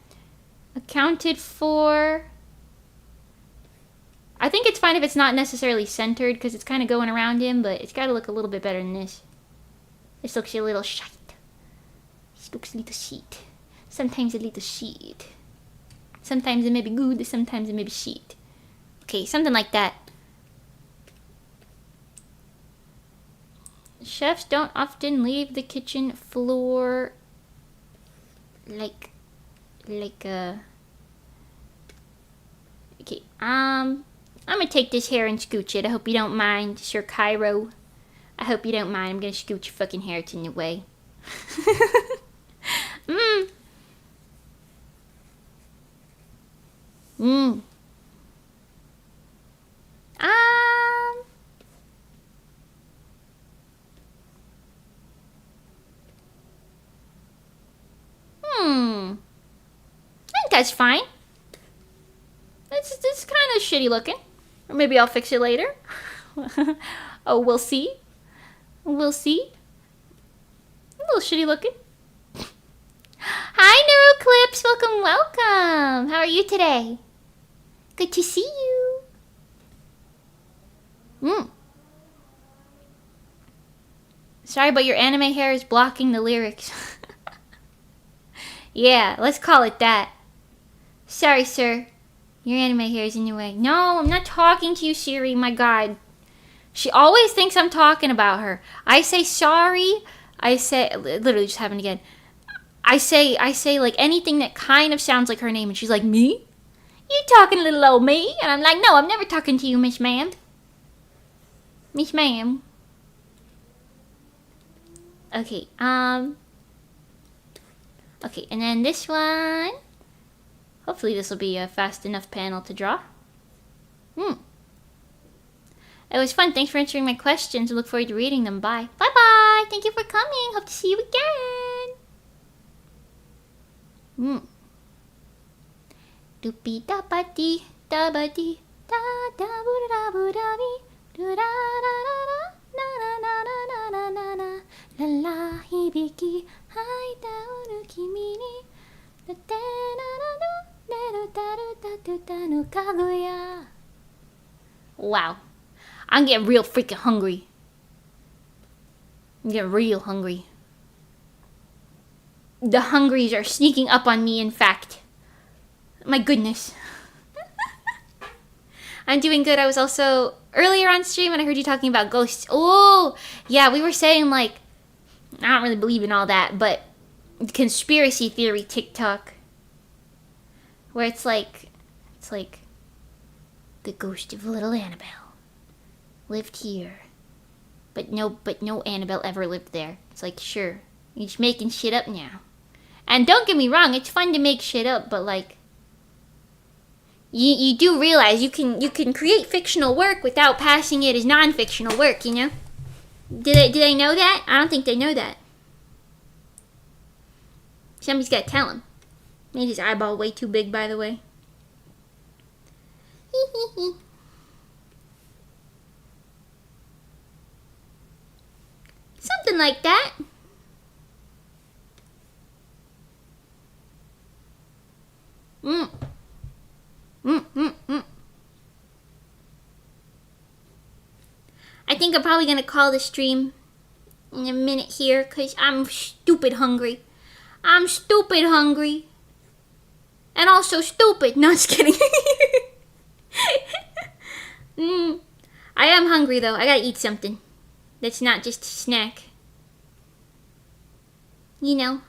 Accounted for. I think it's fine if it's not necessarily centered because it's kind of going around him, but it's got to look a little bit better than this. This looks a little shite. This looks a little shit. Sometimes a little shit. Sometimes it may be good, sometimes it may be shit. Okay, something like that. Chefs don't often leave the kitchen floor like okay, I'm gonna take this hair and scooch it. I hope you don't mind, Sir Cairo. I hope you don't mind. I'm gonna scooch your fucking hair. It's in your way. I think that's fine. It's kind of shitty looking. Or maybe I'll fix it later. Oh, we'll see. We'll see. A little shitty looking. Hi, Neuroclips. Welcome, welcome. How are you today? Good to see you. Sorry, but your anime hair is blocking the lyrics. Yeah, let's call it that. Sorry, sir. Your anime hair is in your way. No, I'm not talking to you, Siri. My God. She always thinks I'm talking about her. I say sorry. I say, literally just happened again. I say like anything that kind of sounds like her name. And she's like, me? You talking to little old me? And I'm like, no, I'm never talking to you, Miss Ma'am. Miss Ma'am. Okay, okay, and then this one. Hopefully this will be a fast enough panel to draw. It was fun. Thanks for answering my questions. I look forward to reading them. Bye. Bye-bye. Thank you for coming. Hope to see you again. Doopy da ba dee da ba dee da da boo da boo da bee do da da da da na na na na na na na la la hibiki hai da uru kimi ni da da na na na neru daru da da da no kaguya. Wow, I'm getting real freaking hungry. I'm getting real hungry. The hungries are sneaking up on me, in fact. My goodness. I'm doing good. I was also earlier on stream and I heard you talking about ghosts. Oh, yeah, we were saying like, I don't really believe in all that, but conspiracy theory TikTok. Where it's like the ghost of little Annabelle lived here. But no Annabelle ever lived there. It's like, sure, you're just making shit up now. And don't get me wrong, it's fun to make shit up, but like, you do realize you can create fictional work without passing it as non-fictional work, you know? Do they know that? I don't think they know that. Somebody's gotta tell him. Made his eyeball way too big, by the way. Something like that. I think I'm probably gonna call the stream in a minute here because I'm stupid hungry. I'm stupid hungry. And also stupid. No, just kidding. I am hungry though. I gotta eat something. That's not just a snack. You know.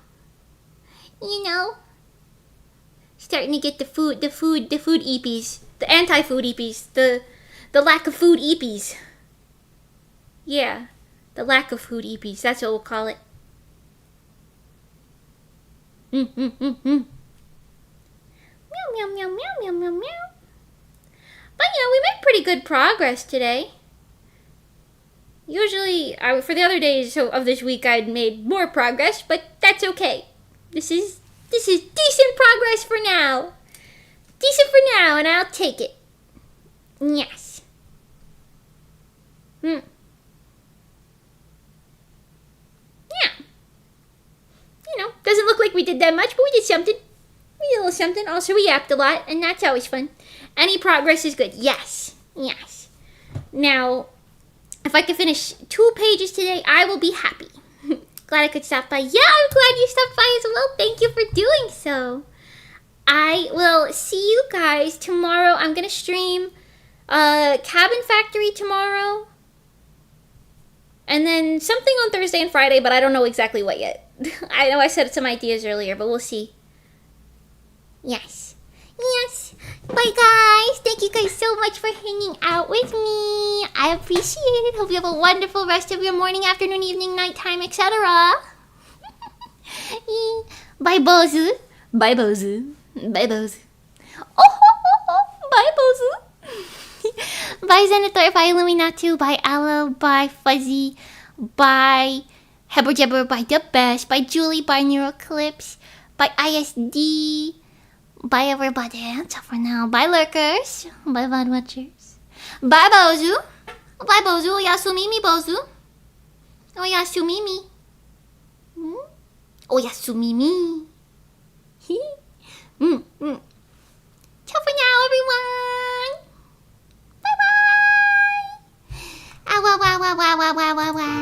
Starting to get the food eepies. The anti-food eepies. The lack of food eepies. Yeah. The lack of food eepies. That's what we'll call it. Meow, meow, meow, meow, meow, meow, meow. But, you know, we made pretty good progress today. Usually, for the other days of this week, I'd made more progress, but that's okay. This is decent progress for now. Decent for now, and I'll take it. Yes. Yeah. You know, doesn't look like we did that much, but we did something. We did a little something. Also, we yapped a lot, and that's always fun. Any progress is good. Yes. Yes. Now, if I can finish 2 pages today, I will be happy. Glad I could stop by. Yeah, I'm glad you stopped by as well. Thank you for doing so. I will see you guys tomorrow. I'm going to stream Cabin Factory tomorrow. And then something on Thursday and Friday, but I don't know exactly what yet. I know I said some ideas earlier, but we'll see. Yes. Yes. Bye, guys. Thank you guys so much for hanging out with me. I appreciate it. Hope you have a wonderful rest of your morning, afternoon, evening, nighttime, etc. Bye, Bozu. Bye, Bozu. Bye, Bozu. Oh, bye, Bozu. Bye, Zenator. Bye, Illuminatu. Bye, Aloe. Bye, Fuzzy. Bye, Hebber Jebber. Bye, The Best. Bye, Julie. Bye, Neuroclips. Bye, ISD. Bye, everybody. Ciao for now. Bye, lurkers. Bye, VOD watchers. Bye, Bozu. Bye, Bozu. Oyasumimi, Bozu. Oyasumimi. Oyasumimi. Ciao for now, everyone. Bye-bye. Ah, wow, wow, wow, wow, wow, wow, wow, wow.